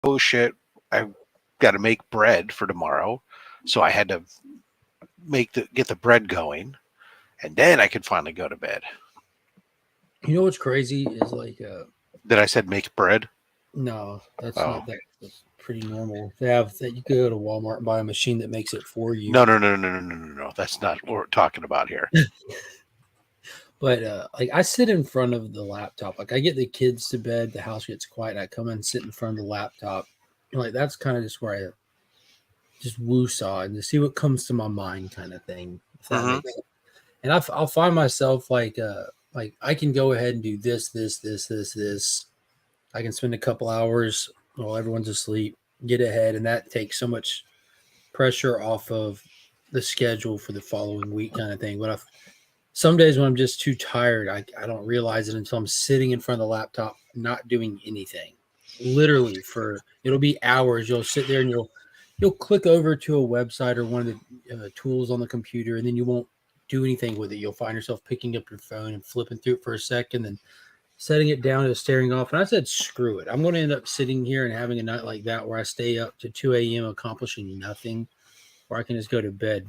oh shit, I've got to make bread for tomorrow. So I had to get the bread going, and then I could finally go to bed. You know what's crazy is Did I said make bread? no, that's Oh. not that. That's pretty normal. They have that you go to Walmart and buy a machine that makes it for you. No. That's not what we're talking about here. But I sit in front of the laptop. Like I get the kids to bed, the house gets quiet, I come and sit in front of the laptop. Like that's kind of just where I just woo-saw and to see what comes to my mind, kind of thing. If that makes sense. And I'll find myself like I can go ahead and do this. I can spend a couple hours while everyone's asleep, get ahead, and that takes so much pressure off of the schedule for the following week, kind of thing. But some days when I'm just too tired, I don't realize it until I'm sitting in front of the laptop, not doing anything. Literally, for it'll be hours. You'll sit there and you'll click over to a website or one of the tools on the computer, and then you won't do anything with it. You'll find yourself picking up your phone and flipping through it for a second, and setting it down and staring off. And I said, screw it. I'm going to end up sitting here and having a night like that where I stay up to 2 a.m. accomplishing nothing, or I can just go to bed.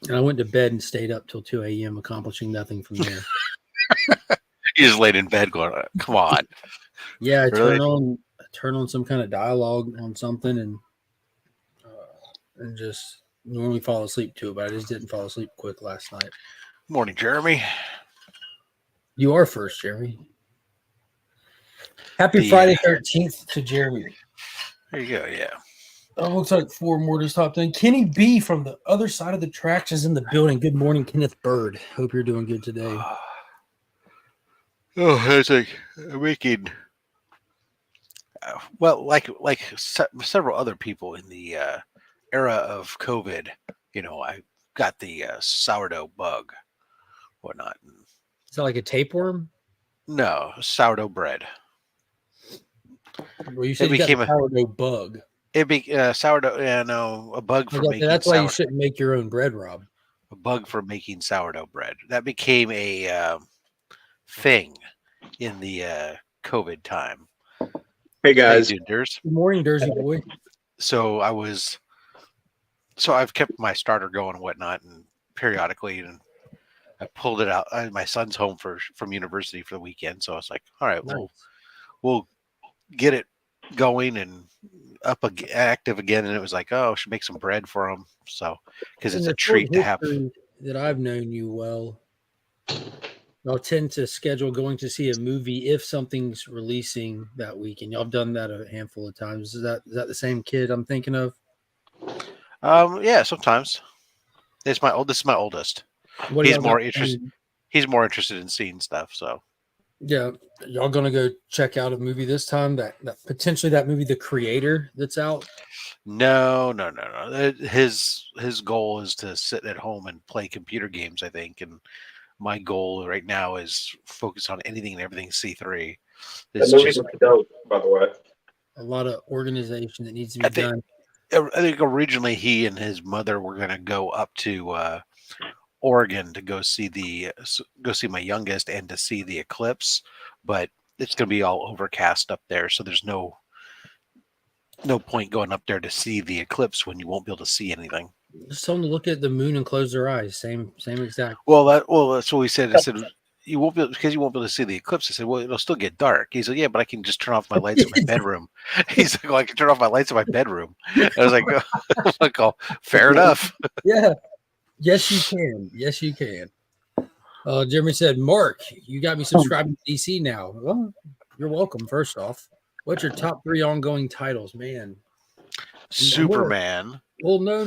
And I went to bed and stayed up till 2 a.m. accomplishing nothing from there. You just laid in bed going, come on. Yeah, I Really? turn on some kind of dialogue on something and just normally fall asleep to it, but I just didn't fall asleep quick last night. Morning, Jeremy. You are first, Jeremy. Happy Friday 13th to Jeremy. There you go, yeah. Oh, looks like 4 more just hopped in. Kenny B from the other side of the tracks is in the building. Good morning, Kenneth Bird. Hope you're doing good today. It's like making well, like several other people in the era of COVID. You know, I got the sourdough bug, whatnot. Is that like a tapeworm? No, sourdough bread. Well, you said you got a sourdough bug. It be sourdough. Yeah, no, a bug for making. That's why you shouldn't make your own bread, Rob. A bug for making sourdough bread. That became a thing in the COVID time. Hey guys. Hey, good morning, Dersey boy. So I've kept my starter going and whatnot, and periodically, and I pulled it out. My son's home from university for the weekend, so I was like, all right, nice. we'll get it going and active again. And it was like, oh, I should make some bread for him. So, because it's a treat to have. That I've known you well, I'll tend to schedule going to see a movie if something's releasing that weekend. Y'all have done that a handful of times. Is that the same kid I'm thinking of? Yeah, sometimes. This is my oldest. He's more interested. He's more interested in seeing stuff. So, yeah, y'all gonna go check out a movie this time? That potentially that movie, The Creator, that's out. No. His goal is to sit at home and play computer games, I think, and my goal right now is focus on anything and everything C3. That movie's dope, by the way. A lot of organization that needs to be done. I think originally he and his mother were going to go up to Oregon to go see my youngest and to see the eclipse, but it's going to be all overcast up there, so there's no point going up there to see the eclipse when you won't be able to see anything. Just tell them to look at the moon and close their eyes. Same exact. Well, that's what we said. I said you won't be able to see the eclipse. I said, well, it'll still get dark. He said, yeah, but I can just turn off my lights in my bedroom. He's like, well, I can turn off my lights in my bedroom. And I was like, oh, fair enough. Yeah. Yes, you can. Yes, you can. Jeremy said, Mark, you got me subscribing to DC now. Well, you're welcome. First off, what's your top 3 ongoing titles, man? Superman. Well, no.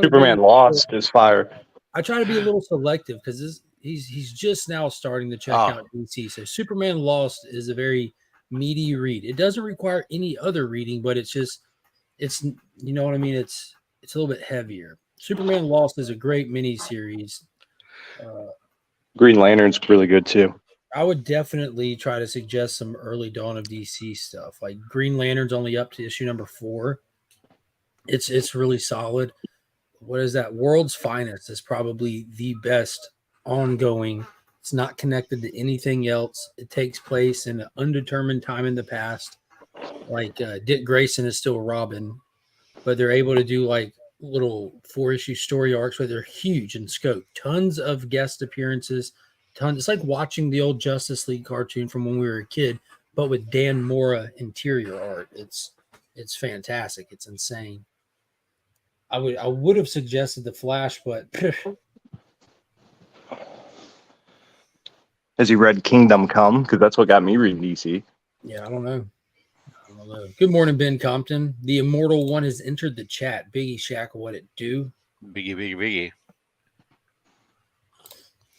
Superman Lost is fire. I try to be a little selective because he's just now starting to check out DC. So Superman Lost is a very meaty read. It doesn't require any other reading, but it's you know what I mean. It's a little bit heavier. Superman Lost is a great mini series. Green Lantern's really good too. I would definitely try to suggest some early Dawn of DC stuff. Like Green Lantern's only up to issue number 4. It's really solid. What is that? World's Finest is probably the best ongoing. It's not connected to anything else. It takes place in an undetermined time in the past. like Dick Grayson is still Robin, but they're able to do like little 4-issue story arcs where they're huge in scope, tons of guest appearances, tons. It's like watching the old Justice League cartoon from when we were a kid, but with Dan Mora interior art. It's fantastic. It's insane. I would have suggested the Flash, but Has he read Kingdom Come? Because that's what got me reading DC. yeah, I don't know. Good morning, Ben Compton. The Immortal One has entered the chat. Biggie Shack, what it do? Biggie.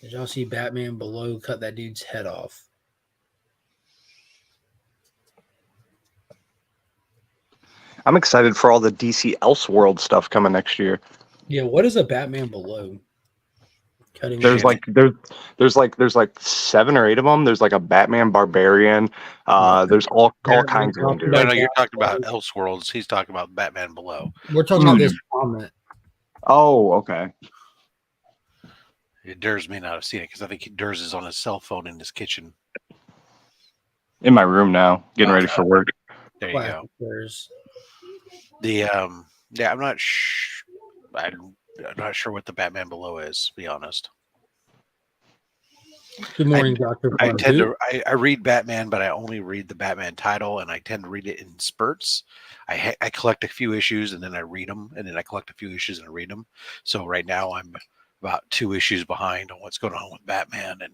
Did y'all see Batman Below cut that dude's head off? I'm excited for all the DC Elseworld stuff coming next year. Yeah, what is a Batman Below? Cutting There's head. there's like 7 or 8 of them. There's like a Batman Barbarian. There's all kinds of them. Dude. No, you're talking about Elseworlds. He's talking about Batman Below. We're talking about this comment. Oh, okay. Durs may not have seen it because I think Durs is on his cell phone in his kitchen. In my room now, getting ready for work. There you go. There's The yeah, I'm not sure what the Batman Below is, to be honest. Good morning, Dr. I read Batman, but I only read the Batman title, and I tend to read it in spurts. I collect a few issues, and then I read them, and then I collect a few issues and I read them. So right now I'm about 2 issues behind on what's going on with Batman, and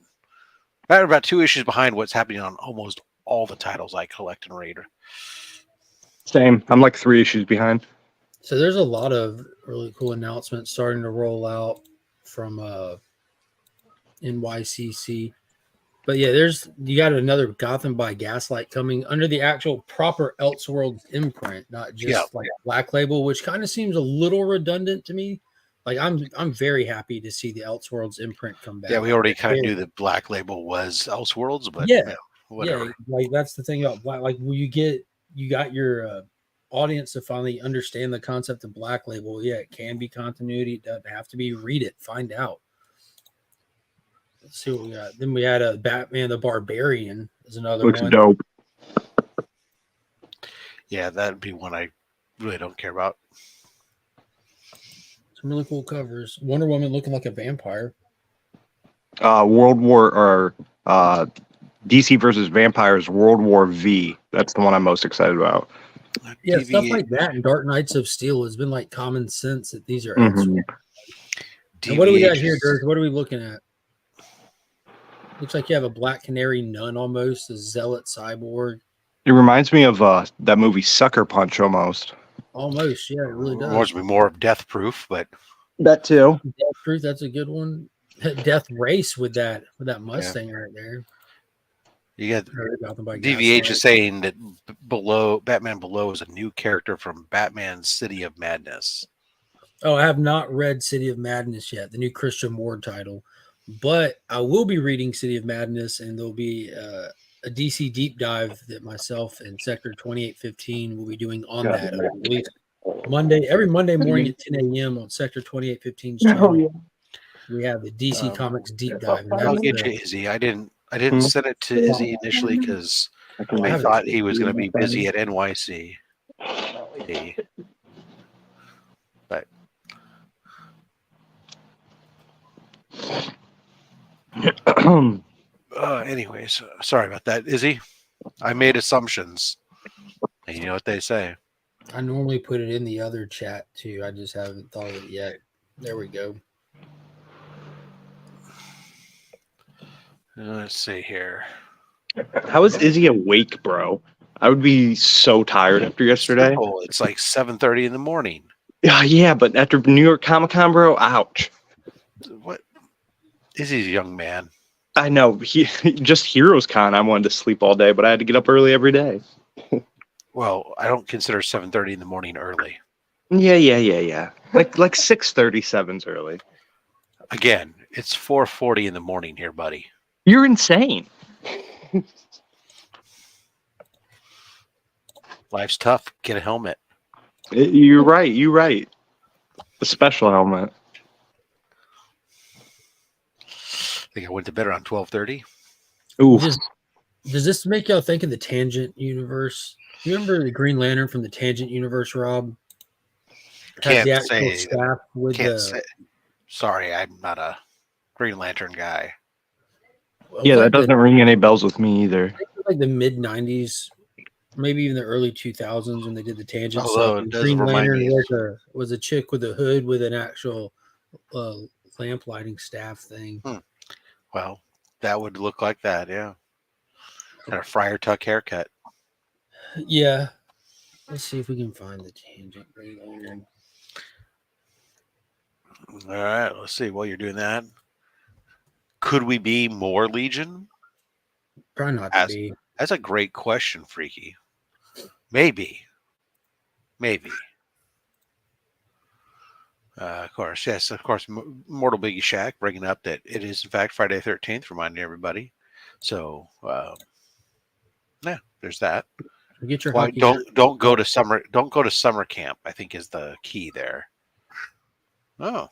I'm about 2 issues behind what's happening on almost all the titles I collect and read. Same. I'm like 3 issues behind. So there's a lot of really cool announcements starting to roll out from NYCC. But yeah, you got another Gotham by Gaslight coming under the actual proper Elseworlds imprint, not just like Black Label, which kind of seems a little redundant to me. Like I'm very happy to see the Elseworlds imprint come back. Yeah, we already kind of knew that Black Label was Elseworlds, but whatever. Yeah, like that's the thing about Black. Like when you got your audience to finally understand the concept of Black Label. Yeah, it can be continuity. It doesn't have to be. Read it, find out. Let's see what we got. Then we had a Batman the Barbarian is another Looks one. dope. Yeah, that'd be one I really don't care about. Some really cool covers. Wonder Woman looking like a vampire. DC versus Vampires World War V. That's the one I'm most excited about. Yeah, stuff like that and Dark Knights of Steel has been like common sense that these are. Mm-hmm. And what do we got here, Dirk? What are we looking at? Looks like you have a Black Canary nun almost, a zealot cyborg. It reminds me of that movie Sucker Punch almost. Almost, yeah, it really does. Reminds me more of Death Proof, but that too. Death Proof, that's a good one. Death Race with that Mustang right there. You got DVH is saying that Batman Below is a new character from Batman's City of Madness. Oh, I have not read City of Madness yet, the new Christian Ward title, but I will be reading City of Madness, and there'll be a DC deep dive that myself and Sector 2815 will be doing on that. Every Monday morning at 10 a.m. on Sector 2815's channel. We have the DC Comics deep dive. I'll get you, Izzy. I didn't send it to Izzy initially because I thought he was going to be busy at NYC. But anyways, sorry about that, Izzy. I made assumptions. And you know what they say. I normally put it in the other chat too. I just haven't thought of it yet. There we go. Let's see here. How is Izzy awake, bro? I would be so tired after yesterday. It's like 7:30 in the morning. Yeah, but after New York Comic Con, bro, ouch. What? Izzy's a young man. I know. Just Heroes Con, I wanted to sleep all day, but I had to get up early every day. Well, I don't consider 7:30 in the morning early. Yeah. Like 6:37's early. Again, it's 4:40 in the morning here, buddy. You're insane. Life's tough. Get a helmet. You're right. A special helmet. I think I went to bed around 12:30. Ooh. Does this make y'all think of the Tangent universe? You remember the Green Lantern from the Tangent universe, Rob? Has Can't the actual say. staff with Can't the say. Sorry, I'm not a Green Lantern guy. Yeah, that doesn't ring any bells with me either. like the mid '90s, maybe even the early 2000s when they did the Tangent stuff. Although it And does Green remind Lantern me. was a chick with a hood with an actual lamp lighting staff thing. Well, that would look like that. Yeah, kind of Friar Tuck haircut. Yeah. Let's see if we can find the Tangent Green Lantern. All right, let's see. While you're doing that, could we be more Legion? Try not to be. That's a great question, Freaky. Maybe. Of course, yes. Of course, Mortal Biggie Shack bringing up that it is in fact Friday the 13th, reminding everybody. So, yeah, there's that. Get your Why hockey. don't go to summer camp, I think is the key there. Oh,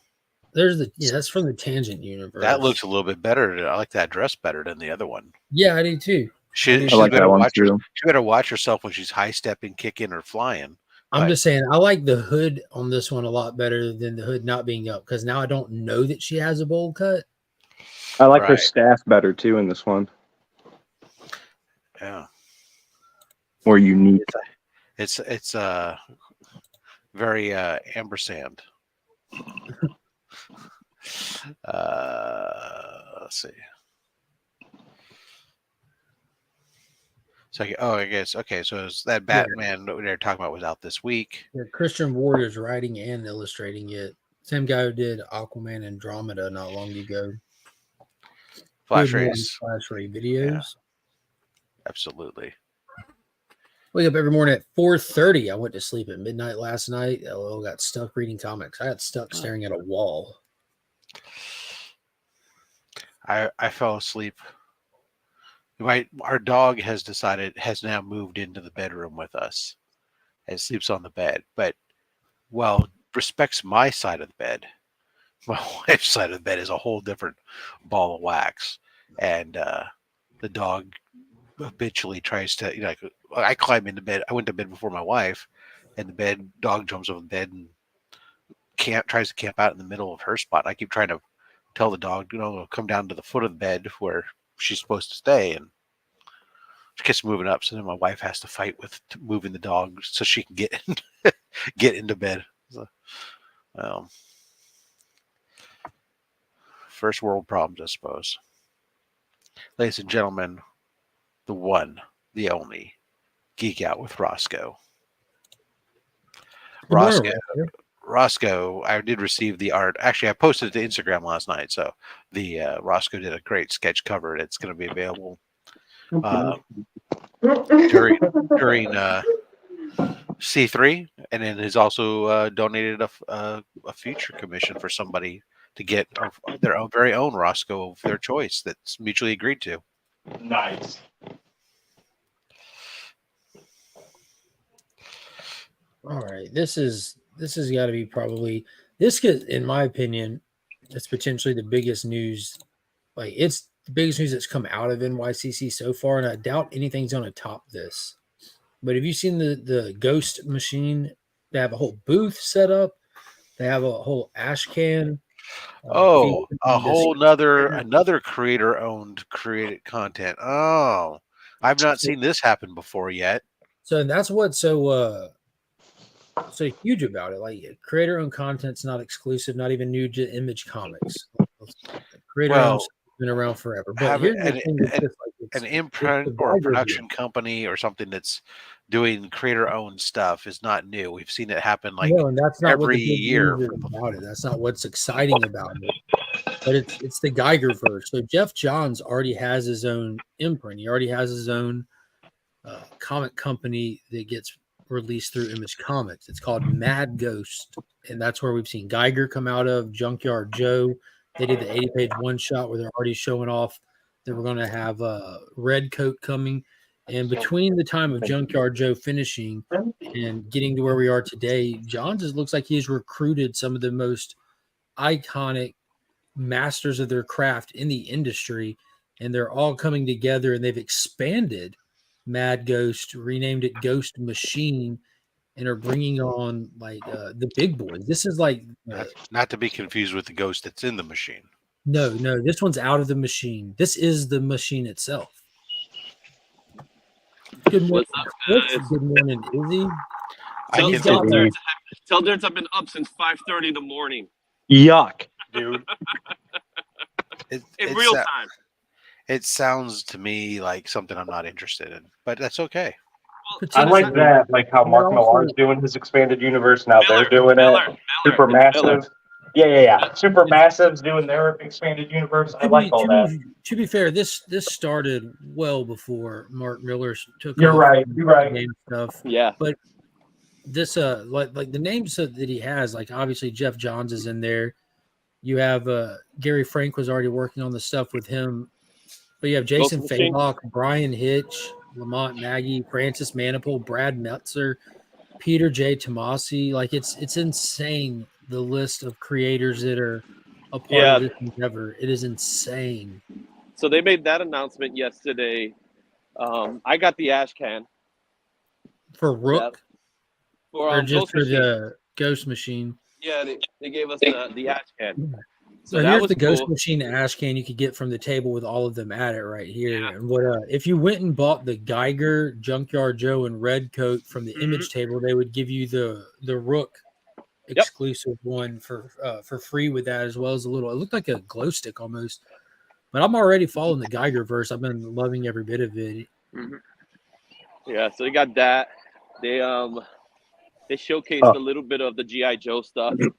that's from the Tangent universe. that looks a little bit better. I like that dress better than the other one. Yeah, I do too. She like better that one watch her, too. she better watch herself when she's high stepping, kicking, or flying. I'm just saying, I like the hood on this one a lot better than the hood not being up because now I don't know that she has a bowl cut. I like her staff better too in this one. Yeah, more unique. It's very ampersand. Let's see. So, I guess okay. So it's that Batman that they're talking about was out this week. Yeah, Christian Ward is writing and illustrating it. Same guy who did Aquaman Andromeda not long ago. Flash Rays videos. Yeah, absolutely. Wake up every morning at 4:30. I went to sleep at midnight last night. LOL got stuck reading comics. I got stuck staring at a wall. I fell asleep. Our dog has now moved into the bedroom with us and sleeps on the bed. But respects my side of the bed, my wife's side of the bed is a whole different ball of wax. And the dog habitually tries to, I climb into bed. I went to bed before my wife, and the dog jumps over the bed and tries to camp out in the middle of her spot. I keep trying to tell the dog, come down to the foot of the bed where she's supposed to stay, and she keeps moving up. So then my wife has to fight with moving the dog so she can get into bed. So, first world problems, I suppose. Ladies and gentlemen, the one, the only, Geek Out with Roscoe. Roscoe, I did receive the art. Actually, I posted it to Instagram last night. So the Roscoe did a great sketch cover. It's going to be available during C3, and then has also donated a future commission for somebody to get their very own Roscoe of their choice that's mutually agreed to. Nice. All right, this has got to be probably in my opinion, it's potentially the biggest news. Like it's the biggest news that's come out of NYCC so far, and I doubt anything's going to top this. But have you seen the Ghost machine? They have a whole booth set up. They have a whole ash can. A whole another creator-owned created content. Oh, I've not seen this happen before yet. So that's what's so huge about it. Like creator-owned content's not exclusive, not even new to Image Comics. Creator-owned been around forever. But here's the thing: an imprint or a production company or something that's doing creator-owned stuff is not new. We've seen it happen and that's not every year about it. That's not what's exciting about it. But it's the Geigerverse. So Jeff Johns already has his own imprint. He already has his own comic company that gets released through Image Comics. It's called Mad Ghost, and that's where we've seen Geiger come out of. Junkyard Joe. They did the 80-page one-shot where they're already showing off that we're going to have Red Coat coming. And between the time of Junkyard Joe finishing and getting to where we are today, Johns looks like he's recruited some of the most iconic masters of their craft in the industry, and they're all coming together, and they've expanded Mad Ghost, renamed it Ghost Machine, and are bringing on like the big boys. This is like Not to be confused with the ghost that's in the machine. no, this one's out of the machine. This is the machine itself. Good morning, What's up, Chris. guys? Good morning, Izzy. Tell, He's tell, got Dirts, tell Dirts I've been up since 5:30 in the morning Yuck. Dude. in It's real that- time. It sounds to me like something I'm not interested in, but that's okay. I like potentially- that, like how Mark also- Millar's doing his expanded universe. Now Miller, they're doing Miller, it. Super Miller, it's Miller. massive. Yeah. Super massive's doing their expanded universe. I like all that. To be fair, this started well before Mark Miller took. You're over right. You're right. game stuff. Yeah. This like the names that he has, like obviously Jeff Johns is in there. You have Gary Frank was already working on the stuff with him, but you have Jason Ghost Machine. Faylock, Brian Hitch, Lamont Maggie, Francis Maniple, Brad Metzer, Peter J. Tomasi. Like it's insane the list of creators that are a part Yeah. of this endeavor. It is insane. So they made that announcement yesterday. I got the ash can For Rook for or just Ghost for Machine. the Ghost Machine. Yeah, they gave us the ash can. So So that here's was the Ghost cool. Machine ash can you could get from the table with all of them at it right here. Yeah. And what if you went and bought the Geiger, Junkyard Joe, and Red Coat from the image table, they would give you the Rook exclusive one for free with that, as well as a little. It looked like a glow stick almost. But I'm already following the Geiger verse. I've been loving every bit of it. Yeah, so they got that. They showcased a little bit of the GI Joe stuff in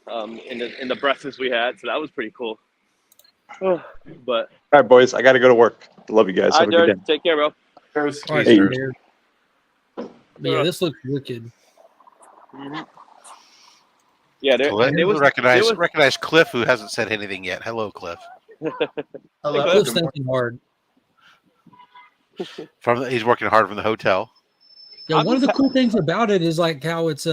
the breakfast we had, so that was pretty cool. But All right, boys. I got to go to work. Love you guys. all Have right, a good Dirk, day. take care, bro. All right, Hey. Jared. But yeah, this looks wicked. Yeah, Cliff, there was recognize Cliff, who hasn't said anything yet. Hello, Cliff. Hello. Cliff's thinking hard. He's working hard from the hotel. Yeah, I'm one of just the cool things about it is like how it's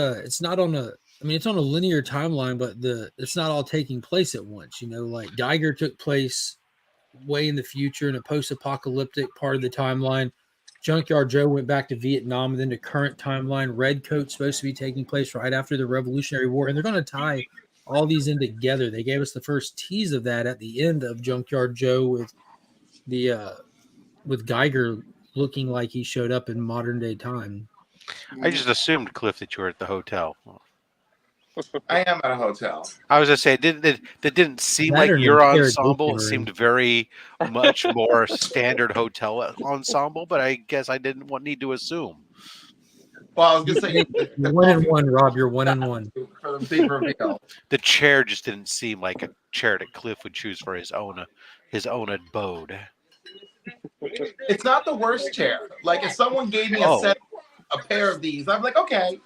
not on a it's on a linear timeline, but it's not all taking place at once. You know, like Geiger took place way in the future in a post-apocalyptic part of the timeline. Junkyard Joe went back to Vietnam and then to current timeline. Red Coat's supposed to be taking place right after the Revolutionary War, and they're going to tie all these in together. They gave us the first tease of that at the end of Junkyard Joe with the with Geiger looking like he showed up in modern day time. I just assumed, Cliff, that you were at the hotel. I am at a hotel. I was going to say, that didn't seem That like or your an ensemble. It Airbnb. seemed very much more standard hotel ensemble, but I guess I didn't need to assume. Well, I was gonna say You're 1-1, Rob. You're 1-1. for the big reveal. The chair just didn't seem like a chair that Cliff would choose for his own abode. It's not the worst chair. Like if someone gave me a pair of these, I'm like, okay.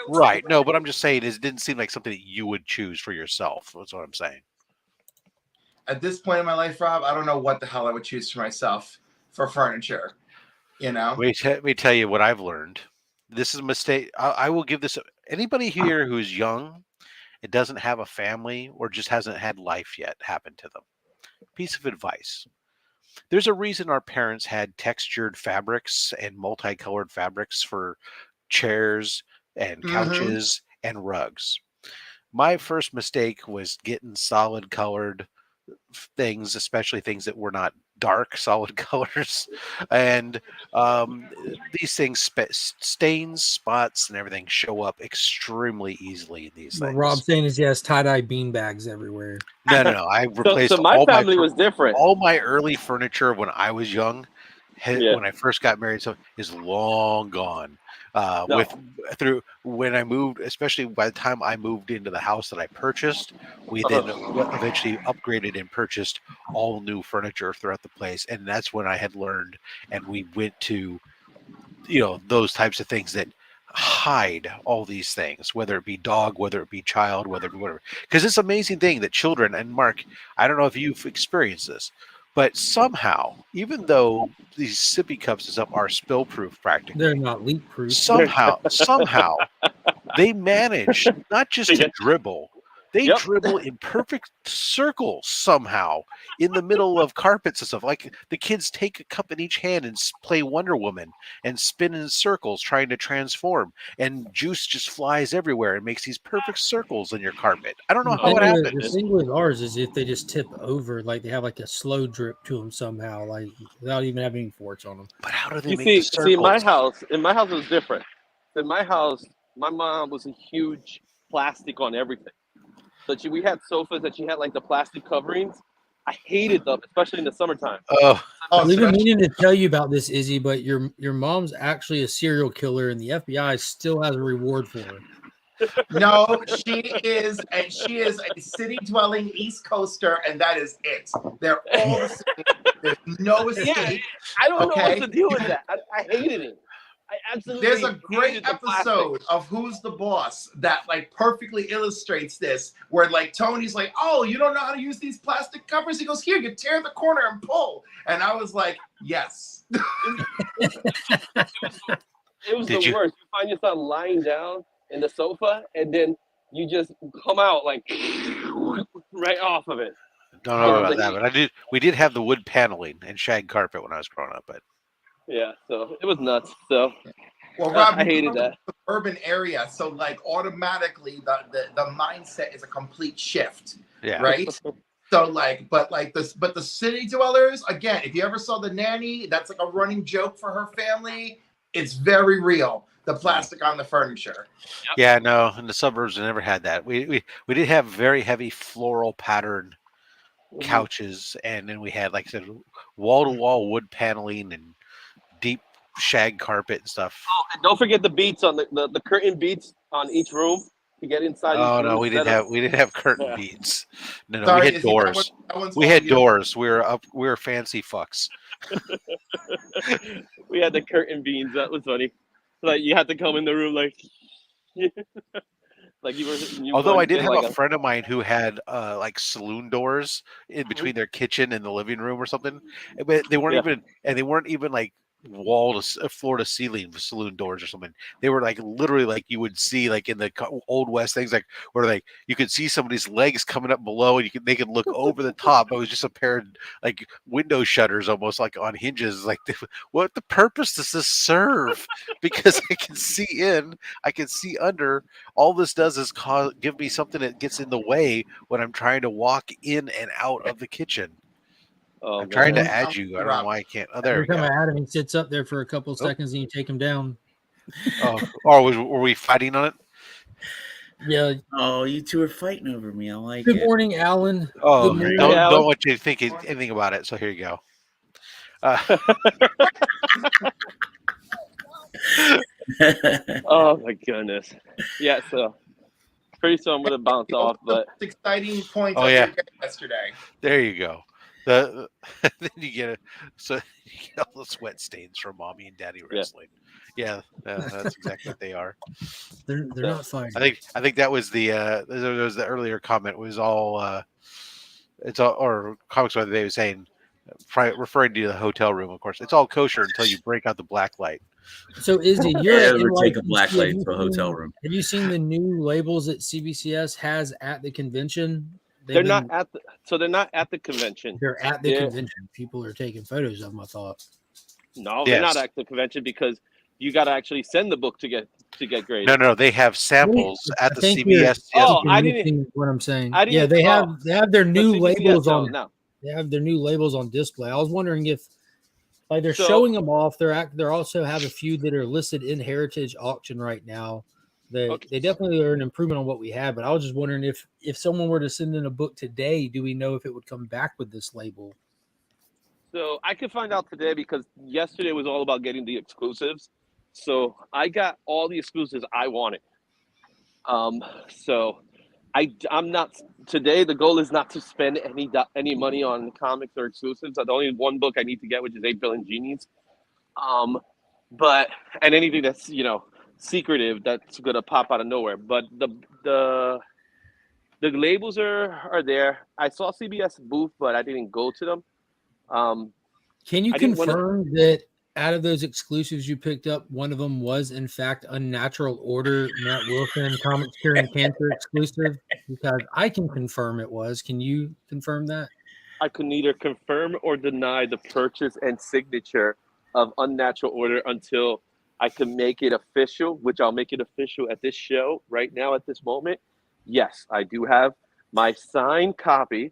Right. No, but I'm just saying it didn't seem like something that you would choose for yourself. That's what I'm saying. At this point in my life, Rob, I don't know what the hell I would choose for myself for furniture. You know? Let me tell you what I've learned. This is a mistake. I will give this anybody here who's young, it doesn't have a family, or just hasn't had life yet happen to them. Piece of advice. There's a reason our parents had textured fabrics and multicolored fabrics for chairs and couches and rugs. My first mistake was getting solid colored things, especially things that were not dark solid colors, and these things stains, spots, and everything show up extremely easily in these What things. Rob's saying is he has tie-dye bean bags everywhere. No. I replaced So my all family was different. all my early furniture when I was young, Yeah. when I first got married, so is long gone. No. When I moved, especially by the time I moved into the house that I purchased, we then eventually upgraded and purchased all new furniture throughout the place, and that's when I had learned, and we went to, those types of things that hide all these things, whether it be dog, whether it be child, whether it be whatever. Because it's an amazing thing that children, and Mark, I don't know if you've experienced this, but somehow, even though these sippy cups and stuff are spill proof practically, They're not leak-proof. somehow they manage not just to dribble, They Yep. dribble in perfect circles somehow in the middle of carpets and stuff. Like the kids take a cup in each hand and play Wonder Woman and spin in circles trying to transform. And juice just flies everywhere and makes these perfect circles in your carpet. I don't know The how it thing with- happened. The thing with ours is if they just tip over, like they have like a slow drip to them somehow, like without even having any forks on them. But how do they You make see, the circles? in my house it was different. In my house, my mom was a huge plastic on everything. So we had sofas that she had like the plastic coverings. I hated them, especially in the summertime. Oh, Oh, We've been especially- meaning to tell you about this, Izzy, but your mom's actually a serial killer, and the FBI still has a reward for her. no, she is a city-dwelling East Coaster, and that is it. They're all the same. There's no escape. I don't know Okay. what to do with that. I hated it. I absolutely. There's a hated great the plastic. episode of Who's the Boss that like perfectly illustrates this, where like Tony's like, "Oh, you don't know how to use these plastic covers?" He goes, "Here, you tear the corner and pull." And I was like, "Yes." It was Did the you- worst. You find yourself lying down in the sofa, and then you just come out like right off of it. don't know about like- that, but we did have the wood paneling and shag carpet when I was growing up. But Yeah, so it was nuts. So Well, Rob, I you hated come from that. an urban area, so like automatically the mindset is a complete shift, yeah, right? So like, but the city dwellers, again, if you ever saw The Nanny, that's like a running joke for her family. It's very real. The plastic on the furniture. yeah. No, in the suburbs, I never had that. We did have very heavy floral pattern couches, and then we had, like I said, wall to wall wood paneling and deep shag carpet and stuff. And don't forget the beats on the curtain beats on each room to get inside. Oh each no, room we instead didn't have curtain Yeah. beads. No, Sorry, we had Izzy, that doors. one's We all had you. doors. We were fancy fucks. We had the curtain beams. That was funny. Like you had to come in the room like, like you were. Although I did in have like a friend of mine who had like saloon doors in between their kitchen and the living room or something, but they weren't even like floor to ceiling saloon doors or something. They were like literally like you would see like in the old west things, like where like you could see somebody's legs coming up below and they could look over the top. It was just a pair of like window shutters almost like on hinges. Like what the purpose does this serve? Because I can see in, I can see under. All this does is give me something that gets in the way when I'm trying to walk in and out of the kitchen. Oh, I'm trying to man. add you. I don't know why I can't. Oh, there Every we time go. I add him, he sits up there for a couple seconds and you take him down. Oh, or were we fighting on it? Yeah. Oh, you two are fighting over me. I like Good it. morning, Alan. Oh, Good morning. don't want you to think anything about it. So here you go. Oh my goodness. Yeah. So pretty soon I'm gonna bounce off, but Most exciting points Oh, of yeah. your day yesterday. There you go. Then you get you get all the sweat stains from mommy and daddy wrestling. Yeah, that's exactly what they are. They're not fighting. I think that was the there was the earlier comment was all it's all, or comics by the day was saying, referring to the hotel room, of course, it's all kosher until you break out the black light. So Izzy, you're Yeah, at we'll take a NYPC. black light Have you to a hotel room. Have you seen the new labels that CBCS has at the convention? they're not at the convention. They're at the Yeah. convention. People are taking photos of them, I thought. No, they're Yes. not at the convention because you got to actually send the book to get graded. No, they have samples at the I think you're- CBS. Oh, you're I didn't- missing what I'm saying. I didn't- Yeah, they oh. have their new The CBS labels don't, on. no. They have their new labels on display. I was wondering if, like, they're So- showing them off. They're also have a few that are listed in Heritage Auction right now. They definitely are an improvement on what we had. But I was just wondering if someone were to send in a book today, do we know if it would come back with this label? So I could find out today because yesterday was all about getting the exclusives. So I got all the exclusives I wanted. So I'm not today. The goal is not to spend any money on comics or exclusives. The only one book I need to get, which is 8 Billion Genies. But and anything that's secretive that's gonna pop out of nowhere. But the labels are there. I saw CBS booth, but I didn't go to them. Can you I didn't wanna- confirm that out of those exclusives you picked up, one of them was in fact Unnatural Order, Matt Wilson, Comics Curing Cancer exclusive? because I can confirm it was. Can you confirm that? I could neither confirm or deny the purchase and signature of Unnatural Order until I can make it official, which I'll make it official at this show right now at this moment. Yes, I do have my signed copy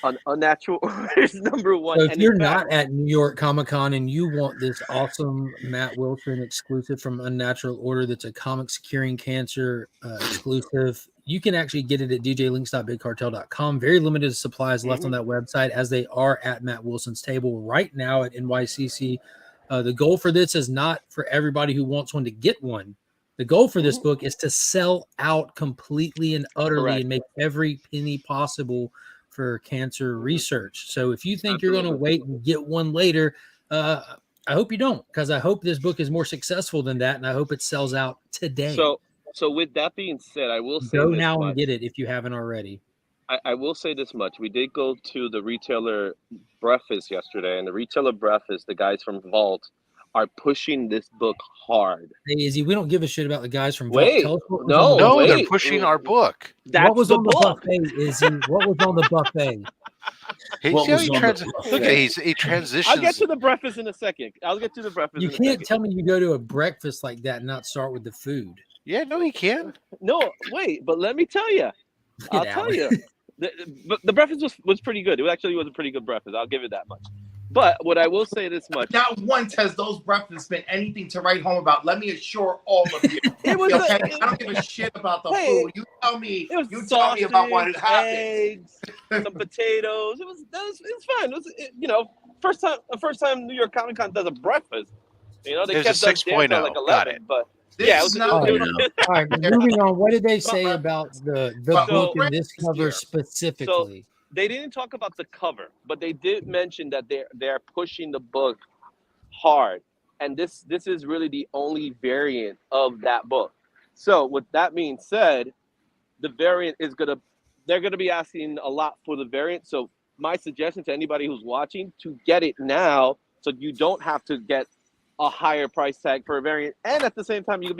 on Unnatural Orders #1. So if And you're in fact, not at New York Comic Con and you want this awesome Matt Wilson exclusive from Unnatural Order that's a Comics Curing Cancer exclusive, you can actually get it at djlinks.bigcartel.com. Very limited supplies left on that website, as they are at Matt Wilson's table right now at NYCC. The goal for this is not for everybody who wants one to get one. The goal for this book is to sell out completely and utterly Correct. and make every penny possible for cancer research. So if you think you're going to wait and get one later, I hope you don't, because I hope this book is more successful than that, and I hope it sells out today. so with that being said, I will say Go this now much. and get it if you haven't already. I will say this much. We did go to the retailer breakfast yesterday, and the retailer breakfast, the guys from Vault, are pushing this book hard. Hey, Izzy, we don't give a shit about the guys from Wait, Vault. Tell us what was no, on the No, buffet. they're wait. pushing our book. That's What was the on the book. buffet, Izzy? What was on the buffet? He, What see how was he on the trans- buffet? look at he transitions. I'll get to the breakfast in a second. You can't tell me you go to a breakfast like that and not start with the food. Yeah, no, he can. No, wait, but let me tell you. I'll Get tell out. you. The breakfast was pretty good. It actually was a pretty good breakfast. I'll give it that much. But what I will say this much. Not once has those breakfasts been anything to write home about. Let me assure all of you. It was Okay? a- I don't give a shit about the Hey, food. You tell me. It was You tell me about what sausage, happened. eggs, some potatoes. It was fine. First time New York Comic Con does a breakfast. They It was a kept us there 6.0. till like Got 11. it. But This yeah, is it not. was, All right, moving on. What did they say But- about the but- book and this Here. cover specifically? they didn't talk about the cover, but they did mention that they're pushing the book hard, and this is really the only variant of that book. So with that being said, the variant they're gonna be asking a lot for the variant. So my suggestion to anybody who's watching, to get it now, so you don't have to get a higher price tag for a variant, and at the same time you'll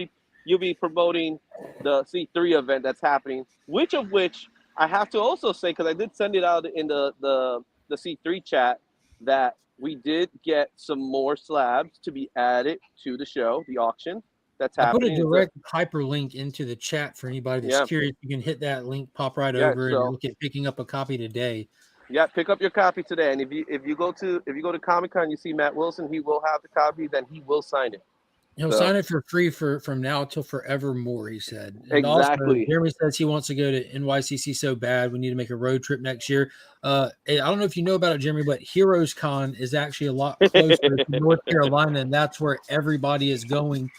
be promoting the C3 event that's happening, which I have to also say, because I did send it out in the C3 chat, that we did get some more slabs to be added to the show, the auction that's I put a happening. direct hyperlink into the chat for anybody that's Yeah. curious. You can hit that link, pop right Yeah, over, so- and look at picking up a copy today. Yeah, pick up your copy today, and if you go to Comic-Con, you see Matt Wilson, he will have the copy, then he will sign it. He'll So- sign it for free from now till forevermore, he said. And Exactly. Also, Jeremy says he wants to go to NYCC so bad. We need to make a road trip next year. I don't know if you know about it, Jeremy, but Heroes Con is actually a lot closer to North Carolina, and that's where everybody is going.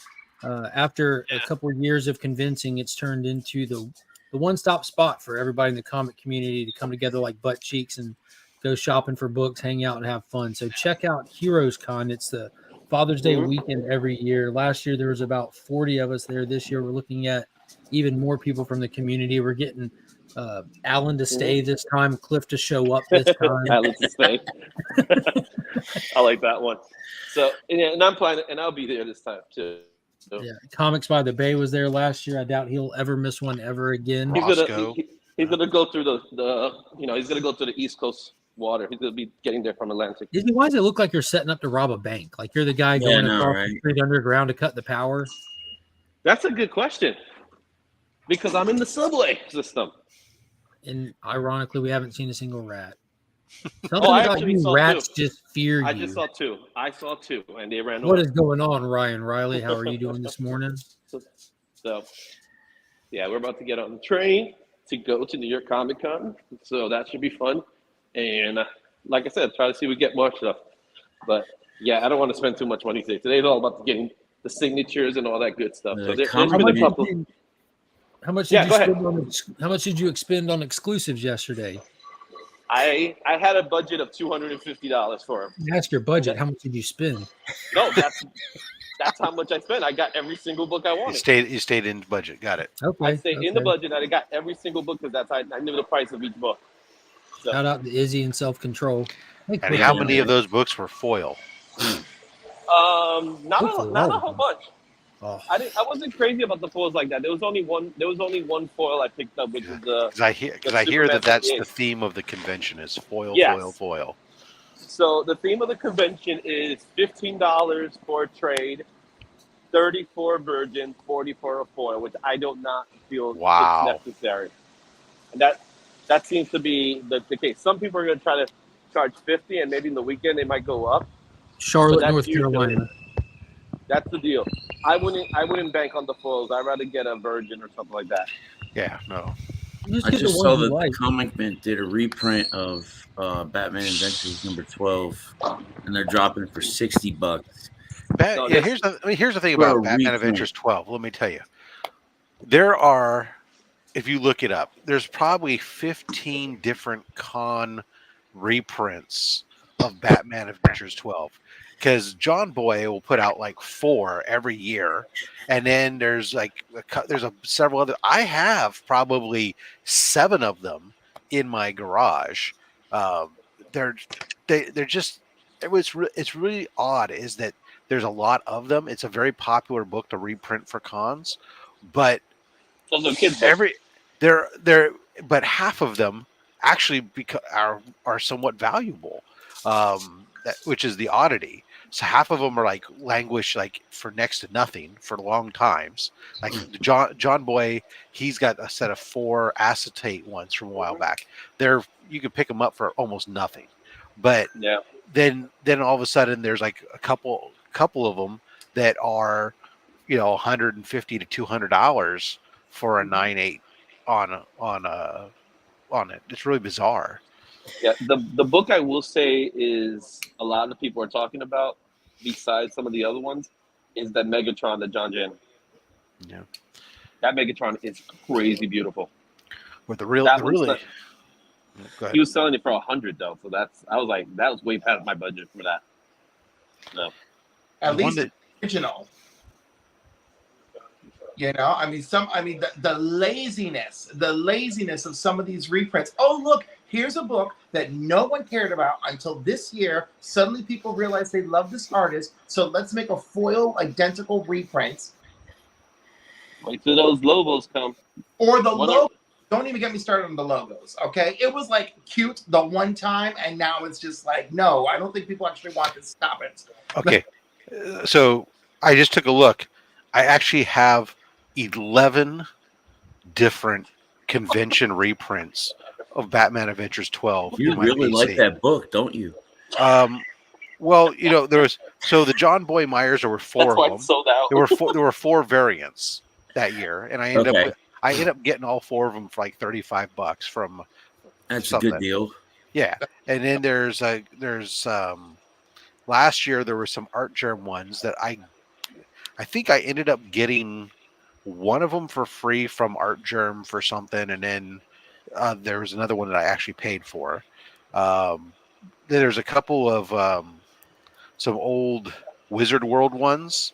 After a couple of years of convincing, it's turned into the one-stop spot for everybody in the comic community to come together like butt cheeks and go shopping for books, hang out, and have fun. So check out Heroes Con. It's the Father's Day weekend every year. Last year, there was about 40 of us there. This year, we're looking at even more people from the community. We're getting Alan to stay this time, Cliff to show up this time. Alan to stay. I like that one. So, and I'm planning, and I'll be there this time too. So Yeah, Comics by the Bay was there last year. I doubt he'll ever miss one ever again. he's Roscoe. gonna go through he's gonna go through the East Coast water. He's gonna be getting there from Atlantic. Izzy, why does it look like you're setting up to rob a bank? Like you're the guy Yeah, going I know, across right? the street underground to cut the power? That's a good question, because I'm in the subway system. And ironically, we haven't seen a single rat. Something I about actually you saw rats two. just fear I you. just saw two. And they ran What over. is going on, Ryan Riley? How are you doing this morning? So, yeah, we're about to get on the train to go to New York Comic Con. So that should be fun. And like I said, try to see if we get more stuff. But yeah, I don't want to spend too much money today. Today's all about getting the signatures and all that good stuff. So there's How been a couple. How much Yeah, did go you ahead. spend on? How much did you expend on exclusives yesterday? I had a budget of $250 for them. Ask your budget. How much did you spend? No, that's how much I spent. I got every single book I You wanted. stayed in budget. Got it. Okay. I stayed in the okay. budget. I got every single book because I knew the price of each book. So, Shout out to Izzy and self control. And how many of those books were foil? not a whole bunch. Oh, I wasn't crazy about the foils like that. There was only one foil I picked up, which is the Because I hear Superman that that's 38. the theme of the convention is foil, foil, Yes. foil. So the theme of the convention is $15 for a trade, 30 for a virgin, 40 for a foil, which I do not feel it's Wow. necessary. And that seems to be the case. Some people are going to try to charge 50, and maybe in the weekend they might go up. But Charlotte, that's North usually Carolina. that's the deal. I wouldn't bank on the foils. I'd rather get a virgin or something like that. Yeah, no. Just I get the just ones saw you that like. the Comic Mint did a reprint of Batman Adventures number 12, and they're dropping it for $60 No, Yeah, this here's the thing for a about Batman reprint. Adventures 12. Let me tell you. There are, if you look it up, there's probably 15 different con reprints of Batman Adventures 12. Because John Boy will put out like 4 every year, and then there's like several other. I have probably 7 of them in my garage. Um, they're they're just it's really odd is that there's a lot of them. It's a very popular book to reprint for cons, but those are kids' books. every they're but half of them actually are somewhat valuable, which is the oddity. So half of them are like languish like for next to nothing for long times. Like John Boy, he's got a set of 4 acetate ones from a while back. You can pick them up for almost nothing, but Yeah. then all of a sudden there's like a couple of them that are $150 to $200 for a 9.8 on it. It's really bizarre. Yeah, the book I will say is a lot of people are talking about, besides some of the other ones, is that Megatron that John Jan. Yeah. That Megatron is crazy beautiful. But That really, one's go ahead. he was selling it for 100 though, so I was like, that was way past my budget for that. No. At The one least that- the original. The laziness of some of these reprints. Oh, look, here's a book that no one cared about until this year. Suddenly people realize they love this artist, so let's make a foil identical reprint. Wait till those logos come. Or the What logo. Don't even get me started on the logos, okay? It was like cute the one time, and now it's just like, no, I don't think people actually want to stop it. Okay. So I just took a look. I actually have 11 different convention reprints of Batman Adventures 12 You in my really PC. like that book, don't you? Well, there was the John Boy Myers. There were 4 That's why of them. it's sold out. There were 4 variants that year, and I ended up getting all 4 of them for like $35 from. That's something. a good deal. Yeah, and then there's last year there were some Art Germ ones that I think I ended up getting one of them for free from Art Germ for something, and then there was another one that I actually paid for. There's a couple of some old Wizard World ones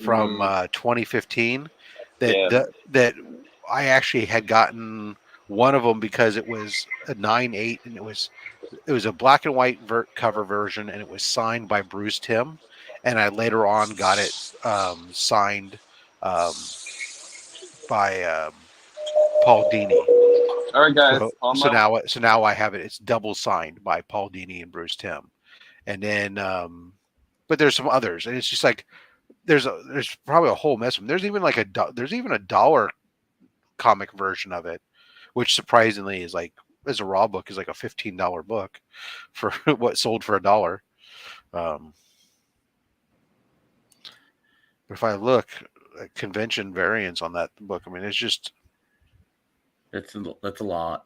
from 2015 that I actually had gotten one of them because it was a 9.8 and it was a black and white cover version and it was signed by Bruce Timm, and I later on got it signed by Paul Dini. All right, guys. So now I have it. It's double signed by Paul Dini and Bruce Timm, and then but there's some others, and it's just like there's probably a whole mess of them. There's even like there's even a dollar comic version of it, which surprisingly is like as a raw book is like a $15 book for what sold for $1. But if I look at convention variants on that book, I mean it's just That's a lot.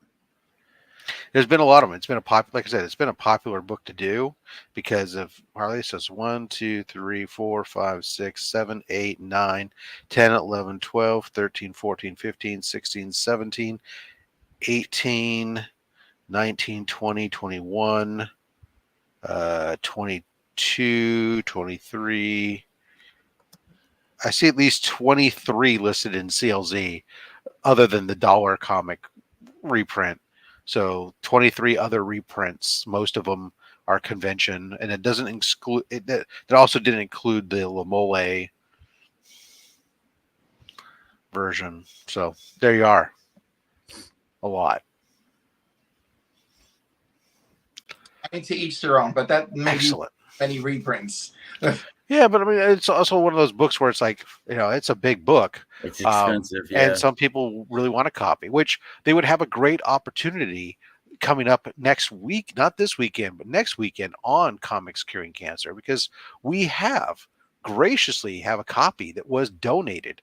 there's been a lot of them. It's been like I said, it's been a popular book to do because of Harley says 1, 2, 3, 4, 5, 6, 7, 8, 9, 10, 11, 12, 13, 14, 15, 16, 17, 18, 19, 20, 21, 22, 23. I see at least 23 listed in CLZ other than the dollar comic reprint. So 23 other reprints, most of them are convention, and it doesn't exclude it. That also didn't include the Lamole version. So there you are. A lot. I mean, to each their own, but that maybe Excellent. many reprints. Yeah, but I mean, it's also one of those books where it's like, it's a big book. It's expensive, And some people really want a copy, which they would have a great opportunity coming up next week, not this weekend, but next weekend on Comics Curing Cancer, because we graciously have a copy that was donated.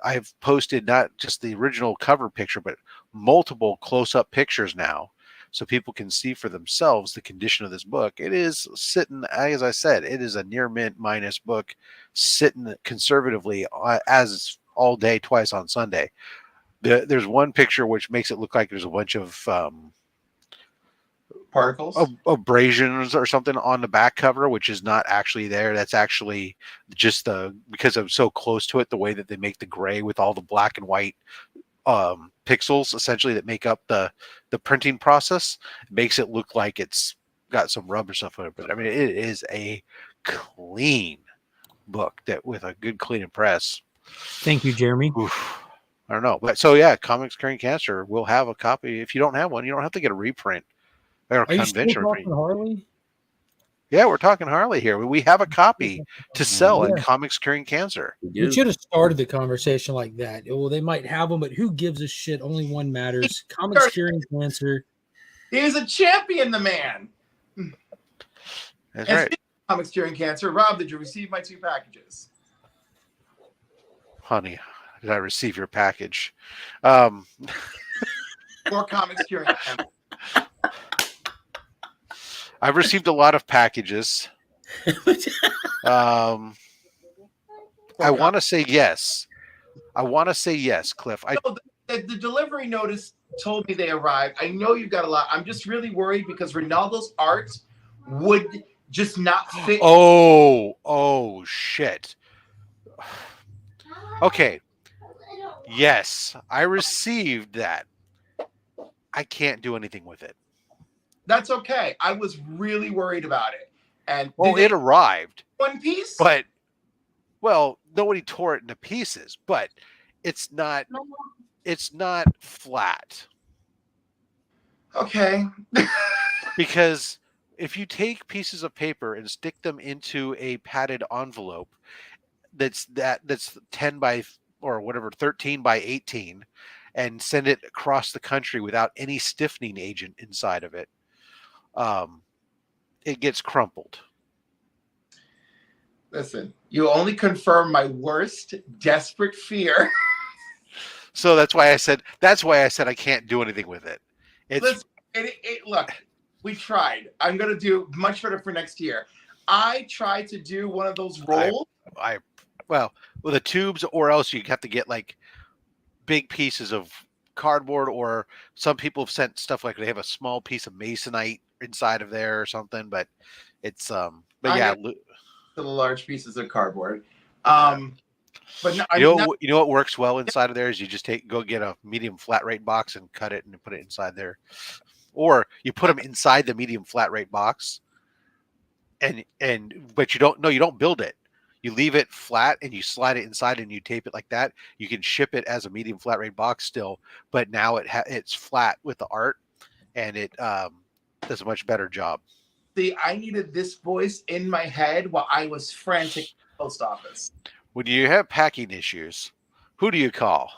I've posted not just the original cover picture, but multiple close-up pictures now, so people can see for themselves the condition of this book. It is sitting, as I said, it is a near mint minus book, sitting conservatively as all day, twice on Sunday. There's one picture which makes it look like there's a bunch of Particles. abrasions or something on the back cover, which is not actually there. That's actually just because I'm so close to it, the way that they make the gray with all the black and white pixels essentially that make up the printing process, makes it look like it's got some rubber stuff on it. But I mean, it is a clean book that with a good clean press. Thank you, Jeremy. Oof. I don't know, but so yeah, Comics Curing Cancer will have a copy. If you don't have one, you don't have to get a reprint or Are you still convention talking reprint. Harley? Yeah, we're talking Harley here. We have a copy to sell Yeah. at Comics Curing Cancer. We should have started the conversation like that. Well, they might have them, but who gives a shit? Only one matters. Comics Curing Cancer. He's a champion, the man. That's And right. speaking of Comics Curing Cancer, Rob, did you receive my 2 packages? Honey, did I receive your package? For Comics Curing Cancer. I've received a lot of packages. I want to say yes. Cliff. So the delivery notice told me they arrived. I know you've got a lot. I'm just really worried because Ronaldo's art would just not fit. Oh shit. Okay. Yes, I received that. I can't do anything with it. That's okay. I was really worried about it. And Well, it arrived. one piece? But nobody tore it into pieces, but it's not flat. Okay. Because if you take pieces of paper and stick them into a padded envelope that's 10 by or whatever 13 by 18 and send it across the country without any stiffening agent inside of it, it gets crumpled. Listen, you only confirm my worst desperate fear. So that's why I said I can't do anything with it. Listen, look, we tried. I'm gonna do much better for next year. I tried to do one of those rolls. Well, with the tubes, or else you have to get like big pieces of cardboard, or some people have sent stuff like they have a small piece of masonite inside of there or something. But it's to the large pieces of cardboard. But no, you know what works well inside of there is you just go get a medium flat rate box and cut it and put it inside there, or you put them inside the medium flat rate box, but you don't build it. You leave it flat and you slide it inside and you tape it like that. You can ship it as a medium flat rate box still, but now it's flat with the art, and it does a much better job. See, I needed this voice in my head while I was frantic at the post office. When you have packing issues, who do you call?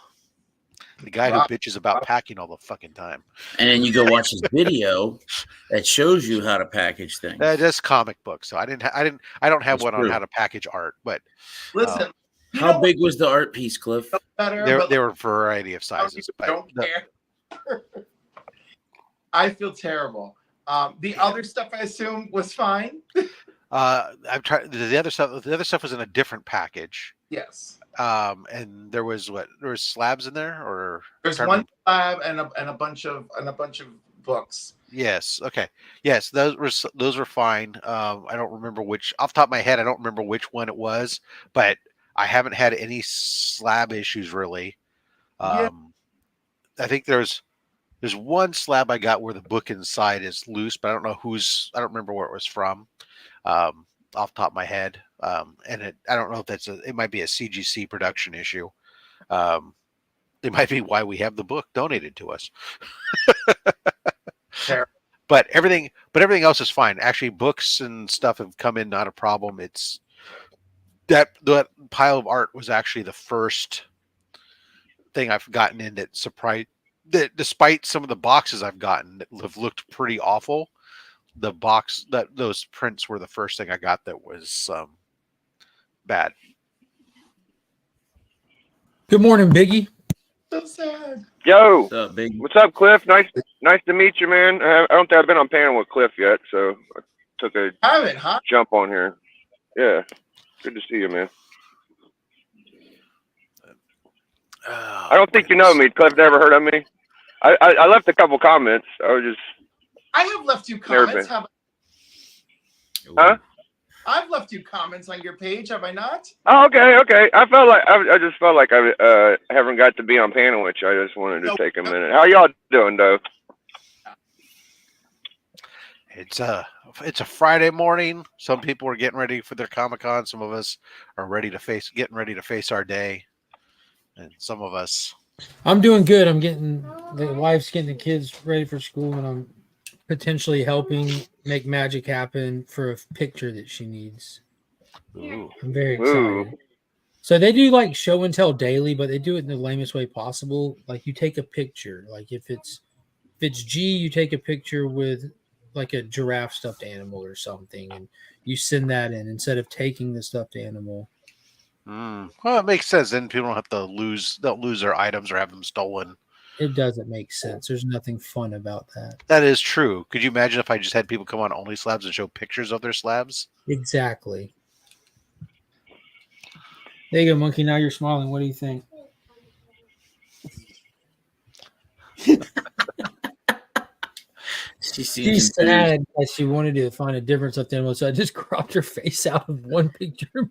The guy who bitches about packing all the fucking time. And then you go watch his video that shows you how to package things. That's comic book, so I don't have one on how to package art. But listen, how big was the art piece, Cliff? There were a variety of sizes. I don't care. I feel terrible. The other stuff I assume was fine. I've tried the other stuff. The other stuff was in a different package. Yes. And there was slabs in there, or there's one slab and a bunch of books. Yes. Okay. Yes, those were fine. I don't remember which off the top of my head. I don't remember which one it was, but I haven't had any slab issues really. I think there's one slab I got where the book inside is loose, but I don't remember where it was from. Off the top of my head. I don't know if it might be a CGC production issue. It might be why we have the book donated to us. Fair. But everything else is fine. Actually, books and stuff have come in, not a problem. It's that pile of art was actually the first thing I've gotten in that surprised. That despite some of the boxes I've gotten that have looked pretty awful, the box that those prints were the first thing I got that was bad. Good morning, Biggie. So sad. Yo, What's up, big? what's up, Cliff? Nice to meet you, man. I don't think I've been on panel with Cliff yet, so I took a Haven't, huh? jump on here. Yeah, good to see you, man. Oh, I don't think you know me. Cliff never heard of me. I left a couple comments. I was just I have left you comments. been. Have Huh? I've left you comments on your page, have I not? Oh, okay. I felt like I just felt like I haven't got to be on panel, which I just wanted to take a minute. How y'all doing, though? It's a Friday morning. Some people are getting ready for their Comic-Con. Some of us are getting ready to face our day, and some of us. I'm doing good. I'm getting the wife's getting the kids ready for school, and I'm potentially helping make magic happen for a picture that she needs. Ooh. I'm very Ooh. excited. So they do like show and tell daily, but they do it in the lamest way possible. Like you take a picture. Like if it's G, you take a picture with like a giraffe stuffed animal or something, and you send that in instead of taking the stuffed animal. Well, it makes sense. Then people don't have to lose their items or have them stolen. It doesn't make sense. There's nothing fun about that. That is true. Could you imagine if I just had people come on Only Slabs and show pictures of their slabs? Exactly. There you go, Monkey. Now you're smiling. What do you think? She's sad that she wanted to find a different stuffed animal, so I just cropped her face out of one picture.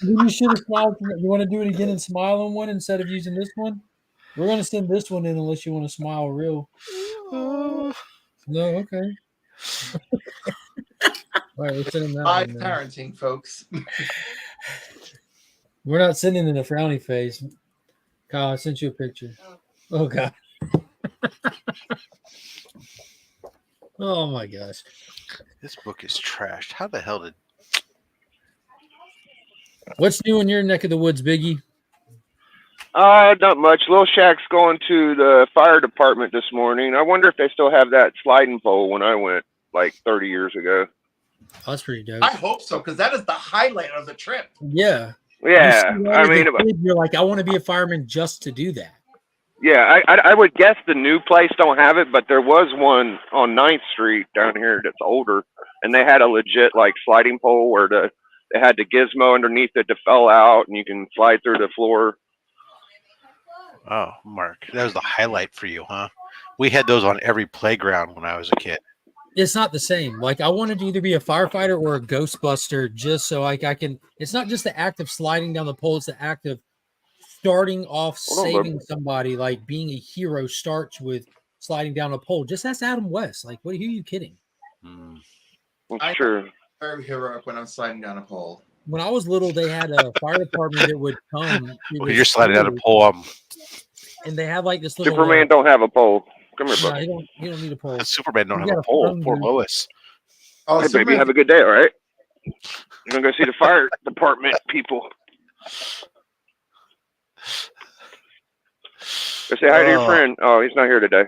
You should have smiled. You want to do it again and smile on one instead of using this one? We're going to send this one in unless you want to smile real. No, okay. All right, we're sending that Live one. parenting, folks. We're not sending in a frowny face. Kyle, I sent you a picture. Oh, God. Oh, my gosh. This book is trashed. How the hell did... What's new in your neck of the woods, Biggie? Not much. Lil Shaq's going to the fire department this morning. I wonder if they still have that sliding pole when I went like 30 years ago. Oh, that's pretty dope. I hope so, because that is the highlight of the trip. Yeah. Yeah, I mean, you're like, I want to be a fireman just to do that. yeah, I would guess the new place don't have it, but there was one on 9th Street down here that's older, and they had a legit like sliding pole where they had the gizmo underneath it to fell out, and you can slide through the floor. Oh, Mark, that was the highlight for you, huh? We had those on every playground when I was a kid. It's not the same. Like I wanted to either be a firefighter or a Ghostbuster, just so like I can. It's not just the act of sliding down the pole; it's the act of starting off saving somebody. Like being a hero starts with sliding down a pole. Just ask Adam West. Like, who are you kidding? That's true. Very heroic when I'm sliding down a pole. When I was little, they had a fire department that would come. Well, you're sliding down a pole. And they have like this little. Superman don't have a pole. Come here, bro. He don't need a pole. Superman don't have a pole. Poor Lois. Oh, Hey, baby, have a good day, all right? You're going to go see the fire department people. Go say hi to your friend. Oh, he's not here today.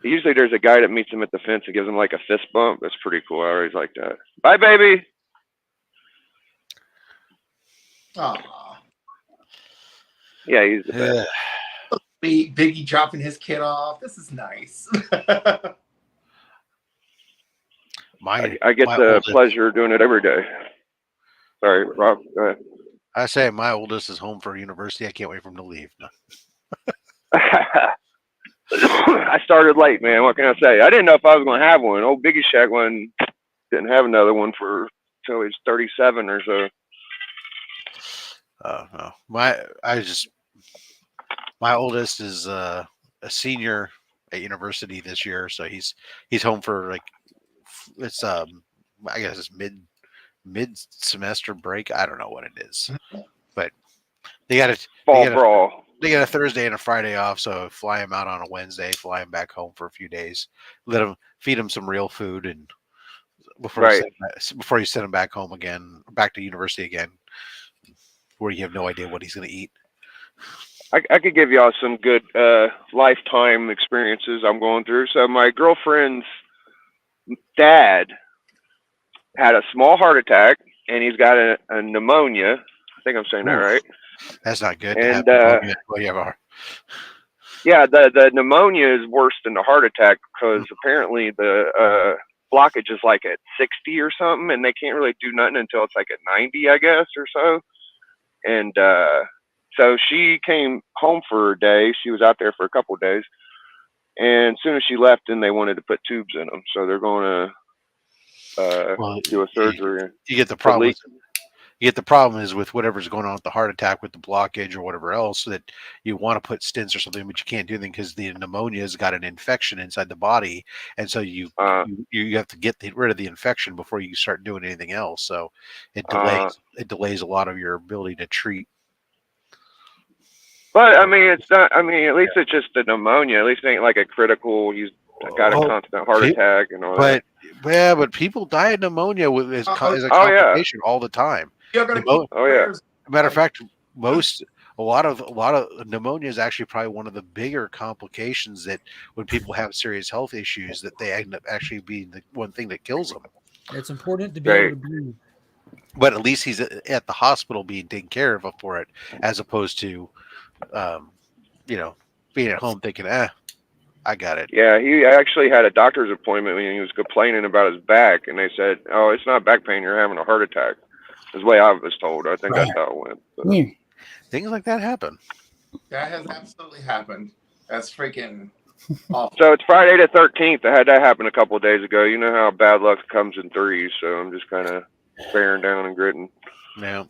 Usually there's a guy that meets him at the fence and gives him like a fist bump. That's pretty cool. I always like that. Bye, baby. Aw. Yeah, he's the best. Biggie dropping his kid off. This is nice. I get the pleasure of doing it every day. Sorry, Rob. Go ahead. I say my oldest is home for university. I can't wait for him to leave. No. I started late, man. What can I say? I didn't know if I was going to have one. Old Biggie Shack one didn't have another one for until he's 37 or so. No. My oldest is a senior at university this year, so he's home for like it's I guess it's mid-semester break. I don't know what it is, but they got it. Fall brawl. They got a Thursday and a Friday off, so fly him out on a Wednesday, fly him back home for a few days, feed him some real food, and before you send him back home again, back to university again, where you have no idea what he's going to eat. I could give y'all some good lifetime experiences I'm going through. So my girlfriend's dad had a small heart attack, and he's got a pneumonia. I think I'm saying that right. That's not good. And yeah, the pneumonia is worse than the heart attack because apparently the blockage is like at 60 or something, and they can't really do nothing until it's like at 90, I guess, or so. And so she came home for a day. She was out there for a couple of days, and as soon as she left, then they wanted to put tubes in them. So they're going to do a surgery. You get the problem. You get the problem is with whatever's going on with the heart attack, with the blockage or whatever else, that you want to put stents or something, but you can't do anything because the pneumonia has got an infection inside the body, and so you have to get rid of the infection before you start doing anything else. So it delays a lot of your ability to treat. But I mean, it's not. I mean, at least it's just the pneumonia. At least it ain't like a critical. He's got a constant heart attack and all that. But people die of pneumonia as a complication all the time. Matter of fact, a lot of pneumonia is actually probably one of the bigger complications that when people have serious health issues, that they end up actually being the one thing that kills them. It's important to be able to breathe. But at least he's at the hospital being taken care of for it, as opposed to, being at home thinking, I got it. Yeah, he actually had a doctor's appointment when he was complaining about his back, and they said, "Oh, it's not back pain. You're having a heart attack." That's the way I was told. I think that's how it went. So. Things like that happen. That has absolutely happened. That's freaking awful. So it's Friday the 13th. I had that happen a couple of days ago. You know how bad luck comes in threes, so I'm just kind of bearing down and gritting. Yeah.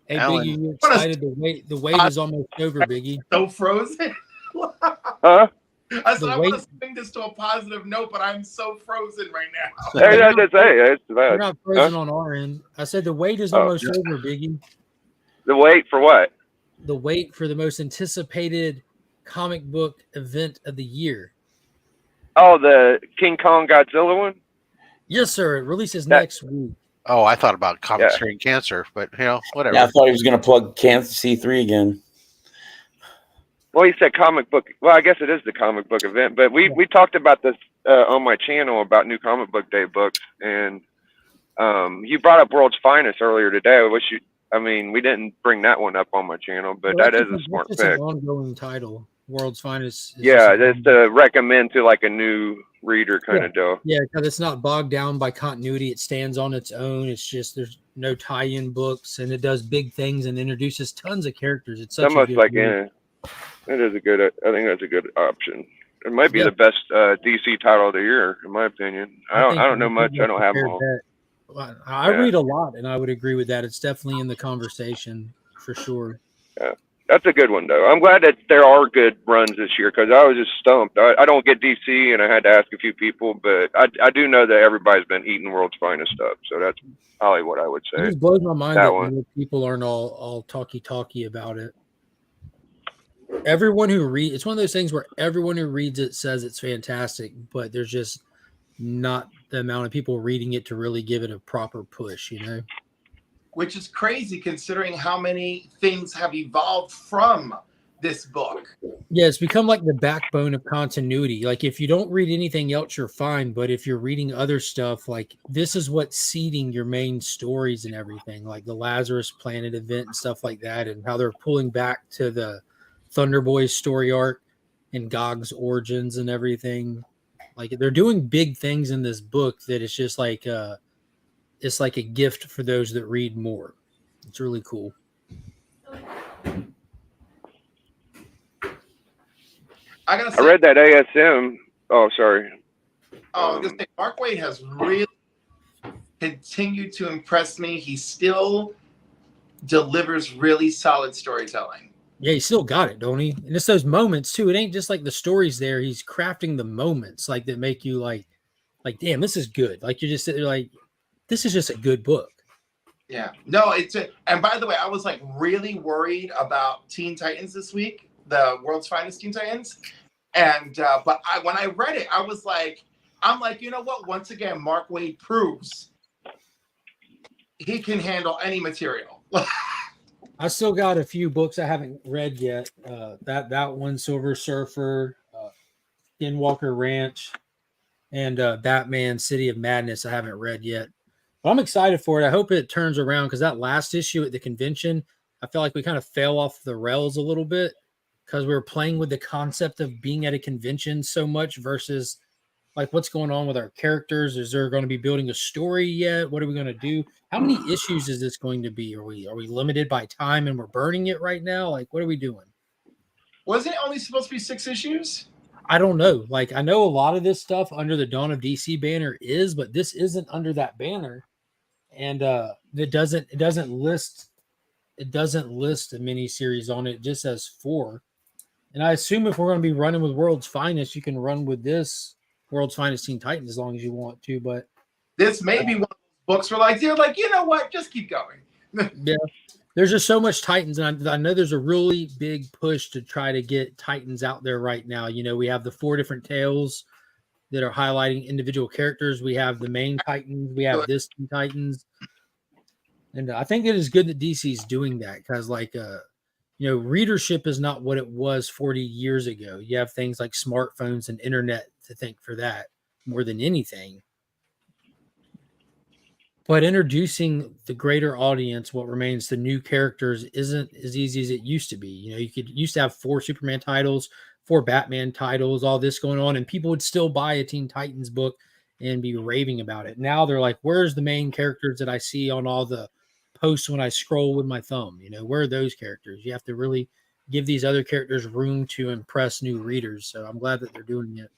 Hey, Alan, Biggie, you excited? The wait is almost over, Biggie. So frozen. Huh? I said, I want to swing this to a positive note, but I'm so frozen right now. Hey, that's to say. It's bad. We're not frozen on our end. I said the wait is almost over, Biggie. The wait for what? The wait for the most anticipated comic book event of the year. Oh, the King Kong Godzilla one? Yes, sir. It releases next week. Oh, I thought about comics curing cancer, but whatever. Yeah, I thought he was going to plug C3 again. Well, he said comic book. Well, I guess it is the comic book event, but we talked about this on my channel about new comic book day books, and you brought up World's Finest earlier today. We didn't bring that one up on my channel, but that is a smart pick. It's an ongoing title. World's Finest. That's to recommend to like a new reader kind of deal. Yeah, because it's not bogged down by continuity. It stands on its own. It's just there's no tie-in books, and it does big things and introduces tons of characters. It's such almost like it is a good. I think that's a good option. It might be the best DC title of the year, in my opinion. I don't know much. I don't have them all. I read a lot, and I would agree with that. It's definitely in the conversation for sure. Yeah, that's a good one, though. I'm glad that there are good runs this year because I was just stumped. I don't get DC, and I had to ask a few people, but I do know that everybody's been eating World's Finest stuff, so that's probably what I would say. It just blows my mind that people aren't all talky about it. Everyone who reads, it's one of those things where everyone who reads it says it's fantastic, but there's just not the amount of people reading it to really give it a proper push, Which is crazy considering how many things have evolved from this book. Yeah, it's become like the backbone of continuity. Like if you don't read anything else, you're fine. But if you're reading other stuff, like this is what's seeding your main stories and everything, like the Lazarus Planet event and stuff like that, and how they're pulling back to the Thunder Boys story arc and Gog's origins and everything. Like they're doing big things in this book that it's just like it's like a gift for those that read more. It's really cool. I read that ASM. Oh, sorry. I was gonna say Mark Waid has really continued to impress me. He still delivers really solid storytelling. Yeah, he still got it, don't he? And it's those moments too. It ain't just like the stories there. He's crafting the moments like that make you like, damn, this is good. Like you're just sitting there like, this is just a good book. Yeah. No, and by the way, I was like really worried about Teen Titans this week, the world's finest Teen Titans. And but when I read it, I was like, I'm like, you know what? Once again, Mark Waid proves he can handle any material. I still got a few books I haven't read yet. That one, Silver Surfer, Skinwalker Ranch, and Batman City of Madness I haven't read yet. But I'm excited for it. I hope it turns around because that last issue at the convention, I felt like we kind of fell off the rails a little bit because we were playing with the concept of being at a convention so much versus like what's going on with our characters. Is there going to be building a story yet? What are we going to do? How many issues is this going to be? Are we limited by time and we're burning it right now? Like, what are we doing? Wasn't it only supposed to be 6 issues? I don't know. Like, I know a lot of this stuff under the Dawn of DC banner is, but this isn't under that banner. And it doesn't list a mini series on it. It just says 4. And I assume if we're going to be running with World's Finest, you can run with this World's Finest Teen Titans as long as you want to. But this may be one of those books where like, they're like, you know what? Just keep going. Yeah. There's just so much Titans, and I know there's a really big push to try to get Titans out there right now. You know, we have the 4 different tales that are highlighting individual characters. We have the main Titans. We have this Titans. And I think it is good that DC is doing that because, like, you know, readership is not what it was 40 years ago. You have things like smartphones and internet to thank for that more than anything. But introducing the greater audience, what remains the new characters, isn't as easy as it used to be. You know, you used to have 4 Superman titles, 4 Batman titles, all this going on, and people would still buy a Teen Titans book and be raving about it. Now they're like, where's the main characters that I see on all the posts when I scroll with my thumb? You know, where are those characters? You have to really give these other characters room to impress new readers. So I'm glad that they're doing it.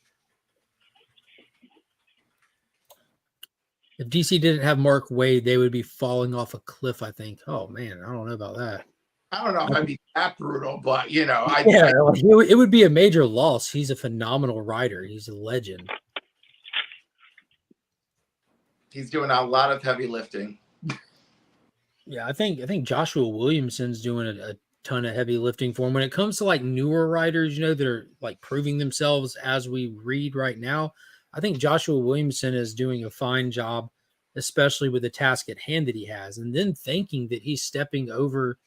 If DC didn't have Mark Waid, they would be falling off a cliff, I think. Oh, man, I don't know about that. I don't know if I'd be that brutal, but, you know. It would be a major loss. He's a phenomenal writer. He's a legend. He's doing a lot of heavy lifting. Yeah, I think Joshua Williamson's doing a ton of heavy lifting for him. When it comes to, like, newer writers, you know, that are, like, proving themselves as we read right now, I think Joshua Williamson is doing a fine job, especially with the task at hand that he has. And then thinking that he's stepping over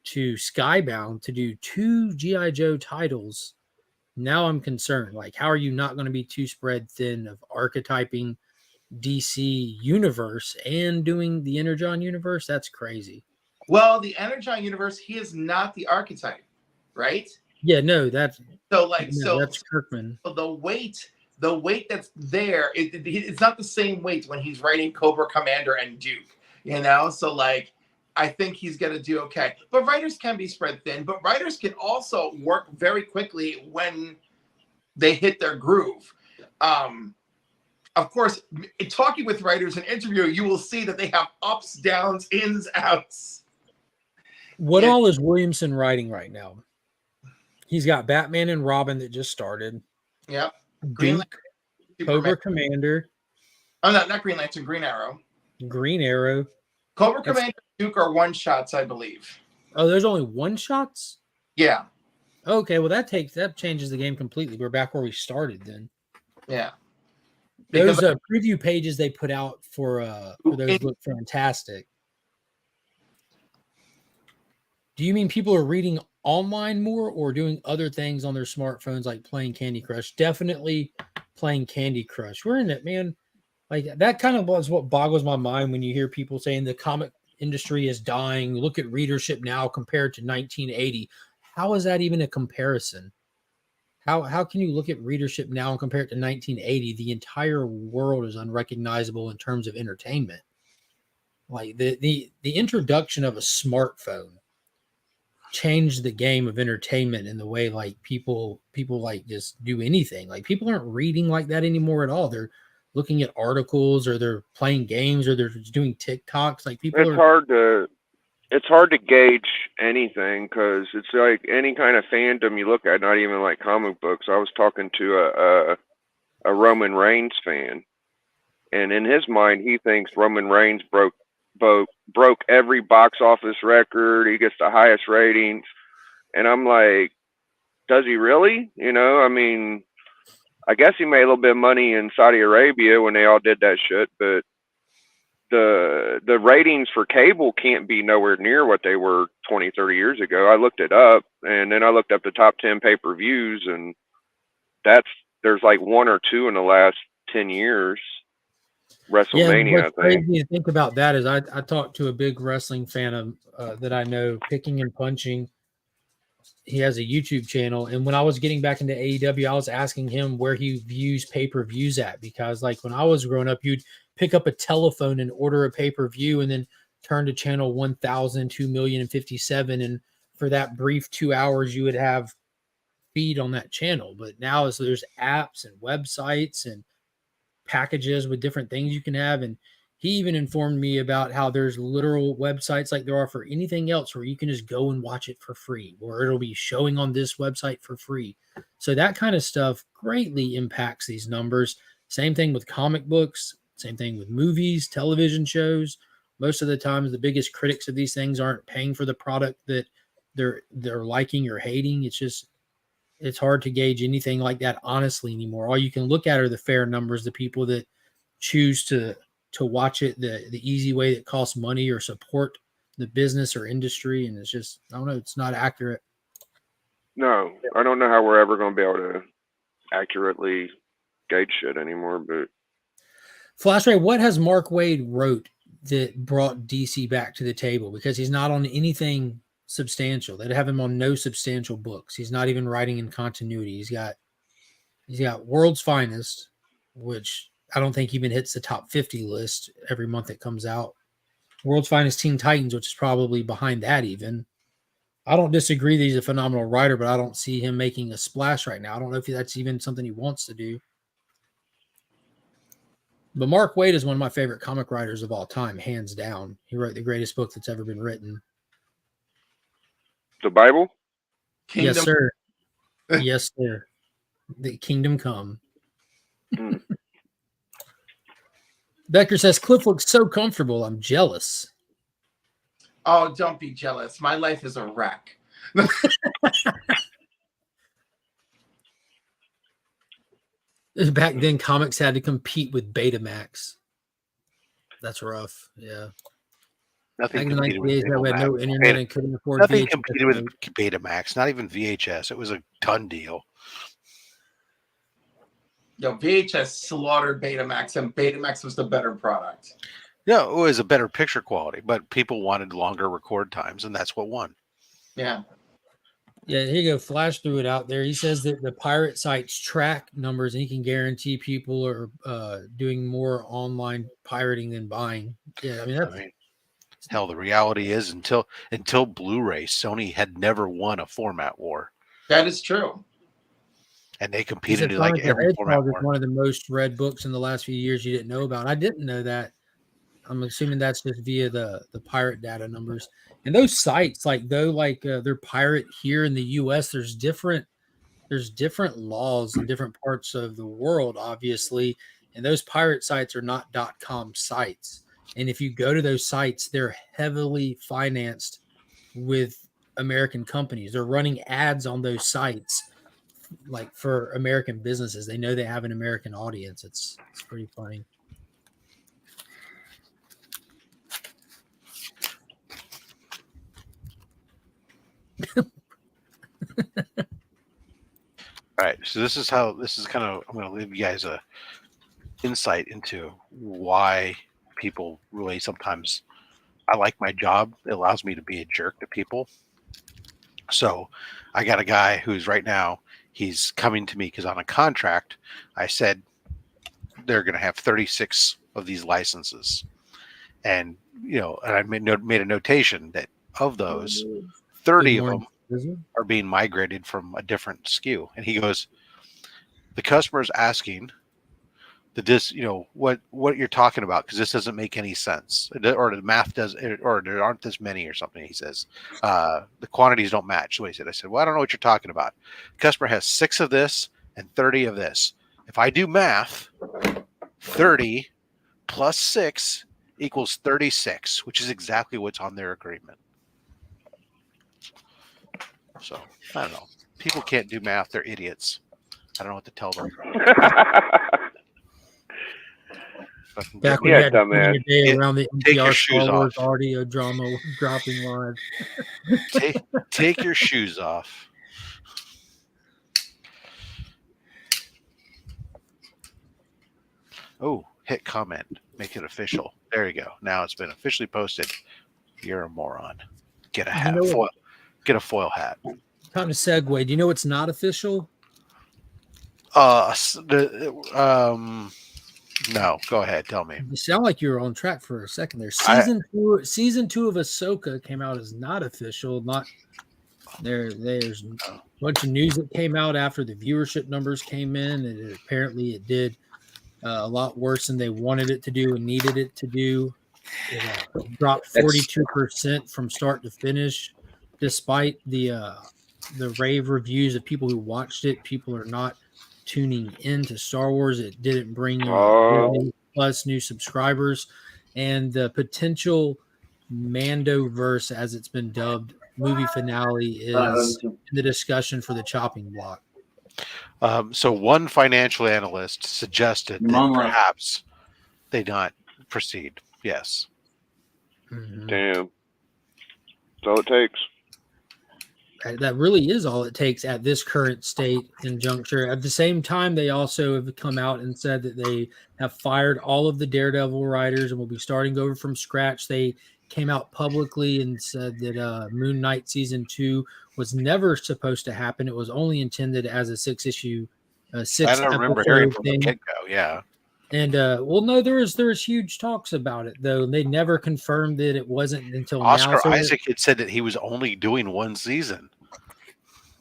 to Skybound to do 2 G.I. Joe titles. Now I'm concerned. Like, how are you not going to be too spread thin of archetyping DC universe and doing the Energon universe? That's crazy. Well, the Energon universe, he is not the archetype, right? Yeah, no, that's that's Kirkman. So the weight that's there, it's not the same weight when he's writing Cobra Commander and Duke, you know? So, like, I think he's going to do okay. But writers can be spread thin, but writers can also work very quickly when they hit their groove. Of course, talking with writers and interviewing, you will see that they have ups, downs, ins, outs. What all is Williamson writing right now? He's got Batman and Robin that just started. Yep. Duke, Cobra Commander. Oh, no, not Green Lantern, Green Arrow. Green Arrow. Cobra Commander and Duke are one-shots, I believe. Oh, there's only one-shots? Yeah. Okay, well, that changes the game completely. We're back where we started then. Yeah. Those preview pages they put out for those look fantastic. Do you mean people are reading online more or doing other things on their smartphones like playing Candy Crush? Definitely playing Candy Crush. We're in it, man. Like, that kind of was what boggles my mind when you hear people saying the comic industry is dying. Look at readership now compared to 1980. How is that even a comparison? How can you look at readership now and compare it to 1980? The entire world is unrecognizable in terms of entertainment. Like, the introduction of a smartphone changed the game of entertainment in the way, like, people like just do anything. Like, people aren't reading like that anymore at all. They're looking at articles, or they're playing games, or they're just doing TikToks. Like, people it's hard it's hard to gauge anything because it's like any kind of fandom you look at, not even like comic books. I was talking to a Roman Reigns fan, and in his mind, he thinks Roman Reigns broke every box office record. He gets the highest ratings, and I'm like, does he really? You know, I mean, I guess he made a little bit of money in Saudi Arabia when they all did that shit, but the ratings for cable can't be nowhere near what they were 20, 30 years ago. I looked it up, and then I looked up the top 10 pay-per-views, and there's like one or two in the last 10 years. WrestleMania, what's I think. crazy to think about that is I talked to a big wrestling fan of that I know, Picking and Punching. He has a YouTube channel, and when I was getting back into AEW, I was asking him where he views pay-per-views at, because like when I was growing up, you'd pick up a telephone and order a pay-per-view and then turn to channel 1000, 2,057, and for that brief 2 hours you would have feed on that channel. But now there's apps and websites and packages with different things you can have. And he even informed me about how there's literal websites like there are for anything else where you can just go and watch it for free, or it'll be showing on this website for free. So that kind of stuff greatly impacts these numbers. Same thing with comic books, same thing with movies, television shows. Most of the times the biggest critics of these things aren't paying for the product that they're liking or hating. It's hard to gauge anything like that honestly anymore. All you can look at are the fair numbers, the people that choose to watch it the easy way that costs money or support the business or industry. And it's just, I don't know, it's not accurate. No, I don't know how we're ever going to be able to accurately gauge shit anymore. But Flash Ray, what has Mark Waid wrote that brought DC back to the table? Because he's not on anything substantial. They'd have him on no substantial books. He's not even writing in continuity. He's got World's Finest, which I don't think even hits the top 50 list every month it comes out. World's Finest Teen Titans, which is probably behind that even. I don't disagree that he's a phenomenal writer, but I don't see him making a splash right now. I don't know if that's even something he wants to do. But Mark Waid is one of my favorite comic writers of all time, hands down. He wrote the greatest book that's ever been written. the Bible? Kingdom. Yes, sir. Yes, sir. The Kingdom Come. Mm. Becker says, Cliff looks so comfortable. I'm jealous. Oh, don't be jealous. My life is a wreck. Back then, comics had to compete with Betamax. That's rough. Yeah. Back Nothing in the competed with 1980s, we had no Betamax. internet and couldn't afford Nothing VHS. competed with Betamax, not even VHS. It was a done deal. Yo, VHS slaughtered Betamax, and Betamax was the better product. No, it was a better picture quality, but people wanted longer record times, and that's what won. Yeah. Yeah, here you go. Flash threw it out there. He says that the pirate sites track numbers, and he can guarantee people are doing more online pirating than buying. Yeah, I mean, hell, the reality is until Blu-ray, Sony had never won a format war, That is true. and they he competed said in like Sonic the every format Hedgehog is war. one of the most read books in the last few years you didn't know about. I didn't know that. I'm assuming that's just via the pirate data numbers. And those sites, they're pirate here in the US, there's different laws in different parts of the world, obviously. And those pirate sites are not .com sites. And if you go to those sites, they're heavily financed with American companies. They're running ads on those sites like for American businesses. They know they have an American audience. It's pretty funny. All right, so this is kind of, I'm going to leave you guys a insight into why people really sometimes, I like my job. It allows me to be a jerk to people. So I got a guy who's right now, he's coming to me because on a contract, I said they're going to have 36 of these licenses. And, and I made a notation that of those, 30 of them are being migrated from a different SKU. And he goes, the customer's asking what you're talking about, because this doesn't make any sense, or the math does, or there aren't this many or something. He says the quantities don't match. What he said. I said, well, I don't know what you're talking about. The customer has 6 of this and 30 of this. If I do math, 30 plus 6 equals 36, which is exactly what's on their agreement. So I don't know. People can't do math. They're idiots. I don't know what to tell them. Back when Yeah, you had to dumbass. spend your day around the Take your NPR shoes Star Wars off. audio drama with dropping lines. Take your shoes off. Oh, hit comment. Make it official. There you go. Now it's been officially posted. You're a moron. Get a hat. Foil. Get a foil hat. Time to segue. Do you know what's not official? No. Go ahead. Tell me. You sound like you were on track for a second there. Season two of Ahsoka came out as not official. Not there. There's a bunch of news that came out after the viewership numbers came in, and apparently it did a lot worse than they wanted it to do and needed it to do. It dropped 42% from start to finish, despite the rave reviews of people who watched it. People are not tuning into Star Wars. It didn't bring Disney Plus new subscribers, and the potential Mandoverse, as it's been dubbed, movie finale is in the discussion for the chopping block. So one financial analyst suggested that perhaps they not proceed. Yes. Mm-hmm. Damn. That's all it takes. That really is all it takes at this current state and juncture. At the same time, they also have come out and said that they have fired all of the Daredevil writers and will be starting over from scratch. They came out publicly and said that Moon Knight season 2 was never supposed to happen. It was only intended as a 6-issue, I don't remember hearing from the get-go. Yeah. And no, there was huge talks about it though. They never confirmed that it wasn't until Oscar now. So Isaac had said that he was only doing one season.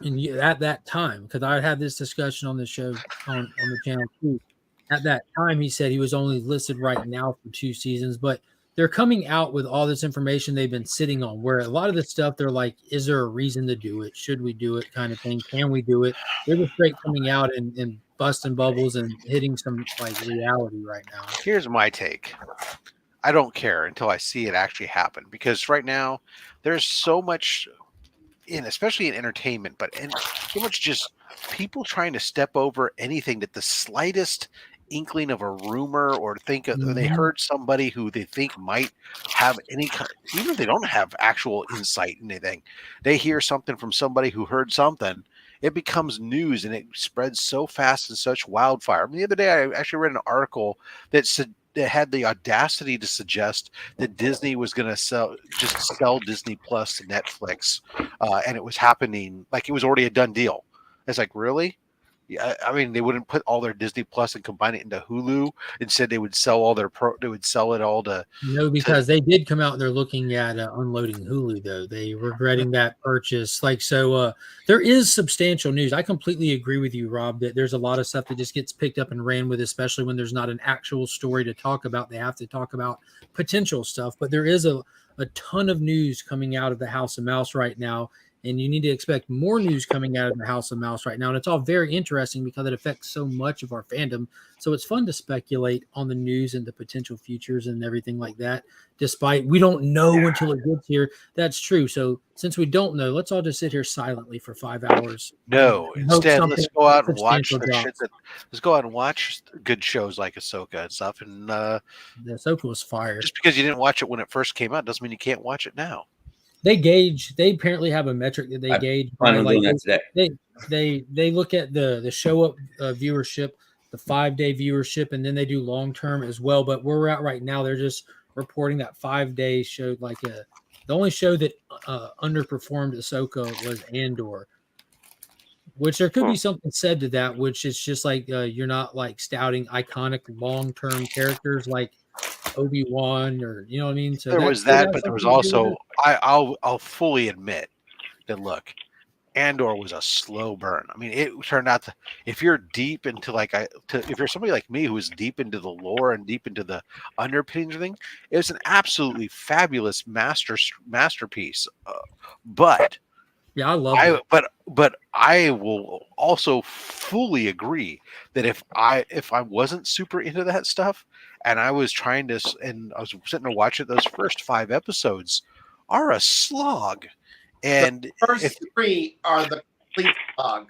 And at that time, because I had this discussion on the show on the channel too. At that time, he said he was only listed right now for 2 seasons, but they're coming out with all this information they've been sitting on. Where a lot of the stuff they're like, "Is there a reason to do it? Should we do it?" Kind of thing. Can we do it? They're just straight coming out and busting bubbles and hitting some like reality right now. Here's my take. I don't care until I see it actually happen, because right now there's so much especially in entertainment, but so much just people trying to step over anything that the slightest inkling of a rumor or think they heard somebody who they think might have any kind, even if they don't have actual insight in anything, they hear something from somebody who heard something, it becomes news and it spreads so fast and such wildfire. I mean, the other day I actually read an article that said that had the audacity to suggest that Disney was going to sell Disney Plus to Netflix, and it was happening like it was already a done deal. It's like, really? Yeah, I mean, they wouldn't put all their Disney Plus and combine it into Hulu. Instead, they would sell all their they would sell it all to. No, because they did come out and they're looking at unloading Hulu, though. They regretting that purchase. There is substantial news. I completely agree with you, Rob, that there's a lot of stuff that just gets picked up and ran with, especially when there's not an actual story to talk about. They have to talk about potential stuff. But there is a ton of news coming out of the House of Mouse right now. And you need to expect more news coming out of the House of Mouse right now. And it's all very interesting because it affects so much of our fandom. So it's fun to speculate on the news and the potential futures and everything like that, despite we don't know until it gets here. That's true. So since we don't know, let's all just sit here silently for 5 hours. No, instead, let's go out and watch the shit let's go out and watch good shows like Ahsoka and stuff. And the Ahsoka was fire. Just because you didn't watch it when it first came out doesn't mean you can't watch it now. They apparently have a metric that they gauge. They look at the show up viewership, the 5-day viewership, and then they do long term as well. But where we're at right now, they're just reporting that 5 days showed the only show that underperformed Ahsoka was Andor, which there could be something said to that, which is just like you're not like stouting iconic long term characters like Obi-Wan, or you know what I mean. So there was that, but there was also I'll fully admit that look, Andor was a slow burn. I mean, it turned out if you're deep into if you're somebody like me who is deep into the lore and deep into the underpinnings of things, it was an absolutely fabulous masterpiece. But Yeah, I love it. But I will also fully agree that if I wasn't super into that stuff and I was and I was sitting there watching those first 5 episodes are a slog. And The first 3 are the complete slog.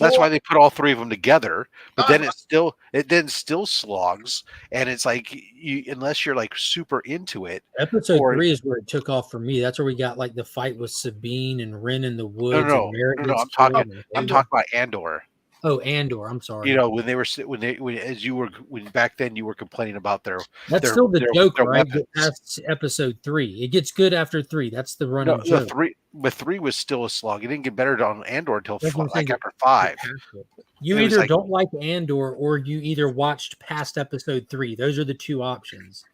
that's 4, why they put all 3 of them together. But I then it still slogs, and it's like unless you're like super into it. Episode or 3 is where it took off for me. That's where we got like the fight with Sabine and Ren in the woods. no, and Merritt no, gets I'm talking killed. I'm talking about Andor. Oh, Andor. I'm sorry. You know, when back then you were complaining about That's still the joke, their right? weapons. Get past episode 3. It gets good after 3. That's the running No, joke. 3 was still a slog. It didn't get better on Andor until That's what I'm saying, after 5. You It was either like- don't like Andor or you either watched past episode 3. Those are the 2 options.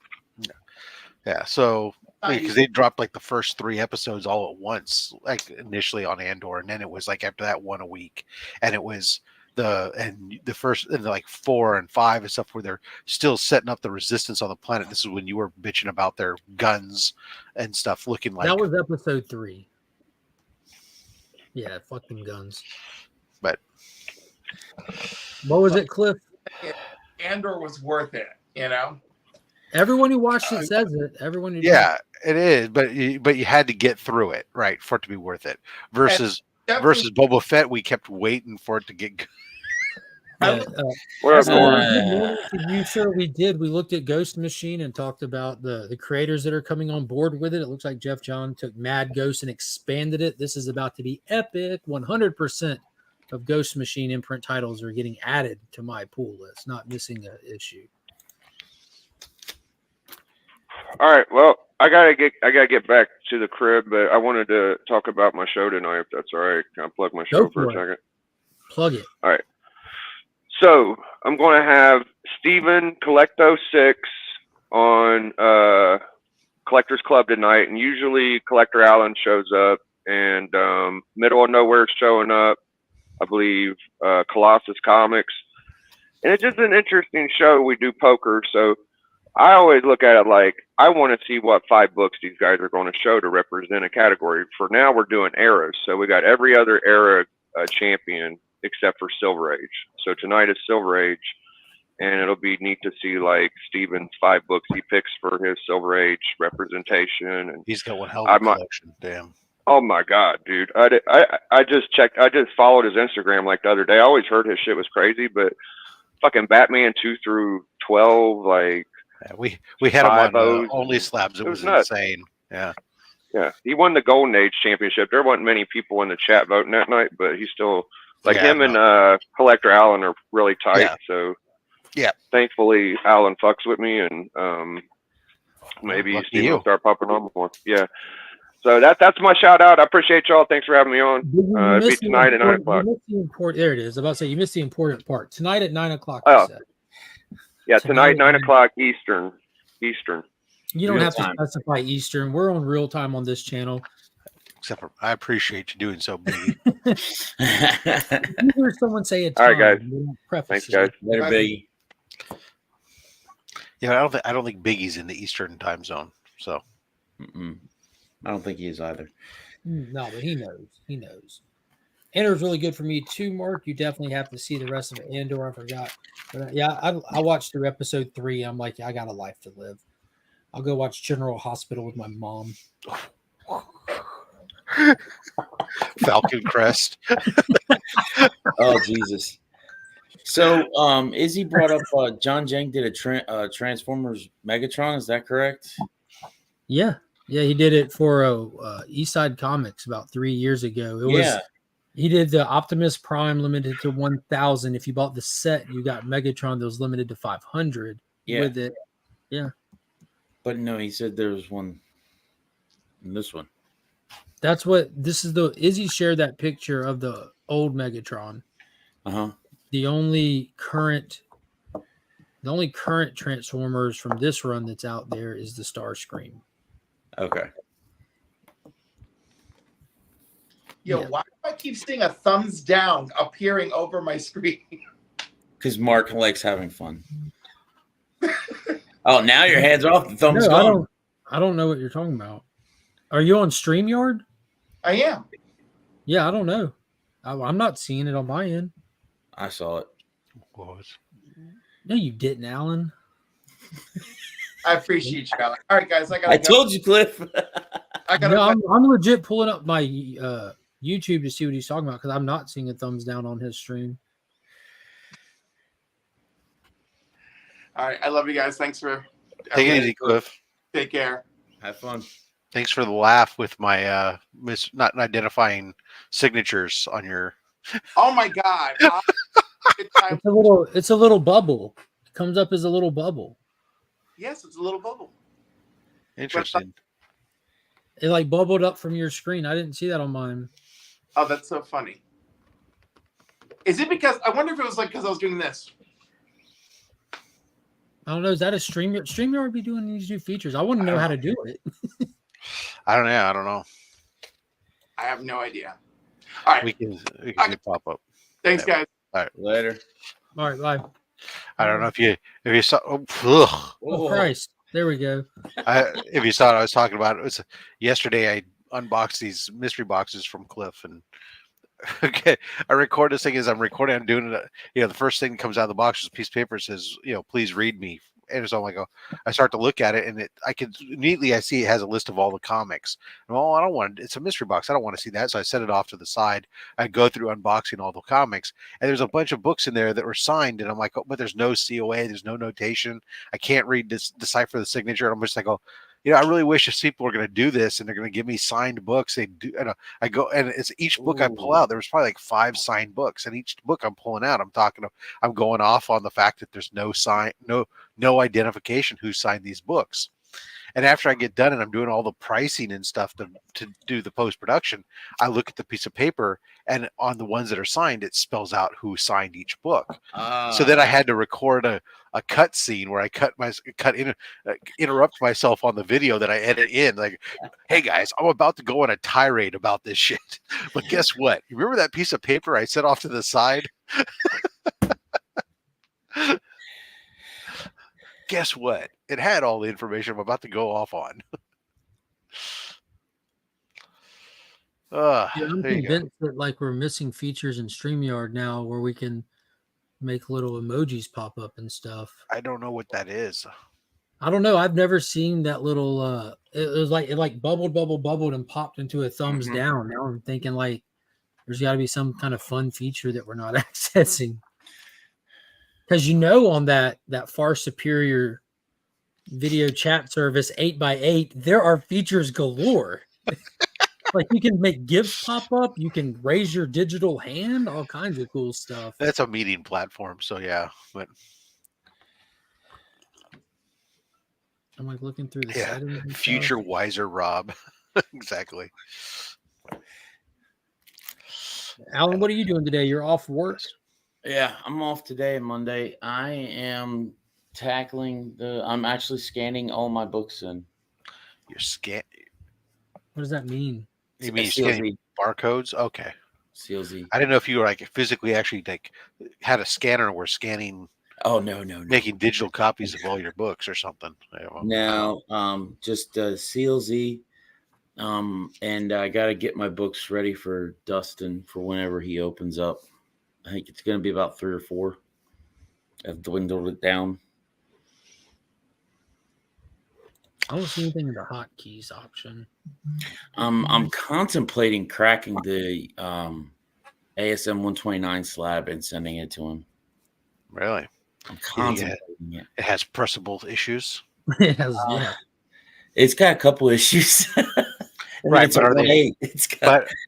Yeah, so because they dropped like the first 3 episodes all at once, like initially on Andor, and then it was like after that 1 a week, and it was the first and like 4 and 5 and stuff where they're still setting up the resistance on the planet. This is when you were bitching about their guns and stuff looking like That was episode 3. Yeah, fucking guns. But what was it, Cliff? Andor was worth it, you know. Everyone who watched it says it. Everyone who yeah, it is, but you had to get through it, right, for it to be worth it. Versus Boba Fett, we kept waiting for it to get good. You sure we did. We looked at Ghost Machine and talked about the creators that are coming on board with it. It looks like Jeff John took Mad Ghost and expanded it. This is about to be epic. 100% of Ghost Machine imprint titles are getting added to my pool list, not missing an issue. All right. Well, I gotta get back to the crib, but I wanted to talk about my show tonight, if that's all right. Can I plug my show for a second? Plug it. All right. So I'm going to have Steven Collecto 6 on Collectors Club tonight, and usually Collector Allen shows up, and Middle of Nowhere showing up. I believe Colossus Comics, and it's just an interesting show. We do poker, so I always look at it like I want to see what 5 books these guys are going to show to represent a category. For now, we're doing eras, so we got every other era champion except for Silver Age. So tonight is Silver Age, and it'll be neat to see like Steven's 5 books he picks for his Silver Age representation. And he's got one hell of a collection. Damn. Oh my God, dude! I just checked. I just followed his Instagram like the other day. I always heard his shit was crazy, but fucking Batman 2 through 12, like. Yeah, we had him on Only Slabs. It was insane. Yeah. Yeah. He won the Golden Age championship. There weren't many people in the chat voting that night, but he still him and Collector Allen are really tight. Yeah. So yeah. Thankfully Allen fucks with me, and maybe Steve will start popping on more. Yeah. So that's my shout out. I appreciate y'all. Thanks for having me on. It'll be tonight at 9 o'clock. There it is. I was about to say you missed the important part. Tonight at 9 o'clock. Oh. Yeah, tonight 9 o'clock Eastern. You don't have to specify Eastern. We're on real time on this channel. Except for I appreciate you doing so, Biggie. You hear someone say it. All right, guys. Thanks, guys. Later, Biggie. Yeah, I don't think Biggie's in the Eastern time zone. So I don't think he is either. No, but he knows. He knows. Andor's really good for me too, Mark. You definitely have to see the rest of it. Andor, I forgot. But yeah, I watched through episode 3. I'm like, I got a life to live. I'll go watch General Hospital with my mom. Falcon Crest. Oh, Jesus. So, Izzy brought up John Jang did a Transformers Megatron. Is that correct? Yeah. Yeah, he did it for Eastside Comics about 3 years ago. He did the Optimus Prime limited to 1,000. If you bought the set, you got Megatron that was limited to 500 with it. Yeah. But no, he said there was one in this one. That's what this is. Izzy shared that picture of the old Megatron. The only current Transformers from this run that's out there is the Starscream. Okay. Yo, why do I keep seeing a thumbs down appearing over my screen? Because Mark likes having fun. Oh, now your hands off. The thumb's No, gone. I don't know what you're talking about. Are you on StreamYard? I am. Yeah, I don't know. I'm not seeing it on my end. I saw it. No, you didn't, Alan. I appreciate you, Alan. All right, guys, I gotta I go. told you, Cliff. I gotta. No, I'm legit pulling up my YouTube to see what he's talking about because I'm not seeing a thumbs down on his stream. All right, I love you guys. Thanks for. Take it easy, Cliff. Take care. Have fun. Thanks for the laugh with my not identifying signatures on your. Oh my God. It's a little bubble. It comes up as a little bubble. Yes, it's a little bubble. Interesting. It like bubbled up from your screen. I didn't see that on mine. Oh, that's so funny. Is it because I wonder if it was like because I was doing this? I don't know. Is that a StreamYard? StreamYard be doing these new features. I want to know how to do it. I don't know. I don't know. I have no idea. All right. We can do pop up. Thanks, guys. All right. Later. All right, bye. I don't know if you saw. Oh, Christ. There we go. If you saw what I was talking about, it was yesterday. I unboxed these mystery boxes from Cliff, and okay, I record this thing as I'm recording. I'm doing it. The first thing that comes out of the box is a piece of paper that says, please read me. And so I start to look at it, and I can immediately I see it has a list of all the comics. And, I don't want it. It's a mystery box. I don't want to see that. So I set it off to the side. I go through unboxing all the comics, and there's a bunch of books in there that were signed. And I'm like, oh, but there's no COA. There's no notation. I can't decipher the signature. And I'm just like, I really wish if people were going to do this and they're going to give me signed books. They do. And I go, and it's each book I pull out. There was probably like 5 signed books, and each book I'm pulling out, I'm going off on the fact that there's no identification who signed these books. And after I get done and I'm doing all the pricing and stuff to do the post-production, I look at the piece of paper, and on the ones that are signed, it spells out who signed each book. So then I had to record a cut scene where I interrupt myself on the video that I edit in. Like, hey guys, I'm about to go on a tirade about this shit. But guess what? You remember that piece of paper I set off to the side? Guess what? It had all the information I'm about to go off on. I'm convinced that we're missing features in StreamYard now where we can make little emojis pop up and stuff. I don't know what that is. I don't know. I've never seen that little it was it bubbled and popped into a thumbs down. Now I'm thinking there's got to be some kind of fun feature that we're not accessing. Because on that far superior video chat service 8x8, there are features galore. You can make GIFs pop up, you can raise your digital hand, all kinds of cool stuff. That's a meeting platform, so yeah. But I'm looking through the settings. Future wiser Rob. Exactly. Alan, what are you doing today? You're off work? Yeah, I'm off today, Monday. I am I'm actually scanning all my books in. You're scan. What does that mean? You mean scanning barcodes? Okay. CLZ. I didn't know if you were physically actually had a scanner and were scanning. Oh no. Making digital copies of all your books or something. No, just CLZ. And I got to get my books ready for Dustin for whenever he opens up. I think it's going to be about 3 or 4. I've dwindled it down. I don't see anything in the hotkeys option. I'm contemplating cracking the ASM 129 slab and sending it to him. Really? I'm contemplating it. It has pressable issues. It has, yeah. It's got a couple issues. Right, but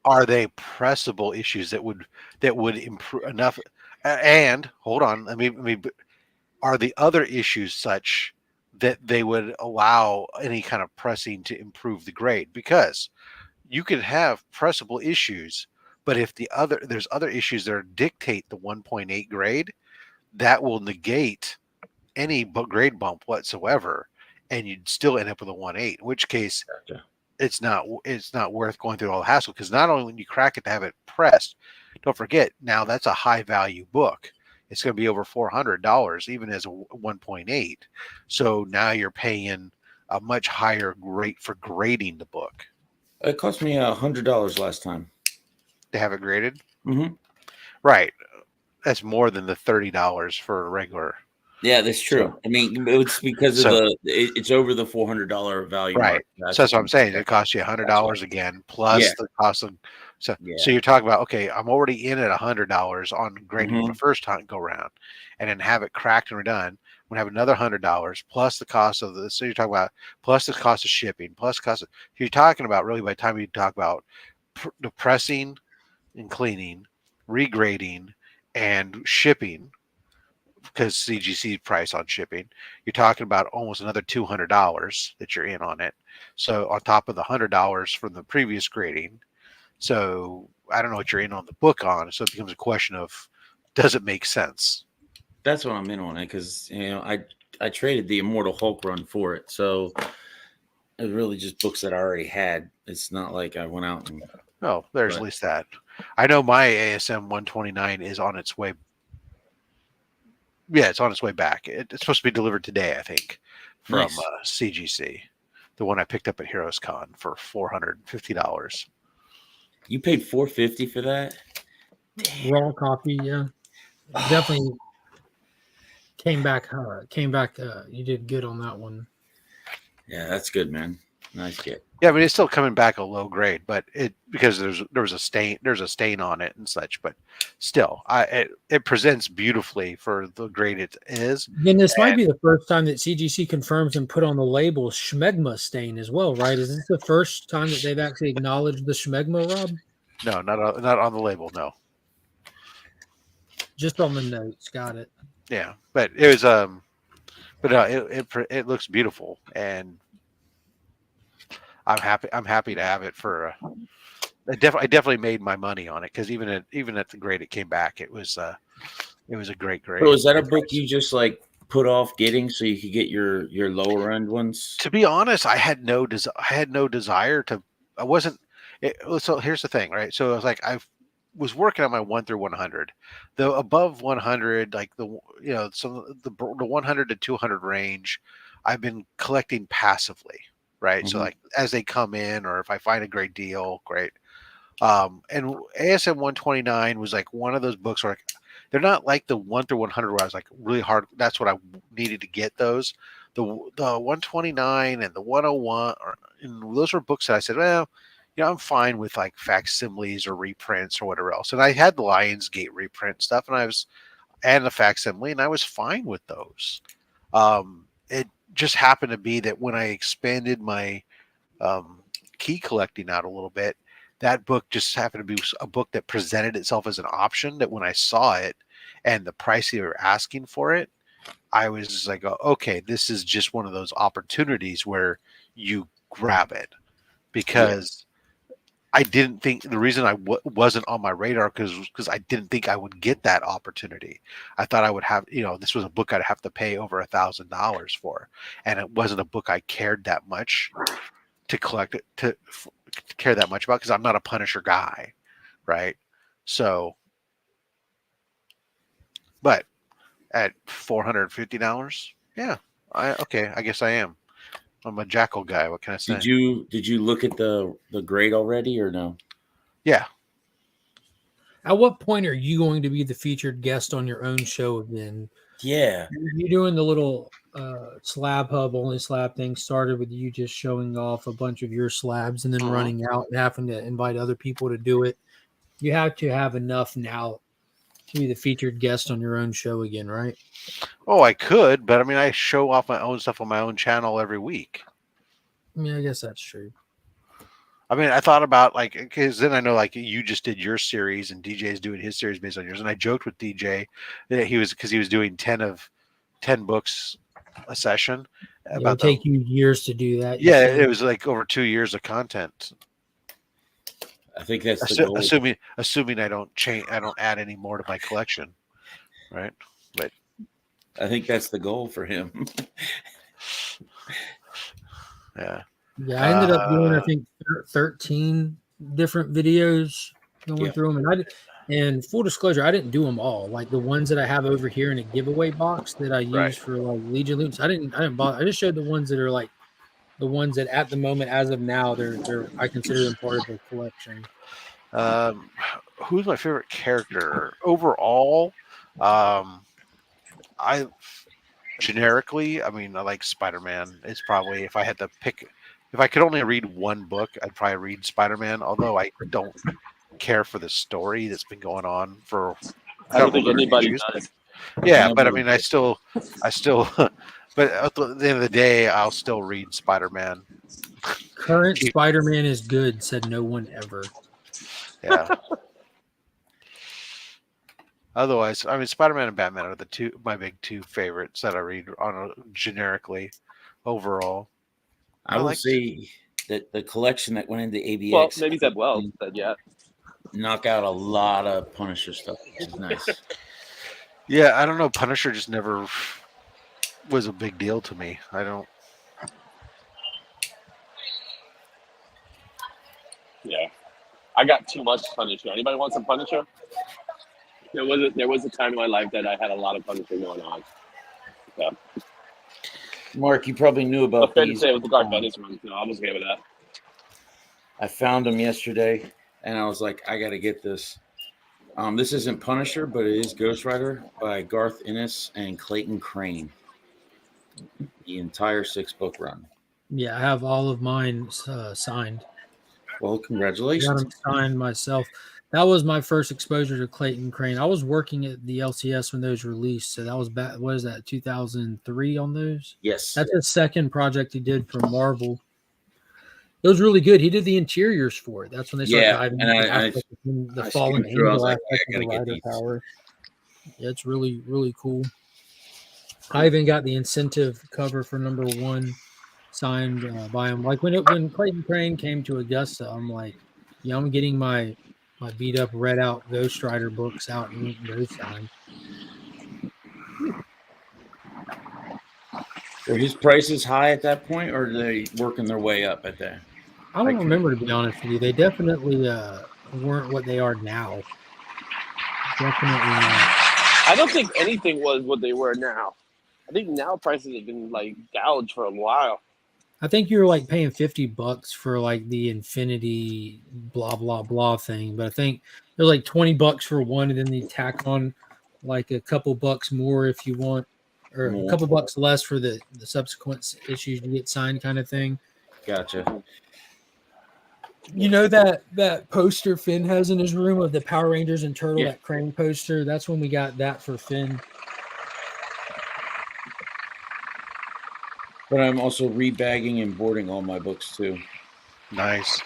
are they pressable issues that would improve enough? And hold on, I mean, are the other issues such that they would allow any kind of pressing to improve the grade? Because you could have pressable issues, but if there's other issues that dictate the 1.8 grade, that will negate any grade bump whatsoever, and you'd still end up with a 1.8. In which case, it's not worth going through all the hassle, because not only when you crack it to have it pressed, don't forget now that's a high value book. It's going to be over $400 even as a 1.8. So now you're paying a much higher rate for grading the book It cost me $100 last time. to have it graded. Mm-hmm. Right. That's more than the $30 for a regular. Yeah, that's true. So- I mean, it's because So- of it's over the $400 value Right. mark. So that's what I'm saying. It costs you $100 again, plus Yeah. the cost of. So Yeah. you're talking about, okay, I'm already in at $100 on grading Mhm. the first time go round, and then have it cracked and redone. I'm gonna have another $100 plus the cost of the. So you're talking about plus the cost of shipping, plus cost. You're talking about really by the time you talk about the pressing and cleaning, regrading, and shipping, because CGC price on shipping, you're talking about almost another $200 that you're in on it. So on top of the $100 from the previous grading, so I don't know what you're in on the book on. So it becomes a question of, does it make sense? That's what I'm in on it because I traded the Immortal Hulk run for it, so it's really just books that I already had. It's not like I went out and Oh, there's But- at least that. I know my ASM 129 is on its way. Yeah, it's on its way back. It's supposed to be delivered today, I think, from Nice. CGC, the one I picked up at Heroes Con for $450. You paid $450 for that. Raw copy, yeah. Definitely came back. You did good on that one. Yeah, that's good, man. Nice get. Yeah, but it's still coming back a low grade, but because there's a stain on it and such, but still, it presents beautifully for the grade it is. Then this might be the first time that CGC confirms and put on the label Schmegma stain as well, right? Is this the first time that they've actually acknowledged the Schmegma, Rob? No, not on the label, no. Just on the notes. Got it. Yeah, but it was but no, it looks beautiful, and I'm happy to have it for. I definitely made my money on it, because even at the grade it came back, it was a great grade. So is that a book you just like put off getting so you could get your lower end ones? To be honest, I had no desire to. I wasn't. So here's the thing, right? So I was like, I was working on my 1 through 100. The above 100, like the 100 to 200 range, I've been collecting passively, right? So Mhm. like as they come in, or if I find a great deal, great. And ASM 129 was like one of those books where they're not like the 1 through 100 where I was like really hard. That's what I needed to get those. The 129 and the 101, and those were books that I said, well, I'm fine with like facsimiles or reprints or whatever else. And I had the Lionsgate reprint stuff, and the facsimile, and I was fine with those. It just happened to be that when I expanded my key collecting out a little bit, that book just happened to be a book that presented itself as an option, that when I saw it and the price they were asking for it, I was just like, oh, okay, this is just one of those opportunities where you grab it, because I didn't think the reason I wasn't on my radar because I didn't think I would get that opportunity. I thought I would have, this was a book I'd have to pay over $1,000 for, and it wasn't a book I cared that much to collect it to care that much about, because I'm not a Punisher guy, right? So, but at $450, yeah, I guess I am. I'm a Jackal guy. What can I say? Did you look at the grade already or no? Yeah. At what point are you going to be the featured guest on your own show again? Yeah. You doing the little slab hub only slab thing started with you just showing off a bunch of your slabs and then running out and having to invite other people to do it. You have to have enough now to be the featured guest on your own show again, right? Oh, I could, but I mean, I show off my own stuff on my own channel every week. I mean, I guess that's true. I mean, I thought about because then I know like you just did your series and DJ's doing his series based on yours, and I joked with DJ that he was doing 10 books a session. It would take you years to do that. Yeah, it was like over 2 years of content. I think that's the goal. Assuming I don't add any more to my collection, right? But I think that's the goal for him. yeah, Yeah, I ended up doing, I think, 13 different videos going Yeah. through them, and full disclosure, I didn't do them all. Like the ones that I have over here in a giveaway box that I use for like Legion loops. I didn't bother. I just showed the ones that are like the ones that at the moment, as of now, they're I consider them part of the collection. Who's my favorite character overall? I generically, I mean, I like Spider-Man. It's probably if I had to pick, if I could only read one book, I'd probably read Spider-Man. Although I don't care for the story that's been going on for I don't think several anybody issues. does. Yeah, but I mean, I still, but at the end of the day, I'll still read Spider-Man. Current Spider-Man is good, said no one ever. Yeah. Otherwise, I mean, Spider-Man and Batman are my big two favorites that I read on generically overall. I will say that the collection that went into ABX. Well, maybe said yeah. Knock out a lot of Punisher stuff, which is nice. Yeah, I don't know. Punisher just never was a big deal to me. I don't. Yeah, I got too much Punisher. Anybody want some Punisher? There was a time in my life that I had a lot of Punisher going on. Yeah. Mark, you probably knew about fair these. to say it was the Garth Ennis one. No, I was okay with that. I found them yesterday, and I was like, I got to get this. This isn't Punisher, but it is Ghost Rider by Garth Ennis and Clayton Crane. The entire 6-book run. Yeah, I have all of mine signed. Well, congratulations. I got them signed myself. That was my first exposure to Clayton Crane. I was working at the LCS when those released, so that was back. What is that? 2003 on those. Yes, that's the second project he did for Marvel. It was really good. He did the interiors for it. That's when they started diving into the fallen angel aspect of the rider power. Yeah, it's really, really cool. I even got the incentive cover for #1 signed by him. Like when Clayton Crane came to Augusta, I'm like, yeah, I'm getting my beat up, read out Ghost Rider books out and getting those signed. Were his prices high at that point, or are they working their way up at that? I don't remember, to be honest with you. They definitely weren't what they are now. Definitely not. I don't think anything was what they were now. I think now prices have been like gouged for a while. I think you were like paying $50 for like the Infinity blah blah blah thing, but I think it was like $20 for one, and then you tack on like a couple bucks more if you want, or a couple bucks less for the subsequent issues you get signed, kind of thing. Gotcha. You know that poster Finn has in his room of the Power Rangers and Turtle, that Crane poster? That's when we got that for Finn. But I'm also rebagging and boarding all my books too. Nice.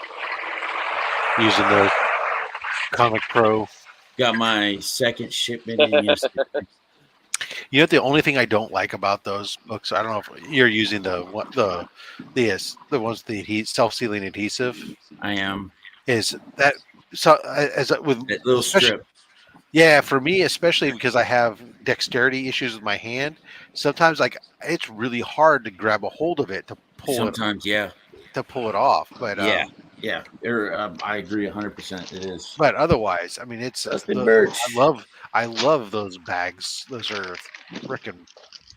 Using the Comic Pro. Got my second shipment in yesterday. You know, the only thing I don't like about those books, I don't know if you're using the ones the self-sealing adhesive. I am. Is that so? As with that little strip. Yeah, for me, especially because I have dexterity issues with my hand. Sometimes, like, it's really hard to grab a hold of it to pull to pull it off. But I agree 100%. It is. But otherwise, I mean, it's I love those bags. Those are freaking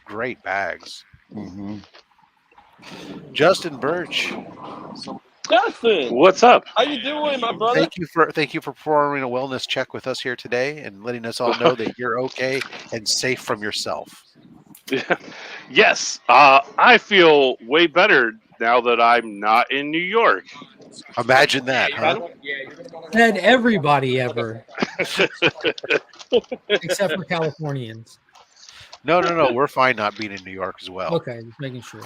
great bags. Mm-hmm. Justin Birch. Justin, what's up? How you doing, my brother? Thank you for performing a wellness check with us here today and letting us all know that you're okay and safe from yourself. Yes, I feel way better now that I'm not in New York. Imagine that, huh? Said everybody ever, except for Californians. No, we're fine not being in New York as well. Okay, just making sure.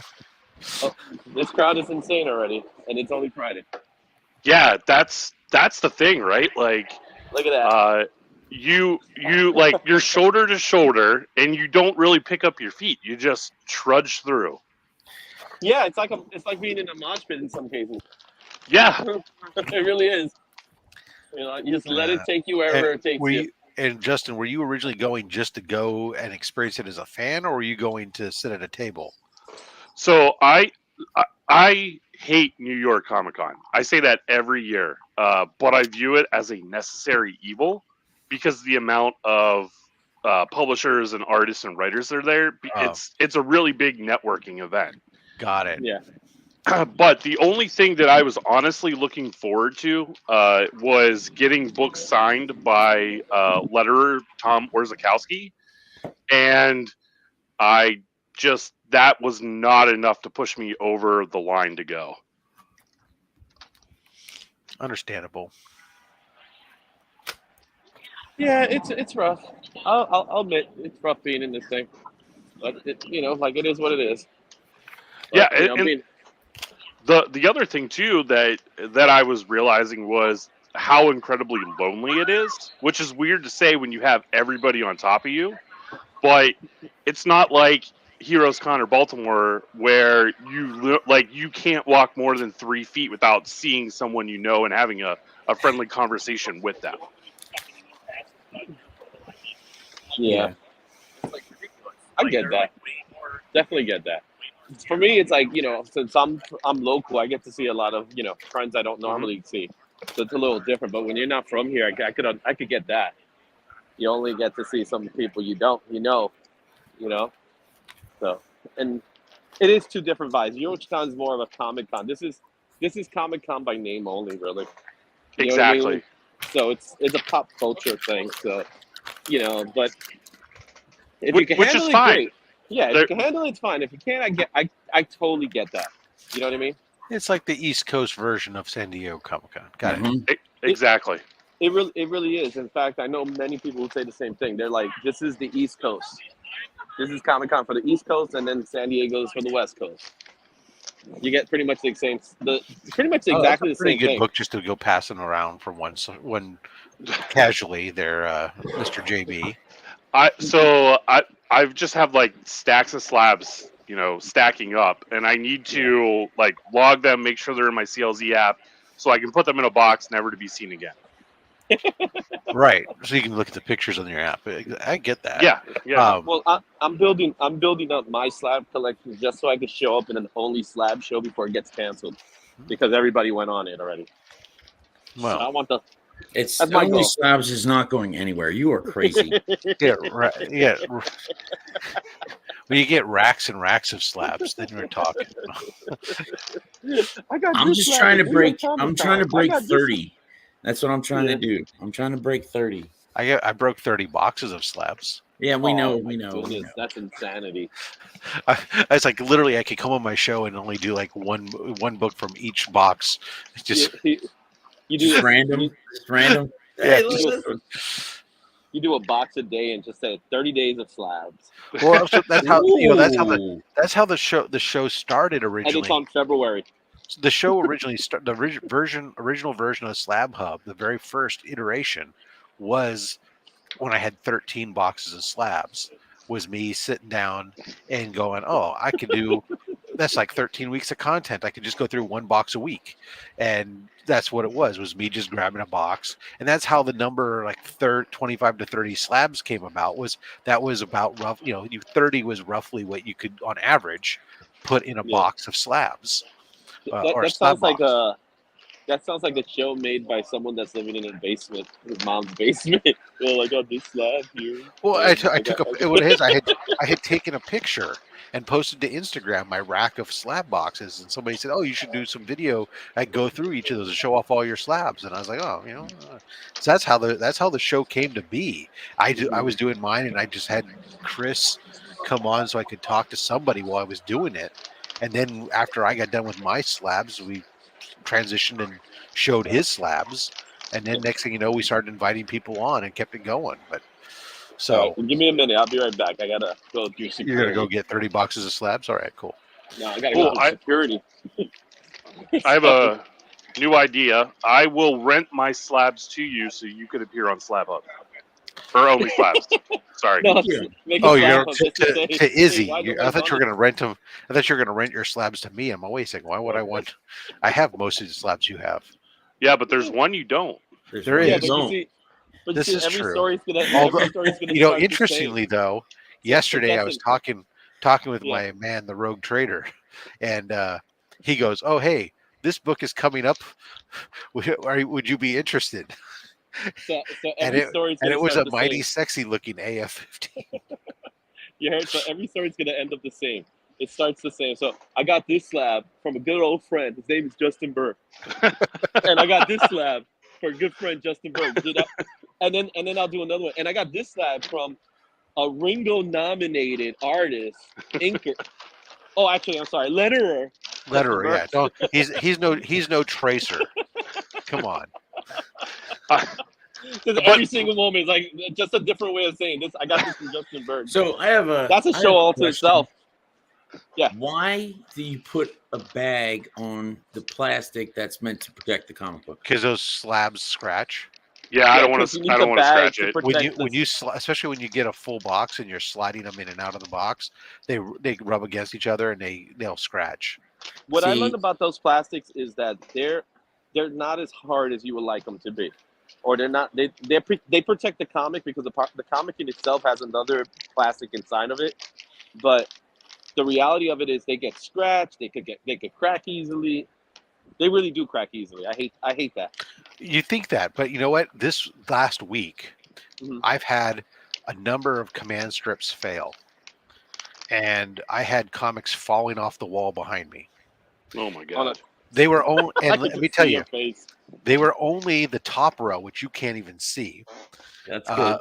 Oh, this crowd is insane already, and it's only Friday. Yeah, that's the thing, right? Like, look at that. You like you're shoulder to shoulder, and you don't really pick up your feet. You just trudge through. Yeah, it's like being in a mosh pit in some cases. Yeah, it really is. You know, you just let it take you wherever it takes you. And Justin, were you originally going just to go and experience it as a fan, or were you going to sit at a table? So I hate New York Comic Con. I say that every year, but I view it as a necessary evil because the amount of publishers and artists and writers that are there. It's a really big networking event. Got it. Yeah. But the only thing that I was honestly looking forward to was getting books signed by letterer Tom Orzechowski, and that was not enough to push me over the line to go. Understandable. Yeah, it's rough. I'll admit it's rough being in this thing, but like it is what it is. But, Yeah, the other thing too that I was realizing was how incredibly lonely it is, which is weird to say when you have everybody on top of you, but it's not like Heroes Con or Baltimore where you can't walk more than 3 feet without seeing someone and having a friendly conversation with them. Yeah. I get that. Definitely get that. For me, it's like, since I'm local, I get to see a lot of, friends I don't normally see. So it's a little different. But when you're not from here, I could get that. You only get to see some people you don't, So, and it is 2 different vibes. Yorktown is more of a Comic Con. This is Comic Con by name only, really. You know what I mean? Exactly. So it's a pop culture thing. So, but if you can Which handle is it, fine. great. Yeah, if you can handle it, it's fine. If you can't, I totally get that. You know what I mean? It's like the East Coast version of San Diego Comic Con. Got it. Exactly. It really is. In fact, I know many people who say the same thing. They're like, this is the East Coast. This is Comic Con for the East Coast, and then San Diego's for the West Coast. You get pretty much exactly the Pretty same good thing. book just to go passing around from one casually there, Mr. JB. I've just have like stacks of slabs, stacking up, and I need to like log them, make sure they're in my CLZ app, so I can put them in a box, never to be seen again. Right, so you can look at the pictures on your app. I get that. Yeah. Well, I'm building up my slab collection just so I can show up in an only slab show before it gets canceled, because everybody went on it already. Well, So I want the. It's That's my only goal. slabs is not going anywhere. You are crazy. yeah, right. Yeah. When you get racks and racks of slabs, then you're talking. I'm just trying to break. I'm trying to break 30. That's what I'm trying to do. I'm trying to break 30. I broke 30 boxes of slabs. Yeah, we know. Goodness, that's insanity. It's like literally I could come on my show and only do like one book from each box. Just You do random. Just random. Yeah, you do a box a day and just say 30 days of slabs. Well, that's how that's how the show started originally. And it's on February. The show originally started. The original version of Slab Hub, the very first iteration, was when I had 13 boxes of slabs. Was me sitting down and going, "Oh, I could do that's like 13 weeks of content. I could just go through 1 box a week," and that's what it was me just grabbing a box. And that's how the number like 25 to 30 slabs came about. Was about rough, 30 was roughly what you could on average put in a box of slabs. That sounds like a show made by someone that's living in a basement, his mom's basement. Well, I got this slab here. Well, I had taken a picture and posted to Instagram my rack of slab boxes, and somebody said, "Oh, you should do some video. I go through each of those and show off all your slabs." And I was like, "Oh, So that's how the show came to be. I was doing mine, and I just had Chris come on so I could talk to somebody while I was doing it. And then after I got done with my slabs, we transitioned and showed his slabs. And then next thing you know, we started inviting people on and kept it going. But so right, give me a minute. I'll be right back. I gotta go through security. You're gonna go get 30 boxes of slabs? All right, cool. No, I gotta go through security. I have a new idea. I will rent my slabs to you so you could appear on Slab Hub. Or only slabs. Sorry. No, you're going to Izzy. I thought you were going to rent them. I thought you were going to rent your slabs to me. I'm like, wait a second. Why would I want? I have most of the slabs you have. Yeah, but there's one you don't. There is. This is true. Story's gonna interestingly though, yesterday I was talking with my man, the Rogue Trader, and he goes, "Oh, hey, this book is coming up. Would you be interested?" So And every story's it gonna was start a the mighty same. sexy looking AF-15. You heard? So every story's gonna end up the same. It starts the same. So I got this slab from a good old friend. His name is Justin Burr, and I got this slab for a good friend Justin Burr. And then I'll do another one. And I got this slab from a Ringo nominated artist, inker. Oh, actually, I'm sorry, letterer. Justin Letterer, Burr. yeah. Don't he's no tracer. Come on. Because every single moment is like just a different way of saying this. I got this from Justin Burr. So I have a That's a I show have a all to question. itself. Yeah. Why do you put a bag on the plastic that's meant to protect the comic book? Because those slabs scratch. Yeah, I don't want 'cause you to. need I don't the want to bag scratch to it. protect When you especially when you get a full box and you're sliding them in and out of the box, they rub against each other and they'll scratch. What I See- learned about those plastics is that they're not as hard as you would like them to be, or they're not. They protect the comic because the comic in itself has another plastic inside of it, but the reality of it is they get scratched. They could crack easily. They really do crack easily. I hate that. You think that, but you know what? This last week, Mhm. I've had a number of command strips fail, and I had comics falling off the wall behind me. Oh my On god! They were only, I and could let me just tell see you, your face. they were only the top row, which you can't even see. That's good.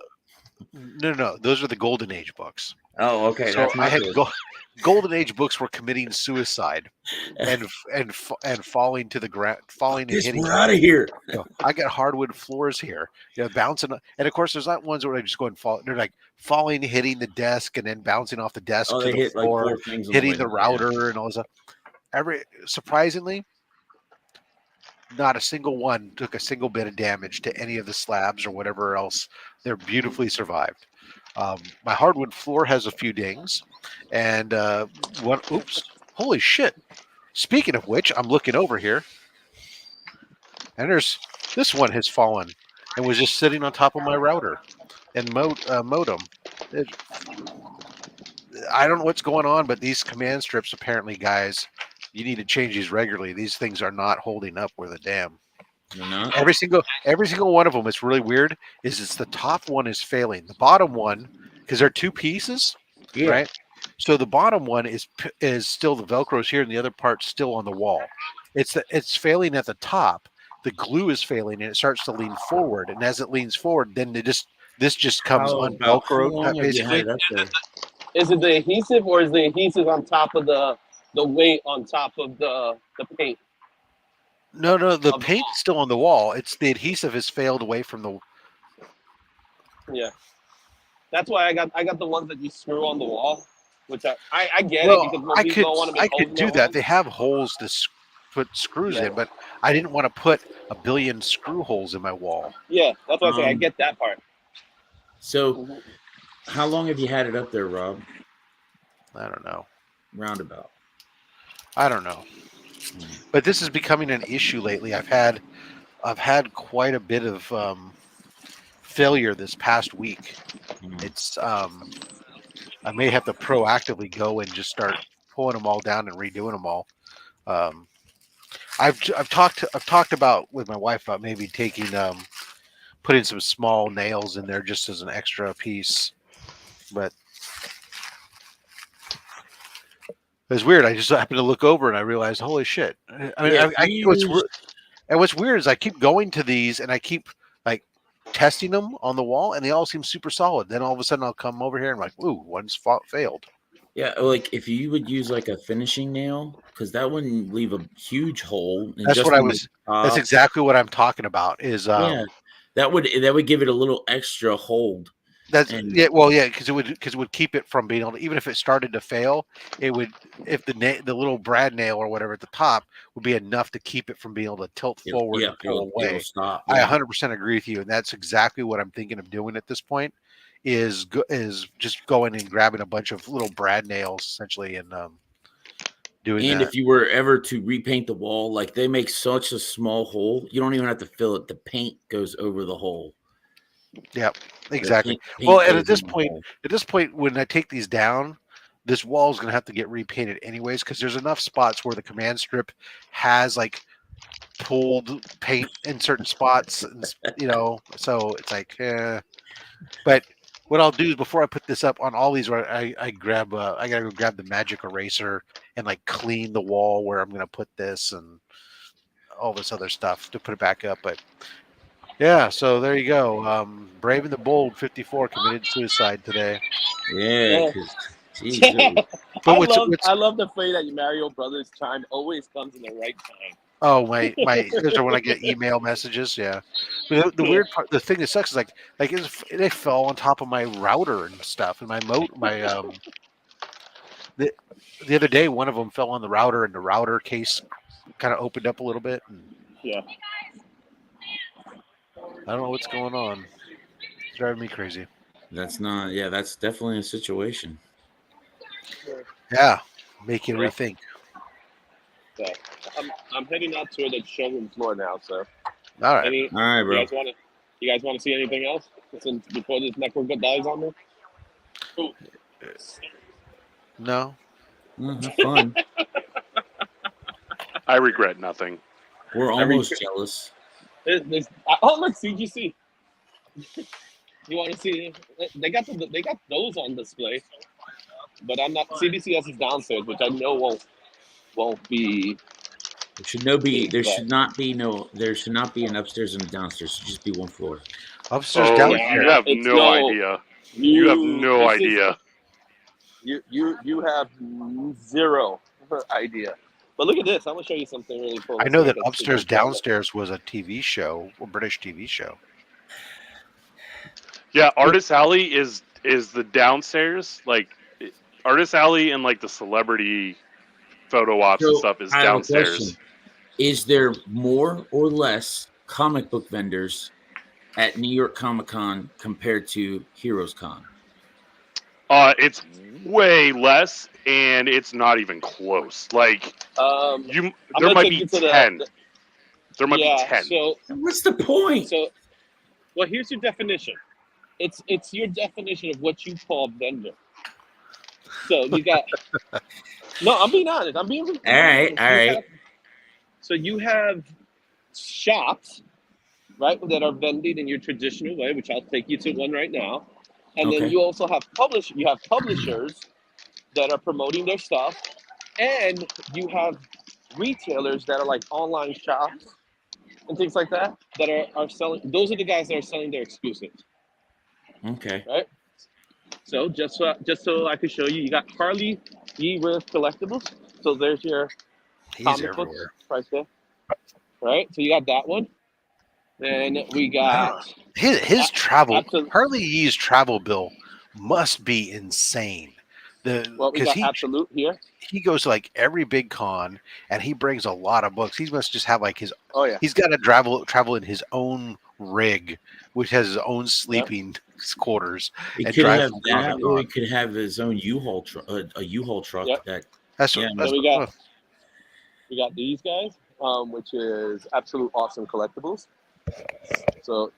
No, those are the Golden Age books. Oh, okay. So That's I not had good. Golden Age books were committing suicide and falling to the ground, falling and This, hitting. we're out of here. I got hardwood floors here, bouncing, and of course, there's not ones where I just go and fall. They're like falling, hitting the desk, and then bouncing off the desk Oh, to they the hit like floor, 4 things on hitting the the way down. router, and all this. Surprisingly, not a single one took a single bit of damage to any of the slabs or whatever else. They're beautifully survived. My hardwood floor has a few dings, and what? Oops! Holy shit! Speaking of which, I'm looking over here, and this one has fallen and was just sitting on top of my router and modem. I don't know what's going on, but these command strips apparently, guys, you need to change these regularly. These things are not holding up with a damn. They're not? Every single one of them. It's really weird. It's the top one is failing. The bottom one, because they're two pieces, Yeah. right? So the bottom one is still the Velcro's here, and the other part's still on the wall. It's failing at the top. The glue is failing, and it starts to lean forward. And as it leans forward, then this just comes How unvelcroed, long have you had basically. it up there? Is it the adhesive or is the adhesive on top of the weight on top of the paint? No, the Of the paint's still on the wall. It's the adhesive has failed away from the. Yeah, that's why I got the ones that you screw on the wall, which I get it Well, because most people don't want to I make holes could in do their that. walls. They have holes to put screws Yeah. in, but I didn't want to put a billion screw holes in my wall. Yeah, that's what I say. I Um, get that part. So, Mhm. how long have you had it up there, Rob? I don't know. Roundabout. I don't know. But this is becoming an issue lately. I've had quite a bit of failure this past week. It's I may have to proactively go and just start pulling them all down and redoing them all. I've talked about with my wife about maybe taking putting some small nails in there just as an extra piece, but it was weird. I just happened to look over and I realized, holy shit! I mean, Yeah, and what's weird is I keep going to these and I keep like testing them on the wall, and they all seem super solid. Then all of a sudden, I'll come over here and I'm like, ooh, one's failed. Yeah, like if you would use like a finishing nail, because that wouldn't leave a huge hole. And That's just what I in the was. That's top. exactly what I'm talking about. Is Yeah, that would give it a little extra hold. That's And- yeah, well, yeah, because it would keep it from being able to, even if it started to fail, it would, if the little brad nail or whatever at the top would be enough to keep it from being able to tilt forward and pull away. Stop. I Yeah. 100% agree with you, and that's exactly what I'm thinking of doing at this point. Is just going and grabbing a bunch of little brad nails essentially and doing And that. if you were ever to repaint the wall, like they make such a small hole, you don't even have to fill it. The paint goes over the hole. Yeah, exactly. Paint Well, and goes in the hole. at this point, when I take these down, this wall is going to have to get repainted anyways because there's enough spots where the command strip has like pulled paint in certain spots, and, so it's like, But what I'll do is before I put this up on all these, I grab I gotta go grab the magic eraser and like clean the wall where I'm gonna put this and all this other stuff to put it back up. But yeah, so there you go. Brave and the Bold 54 committed suicide today. Yeah, Yeah. because geez, But I love the way that Mario Brothers chime always comes in the right time. Oh, my those are when I get email messages. Yeah, but the weird part, the thing that sucks is like they fell on top of my router and stuff, and the other day one of them fell on the router, and the router case kind of opened up a little bit. And Yeah. I don't know what's going on. It's driving me crazy. that's not. Yeah, that's definitely a situation. Yeah, make you Yeah. rethink. So I'm heading out to the showroom floor now. So All right. any All right, bro. you guys want to see anything else before this network dies on me? No. Have fun. I regret nothing. We're almost jealous. Look, CGC. You want to see? They got those on display, but I'm not. CBCS is downstairs, which I know won't be. There should no be. There But- should not be no. There should not be an upstairs and a downstairs. It should just be one floor. Upstairs, Oh, downstairs. you have It's no idea. You have no this is- idea. You have zero idea. But look at this. I'm gonna show you something really cool. I know that Let's upstairs, see if I can- downstairs was a TV show, a British TV show. Yeah, Artist Alley is the downstairs. Like Artist Alley and like the celebrity photo ops and So, stuff is I have a downstairs. question. Is there more or less comic book vendors at New York Comic Con compared to Heroes Con? It's way less, and it's not even close. Like I'm there gonna might take be you to the- 10. There might be 10. So What's the point? well, here's your definition. It's your definition of what you call vendor. So you got. No, I'm being honest. I'm being. All right. So you have shops, right, that are vending in your traditional way, which I'll take you to one right now, and then Okay. you also have publishers that are promoting their stuff, and you have retailers that are like online shops and things like that are selling. Those are the guys that are selling their exclusives. Okay. Right. So just so I could show you, you got Harley E. with collectibles. So there's your He's comic books everywhere. right there. Right. So you got that one. Then we got His travel, Absolute- Harley Yee's travel bill must be insane. we Because got Absolute here. he goes to like every big con and he brings a lot of books. He must just have like Oh yeah. he's got to travel in his own rig, which has his own sleeping quarters. He And could drive have from con to that, or he con. could have his own U-Haul truck. A U-Haul truck. Yep. That That's, Yeah, that's So we got these guys, which is Absolute Awesome Collectibles. So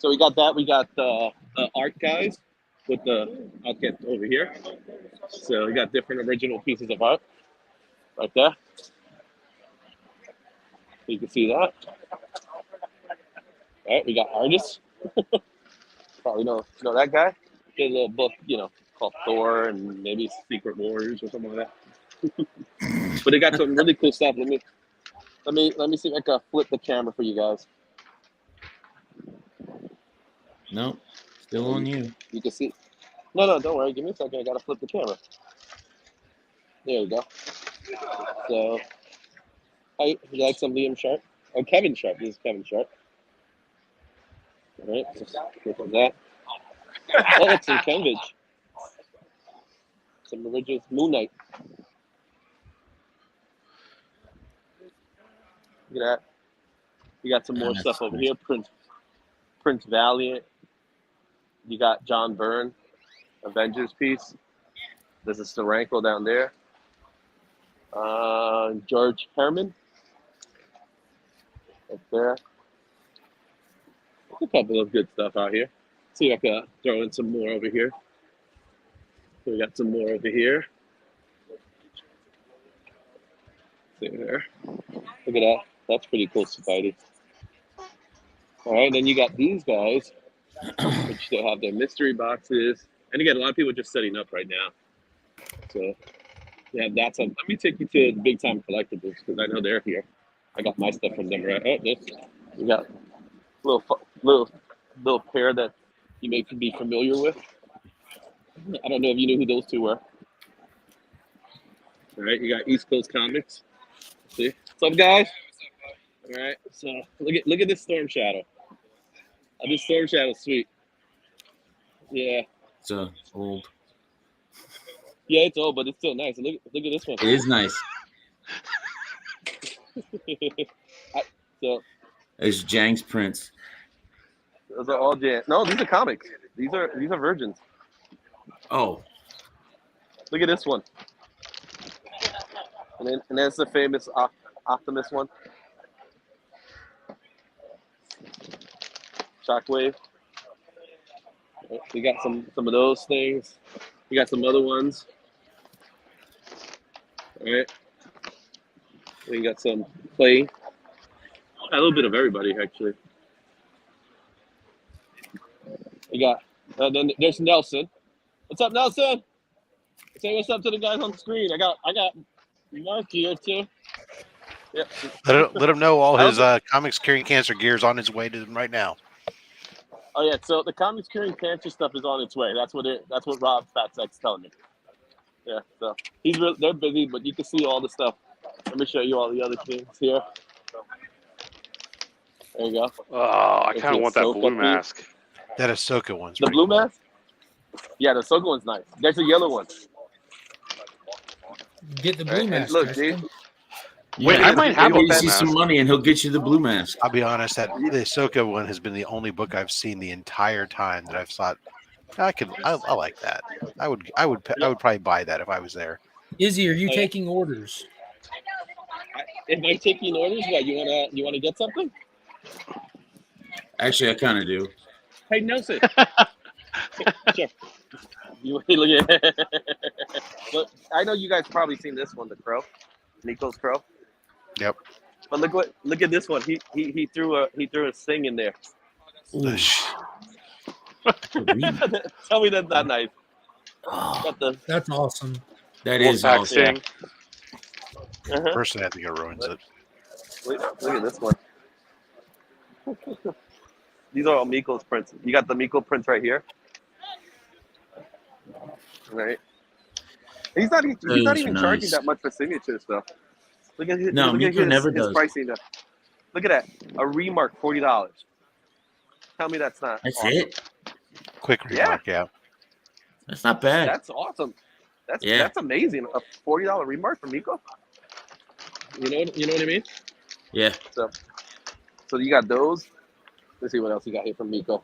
we got that. We got the art guys with I'll get over here. So we got different original pieces of art right there. You can see that. All right, we got artists. Probably know that guy. Get a little book, called Thor and maybe Secret Warriors or something like that. But they got some really cool stuff. Let me see if I can flip the camera for you guys. no, still on you. You can see. No, don't worry. Give me a second. I gotta flip the camera. There we go. So, you like some Liam Sharp? Oh, Kevin Sharp. This is Kevin Sharp. All right. Just look at that. Oh, it's some Kenvich. Some original Moon Knight. Look at that. We got some more That's stuff over nice. here. Prince Valiant. You got John Byrne, Avengers piece. There's a Steranko down there. George Herman. Up there. A couple of good stuff out here. See if I can throw in some more over here. So we got some more over here. see here. Look at that. That's pretty cool, Spidey. All right, then you got these guys, which they have their mystery boxes. And again, a lot of people are just setting up right now. So yeah, that's a. Let me take you to the big time collectibles because I know they're here. I got my stuff from them, right? Oh, this. We got little pair that you may be familiar with. I don't know if you knew who those two were. All right, you got East Coast Comics. See, what's up, guys? All right, so look at this Storm Shadow. This Storm Shadow's sweet. Yeah, It's old. yeah, it's old, but it's still nice. Look at this one. It is nice. So There's Jang's prints. those are all Jan. No, these are comics. These are virgins. Oh, Look at this one. And that's the famous Optimus one. Shockwave. We got some of those things. We got some other ones. All right. We got some play. A little bit of everybody, actually. We got. Then there's Nelson. What's up, Nelson? Say what's up to the guys on the screen. I got Mark here too. Yeah. Let him know all his comics curing cancer gears on his way to them right now. Oh yeah, so the comics curing cancer stuff is on its way. That's what Rob Fatsek's telling me. Yeah, so they're busy, but you can see all the stuff. Let me show you all the other things here. There you go. Oh, I kind of want that blue mask. That Ahsoka one's The pretty blue cool. mask? Yeah, the Ahsoka one's nice. There's a yellow one. Get the blue Right, and mask. look, Justin. dude. Wait, I might have maybe a you see mask. some money and he'll get you the blue mask. I'll be honest, that the Ahsoka one has been the only book I've seen the entire time that I've thought I like that. I would probably buy that if I was there. Izzy, are you taking orders? If I'm taking orders, what you wanna get something? Actually, I kind of do. Hey Nelson. Sure. You look at Look, I know you guys probably seen this one, the crow. Nico's crow. Yep. But look at this one. He threw a thing in there. Ooh. Tell me that's not nice. Got the That's awesome. That is Wolfpack awesome. Sting. Personally, I think it ruins it. look at this one. These are all Miko's prints. You got the Miko prints right here. Right. He's not even charging nice. that much for signature stuff. Look at his, No, look Miko at never his does. pricing. Look at that. A remark, $40. Tell me that's not That's awesome. it. Quick remark, yeah. That's not bad. That's awesome. That's amazing. A $40 remark for Miko. You know what I mean? Yeah. So you got those. Let's see what else you got here from Miko.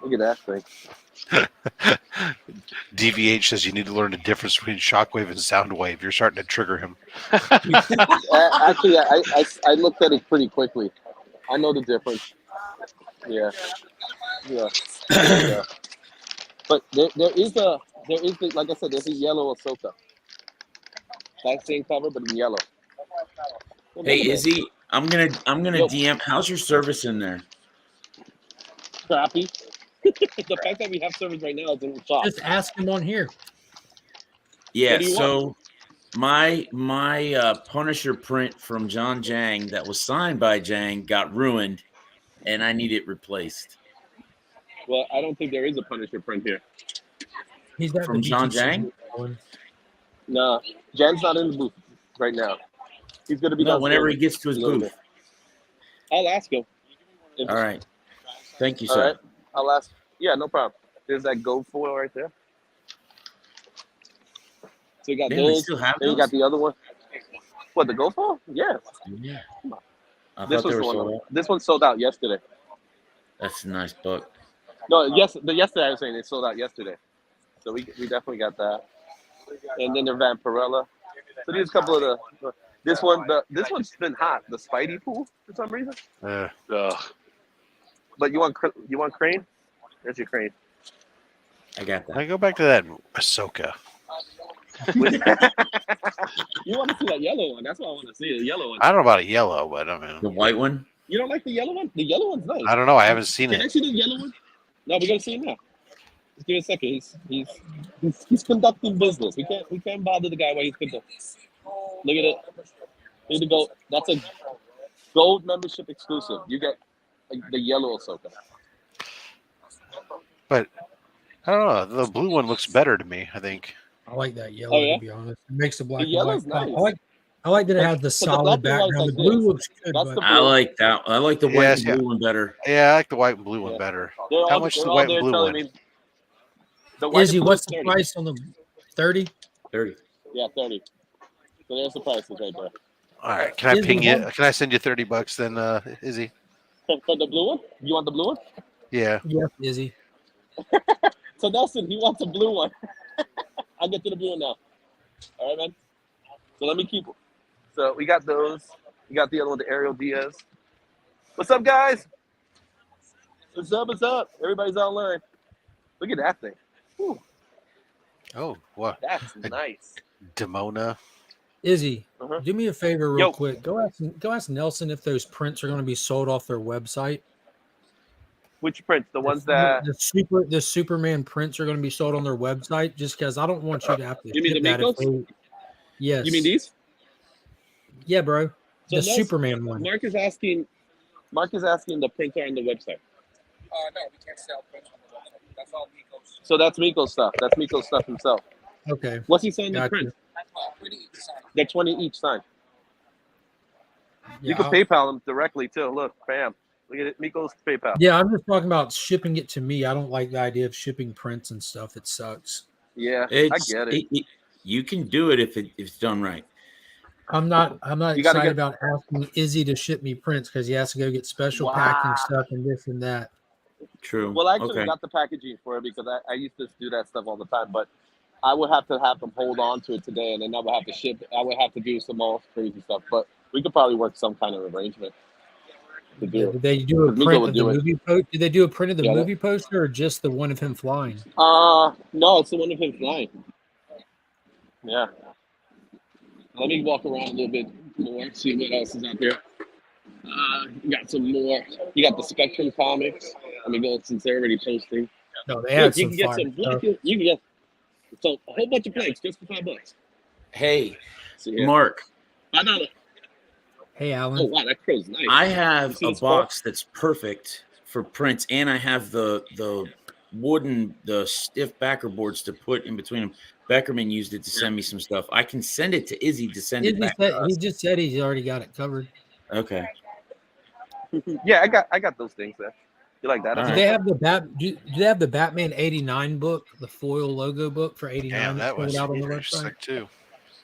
Look at that thing. DVH says you need to learn the difference between shockwave and sound wave. You're starting to trigger him. Actually, I looked at it pretty quickly. I know the difference. Yeah. But there is the like I said, there's a yellow Ahsoka. That same cover, but in yellow. Hey, Izzy, I'm gonna Yo. DM. How's your service in there? Crappy. The fact that we have service right now is in shock. Just ask him on here. Yeah. What do you So my Punisher print from John Jang that was signed by Jang got ruined, and I need it replaced. Well, I don't think there is a Punisher print here. He's got From the John GTC Jang? one. No, Jan's not in the booth right now. He's gonna be No, downstairs. whenever he gets to his a little booth. bit. I'll ask him. All right. Thank you, All sir. right. I'll ask. Yeah, no problem. There's that gold foil right there. So you got Man, they those. still have Then you those? got the other one. What, the gold foil? Yeah. Yeah. I This thought they was were the one. sold out. This one sold out yesterday. That's a nice book. No, yesterday I was saying it sold out yesterday. So we definitely got that. And then the Vampirella. So there's a couple of the. This one's been hot. The Spidey pool for some reason. Ugh. But you want Crane? There's your Crane. I got that. I go back to that Ahsoka. You want to see that yellow one? That's what I want to see. The yellow one. I don't know about a yellow, but I The mean, white one? You don't like the yellow one? The yellow one's nice. I don't know. I haven't seen Can I it. see the yellow one? No, we gotta see him now. Just give it a second. He's conducting business. We can't bother the guy while he's conducting. Look at it. Here to go. That's a gold membership exclusive. You get the yellow Ahsoka. But I don't know. The blue one looks better to me, I think. I like that yellow, Oh, yeah? to be honest. It makes the black The and yellow's white pop. nice. I like that it But- has the but the solid black and white's background. like The blue this. looks good, That's but the I like that. I like the white Yes, and yeah. blue one better. Yeah, I like the white and blue one Yeah. better. They're How all, much is they're the all white there and blue telling one? me the white Izzy, and blue what's is the 30. price on the 30? 30. Yeah, 30. So there's the prices right there. All right. Can I Izzy, ping you? what- Can I send you $30 then, Izzy? For the blue one? You want the blue one? Yeah. Yes, Izzy. So Nelson, he wants a blue one. I'll get to the blue one now. All right, man. So let me keep. So we got those. We got the other one, the Ariel Diaz. What's up, guys? What's up? What's up? Everybody's online. Look at that thing. Whew, Oh, what? that's nice. Demona. Izzy, Uh-huh. do me a favor real Yo. quick. Go ask Nelson if those prints are going to be sold off their website. Which prints? The ones that. The Superman prints are going to be sold on their website, just because I don't want you to have to You mean ship the that. If Mikos? they, yes. You mean these? Yeah, bro. So The Nelson- Superman one. Mark is asking the prints are on the website. No, we can't sell prints on the website. That's all Miko's. So that's Miko's stuff. That's Miko's stuff himself. Okay. What's he saying the Gotcha. print? That's 20 each side. They're 20 each sign. You Yeah, can PayPal them directly too. Look, bam. Look at it. Miko's PayPal. yeah, I'm just talking about shipping it to me. I don't like the idea of shipping prints and stuff. It sucks. Yeah, It's, I get it. You can do it if it's done right. I'm not You gotta excited get- about asking Izzy to ship me prints because he has to go get special packing Wow. stuff and this and that. True. Well, I actually Okay. got the packaging for it because I used to do that stuff all the time, but I would have to have them hold on to it today, and then I would have to ship. I would have to do some more crazy stuff, but we could probably work some kind of arrangement to do Yeah, it. did they do a Miko print would of the do it. movie post? Did they do a print of the Yeah, that- movie poster or just the one of him flying? No, it's the one of him flying. Yeah. Let me walk around a little bit more, see what else is out there. You got some more. You got the Spectrum comics. I mean, go since they're already posting. No, they had Look, you some can get fire some stuff. black. You can get so a whole bunch of planks just for $5. Hey, See here. Mark, $5. Hey, Alan. Oh wow, that crow's nice. I You have see a the skull? box that's perfect for prints, and I have the stiff backer boards to put in between them. Beckerman used it to send me some stuff. I can send it to Izzy to send it Izzy back. said, to he us. just said he's already got it covered. Okay. Yeah, I got those things there. You like that? All Do right. they have do they have the Batman '89 book, the foil logo book for '89 Damn, that that's was sold out on the website? sick too.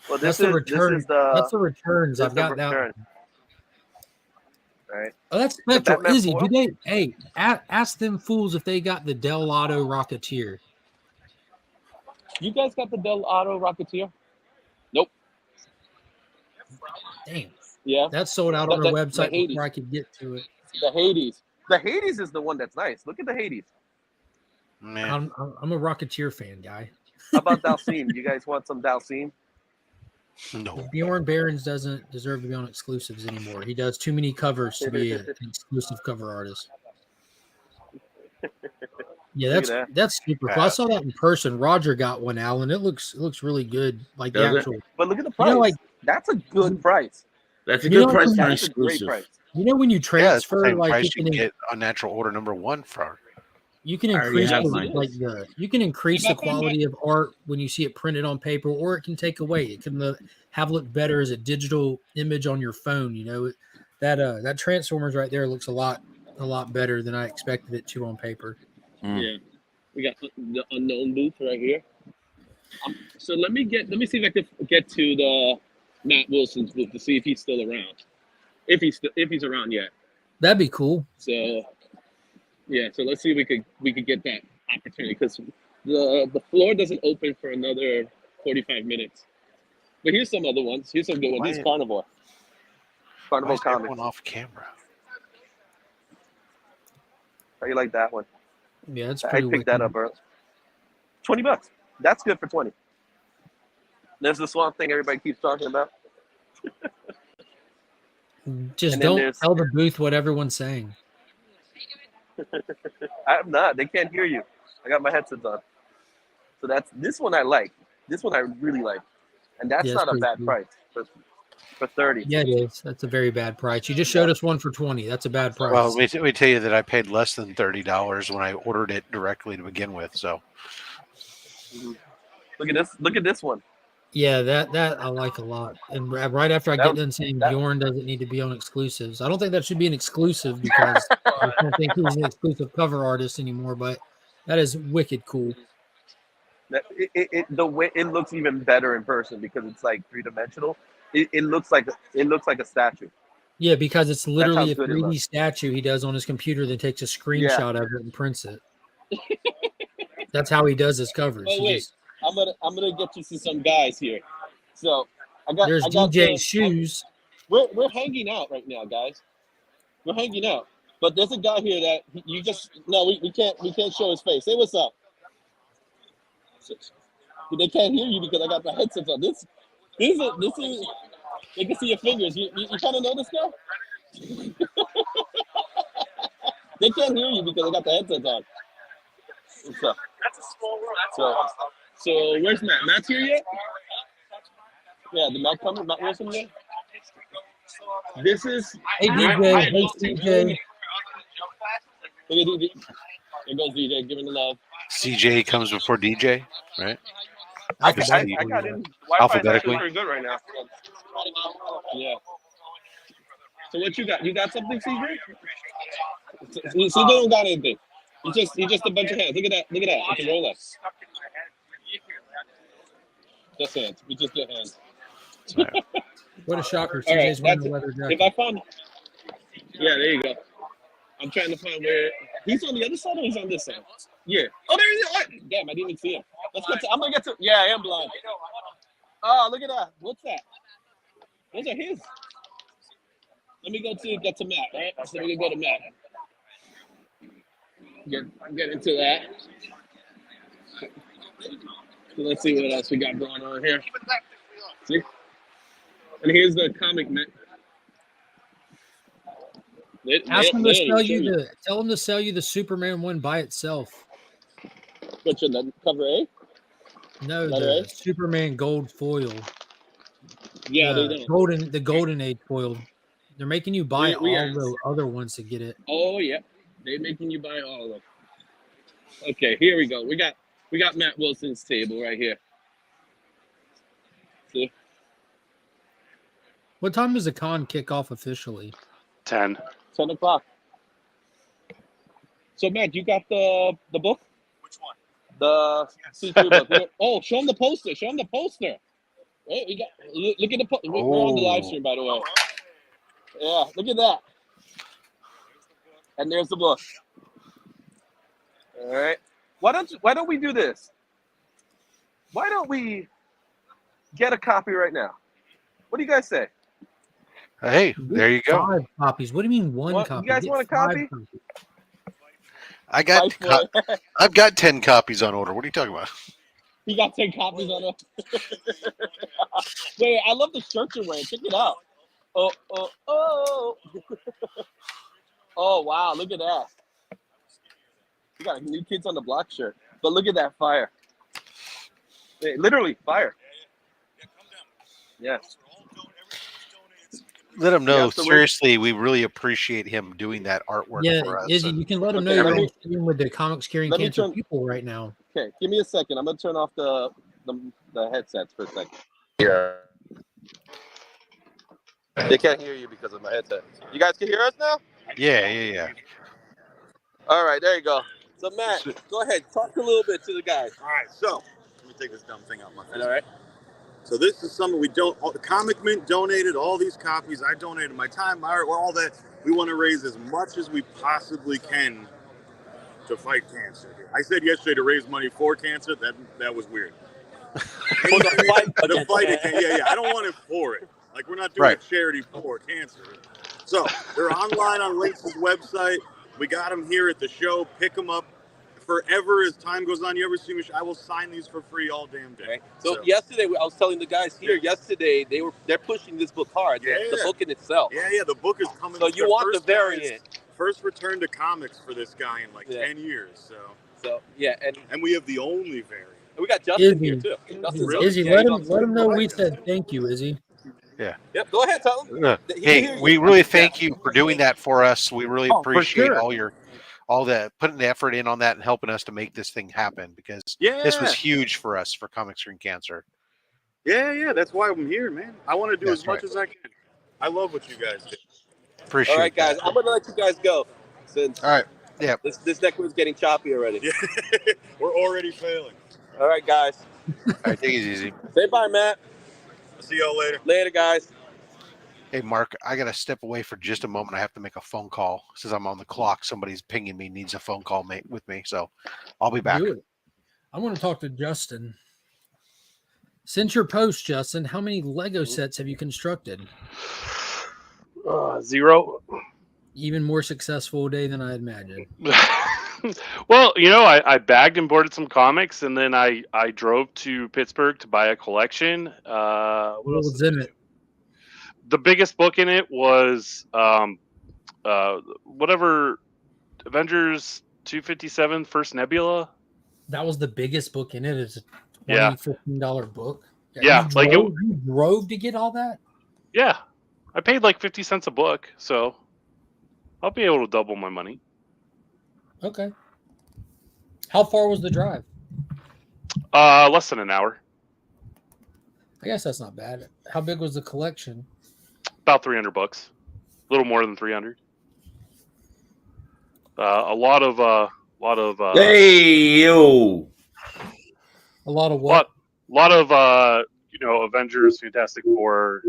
Well, That's the return. This is the. That's the returns. this I've is the got that. return. One. Right. Oh, that's Metro. Batman Izzy, foil? do they? Hey, ask them fools if they got the Del Auto Rocketeer. You guys got the Del Auto Rocketeer? Damn, Yeah. that's sold out The- on their the website Hades. before I could get to it. The Hades. The Hades is the one that's nice. Look at the Hades. Man, I'm a Rocketeer fan, guy. How about Dalcine? You guys want some Dalcine? no. Bjorn Barons doesn't deserve to be on exclusives anymore. He does too many covers to be an exclusive cover artist. Yeah, Look at that's super cool. I saw that in person. Roger got one, Alan. It looks really good. Like the Does it? actual. But look at the You price. know, like That's a good price. That's a You good know, price for an That's a great exclusive. price. you know when you Yeah, it's transfer, the same like price you you can can get unnatural order number 1 for. you can I already increase have the, mine. like the you can increase the quality of art when you see it printed on paper, or it can take away. It can have look better as a digital image on your phone. You know that Transformers right there looks a lot better than I expected it to on paper. Mm. Yeah. We got the unknown booth right here. So let me see if I can get to the Matt Wilson's booth to see if he's still around. If he's around yet. That'd be cool. So yeah, so let's see if we could get that opportunity because the floor doesn't open for another 45 minutes. But here's some other ones. Here's some good ones. This is Carnivore. Why Carnivore is Comics. everyone off camera? How you like that one? Yeah, it's I pretty picked that wicked. up, bro. $20. That's good for 20. There's the Swamp Thing everybody keeps talking about. Just And then don't there's- tell the booth what everyone's saying. I'm not. They can't hear you. I got my headsets on. So that's this one I like. This one I really like. And that's Yeah, it's not a pretty bad cool. price for 30. Yeah, it is. That's a very bad price. You just showed us one for 20. That's a bad price. Well, let me tell you that I paid less than $30 when I ordered it directly to begin with. So Look at this. Look at this one. Yeah, that I like a lot. And right after I That- get done saying Bjorn doesn't need to be on exclusives, I don't think that should be an exclusive because I don't think he's an exclusive cover artist anymore. But that is wicked cool. The way it looks even better in person because it's like 3-dimensional. It looks like a statue. Yeah, because it's literally a good it 3D looks. statue he does on his computer, then takes a screenshot of it and prints it. That's how he does his covers. Oh He wait, just- I'm gonna get you to some guys here. So there's DJ Shoes. We're hanging out right now, guys. We're hanging out, but there's a guy here that you just we can't show his face. Say what's up. They can't hear you because I got my headsets on. This is they can see your fingers. You kind of know this guy. They can't hear you because I got the headsets on. What's up? That's a small world. So where's Matt? Matt's here yet? Yeah, the Matt coming? Matt Wilson there? This is Hey DJ, hey CJ. Look at DJ. There goes DJ, giving the love. CJ comes before DJ, right? I got in. Wi-Fi is actually Alphabetically. pretty good right now. Yeah. So what you got? You got something, CJ? CJ don't got anything. He's just a bunch of hands. Look at that. Look at that. It's a Rolex. Just hands. We just get hands. What a shocker. All right, CJ's wearing a that's- leather If jacket. I find, yeah, there you go. I'm trying to find where he's on the other side or he's on this side. Yeah. Oh, there he is. Oh, damn, I didn't even see him. Let's get to. I'm gonna get to. Yeah, I am blind. Oh, look at that. What's that? Those are his. Let me get to Matt. Right. So we can go to Matt. Get into that. So let's see what else we got going on here. See? And here's the comic, man. Ask him to sell you the. Tell him to sell you the Superman one by itself. What's your cover A? No, Letter the A? Superman gold foil. Yeah, they don't. The golden age foil. They're making you buy We all are. the other ones to get it. Oh yeah, they're making you buy all of them. Okay, here we go. We got Matt Wilson's table right here. See? What time does the con kick off officially? 10. 10 o'clock. So Matt, you got the book? Which one? The C3 book. Oh, show him the poster. Show him the poster. Wait, we got. Look at the. We're on the live stream, by the way. Yeah, look at that. And there's the book. All right. Why don't we do this? Why don't we get a copy right now? What do you guys say? Hey, there you go. 5 copies. What do you mean one What, copy? you guys Get want a 5 copy? copies. I got. I've got 10 copies on order. What are you talking about? He got 10 copies on it. Wait, I love the shirt you're wearing. Check it out. Oh. Oh, wow. Look at that. You got a New Kids on the Block shirt. But look at that fire. Hey, literally, fire. Yeah. Let him know. Yeah, so Seriously, we really appreciate him doing that artwork Yeah, for us. Izzy, you can let them know Okay, you're let on me- stream with the Comics Curing let me Cancer turn- people right now. Okay, give me a second. I'm going to turn off the headsets for a second. Yeah. They can't hear you because of my headset. You guys can hear us now? Yeah. All right, there you go. So, Matt, go ahead. Talk a little bit to the guys. All right, so let me take this dumb thing out my face. All right. So this is something the Comic Mint donated all these copies. I donated my time, my art, all that. We want to raise as much as we possibly can to fight cancer. I said yesterday to raise money for cancer. That was weird. The fight against cancer. Yeah. I don't want it for it. Like, we're not doing a charity for cancer. So they're online on Lace's website. We got them here at the show. Pick them up forever as time goes on. You ever see me? I will sign these for free all damn day. Right. So yesterday, I was telling the guys here. Yesterday, they're pushing this book hard. Yeah. The book in itself. Yeah. The book is coming. So you want the variant? First return to comics for this guy in like 10 years. So yeah, and we have the only variant. And we got Justin Izzy. here too. Izzy, let him know we said thank you, Izzy. Yeah. Yep. Go ahead, tell him. Hey, we really thank you for doing that for us. We really appreciate all the putting the effort in on that and helping us to make this thing happen, because this was huge for us for Comic Screen Cancer. Yeah. That's why I'm here, man. I want to do as much as I can. I love what you guys do. Appreciate it. All right, guys. I'm gonna let you guys go. Since all right. Yeah. This neck was getting choppy already. Yeah. We're already failing. All right, guys. All right, take it easy. Say bye, Matt. See y'all later. Later, guys. Hey, Mark, I got to step away for just a moment. I have to make a phone call. Since I'm on the clock, somebody's pinging me, needs a phone call with me. So I'll be back. I want to talk to Justin. Since your post, Justin, how many Lego sets have you constructed? 0. Even more successful day than I imagined. Well, I bagged and boarded some comics, and then I drove to Pittsburgh to buy a collection. What was in it? The biggest book in it was whatever Avengers 257 First Nebula. That was the biggest book in it. It's a $15 book. Yeah, you drove to get all that? Yeah, I paid like 50 cents a book, so I'll be able to double my money. Okay. How far was the drive? Less than an hour. I guess that's not bad. How big was the collection? About 300 books. A little more than 300. A lot of hey yo. A lot of what? A lot of Avengers, Fantastic Four,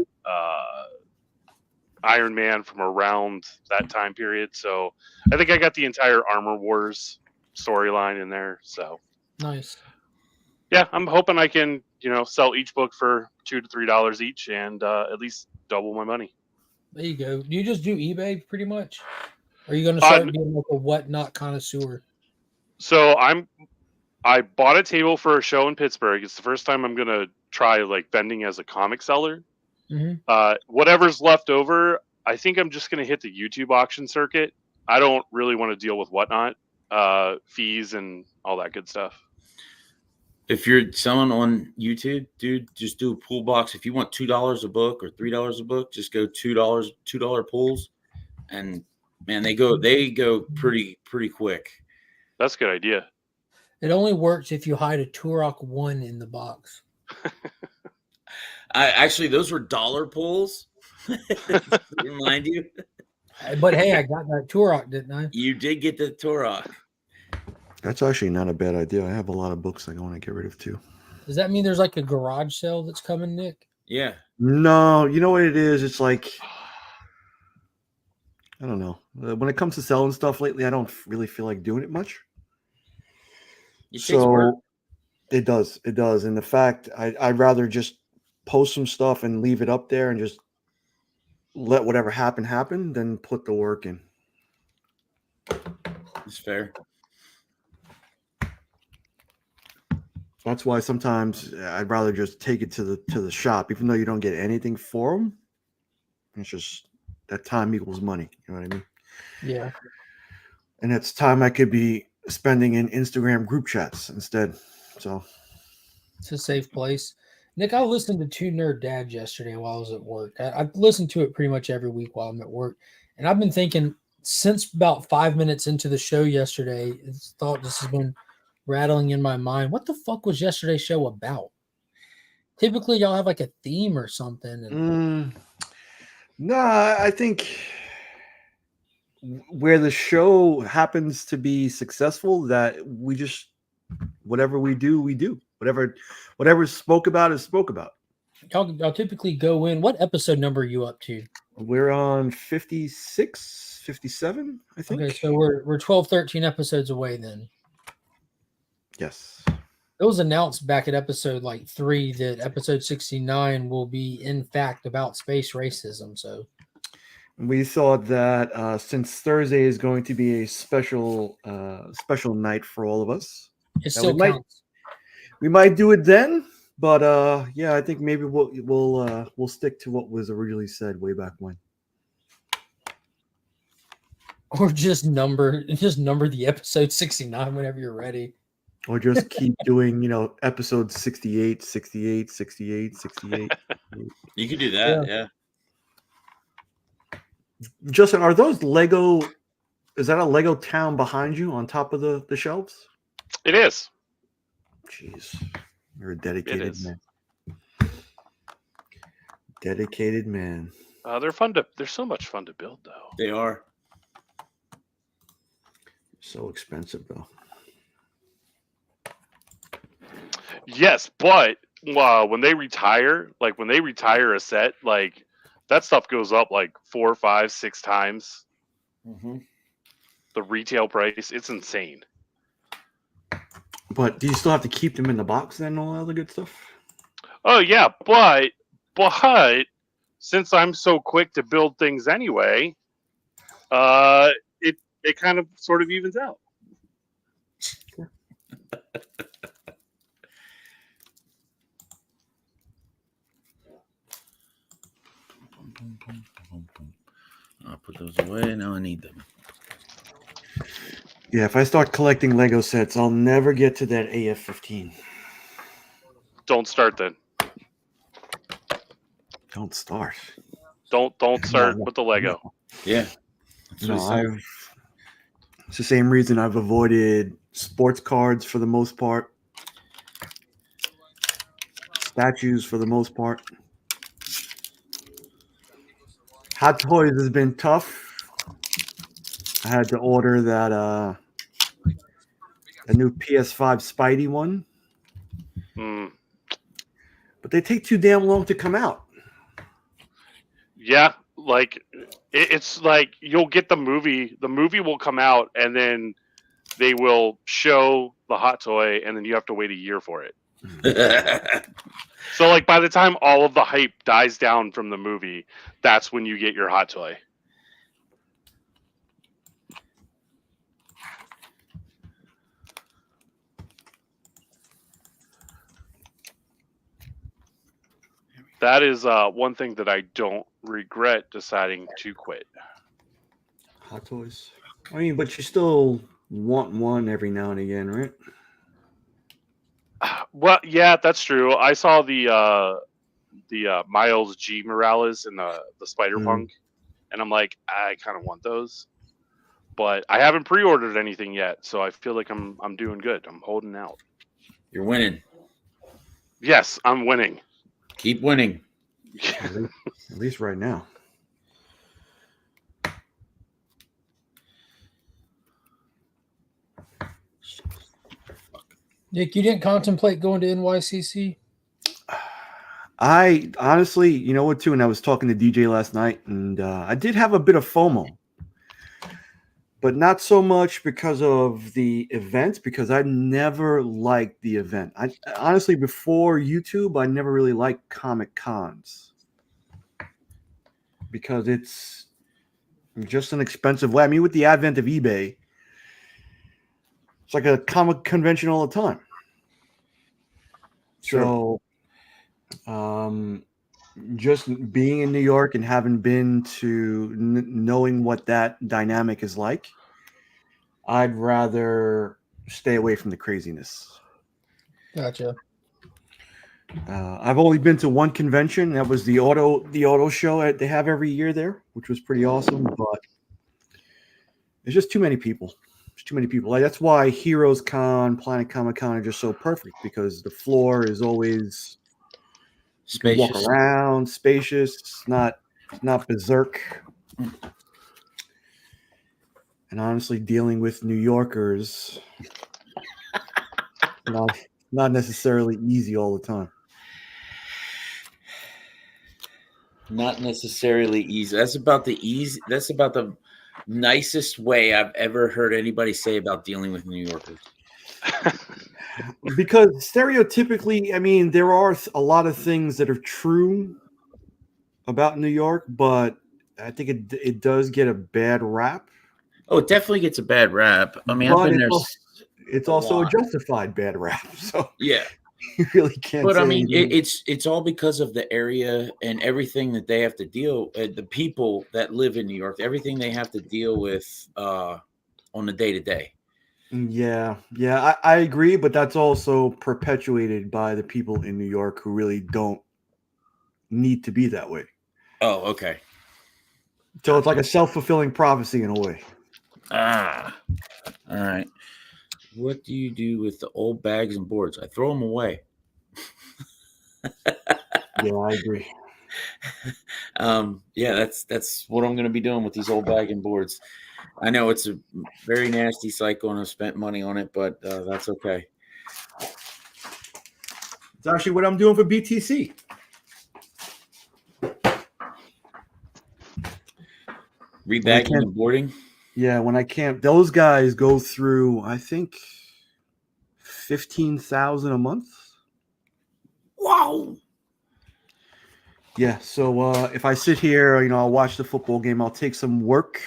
Iron Man from around that time period. So I think I got the entire Armor Wars storyline in there. So nice. Yeah, I'm hoping I can, sell each book for $2 to $3 each, and at least double my money. There you go. Do you just do eBay pretty much? Or are you going to start being like a whatnot connoisseur? So I bought a table for a show in Pittsburgh. It's the first time I'm going to try like vending as a comic seller. Mm-hmm. Whatever's left over, I think I'm just going to hit the YouTube auction circuit. I don't really want to deal with whatnot, fees and all that good stuff. If you're selling on YouTube, dude, just do a pool box. If you want $2 a book or $3 a book, just go $2 pools, and man, they go pretty quick. That's a good idea. It only works if you hide a Turok 1 in the box. Actually, those were dollar pools. Remind you. But hey, I got that Turok, didn't I? You did get the Turok. That's actually not a bad idea. I have a lot of books I want to get rid of too. Does that mean there's like a garage sale that's coming, Nick? Yeah. No, you know what it is? It's like, I don't know. When it comes to selling stuff lately, I don't really feel like doing it much. So it does. And the fact I'd rather just post some stuff and leave it up there and just let whatever happen than put the work in. It's fair. That's why sometimes I'd rather just take it to the shop, even though you don't get anything for them. It's just that time equals money. You know what I mean? Yeah. And it's time I could be spending in Instagram group chats instead. So it's a safe place. Nick, I listened to Two Nerd Dads yesterday while I was at work. I've listened to it pretty much every week while I'm at work. And I've been thinking since about 5 minutes into the show yesterday, this has been rattling in my mind. What the fuck was yesterday's show about? Typically, y'all have like a theme or something. Nah, I think where the show happens to be successful, that we just whatever we do. Whatever spoke about is spoke about. Y'all typically go in. What episode number are you up to? We're on 56, 57, I think. Okay, so we're 12, 13 episodes away then. Yes. It was announced back at episode 3 that episode 69 will be in fact about space racism. So we thought that since Thursday is going to be a special night for all of us, It that still counts. we might do it then. But yeah, I think maybe we'll stick to what was originally said way back when. Or just number the episode 69 whenever you're ready. Or just keep doing, episodes 68, 68, 68, 68. You could do that, yeah. Justin, are those Lego? Is that a Lego town behind you on top of the shelves? It is. Jeez, you're a dedicated man. Dedicated man. They're fun to. They're so much fun to build, though. They are. So expensive, though. Yes, but when they retire a set, like that stuff goes up like 4, 5, 6 times the retail price. It's insane. But do you still have to keep them in the box then, and all that other good stuff? Oh yeah, but since I'm so quick to build things anyway, it kind of sort of evens out. I'll put those away. Now I need them. Yeah, if I start collecting Lego sets, I'll never get to that AF-15. Don't start then. Don't start. Don't start with the Lego. Yeah. No, it's the same reason I've avoided sports cards for the most part. Statues for the most part. Hot Toys has been tough. I had to order that a new PS5 Spidey one. But they take too damn long to come out. Yeah, like it's like you'll get the movie. The movie will come out, and then they will show the hot toy, and then you have to wait a year for it. So, like, by the time all of the hype dies down from the movie, that's when you get your hot toy. That is one thing that I don't regret deciding to quit. Hot Toys. I mean, but you still want one every now and again, right? Well, yeah, that's true. I saw the Miles G. Morales and the Spider-Punk, and I'm like, I kind of want those, but I haven't pre-ordered anything yet, so I feel like I'm doing good. I'm holding out. You're winning. Yes, I'm winning. Keep winning. At least right now. Nick, you didn't contemplate going to NYCC? I honestly, you know what, too, and I was talking to DJ last night, and I did have a bit of FOMO. But not so much because of the event, because I never liked the event. I honestly, before YouTube, I never really liked Comic Cons because it's just an expensive way. I mean, with the advent of eBay, it's like a comic convention all the time. Sure. So, just being in New York and having been to knowing what that dynamic is like, I'd rather stay away from the craziness. Gotcha. I've only been to one convention. That was the auto show they have every year there, which was pretty awesome. But there's just too many people. There's too many people. Like, that's why Heroes Con, Planet Comic Con are just so perfect, because the floor is always Spacious. Walk around, spacious. It's not berserk. And honestly, dealing with New Yorkers, not necessarily easy all the time. Not necessarily easy. That's about the easy. That's about the nicest way I've ever heard anybody say about dealing with New Yorkers. Because stereotypically, I mean, there are a lot of things that are true about New York, but I think it does get a bad rap. Oh, it definitely gets a bad rap. I mean, I've But been there. it's also a justified bad rap. So Yeah. you really can't. But say I mean, anything. it's all because of the area and everything that they have to deal. The people that live in New York, everything they have to deal with on the day to day. Yeah, I agree, but that's also perpetuated by the people in New York who really don't need to be that way. Oh, okay. So it's like a self-fulfilling prophecy in a way. Ah, all right. What do you do with the old bags and boards? I throw them away. Yeah, I agree. Yeah, that's what I'm going to be doing with these old bag and boards. I know it's a very nasty cycle, and I've spent money on it, but that's okay. It's actually what I'm doing for BTC. Rebagging and boarding. Yeah, when I camp, those guys go through, I think, 15,000 a month. Wow. Yeah, so if I sit here, I'll watch the football game. I'll take some work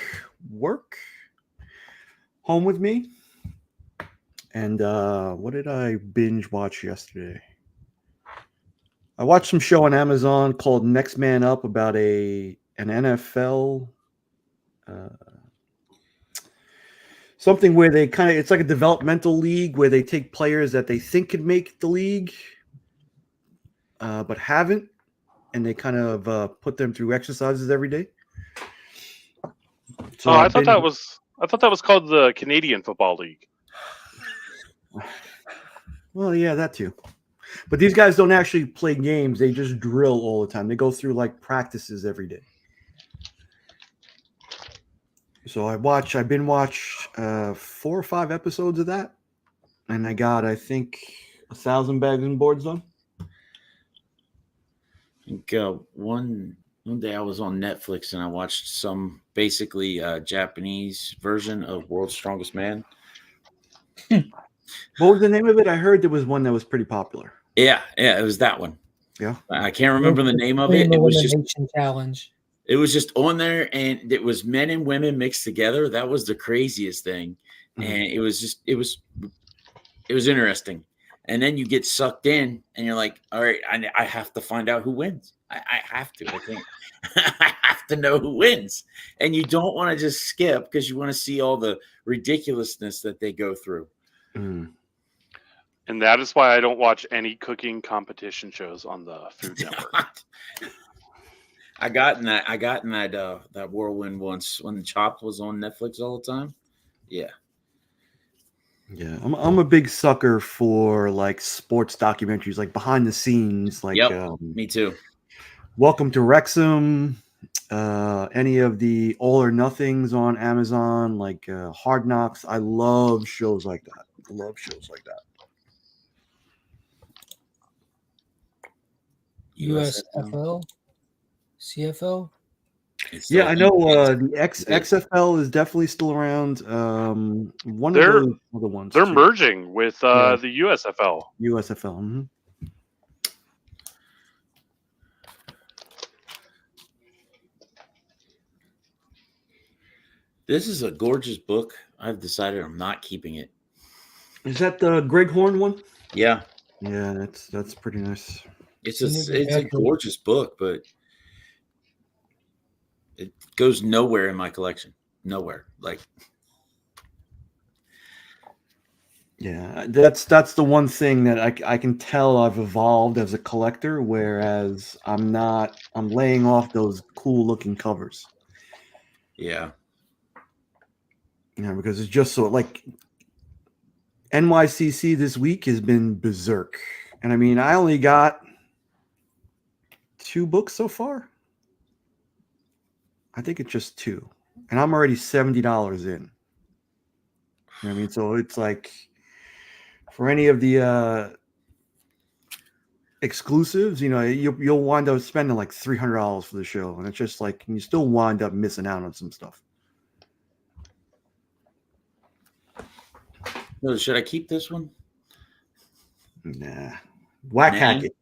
home with me. And what did I binge watch yesterday? I watched some show on Amazon called Next Man Up about an NFL something where they it's like a developmental league where they take players that they think could make the league but haven't, and they kind of put them through exercises every day. So I thought that was called the Canadian Football League. Well, yeah, that too. But these guys don't actually play games. They just drill all the time. They go through like practices every day. So I've been watched 4 or 5 episodes of that. And I got, I think, 1,000 bags and boards done. I think one day I was on Netflix and I watched some basically Japanese version of World's Strongest Man. What was the name of it? I heard there was one that was pretty popular. Yeah, it was that one. Yeah, I can't remember the name of it. It was just challenge. It was just on there, and it was men and women mixed together. That was the craziest thing, and it was interesting. And then you get sucked in, and you're like, all right, I have to find out who wins. I have to. I think I have to know who wins. And you don't want to just skip because you want to see all the ridiculousness that they go through. Mm. And that is why I don't watch any cooking competition shows on the Food Network. I got in that whirlwind once when Chopped was on Netflix all the time. Yeah. Yeah, I'm a big sucker for like sports documentaries, like behind the scenes. Like, me too. Welcome to Wrexham, any of the All or Nothings on Amazon, like Hard Knocks. I love shows like that. USFL, CFL. Yeah, I know the XFL is definitely still around. One of those other ones. They're too. merging with the USFL. USFL. Mm-hmm. This is a gorgeous book. I've decided I'm not keeping it. Is that the Greg Horn one? Yeah. Yeah, that's pretty nice. It's a gorgeous book, but it goes nowhere in my collection. Nowhere. Like, yeah, that's the one thing that I can tell I've evolved as a collector, whereas I'm laying off those cool looking covers. Yeah. Because it's just so like NYCC this week has been berserk. And I mean, I only got 2 books so far. I think it's just 2. And I'm already $70 in. You know what I mean? So it's like for any of the exclusives, you'll wind up spending like $300 for the show. And it's just like you still wind up missing out on some stuff. No, should I keep this one? Nah. Whack Hackett.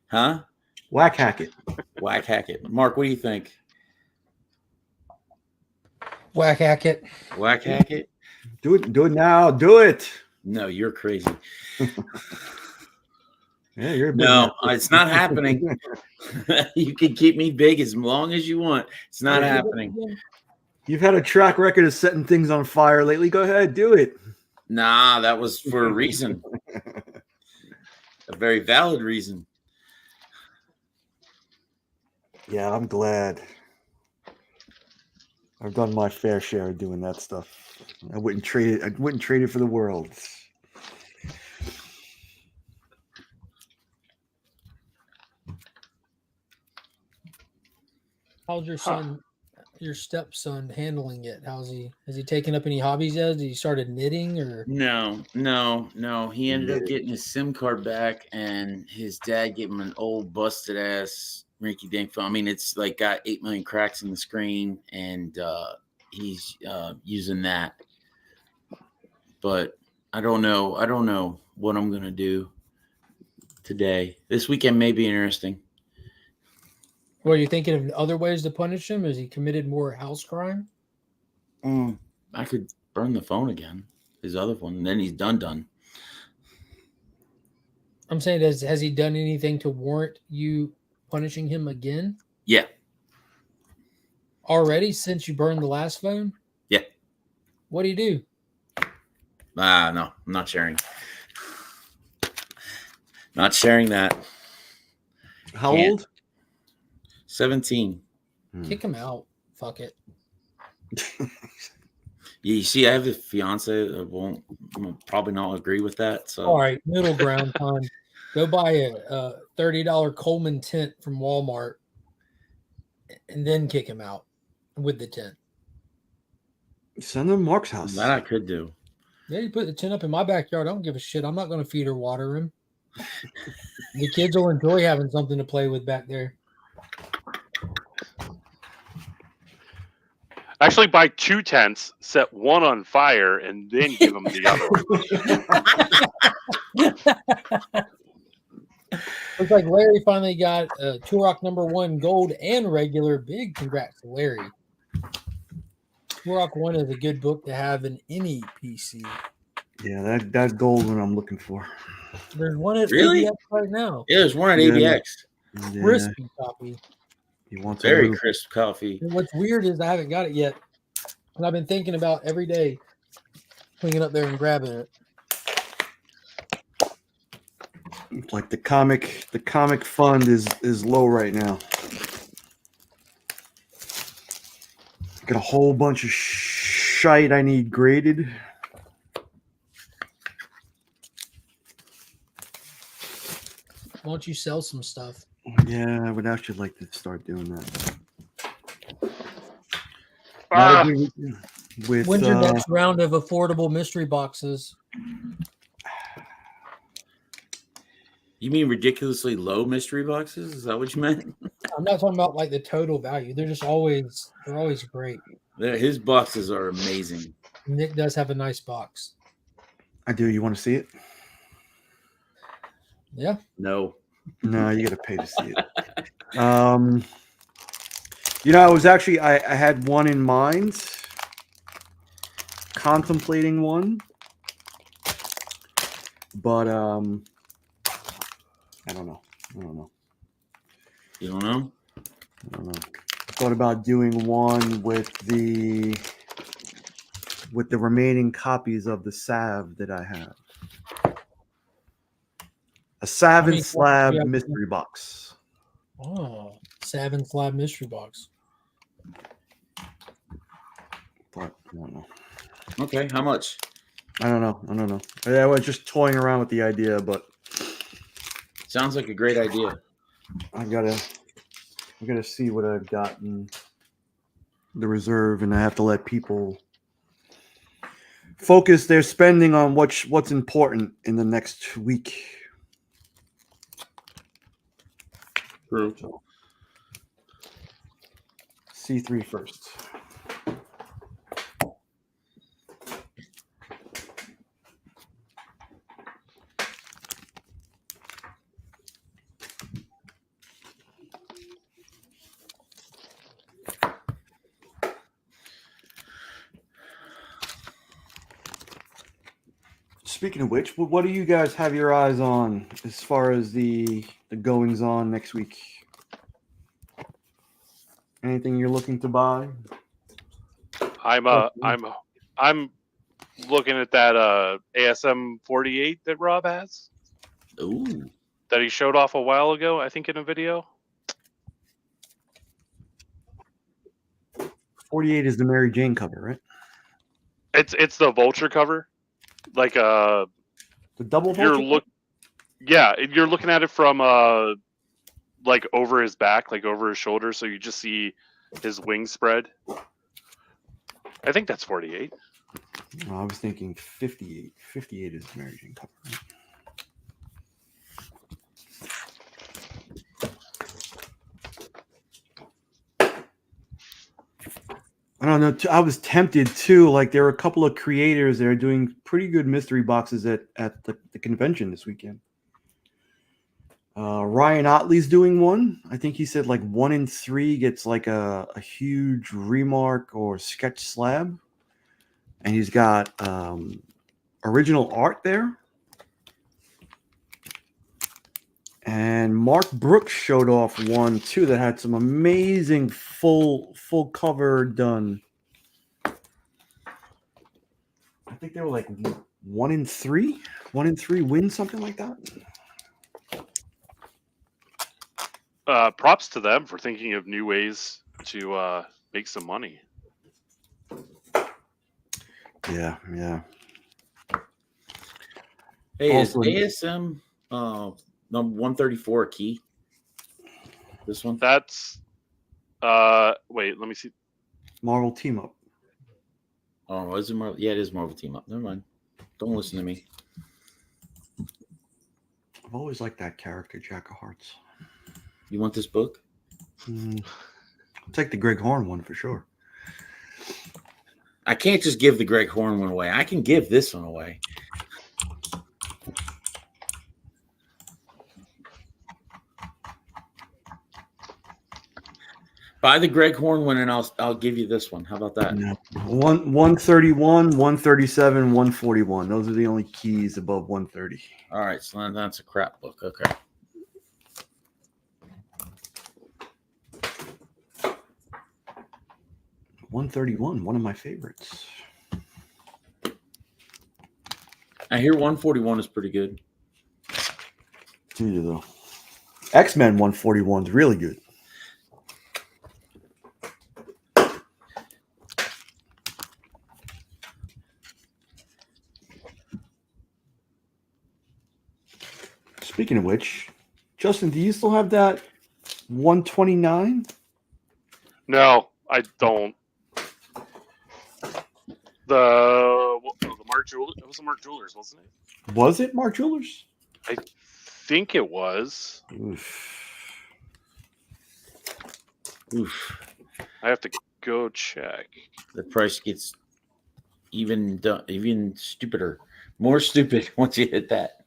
Huh? Whack Hackett. Whack Hackett. Mark, what do you think? Whack Hackett. Whack Hackett? Do it now. Do it. No, you're crazy. Yeah, you're a big No, man. it's not happening. You can keep me big as long as you want. It's not happening. You've had a track record of setting things on fire lately. Go ahead, do it. Nah, that was for a reason. A very valid reason. Yeah, I'm glad. I've done my fair share of doing that stuff. I wouldn't trade it. I wouldn't trade it for the world. How's your son, your stepson, handling it? How's he? Has he taken up any hobbies yet? Has he started knitting or? No. He ended up getting his SIM card back, and his dad gave him an old busted ass rinky dink phone. I mean, it's like got 8 million cracks in the screen, and he's using that. But I don't know. I don't know what I'm gonna do today. This weekend may be interesting. What are you thinking of other ways to punish him? Has he committed more house crime? I could burn the phone again, his other one, and then he's done. I'm saying, has he done anything to warrant you punishing him again? Yeah. Already, since you burned the last phone? Yeah. What do you do? No, I'm not sharing. Not sharing that. How old? 17. Kick him out. Fuck it. Yeah, you see, I have a fiance that won't probably not agree with that. So all right, middle ground time. Go buy a $30 Coleman tent from Walmart and then kick him out with the tent. Send him to Mark's house. That I could do. Yeah, you put the tent up in my backyard. I don't give a shit. I'm not going to feed or water him. The kids will enjoy having something to play with back there. Actually, buy 2 tents, set one on fire, and then give them the other one. Looks like Larry finally got Turok #1 gold and regular. Big congrats to Larry. Turok 1 is a good book to have in any PC. Yeah, that's gold one I'm looking for. There's one at Really? ABX right now. Yeah, there's one at ABX. Yeah. Crispy copy. You want Very crisp coffee. And what's weird is I haven't got it yet. And I've been thinking about every day swinging up there and grabbing it. Like the comic fund is low right now. Got a whole bunch of shite I need graded. Why don't you sell some stuff? Yeah, I would actually like to start doing that. With When's your next round of affordable mystery boxes? You mean ridiculously low mystery boxes? Is that what you meant? I'm not talking about like the total value. They're always great. His boxes are amazing. Nick does have a nice box. I do. You want to see it? Yeah. No. No, you got to pay to see it. I was actually I had one in mind, contemplating one, but I don't know. You don't know? I don't know. I thought about doing one with the remaining copies of the salve that I have. A salve and slab mystery box. Oh, salve and slab mystery box. But I don't know. Okay, how much? I don't know. I was just toying around with the idea, but sounds like a great idea. I gotta see what I've got in the reserve, and I have to let people focus their spending on what's important in the next week. True. So, C3 first. Speaking of which, what do you guys have your eyes on as far as the goings on next week? Anything you're looking to buy? I'm looking at that ASM 48 that Rob has. Ooh. That he showed off a while ago, I think, in a video. 48 is the Mary Jane cover, right? It's the Vulture cover, like the double Vulture. You're looking at it from like over his back, like over his shoulder, so you just see his wings spread. I think that's 48. I was thinking 58. 58 is the Mary Jane cover. Right? I don't know. I was tempted too. Like there were a couple of creators that are doing pretty good mystery boxes at the convention this weekend. Ryan Otley's doing one. I think he said like 1 in 3 gets like a huge remark or sketch slab, and he's got original art there. And Mark Brooks showed off one too that had some amazing full cover done. I think they were like 1 in 3 wins, something like that. Props to them for thinking of new ways to make some money. Yeah. Hey, Also, is ASM number 134 a key? This one? That's wait, let me see. Marvel Team Up. Oh, is it Marvel? Yeah, it is Marvel Team Up. Never mind. Don't listen to me. I've always liked that character, Jack of Hearts. You want this book? I'll take the Greg Horn one for sure. I can't just give the Greg Horn one away. I can give this one away. Buy the Greg Horn one, and I'll give you this one. How about that? Yeah. 131, 137, 141. Those are the only keys above 130. All right, so that's a crap book. Okay. $131, one of my favorites. I hear 141 is pretty good. Do you though? X-Men 141 is really good. Speaking of which, Justin, do you still have that 129? No, I don't. The Mark Jewelers. It was the Mark Jewelers, wasn't it? Was it Mark Jewelers? I think it was. Oof. I have to go check. The price gets even stupider, more stupid once you hit that.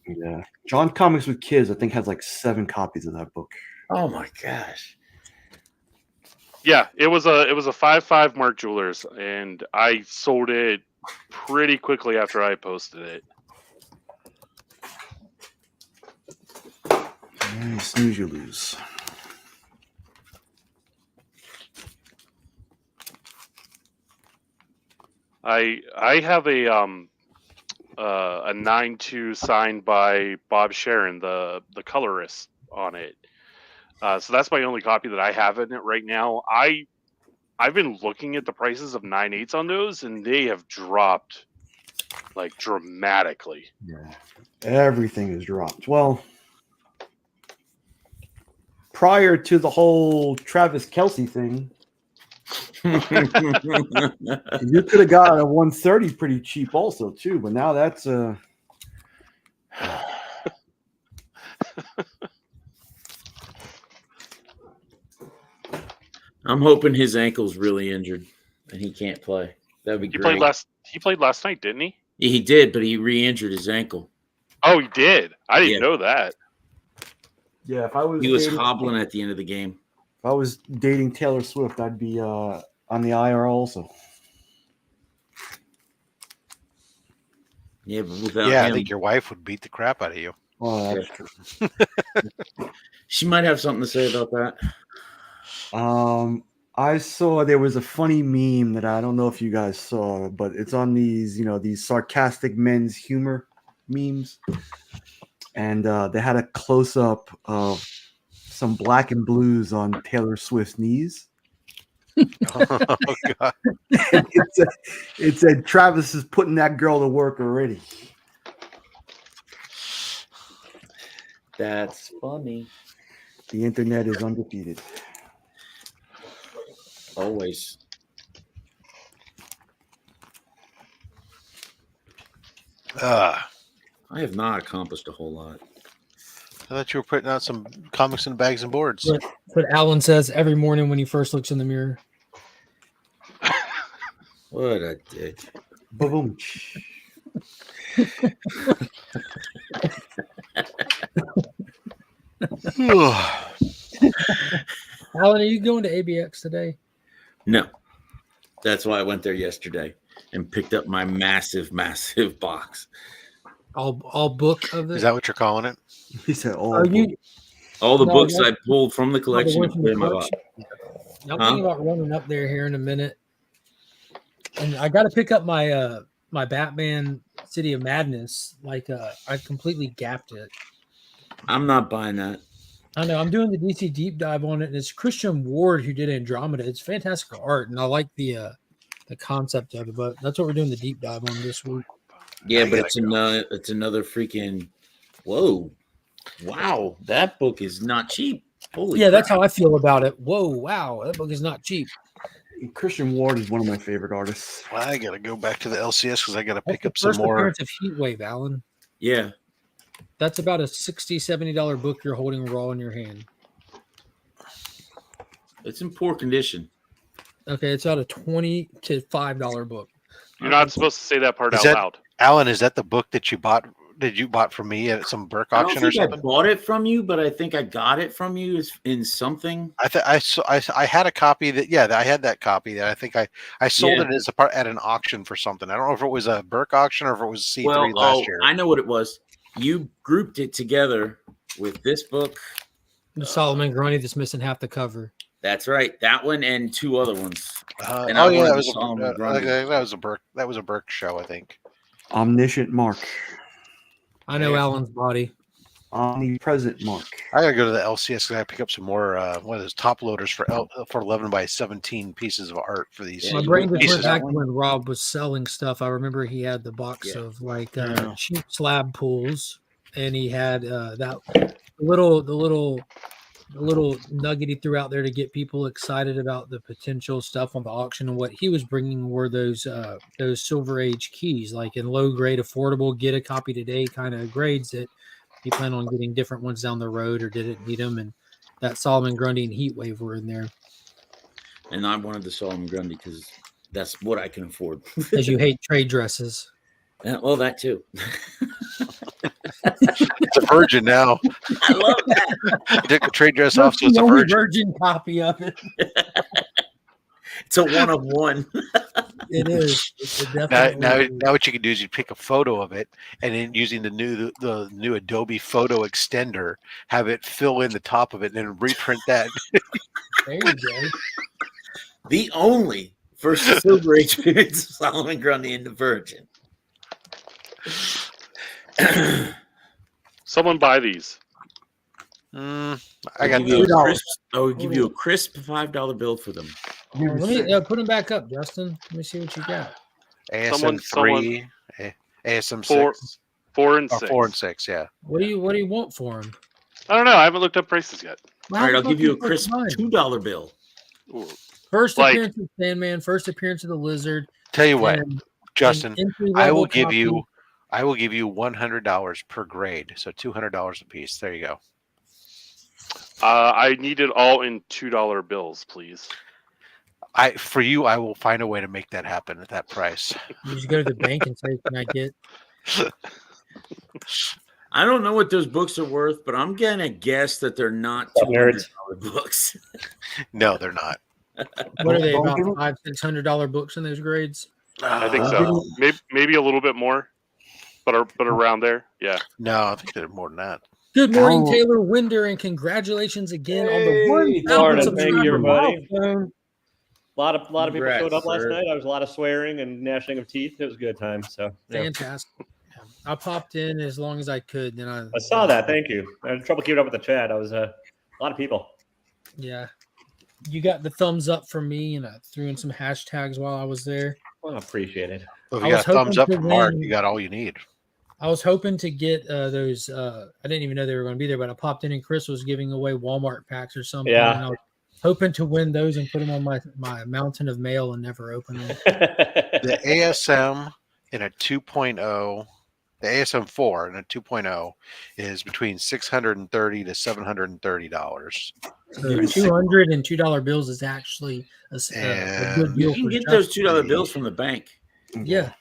Yeah. John Comics with Kids, I think, has like 7 copies of that book. Oh my gosh. Yeah, it was a 5.5 Mark Jewelers, and I sold it pretty quickly after I posted it. Snooze, you lose. I have a 9.2 signed by Bob Sharon, the colorist, on it. So that's my only copy that I have in it right now. I've been looking at the prices of 9.8s on those, and they have dropped like dramatically. Yeah, everything has dropped. Well, prior to the whole Travis Kelce thing, you could have got a 130 pretty cheap also too, but now that's I'm hoping his ankle's really injured and he can't play. That'd be great. He played last night, didn't he? Yeah, he did, but he re-injured his ankle. Oh, he did. I didn't know that. Yeah, if I was he was hobbling at the end of the game. If I was dating Taylor Swift, I'd be on the IR also. Yeah, but without Yeah, I him, think your wife would beat the crap out of you. Oh, that's true. she might have something to say about that. I saw there was a funny meme that I don't know if you guys saw, but it's on these, these sarcastic men's humor memes. And they had a close up of some black and blues on Taylor Swift's knees. Oh, God. It said Travis is putting that girl to work already. That's funny. The internet is undefeated. Always. I have not accomplished a whole lot. I thought you were putting out some comics in bags and boards. That's what Alan says every morning when he first looks in the mirror. What a dick. Boom. Alan, are you going to ABX today? No. That's why I went there yesterday and picked up my massive, massive box. All book of it? Is that what you're calling it? He said all the books I pulled from the collection and put in my box. I'm thinking about running up there here in a minute. And I got to pick up my my Batman City of Madness. I completely gapped it. I'm not buying that. I know. I'm doing the DC deep dive on it, and it's Christian Ward who did Andromeda. It's fantastic art, and I like the concept of it. But that's what we're doing the deep dive on this week. Yeah, but it's another freaking whoa. Wow, that book is not cheap. Holy crap. That's how I feel about it. Whoa, wow, that book is not cheap. Christian Ward is one of my favorite artists. Well, I got to go back to the LCS because I got to That's pick the up some first more. appearance of Heatwave, Alan. Yeah. That's about a $60, $70 book you're holding raw in your hand. It's in poor condition. Okay, it's about a $20 to $5 book. You're not supposed to say that part out loud. Loud. Alan, is that the book that you bought? Did you bought from me at some Burke auction or something? I bought it from you, but I think I got it from you in something. I had a copy that I had that copy that I think I sold it as a part at an auction for something. I don't know if it was a Burke auction or if it was C3 last year. I know what it was. You grouped it together with this book. The Solomon Grundy that's missing half the cover. That's right. That one and two other ones. That was a Burke show, I think. Omniscient Mark. I know Alan's body. Omnipresent Mark. I gotta go to the LCS because I pick up some more one of those top loaders for 11 by 17 pieces of art for these. My brain just went back to when Rob was selling stuff. I remember he had the box of cheap slab pools, and he had the little nugget he threw out there to get people excited about the potential stuff on the auction. And what he was bringing were those Silver Age keys, like in low grade, affordable, get a copy today kind of grades that you plan on getting different ones down the road or didn't need them. And that Solomon Grundy and Heatwave were in there. And I wanted the Solomon Grundy because that's what I can afford. Because you hate trade dresses. Well, that too. It's a virgin now. I love that. You took the trade dress off, so it's a virgin copy of it. It's a one of one. It is. Now what you can do is you pick a photo of it, and then using the new Adobe photo extender, have it fill in the top of it, and then reprint that. There you go. The only first Silver Age appearance of Solomon Grundy in the Virgin. Someone buy these. I got $2. I'll give you a crisp $5 bill for them. Let me put them back up, Justin. Let me see what you got. ASM 3, ASM 6, 4 and 6. 4 and 6. Yeah. What do you want for them? I don't know. I haven't looked up prices yet. All right, I'll give you a crisp $2 bill. Ooh. First appearance of Sandman. First appearance of the Lizard. Tell you what, Justin, I will give you $100 per grade, so $200 a piece. There you go. I need it all in $2 bills, please. For you, I will find a way to make that happen at that price. You just go to the bank and say, "Can I get?" I don't know what those books are worth, but I'm gonna guess that they're not $200 books. No, they're not. What are they, about $500-$600 books in those grades? I think so. Maybe a little bit more. but around there. Yeah. No, I think they're more than that. Good morning, Ow. Taylor Winder, and congratulations again on the Hey, 1,000 Florida. Thank you, subscriber everybody. milestone. A lot of people showed up last Congrats, sir. night. There was a lot of swearing and gnashing of teeth. It was a good time. So yeah. Fantastic. Yeah. I popped in as long as I could. Then I saw that. Thank you. I had trouble keeping up with the chat. I was a lot of people. Yeah. You got the thumbs up from me, and I threw in some hashtags while I was there. Well, I appreciate it. Well, if I you was got a thumbs up hoping to from Mark, win- you got all you need. I was hoping to get those. I didn't even know they were going to be there, but I popped in and Chris was giving away Walmart packs or something. Yeah. And I was hoping to win those and put them on my mountain of mail and never open them. The ASM in a 2.0, the ASM 4 in a 2.0 is between $630 to $730. So $200 and $2 bills is actually a good You deal. can for get Justin. those $2 bills from the bank. Yeah.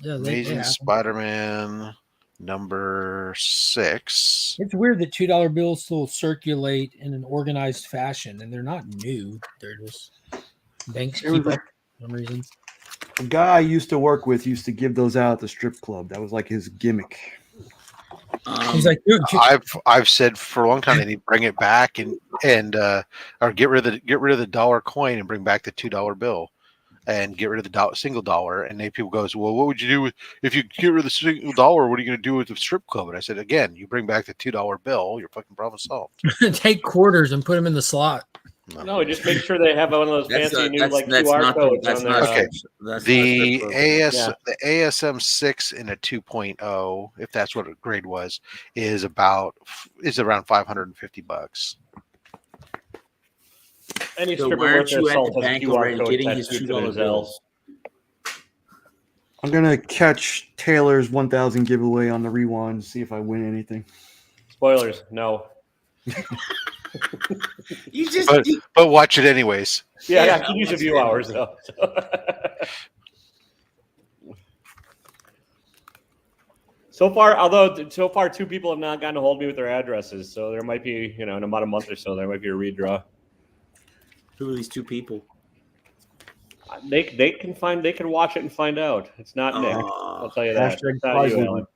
Yeah. Amazing have them. Spider-Man number 6. It's weird that $2 bills still circulate in an organized fashion, and they're not new. They're just banks It keep was up for some reason. A guy I used to work with used to give those out at the strip club. That was like his gimmick. He's like, dude, I've said for a long time they need to bring it back and or get rid of the dollar coin and bring back the $2 bill and get rid of the single dollar. And then people goes, well, what would you do if you get rid of the single dollar? What are you going to do with the strip club? And I said, again, you bring back the $2 bill, your fucking problem solved. take quarters and put them in the slot. No, just make sure they have one of those fancy new like QR codes on there. Okay. The Yeah. the ASM 6 in a 2.0, if that's what a grade was, is around $550. Any So stripper why aren't worth their you at salt the has a bank QR already code getting his tattooed to $2 their bills? I'm gonna catch Taylor's 1,000 giveaway on the rewind. See if I win anything. Spoilers, no. You just but watch it anyways. Yeah, you use a few hours though. So far, 2 people have not gotten a hold of me with their addresses. So there might be, in about a month or so, there might be a redraw. Who are these 2 people? They can watch it and find out. It's not Nick. I'll tell you that. Hashtag It's not you, prize Alan.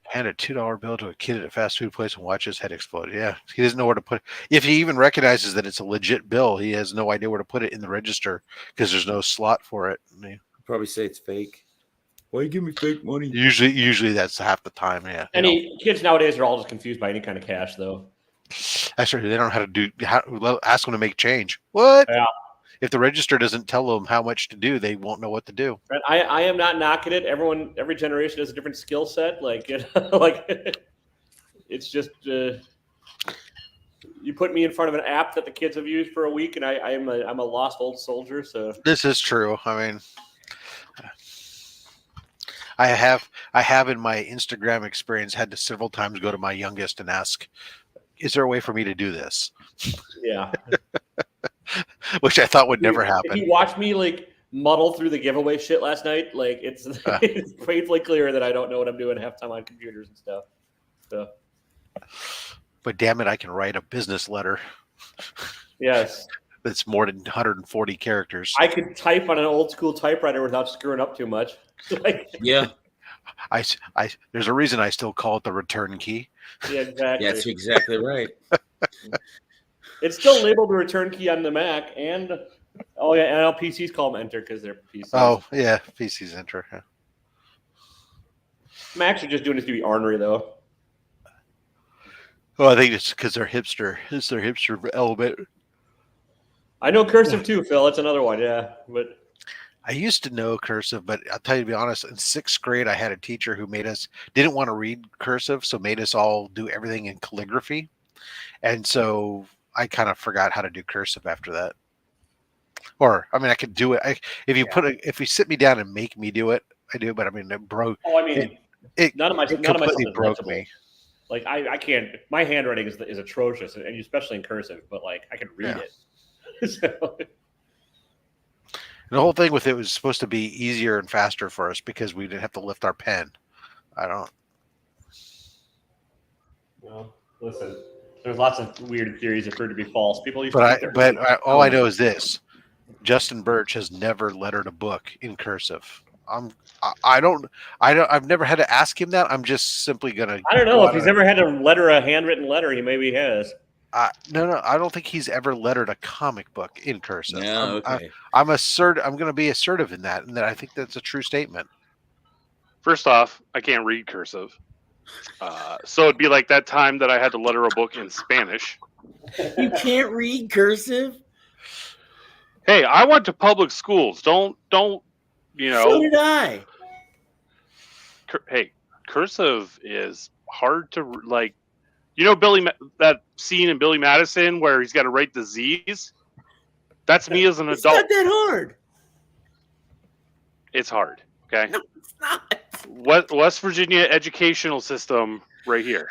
Hand a $2 bill to a kid at a fast food place and watch his head explode. Yeah, he doesn't know where to put it. If he even recognizes that it's a legit bill, he has no idea where to put it in the register because there's no slot for it. Probably say it's fake. Why you give me fake money? Usually that's half the time. Yeah. Kids nowadays are all just confused by any kind of cash, though. Actually, they don't know how to ask them to make change. What? Yeah. If the register doesn't tell them how much to do, they won't know what to do. And I am not knocking it. Every generation has a different skill set. It's just you put me in front of an app that the kids have used for a week, and I'm a lost old soldier. So this is true. I mean, I have in my Instagram experience had to several times go to my youngest and ask, "Is there a way for me to do this?" Yeah. Which I thought would never happen. If you watched me muddle through the giveaway shit last night, it's painfully clear that I don't know what I'm doing half time on computers and stuff. So, but damn it, I can write a business letter. Yes. That's more than 140 characters. I could type on an old school typewriter without screwing up too much. Yeah. There's a reason I still call it the return key. Yeah, exactly. That's exactly right. It's still labeled the return key on the Mac, and PCs call them enter because they're PCs. Oh yeah, PCs enter. Yeah. Macs are just doing this to be ornery, though. Well, I think it's because they're hipster. It's their hipster element. I know cursive too, Phil. That's another one, yeah. But I used to know cursive, but I'll tell you to be honest, in 6th grade, I had a teacher who didn't want to read cursive, so made us all do everything in calligraphy. And so I kind of forgot how to do cursive after that. Or, I mean, I could do it. If you sit me down and make me do it, I do. But I mean, it broke. Oh, I mean, none of my completely broke me. I can't. My handwriting is atrocious, and especially in cursive. But I can read it. So. And the whole thing with it was supposed to be easier and faster for us because we didn't have to lift our pen. I don't. Well, Listen, there's lots of weird theories that prove to be false. People used to But keep their all I know is this: Justin Birch has never lettered a book in cursive. I've never had to ask him that. I'm just simply gonna. I don't go know if out he's on ever had to letter a handwritten letter. He maybe has. no, I don't think he's ever lettered a comic book in cursive. Yeah, okay. I'm going to be assertive in that, and that I think that's a true statement. First off, I can't read cursive. So it'd be like that time that I had to letter a book in Spanish. You can't read cursive? Hey, I went to public schools. Don't you know? So did I. Hey, cursive is hard to like. You know that scene in Billy Madison where he's got to write the Z's? That's me as an It's adult. not that hard. It's hard. Okay. No, it's not. West Virginia educational system right here.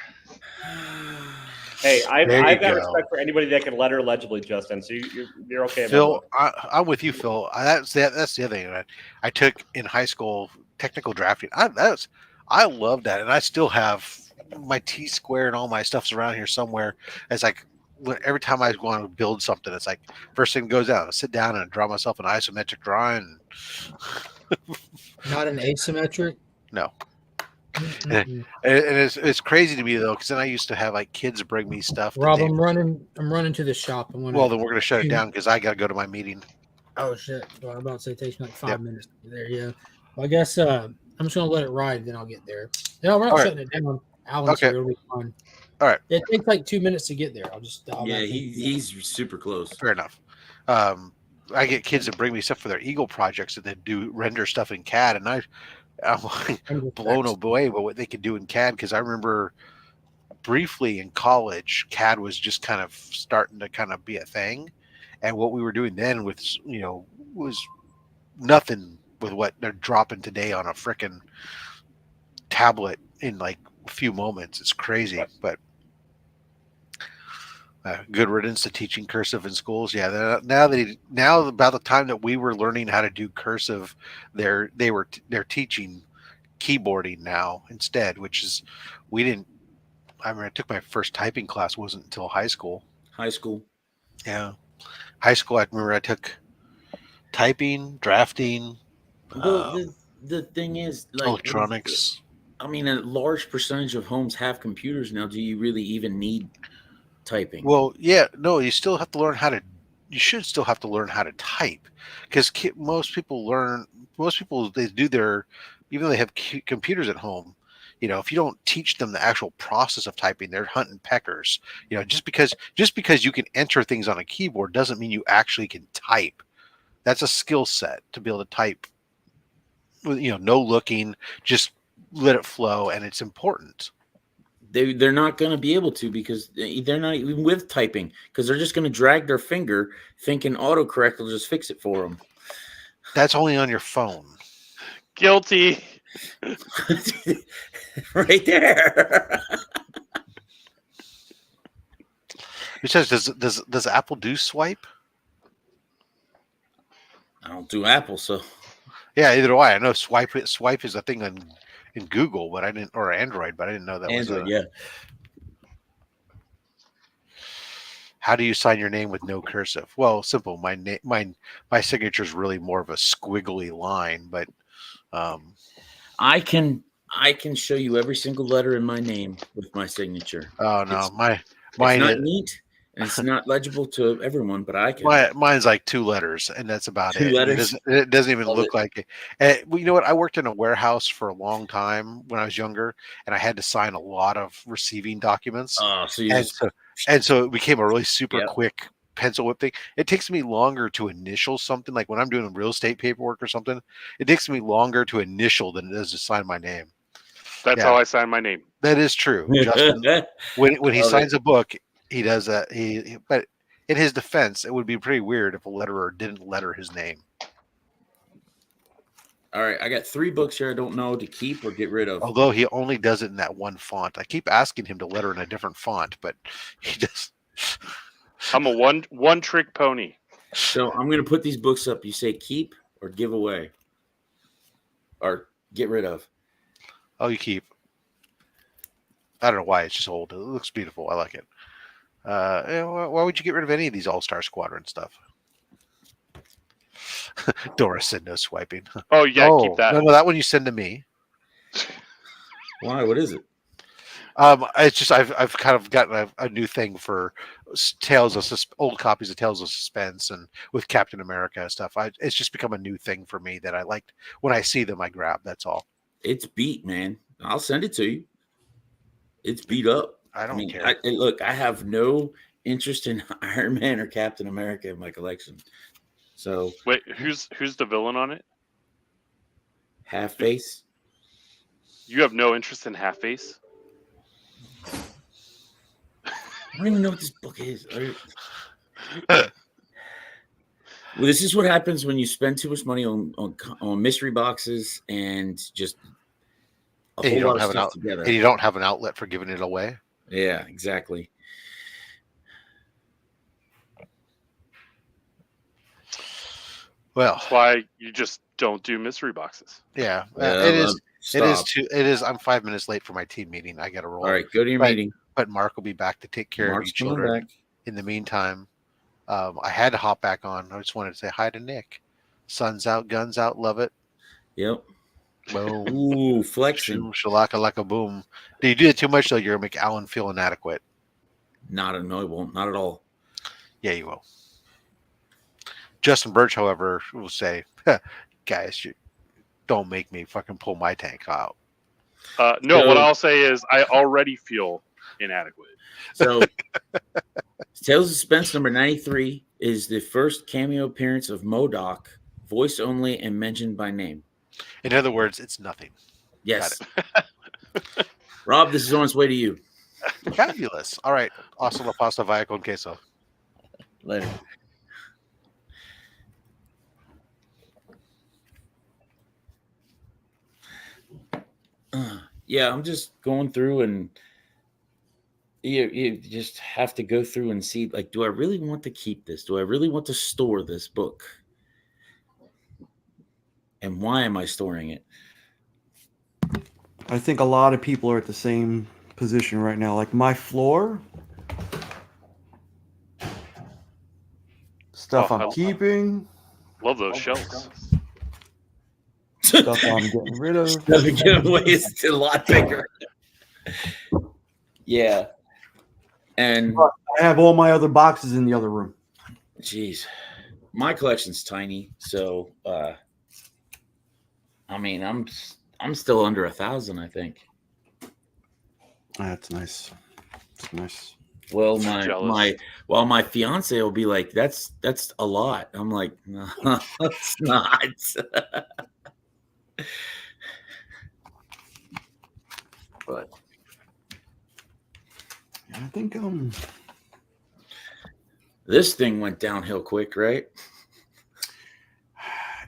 Hey, I've There you got go. respect for anybody that can letter legibly, Justin. So you're okay. About Phil, that. I'm with you, Phil. That's the other thing. I took in high school technical drafting. I love that, and I still have my T square and all my stuff's around here somewhere. It's like every time I want to build something, it's like first thing goes out, I sit down and draw myself an isometric drawing. Not an asymmetric. No. Mm-mm. And it's crazy to me though, because then I used to have like kids bring me stuff. Rob, I'm running to the shop. Well, then we're gonna shut it down because I got to go to my meeting. Oh shit! Well, I'm about to say it takes me like 5 minutes to get there. Yeah. Well, I guess I'm just gonna let it ride, then I'll get there. No, we're not All right. shutting it down. Alan's Okay. here. It'll be fun. All right. It takes like 2 minutes to get there. Yeah, he's super close. Fair enough. I get kids that bring me stuff for their Eagle projects that they do render stuff in CAD, and I'm like blown away by what they can do in CAD, because I remember briefly in college, CAD was just kind of starting to kind of be a thing, and what we were doing then with was nothing with what they're dropping today on a frickin' tablet in like a few moments. It's crazy, but good riddance to teaching cursive in schools. Yeah, now about the time that we were learning how to do cursive, they're teaching keyboarding now instead, which is we didn't. I mean, I took my first typing class wasn't until high school. High school. Yeah, high school. I remember I took typing, drafting. Well, the thing is, like electronics. I mean, a large percentage of homes have computers now. Do you really even need typing? Well, yeah, no, you still have to learn how to. You should still have to learn how to type, because most people they do their, even though they have computers at home. If you don't teach them the actual process of typing, they're hunting peckers. Just because you can enter things on a keyboard doesn't mean you actually can type. That's a skill set to be able to type. No looking, just let it flow, and it's important. They're not going to be able to, because they're not even with typing, because they're just going to drag their finger thinking autocorrect will just fix it for them. That's only on your phone. Guilty. Right there. It says, does Apple do swipe? I don't do Apple, so yeah, either do I. I know swipe is a thing in Google, but I didn't, or Android, but I didn't know that Android, was yeah. How do you sign your name with no cursive? Well, simple. My signature is really more of a squiggly line, but I can show you every single letter in my name with my signature. Oh no, mine it's not neat and it's not legible to everyone, but I can. Mine's like 2 letters, and that's about Two it. letters? It doesn't even Love look it. like it. You know what? I worked in a warehouse for a long time when I was younger, and I had to sign a lot of receiving documents. Oh, so you so it became a really super Yep. quick pencil whip thing. It takes me longer to initial something, like when I'm doing real estate paperwork or something. It takes me longer to initial than it does to sign my name. That's how I sign my name. That is true. Justin, when he Love signs a book, he does that. But in his defense, it would be pretty weird if a letterer didn't letter his name. All right, I got 3 books here I don't know to keep or get rid of. Although he only does it in that one font. I keep asking him to letter in a different font, but he does. I'm a one trick pony. So I'm going to put these books up. You say keep or give away or get rid of. Oh, you keep. I don't know why. It's just old. It looks beautiful. I like it. Why would you get rid of any of these All-Star Squadron stuff? Doris said no swiping. Oh yeah, keep that. No, that one you send to me. Why? What is it? It's just I've kind of gotten a new thing for old copies of Tales of Suspense and with Captain America stuff. It's just become a new thing for me that I liked. When I see them, I grab. That's all. It's beat, man. I'll send it to you. It's beat up. I don't care. Look, I have no interest in Iron Man or Captain America in my collection. So wait, who's the villain on it? Half Face. You have no interest in Half Face? I don't even know what this book is. Well, this is what happens when you spend too much money on mystery boxes and just a whole lot of stuff together. And you don't have an outlet for giving it away. Yeah, exactly. Well, that's why you just don't do mystery boxes. Yeah, it is. It is. I'm 5 minutes late for my team meeting. I got to roll. All right, go to your meeting. But Mark will be back to take care of you children. In the meantime, I had to hop back on. I just wanted to say hi to Nick. Sun's out, guns out, love it. Yep. Boom. Ooh, flexing. Shalaka laka boom. Do you do it too much though? You're gonna make Alan feel inadequate. No, it won't. Not at all. Yeah, you will. Justin Birch, however, will say, guys, you don't make me fucking pull my tank out. No, what I'll say is I already feel inadequate. So, Tales of Suspense number 93 is the first cameo appearance of MODOK, voice only and mentioned by name. In other words, it's nothing. Yes. Rob, this is on its way to you. Fabulous. All right. Hasta la pasta via con queso. Later. Yeah, I'm just going through and you just have to go through and see, like, do I really want to keep this? Do I really want to store this book? And why am I storing it? I think a lot of people are at the same position right now. Like my floor, stuff I'm keeping. Love those shelves. Stuff I'm getting rid of. Stuff I'm giving away is a lot bigger. Yeah. And I have all my other boxes in the other room. Jeez. My collection's tiny, so I mean, I'm still under 1,000, I think. That's nice. That's nice. Well, my fiance will be like, that's a lot. I'm like, no, it's not. But I think this thing went downhill quick, right?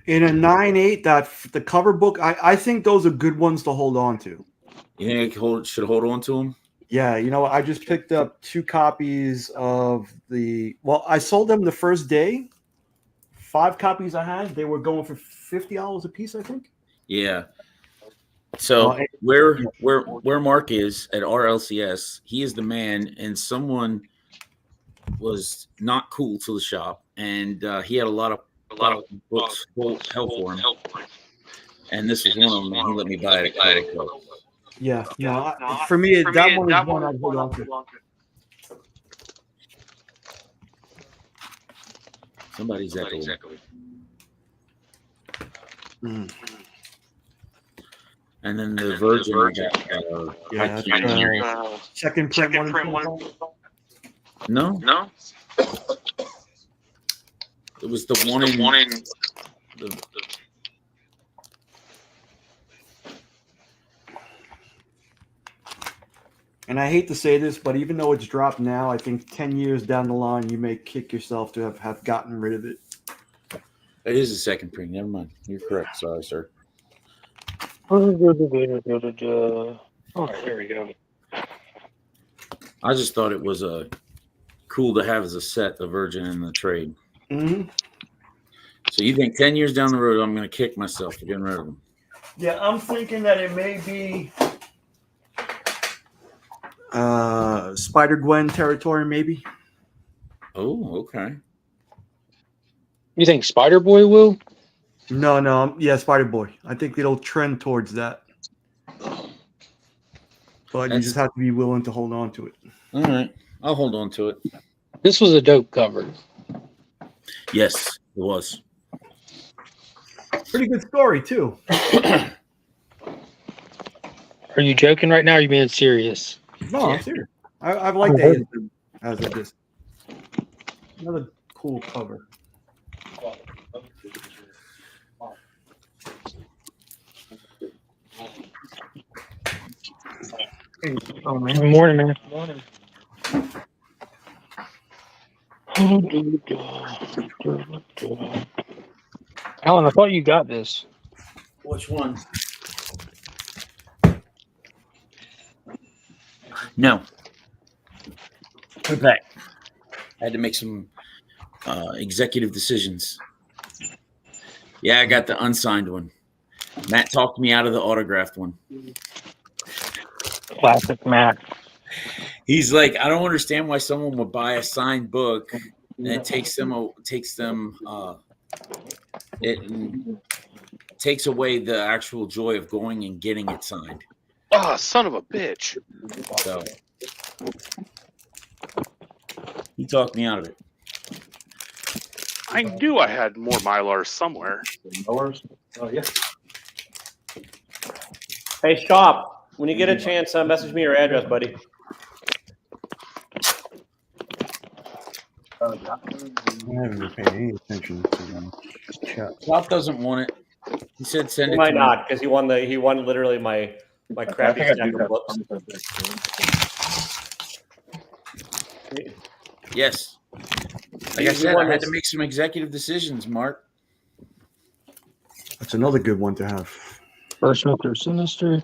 In a 9.8, the cover book, I think those are good ones to hold on to. You think I should hold on to them? Yeah, you know, I just picked up 2 copies of I sold them the first day. 5 copies I had, they were going for $50 a piece, I think. Yeah. So where Mark is at RLCS, he is the man, and someone was not cool to the shop, and he had a lot of books hell for him. And this was one of them, and he let me buy it. Yeah, for me, that one is one I'd hold on to. Somebody's echoing. And then the Virgin, I can't hear you. Second print one. No. It was the one in And I hate to say this, but even though it's dropped now, I think 10 years down the line, you may kick yourself to have gotten rid of it. It is a second print. Never mind. You're correct. Sorry, sir. Oh, there we go. I just thought it was cool to have as a set, the Virgin and the Trade. Mm-hmm. So you think 10 years down the road, I'm going to kick myself for getting rid of them? Yeah, I'm thinking that it may be Spider-Gwen territory, maybe. Oh, okay. You think Spider-Boy will? No, yeah, Spider-Boy. I think it'll trend towards that. But you just have to be willing to hold on to it. All right. I'll hold on to it. This was a dope cover. Yes, it was. Pretty good story, too. Are you joking right now? Or are you being serious? No, I'm serious. I've liked it as of this. Another cool cover. Oh, man. Good morning, man. Morning. Alan, I thought you got this. Which one? No. Put it back. I had to make some executive decisions. Yeah, I got the unsigned one. Matt talked me out of the autographed one. Classic Matt. He's like, I don't understand why someone would buy a signed book and it takes away the actual joy of going and getting it signed. Ah, son of a bitch. So he talked me out of it. I knew I had more Mylars somewhere. Oh, yeah. Hey, Shop, when you get a chance, message me your address, buddy. I haven't been paying any attention to them. Shop doesn't want it. He said send He it might to not, because he won literally my crappy stack of books. Yes. Like I said, I had to make some executive decisions, Mark. That's another good one to have. First Mr. Sinister.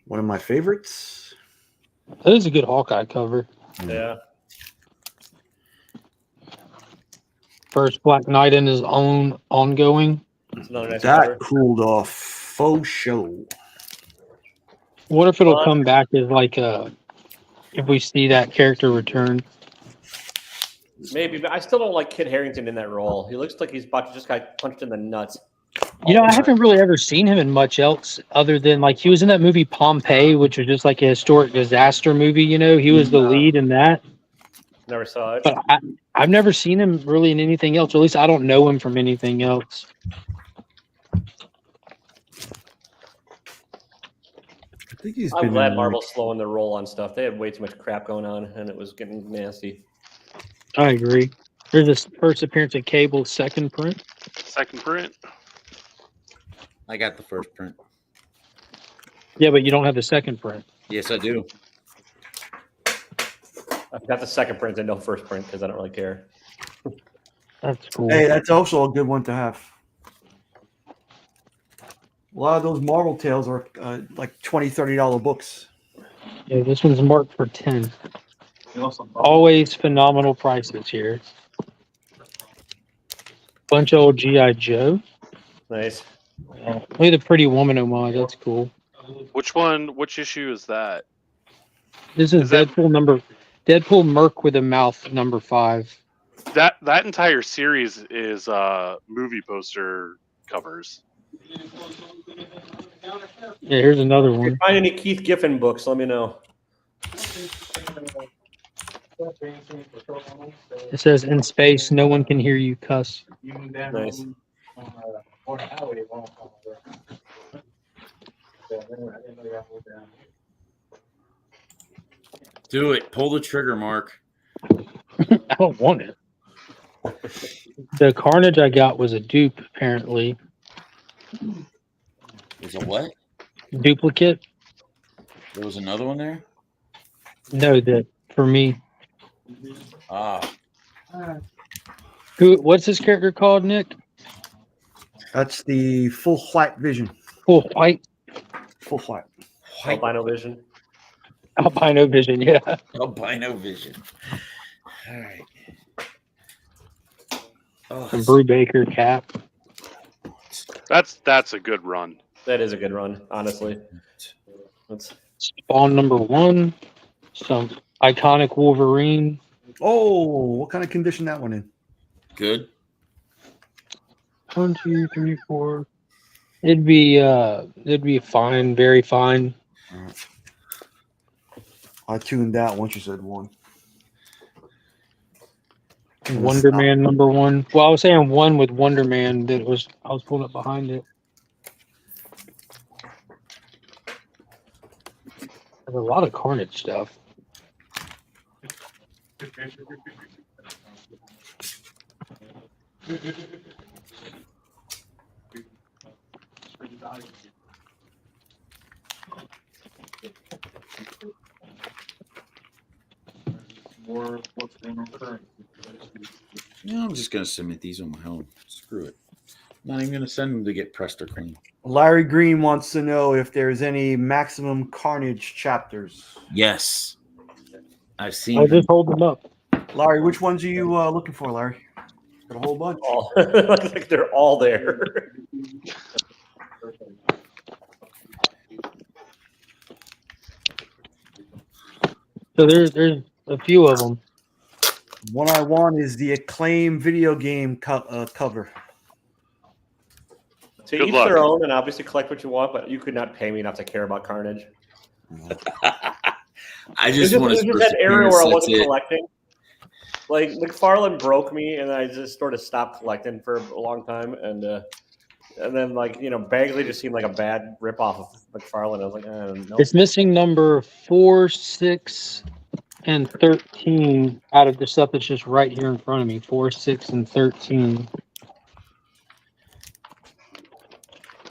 One of my favorites. That is a good Hawkeye cover. Yeah. First Black Knight in his own ongoing. Nice that cover. cooled off faux show. What if it'll come back as like if we see that character return? Maybe, but I still don't like Kit Harington in that role. He looks like he's about to just got punched in the nuts. You know, I haven't really ever seen him in much else other than like he was in that movie Pompeii, which was just like a historic disaster movie. You know, he was the lead in that. Never saw it. But I've never seen him really in anything else. Or at least I don't know him from anything else. I think he's I'm been glad in, Marvel's slowing their roll on stuff. They had way too much crap going on, and it was getting nasty. I agree. There's this first appearance of Cable's second print. Second print. I got the first print. Yeah, but you don't have the second print. Yes, I do. I've got the second print and no first print because I don't really care. That's cool. Hey, that's also a good one to have. A lot of those Marvel tales are like $20, $30 books. Yeah, this one's marked for 10. Always phenomenal prices here. Bunch of old G.I. Joe. Nice. Look at the Pretty Woman homage. That's cool. Which one? Which issue is that? This is Deadpool Merc with a mouth number 5. That entire series is movie poster covers. Yeah, here's another If you one. find any Keith Giffen books, let me know. It says in space, no one can hear you cuss. Nice. Do it. Pull the trigger, Mark. I don't want it. The Carnage I got was a dupe, apparently. There's a what? Duplicate? There was another one there? No, that for me. Ah. What's this character called, Nick? That's the full white vision. Full white? Full white. Albino Vision. Albino Vision, yeah. Albino Vision. All right. Oh, A Brubaker cap. That's a good run. That is a good run, honestly. Spawn #1, some iconic Wolverine. Oh, what kind of condition that one in? Good. 1, 2, 3, 4. It'd be fine, very fine. I tuned out once you said 1. Wonder Man #1. Well, I was saying 1 with Wonder Man. I was pulling up behind it. There's a lot of Carnage stuff. Yeah, I'm just gonna submit these on my own. Screw it. I'm not even gonna send them to get pressed or clean. Larry Green wants to know if there's any Maximum Carnage chapters. Yes, I've seen. I just hold them up. Larry, which ones are you looking for, Larry? Got a whole bunch. All, like they're all there. So there's a few of them. One I want is the Acclaim video game cover. To Good each luck. their own, and obviously collect what you want, but you could not pay me enough to care about Carnage. I just want It to. was just that area where I wasn't collecting. Like McFarlane broke me, and I just sort of stopped collecting for a long time, and then Bagley just seemed like a bad ripoff of McFarlane. I was like, no. It's missing number 4, 6, and 13 out of the stuff that's just right here in front of me. 4, 6, and 13.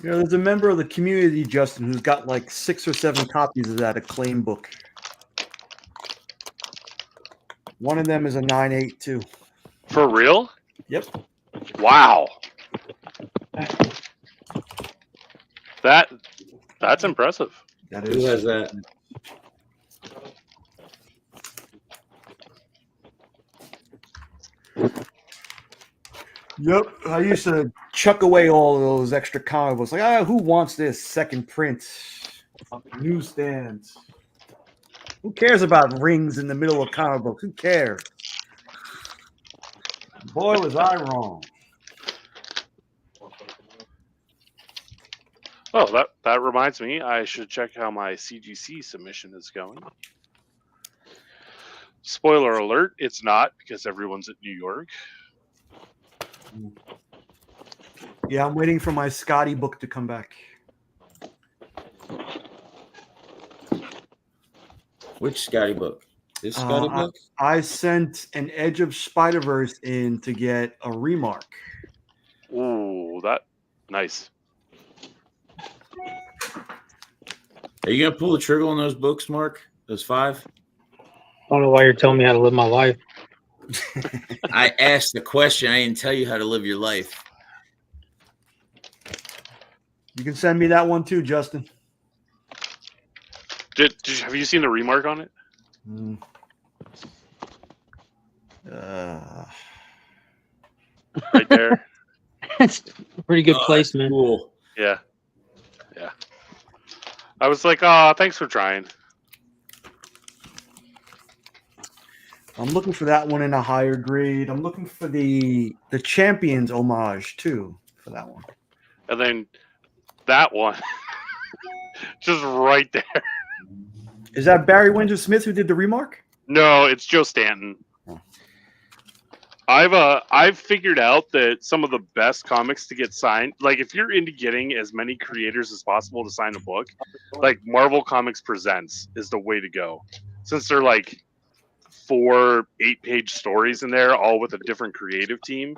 You know, there's a member of the community, Justin, who's got like 6 or 7 copies of that Acclaim book. One of them is a 9.8 too. For real? Yep. Wow. That's impressive. That Who has that? Yep. I used to chuck away all of those extra comic books. Like, who wants this second print? Newsstands. Who cares about rings in the middle of comic books? Who cares? Boy, was I wrong. Oh, that reminds me. I should check how my CGC submission is going. Spoiler alert, it's not because everyone's at New York. Yeah, I'm waiting for my Scotty book to come back. Which Scotty book? This Scotty book? I sent an Edge of Spider-Verse in to get a remark. Ooh, that nice. Are you gonna pull the trigger on those books, Mark? Those 5? I don't know why you're telling me how to live my life. I asked the question. I didn't tell you how to live your life. You can send me that one too, Justin. Have you seen the remark on it? Right there. It's a pretty good placement. Cool. Yeah. Yeah. I was like, oh, thanks for trying. I'm looking for that one in a higher grade. I'm looking for the Champions homage too for that one. And then that one, just right there. Is that Barry Windsor Smith who did the remark? No, it's Joe Stanton. I've figured out that some of the best comics to get signed, like if you're into getting as many creators as possible to sign a book, like Marvel Comics Presents is the way to go. Since they're like 4 8-page stories in there, all with a different creative team.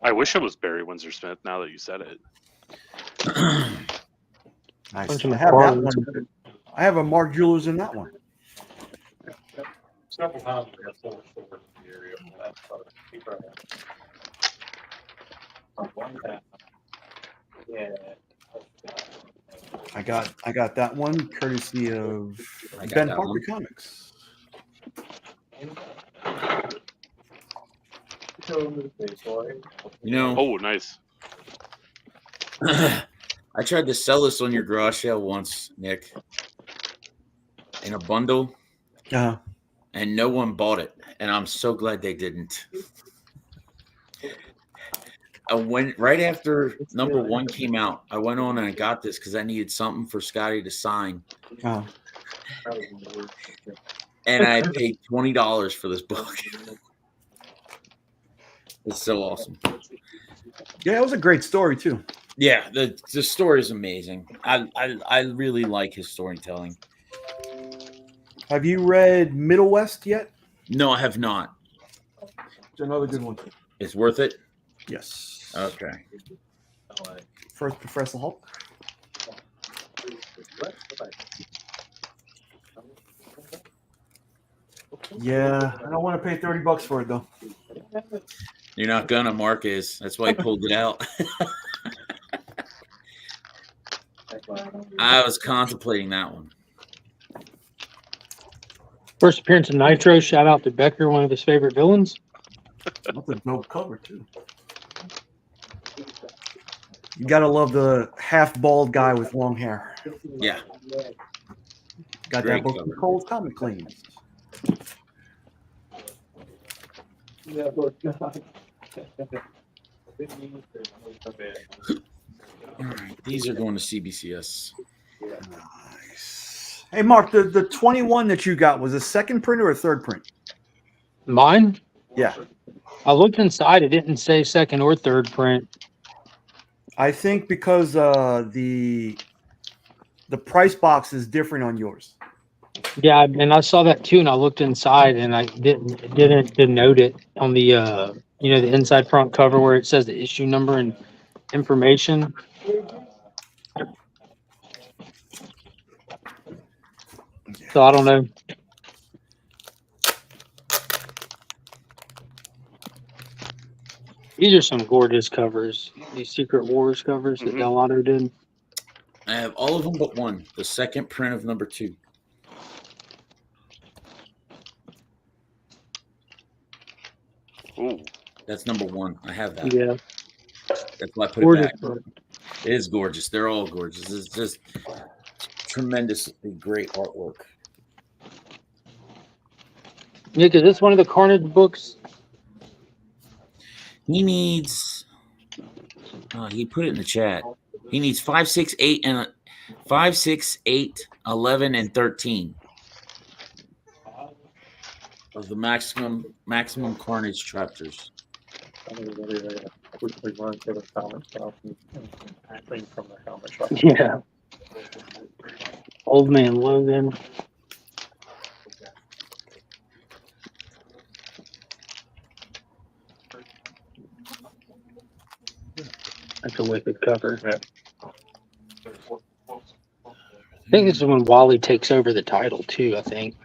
I wish it was Barry Windsor Smith now that you said it. Nice. I have that one. I have a Mark Jewellers in that one. Several times we have full stores in the area. Yeah. I got that one courtesy of Ben Parker Comics. You know, Oh, nice. I tried to sell this on your garage sale once, Nick, in a bundle, and no one bought it. And I'm so glad they didn't. I went right after number 1 came out. I went on and I got this because I needed something for Scotty to sign. And I paid $20 for this book. It's so awesome. Yeah, it was a great story too. Yeah, the story is amazing. I really like his storytelling. Have you read Middle West yet? No, I have not. It's another good one. It's worth it? Yes. Okay. First Professor Hulk. Yeah, I don't want to pay $30 for it though. You're not gonna, Mark is. That's why he pulled it out. I was contemplating that one. First appearance of Nitro. Shout out to Becker, one of his favorite villains. That's a dope cover too. You gotta love the half bald guy with long hair. Yeah. Got Great that book cover. from Cole's Comic Clean. All right, these are going to CBCS. Nice. Hey Mark, the 21 that you got was a second print or a third print? Mine? Yeah. I looked inside. It didn't say second or third print. I think because the price box is different on yours. Yeah, and I saw that too, and I looked inside, and I didn't denote it on the the inside front cover where it says the issue number and information. So I don't know. These are some gorgeous covers. These Secret Wars covers that Delotto did. I have all of them but one. The second print of number 2. Ooh. That's number 1. I have that. Yeah. That's why I put Gorgeous it back. It is gorgeous. They're all gorgeous. It's just tremendously great artwork. Nick, is this one of the Carnage books? He needs. He put it in the chat. He needs 5, 6, 8, and 5, 6, 8, 11, and 13 of the maximum Carnage chapters. Yeah. Old Man Logan. That's a wicked cover. I think this is when Wally takes over the title too. I think.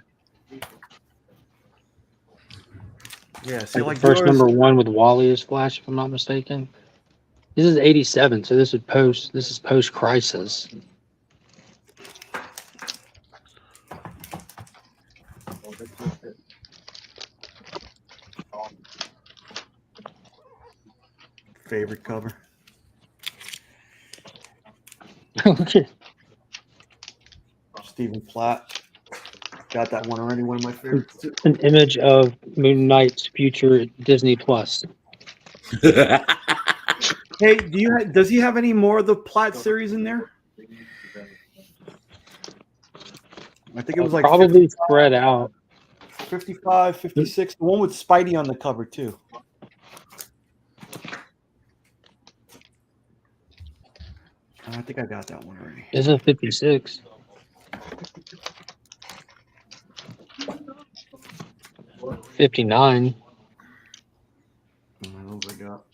Yeah, see, Like like the first yours, number 1 with Wally is Flash, if I'm not mistaken. This is 87, so this is post crisis. favorite cover. Okay. Stephen Platt. Got that one already, one of my favorites. An image of Moon Knight's future Disney Plus. Hey, does he have any more of the Platt series in there? I think it was like Probably spread out. 55, 56. The one with Spidey on the cover too. I think I got that one already. This is 56. $59. Those I got.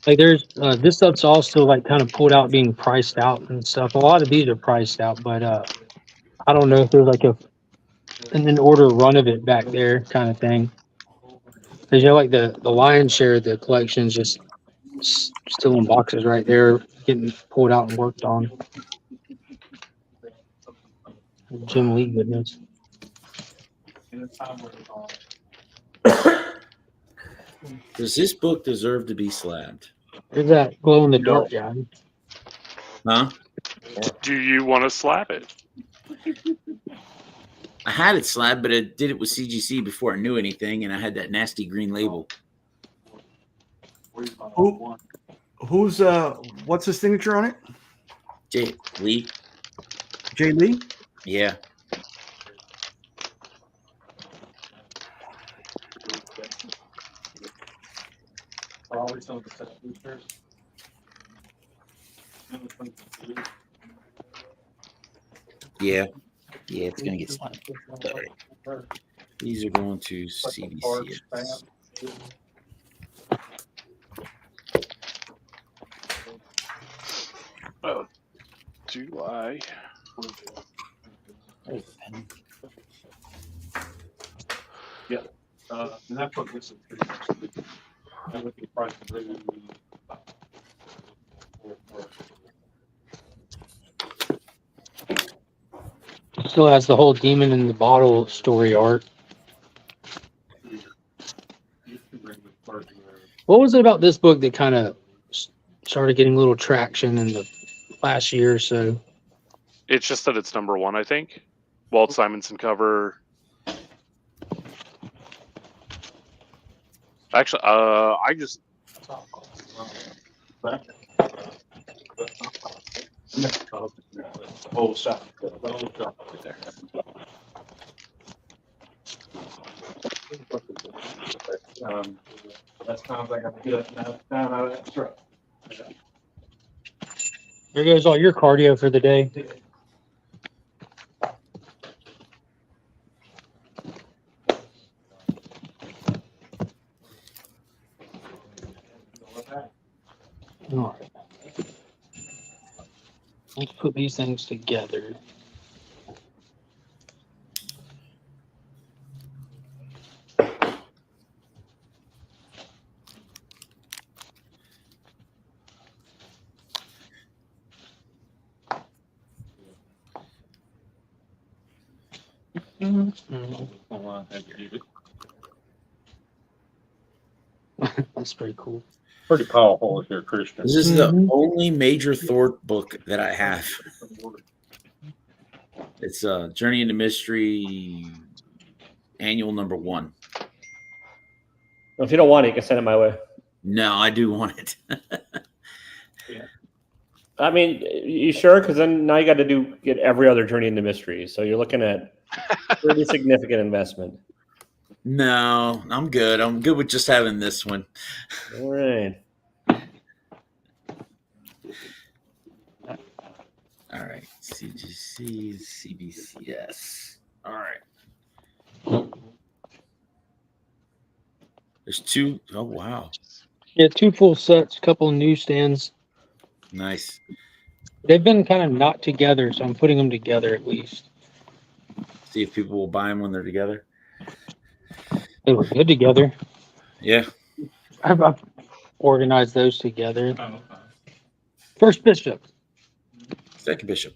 Like there's this stuff's also like kind of pulled out, being priced out and stuff. A lot of these are priced out, but I don't know if there's like an order run of it back there kind of thing. Because like the lion's share of the collection's just still in boxes right there, getting pulled out and worked on. Jim Lee goodness. Does this book deserve to be slabbed? There's that glow in the dark guy. Huh? Do you want to slap it? I had it slabbed, but I did it with CGC before I knew anything, and I had that nasty green label. Who's what's the signature on it? Jay Lee. Jay Lee? Yeah. Yeah. Yeah, it's going to get slapped. These are going to CBCS. Oh, do I? Yeah. And that's what this is. That would be price. Still has the whole demon in the bottle story art. What was it about this book that kind of started getting a little traction in the last year or so? It's just that it's number one, I think. Walt Simonson cover. Actually, I just. Whole shop. The whole shop right there. That sounds like I'm good now down out of that truck. There goes all your cardio for the day. All right. Let's put these things together. That's pretty cool. Pretty powerful if you're a Christian. This is the only major Thor book that I have. It's Journey into Mystery annual number 1. Well, if you don't want it, you can send it my way. No, I do want it. I mean, you sure? Because then now you got to get every other Journey into Mystery. So you're looking at pretty significant investment. No, I'm good. I'm good with just having this one. All right. All right. CGC, CBCS. All right. There's 2. Oh, wow. Yeah, 2 full sets, a couple of newsstands. Nice. They've been kind of not together, so I'm putting them together at least. See if people will buy them when they're together. They look good together. Yeah. I've organized those together. First Bishop. Second Bishop.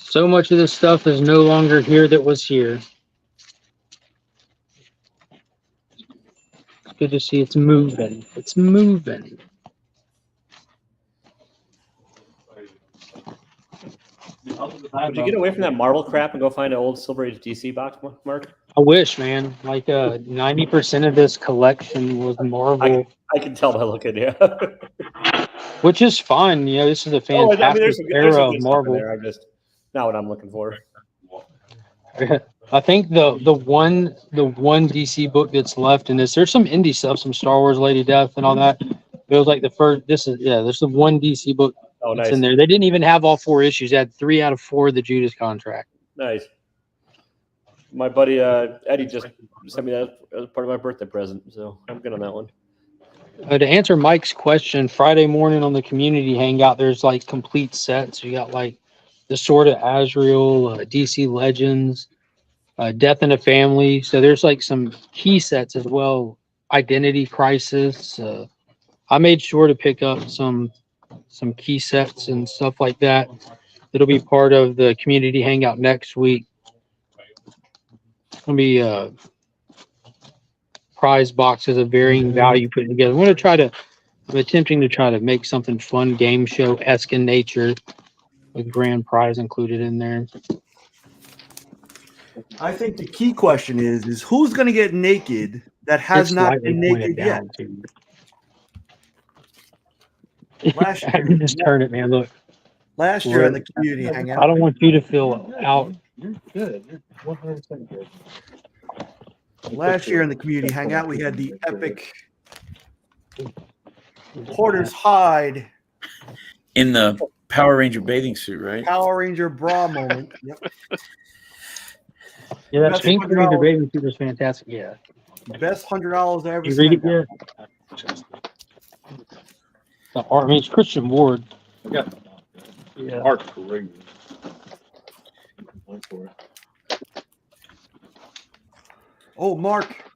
So much of this stuff is no longer here that was here. It's good to see it's moving. It's moving. Would you get away from that Marvel crap and go find an old Silver Age DC box, Mark? I wish, man. Like 90% of this collection was Marvel. I can tell by looking, yeah. Which is fine. You know, this is a fantastic there's era some of good stuff in Marvel. there. I'm just not what I'm looking for. I think the one DC book that's left in this, there's some indie stuff, some Star Wars, Lady Death, and all that. It was like the first. There's the one DC book that's in there. They didn't even have all 4 issues. They had 3 out of 4 of the Judas Contract. Nice. My buddy Eddie just sent me that as part of my birthday present, so I'm good on that one. To answer Mike's question, Friday morning on the community hangout, there's like complete sets. You got like the Sword of Azrael, DC Legends, Death in a Family. So there's like some key sets as well. Identity Crisis. I made sure to pick up some key sets and stuff like that. It'll be part of the community hangout next week. It's gonna be prize boxes of varying value put together. I'm attempting to try to make something fun, game show esque in nature, with grand prize included in there. I think the key question is who's going to get naked that has It's not slightly been pointed naked yet? down too. Last I year, can just turn it, man. Look. last year on the community hangout, I don't want you to feel out. You're good. You're 100% good. last year in the community hangout, we had the epic Porter's Hide In the Power Ranger bathing suit, right? Power Ranger bra moment. Yep. Yeah, that Best Pink Ranger $100 bathing suit was fantastic. Yeah. Best $100 I ever You read it spent. yet? I mean, it's Christian Ward. Yeah. Yeah. Art's great. Went for it. Oh, Mark.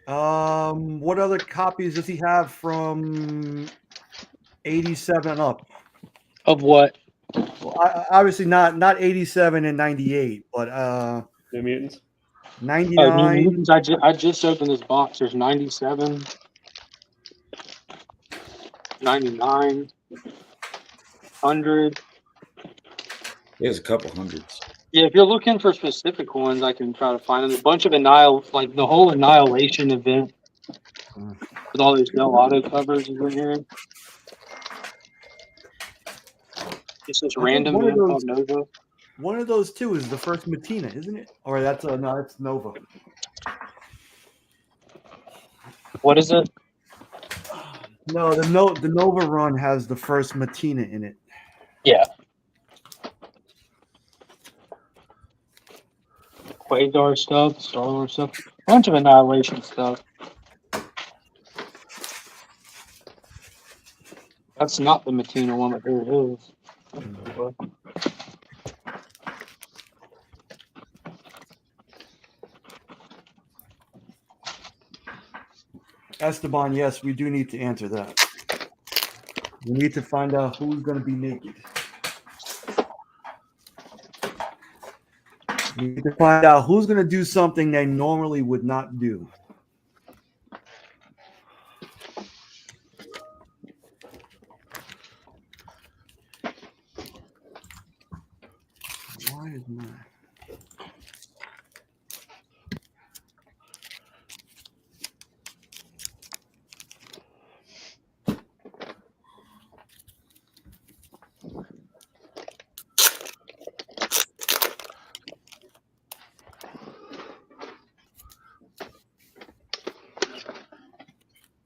What other copies does he have from 87 up? Of what? Well, obviously not 87 and 98, but New Mutants. 99. I just opened this box. There's 97, 99, 100. There's a couple hundreds. Yeah, if you're looking for specific ones, I can try to find them. A bunch of like the whole Annihilation event with all those Del Auto covers is in here. Just this I think random man called Nova. One of those two is the first Matina, isn't it? Or that's no, that's Nova. What is it? No, the Nova run has the first Matina in it. Yeah. Quasar stuff, Star Wars stuff, a bunch of Annihilation stuff. That's not the Matina one, but there it is. Esteban, yes, we do need to answer that. We need to find out who's going to be naked. We need to find out who's going to do something they normally would not do. Why is my...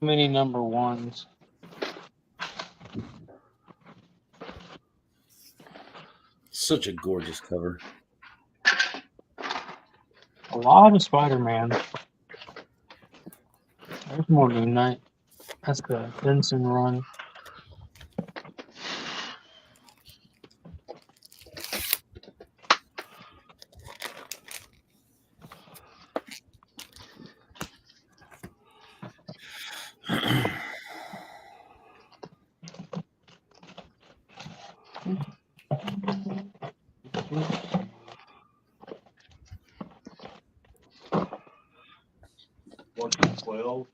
Many number ones. Such a gorgeous cover. A lot of Spider-Man. There's more Moon Knight. That's the Benson run. One to 12.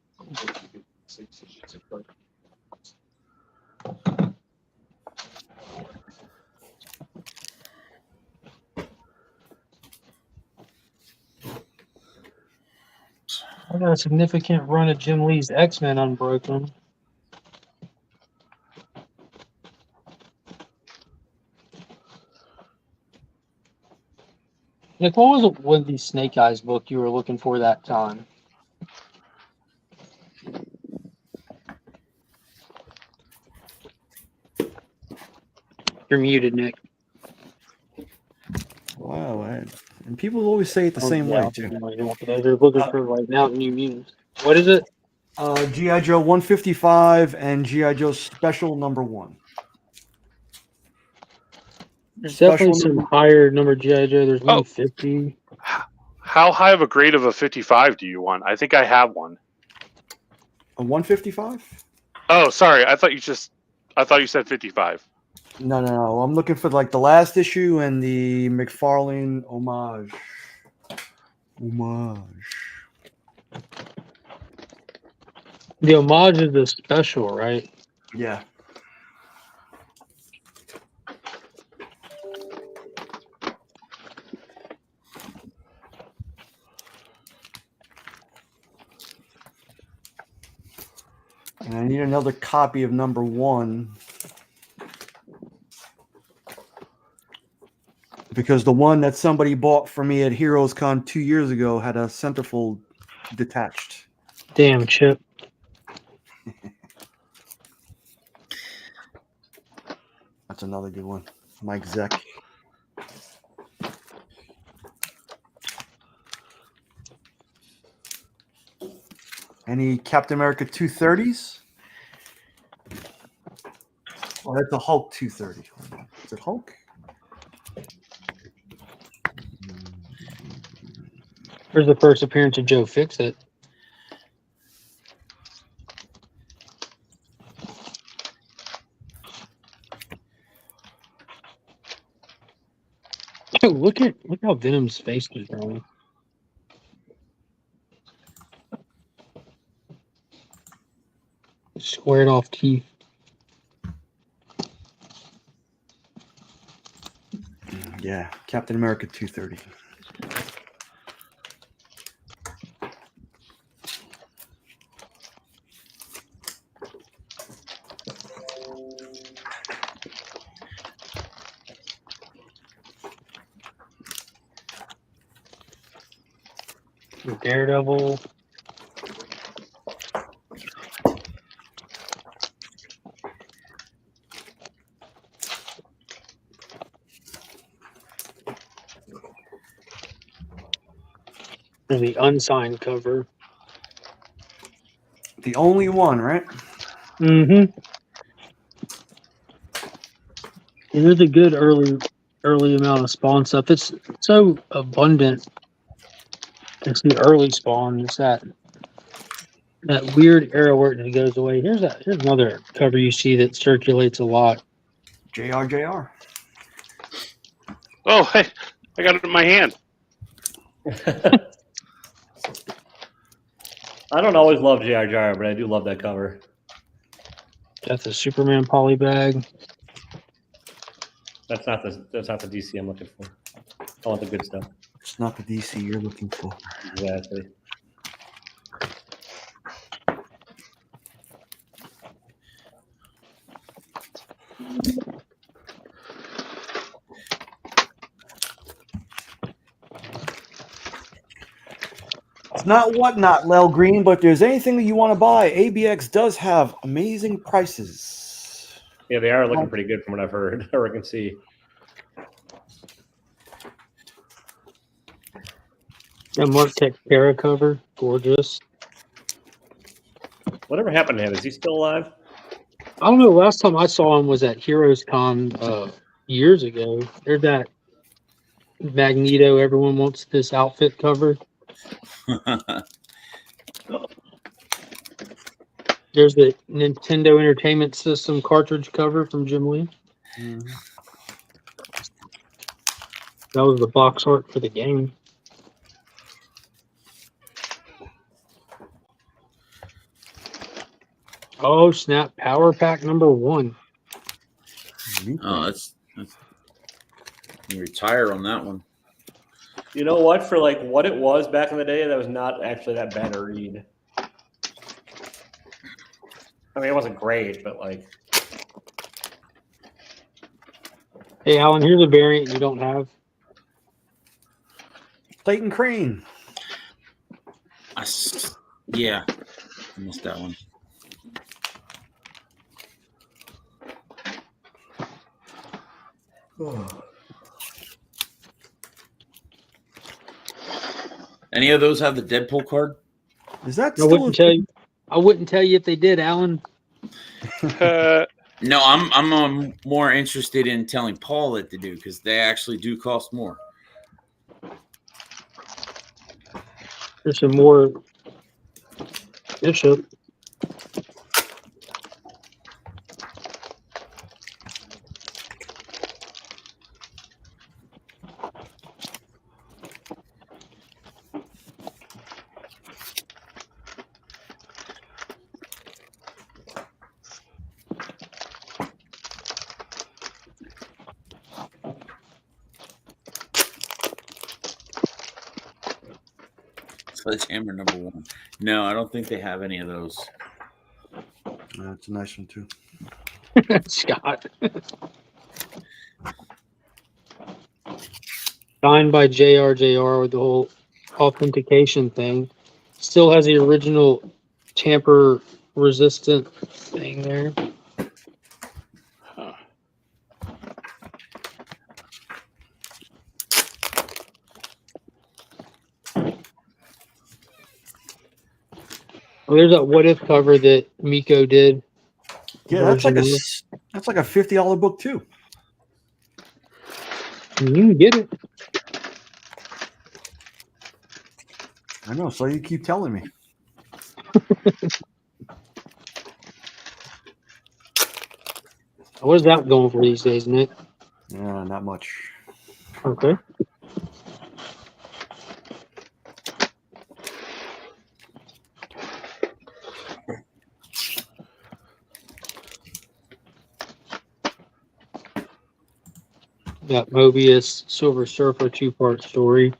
I got a significant run of Jim Lee's X-Men Unbroken. Nick, what was it with the Snake Eyes book you were looking for that time? You're muted, Nick. Wow, and people always say it the same way too. They're looking for right now New Mutants. What is it? GI Joe 155 and GI Joe Special #1. There's Special definitely some number- higher number GI Joe. There's Oh. 150. How high of a grade of a 55 do you want? I think I have one. A 155? Oh, sorry. I thought you said 55. No. I'm looking for like the last issue and the McFarlane homage. The homage is the special, right? Yeah. And I need another copy of #1 because the one that somebody bought for me at Heroes Con 2 years ago had a centerfold detached. Damn, Chip. That's another good one. Mike Zeck. Any Captain America 230s? Oh, that's a Hulk 230. Is it Hulk? Here's the first appearance of Joe Fix-It. Dude, look how Venom's face is growing. Squared off teeth. Yeah, Captain America 230. Daredevil. There's the unsigned cover. The only one, right? Mm-hmm. It is a good early amount of spawn stuff. It's so abundant. It's the early spawn. It's that weird era where it goes away. Here's another cover you see that circulates a lot. JR. Oh, hey, I got it in my hand. I don't always love J.R. Jar, but I do love that cover. That's a Superman poly bag. That's not the DC I'm looking for. I want the good stuff. It's not the DC you're looking for. Exactly. It's not whatnot, Lel Green, but if there's anything that you want to buy, ABX does have amazing prices. Yeah, they are looking pretty good from what I've heard or I can see. That Mark Texera cover, gorgeous. Whatever happened to him? Is he still alive? I don't know. Last time I saw him was at Heroes Con years ago. There's that Magneto. Everyone wants this outfit cover. There's the Nintendo Entertainment System cartridge cover from Jim Lee. That was the box art for the game. Oh snap! Power Pack #1. Oh, that's you retire on that one. You know what? For like what it was back in the day, that was not actually that bad a read. I mean, it wasn't great, but like. Hey, Alan, here's a variant you don't have. Clayton Crane. Yeah, I missed that one. Any of those have the Deadpool card? Is that I wouldn't tell you. I wouldn't tell you if they did, Alan. No, I'm more interested in telling Paul what to do because they actually do cost more. There's some more. Bishop. Sledgehammer number 1. No, I don't think they have any of those. That's a nice one too. Scott. Signed by JR with the whole authentication thing. Still has the original tamper resistant thing there. Well, there's that what if cover that Miko did. Yeah, that's like a $50 book too. You can get it. I know, so you keep telling me. What is that going for these days, Nick? Yeah, not much. Okay. Got Mobius, Silver Surfer 2-part story.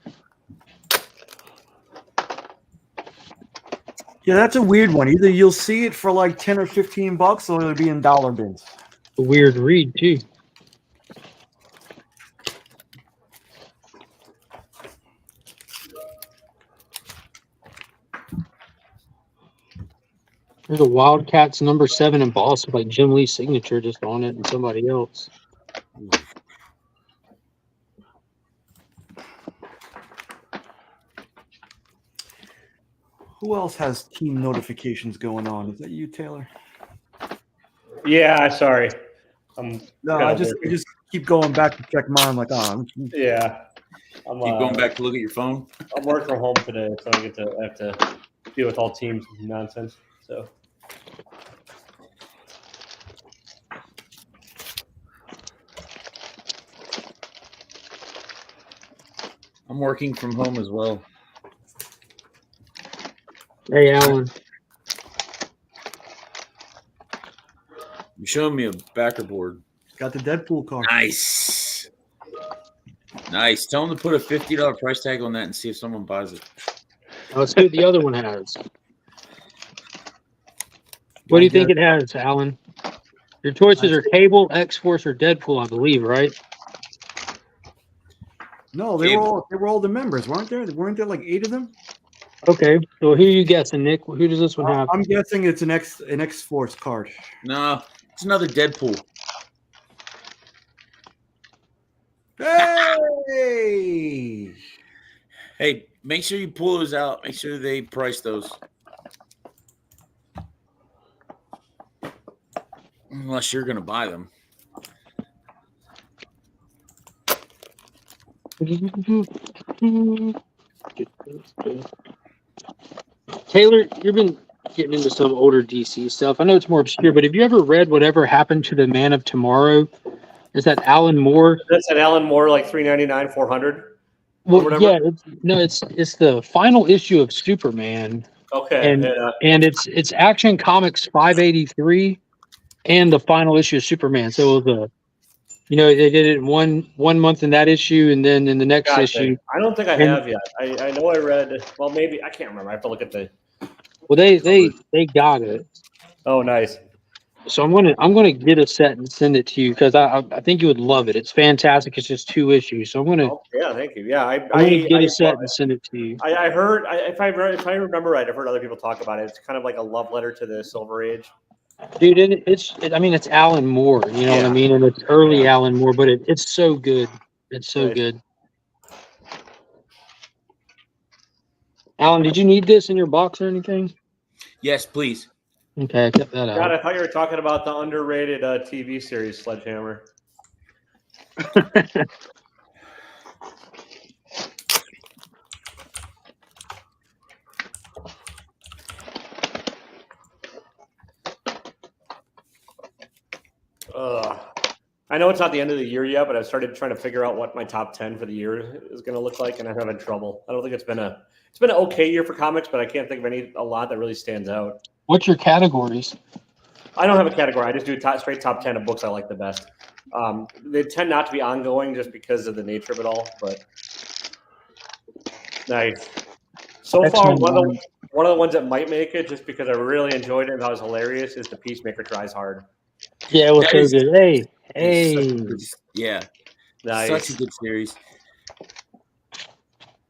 Yeah, that's a weird one. Either you'll see it for like 10 or 15 bucks, or it'll be in dollar bins. A weird read too. There's a Wildcats number 7 embossed with like Jim Lee's signature just on it and somebody else. Who else has team notifications going on? Is that you, Taylor? Yeah, sorry. No, I just keep going back to check mine. Like, yeah. Keep going back to look at your phone. I'm working from home today, so I have to deal with all teams nonsense. So. I'm working from home as well. Hey, Alan. You showed me a backer board. Got the Deadpool card. Nice. Nice. Tell them to put a $50 price tag on that and see if someone buys it. Let's see what the other one has. What do you think it has, Alan? Your choices are Cable, X-Force, or Deadpool, I believe, right? No, they were all the members, weren't there? Weren't there like 8 of them? Okay, so who are you guessing, Nick? Who does this one have? I'm guessing it's an X-Force card. No, it's another Deadpool. Hey! Hey, make sure you pull those out. Make sure they price those. Unless you're going to buy them. Taylor, you've been getting into some older DC stuff. I know it's more obscure, but have you ever read Whatever Happened to the Man of Tomorrow? Is that Alan Moore? That's an Alan Moore, like $3.99, $400. Well, yeah, it's the final issue of Superman. Okay, and it's Action Comics 583 and the final issue of Superman. So it was they did it in one month in that issue, and then in the next issue. I don't think I have yet. I know I read. Well, maybe I can't remember. I have to look at the. Well, they got it. Oh, nice. So I'm gonna get a set and send it to you because I think you would love it. It's fantastic. It's just 2 issues, so I'm gonna. Oh, yeah, thank you. Yeah, I'm gonna get a set and send it to you. I heard. If I remember right, I've heard other people talk about it. It's kind of like a love letter to the Silver Age. Dude, it's Alan Moore. You know what I mean, and it's early Alan Moore, but it's so good. It's so good. Alan, did you need this in your box or anything? Yes, please. Okay, I kept that God, out. I thought you were talking about the underrated TV series Sledgehammer. I know it's not the end of the year yet, but I've started trying to figure out what my top 10 for the year is going to look like, and I'm having trouble. I don't think it's been an okay year for comics, but I can't think of a lot that really stands out. What's your categories? I don't have a category. I just do straight top 10 of books I like the best. They tend not to be ongoing just because of the nature of it all, but nice. So far, one of the ones that might make it, just because I really enjoyed it and thought it was hilarious, is The Peacemaker Tries Hard. Yeah, it was That so is- good. Hey, It's such a hey. good, yeah, Nice. such a good series.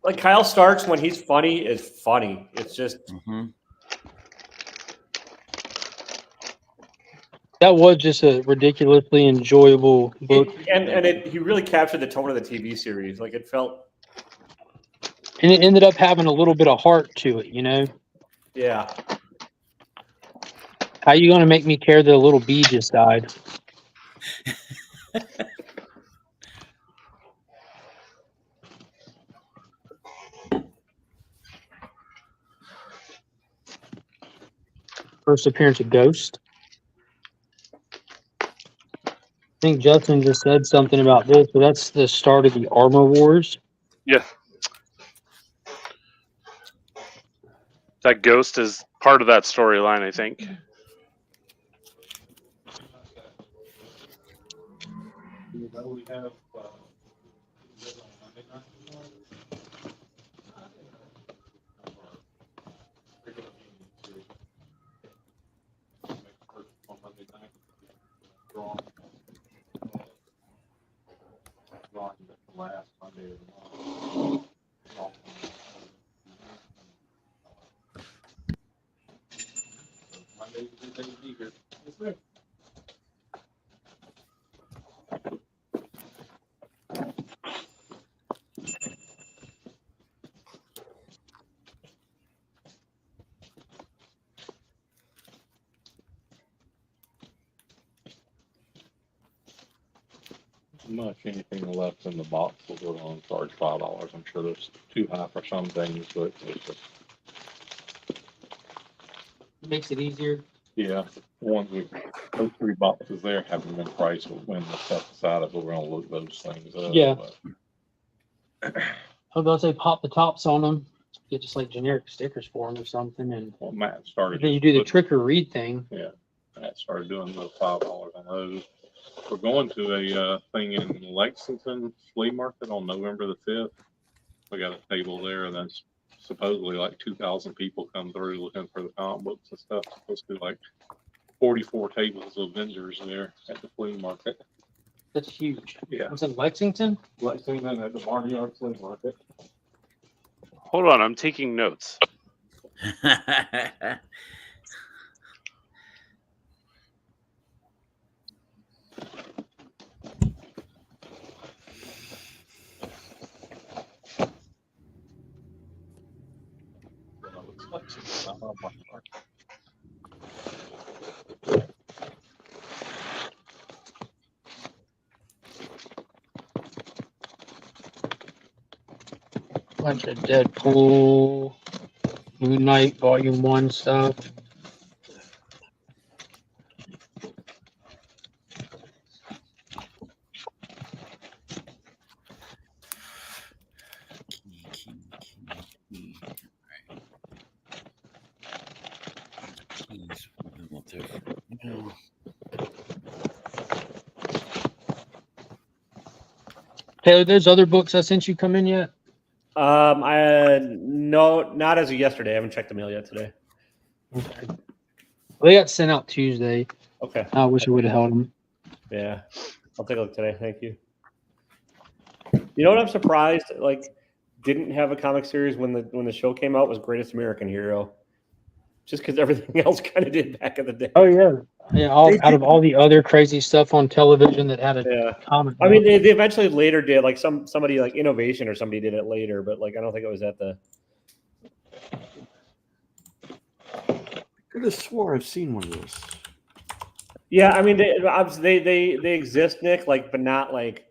Like Kyle Starks, when he's funny, is funny. It's just That was just a ridiculously enjoyable book. he really captured the tone of the TV series. Like it felt, And it ended up having a little bit of heart to it, you know? yeah. How you going to make me care that a little bee just died? First appearance of Ghost. I think Justin just said something about this, but that's the start of the Armor Wars. Yeah. That Ghost is part of that storyline, I think. We have last Monday of the month. Monday, Tuesday, be here. Yes, sir. Much anything left in the box will go on charge $5. I'm sure that's too high for some things, but it's just, Makes it easier. yeah, those 3 boxes there haven't been priced when the stuff decided we're gonna look those things up. Yeah. But I was about to say pop the tops on them. Get just like generic stickers for them or something. And well, Matt started. then you do the trick or read thing. Yeah, Matt started doing the $5 on those. We're going to a thing in Lexington flea market on November the 5th. We got a table there, and that's supposedly like 2,000 people come through looking for the comic books and stuff. It's supposed to be like 44 tables of vendors there at the flea market. That's huge. Yeah. It's in Lexington? Lexington at the Barnyard Flea Market. Hold on, I'm taking notes. Bunch of Deadpool, Moon Knight Volume 1 stuff. Hey, are those other books I sent you come in yet? No, not as of yesterday. I haven't checked the mail yet today. Okay. Well, they got sent out Tuesday. Okay. I wish I would have held them. Yeah, I'll take a look today. Thank you. You know what I'm surprised didn't have a comic series when the show came out was Greatest American Hero, just because everything else kind of did back in the day. Oh yeah, yeah. Out of all the other crazy stuff on television that had a comic. I mean, they eventually later did somebody like Innovation or somebody did it later, but I don't think it was at the. could have swore I've seen one of those. Yeah, I mean they exist, Nick. Like, but not like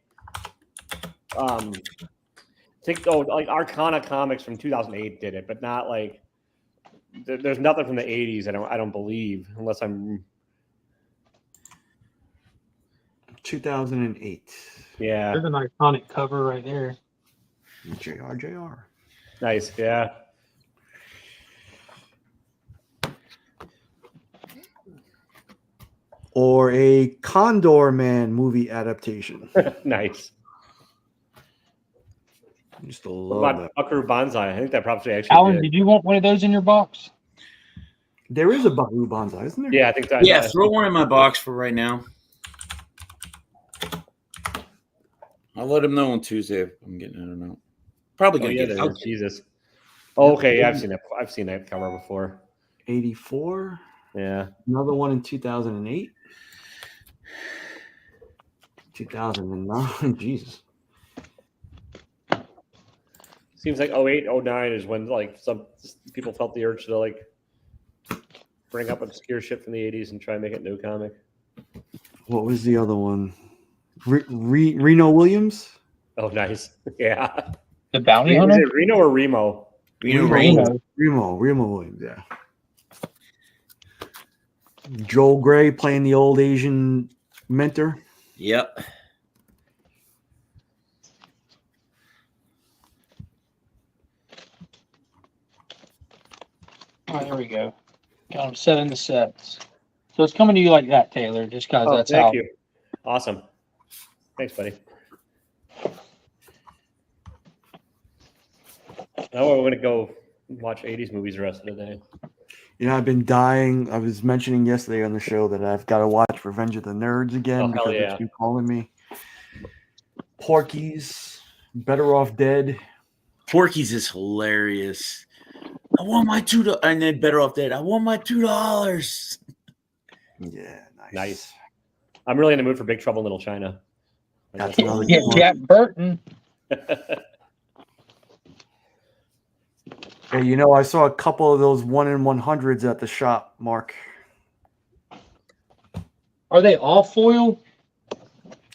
like Arcana Comics from 2008 did it, but not like there's nothing from the 80s. I don't believe, unless I'm 2008. Yeah. There's an iconic cover right there. JR. Nice. Yeah. Or a Condor Man movie adaptation. Nice. I used to What love about that. Buckaroo Banzai? I think that probably actually Alan, did. did you want one of those in your box? There is a Buckaroo Banzai, isn't there? Yeah, I think that. Yeah, throw one in my box for right now. I'll let him know on Tuesday if I'm getting it or not. Probably gonna get it. There is. Jesus. Oh, okay, yeah, I've seen that. I've seen that cover before. 84. Yeah. Another one in 2008. 2009. Jesus. Seems like 08, 09 is when like some people felt the urge to like bring up obscure shit from the 80s and try and make it new comic. What was the other one? Reno Williams? Oh, nice. Yeah. The Bounty Is Hunter? it Reno or Remo? Remo Williams, yeah. Joel Gray playing the old Asian mentor. Yep. Oh, there we go. Got them set in the sets. So it's coming to you like that, Taylor, just because Oh, that's thank how. you. Awesome. Thanks, buddy. Now we're going to go watch 80s movies the rest of the day. You know, I've been dying. I was mentioning yesterday on the show that I've got to watch Revenge of the Nerds again Oh, hell because yeah. it's been calling me. Porky's, Better Off Dead. Porky's is hilarious. I want my $2, and then Better Off Dead. I want my $2. Yeah, Nice. I'm really in the mood for Big Trouble in Little China. That's another Yeah, good one. Jack Burton. Hey, you know, I saw a couple of those 1-in-100s at the shop, Mark. Are they all foil?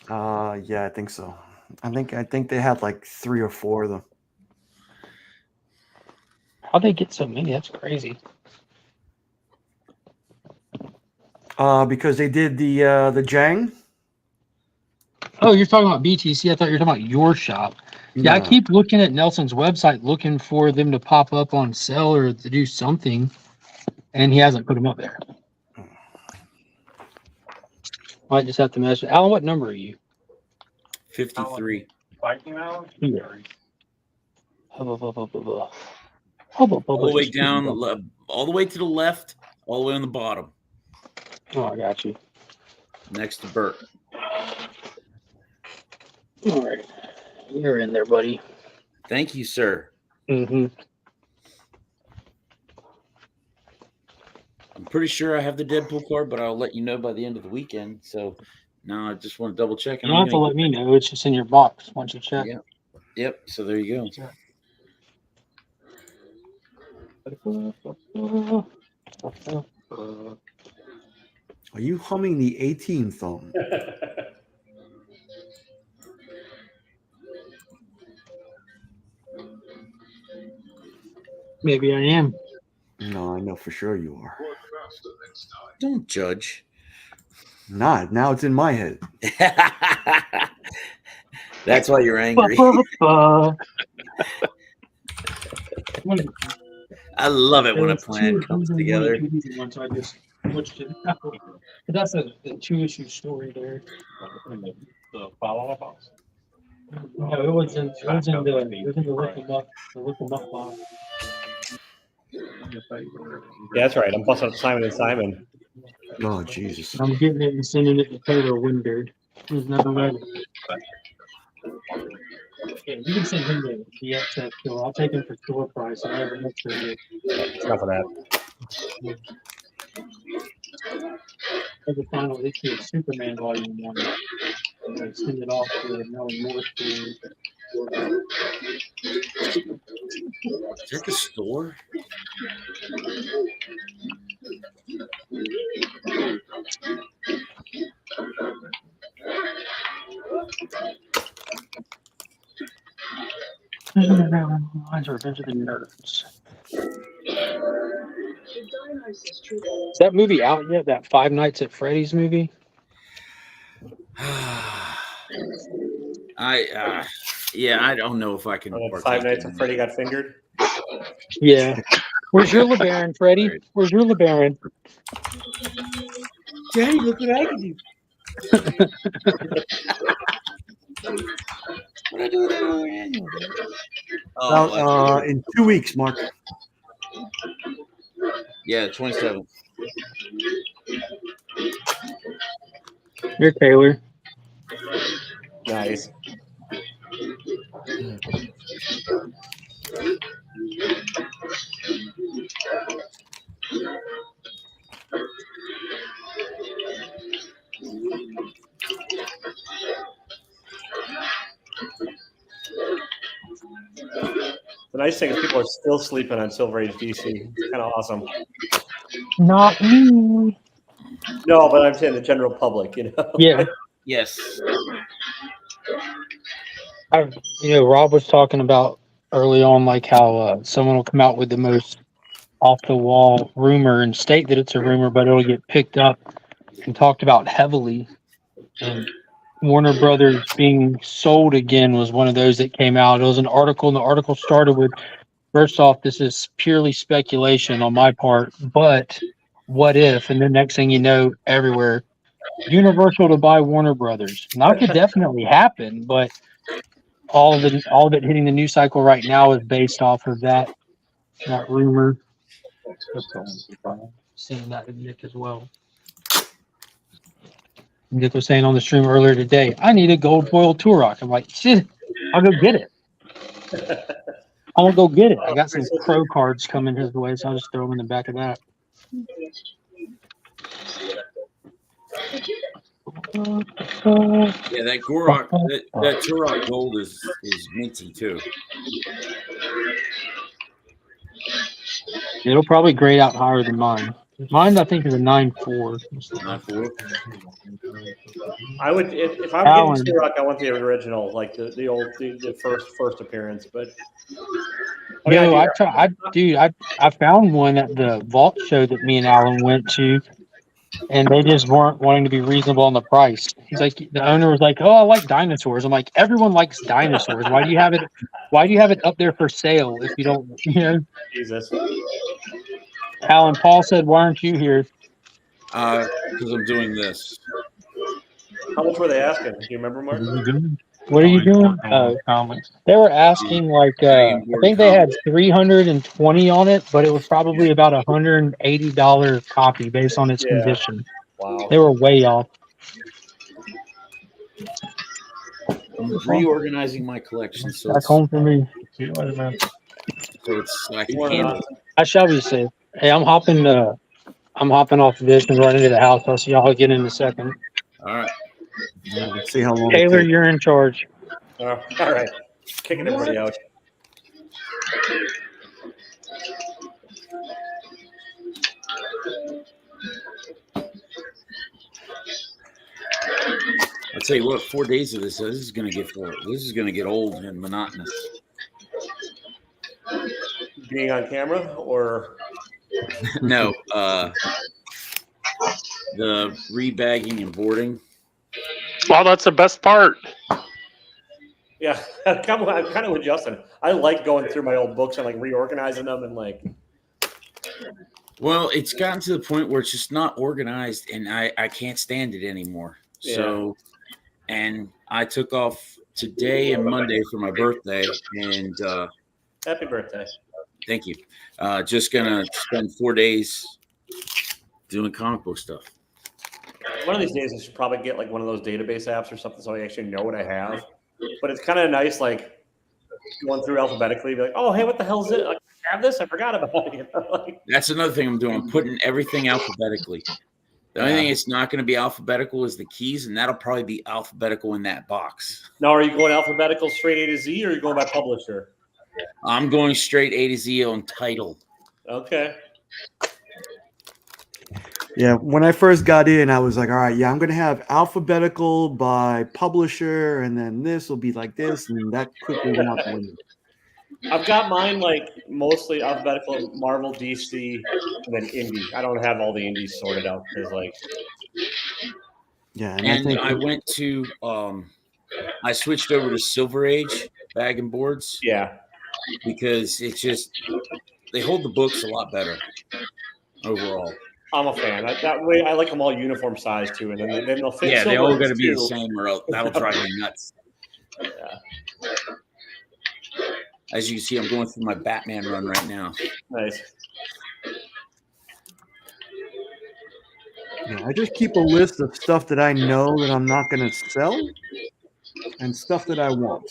Yeah, I think so. I think they had like 3 or 4 of them. How'd they get so many? That's crazy. Because they did the Jang. Oh, you're talking about BTC. I thought you were talking about your shop. Yeah, I No. keep looking at Nelson's website looking for them to pop up on sale or to do something, and he hasn't put them up there. Might just have to mess with Alan. What number are you? 53. Here. All the way down, all the way to the left, all the way on the bottom. Oh, I got you. Next to Bert. All right. You're in there, buddy. Thank you, sir. Mm-hmm. I'm pretty sure I have the Deadpool card, but I'll let you know by the end of the weekend. So now I just want to double check. You don't have to let me know. It's just in your box once you check. Yeah. Yep. So there you go. Are you humming the 18 thumb? Maybe I am. No, I know for sure you are. Don't judge. Nah, now it's in my head. That's why you're angry. I love it when a plan comes together. So I just switched it out. But that's the 2-issue story there. The follow-up box. No, it was in the Look 'em Up box. Yeah, that's right. I'm busting up Simon and Simon. Oh, Jesus. I'm getting it and sending it to Taylor Windbeard. There's never ready. Yeah, you can send him the excess bill. I'll take him for store price. I have an extra here. Enough of that. There's a final issue of Superman Volume 1. And I send it off to Melanie Morse. Is that the store? Lines are Revenge of the Nerds. Is that movie out yet? That Five Nights at Freddy's movie? Yeah, I don't know if I can. Five Nights at Freddy got fingered. Yeah. Where's your LeBaron, Freddy? Where's your LeBaron? Daddy, look what I can do. What I do with that other annual? In 2 weeks, Mark. Yeah, 27th. You're Taylor. Nice. The nice thing is people are still sleeping on Silver Age DC. It's kind of awesome. Not me. No, but I'm saying the general public, you know. Yeah. Yes. Rob was talking about early on, like how someone will come out with the most off the wall rumor and state that it's a rumor, but it'll get picked up and talked about heavily. And Warner Brothers being sold again was one of those that came out. It was an article, and the article started with, first off, this is purely speculation on my part, but what if? And the next thing you know, everywhere, Universal to buy Warner Brothers. Now, it could definitely happen, but all of it hitting the news cycle right now is based off of that rumor. Seeing that with Nick as well. Nick was saying on the stream earlier today, I need a gold foil Turok. I'm like, shit, I'll go get it. I'm gonna go get it. I got some pro cards coming his way, so I'll just throw them in the back of that. Yeah, that Gorok, that Turok gold is minty too. It'll probably grade out higher than mine. Mine, I think, is a 9.4. 9.4. I would if I'm getting Turok, I want the original, like the old the first appearance. But No, I found one at the vault show that me and Alan went to, and they just weren't wanting to be reasonable on the price. He's like, the owner was like, "Oh, I like dinosaurs." I'm like, "Everyone likes dinosaurs. Why do you have it? Why do you have it up there for sale if you don't?" Jesus. Alan Paul said, "Why aren't you here?" Because I'm doing this. How much were they asking? Do you remember, Mark? What are you doing? They were asking like I think they had 320 on it, but it was probably about $180 copy based on its condition. Wow. They were way off. I'm reorganizing my collection, so Back home for me. it's I can handle it. I shall be safe. Hey, I'm hopping off this and running to the house. I'll see y'all again in a second. All right. Yeah, let's see how long. Taylor, you're in charge. All right. Kicking everybody out. I'll tell you what, 4 days of this is gonna get old and monotonous. Being on camera or No, the rebagging and boarding. Well, that's the best part. yeah, I'm kind of with Justin. I like going through my old books and like reorganizing them and like. Well, it's gotten to the point where it's just not organized, and I can't stand it anymore. Yeah. So, and I took off today and Monday for my birthday, and Happy birthday! thank you. Just gonna spend 4 days doing comic book stuff. One of these days, I should probably get like one of those database apps or something, so I actually know what I have. But it's kind of nice, like going through alphabetically, be like, "Oh, hey, what the hell is it? Like, I have this. I forgot about it." You know? Like, That's another thing I'm doing. I'm putting everything alphabetically. The only thing it's not going to be alphabetical is the keys, and that'll probably be alphabetical in that box. now, are you going alphabetical straight A to Z, or are you going by publisher? I'm going straight A to Z on title. Okay. Yeah, when I first got in, I was like, all right, yeah, I'm going to have alphabetical by publisher, and then this will be like this, and that quickly went out the window. I've got mine like mostly alphabetical, Marvel, DC, and then indie. I don't have all the indies sorted out because like. Yeah, And I went to I switched over to Silver Age bag and boards. Yeah. Because it's just they hold the books a lot better overall. I'm a fan. That way, I like them all uniform size too, and then they'll fit. Yeah, they all Silver got to Age, be the too. same, or else that'll drive me nuts. Yeah. As you can see, I'm going through my Batman run right now. Nice. Yeah, I just keep a list of stuff that I know that I'm not going to sell and stuff that I want.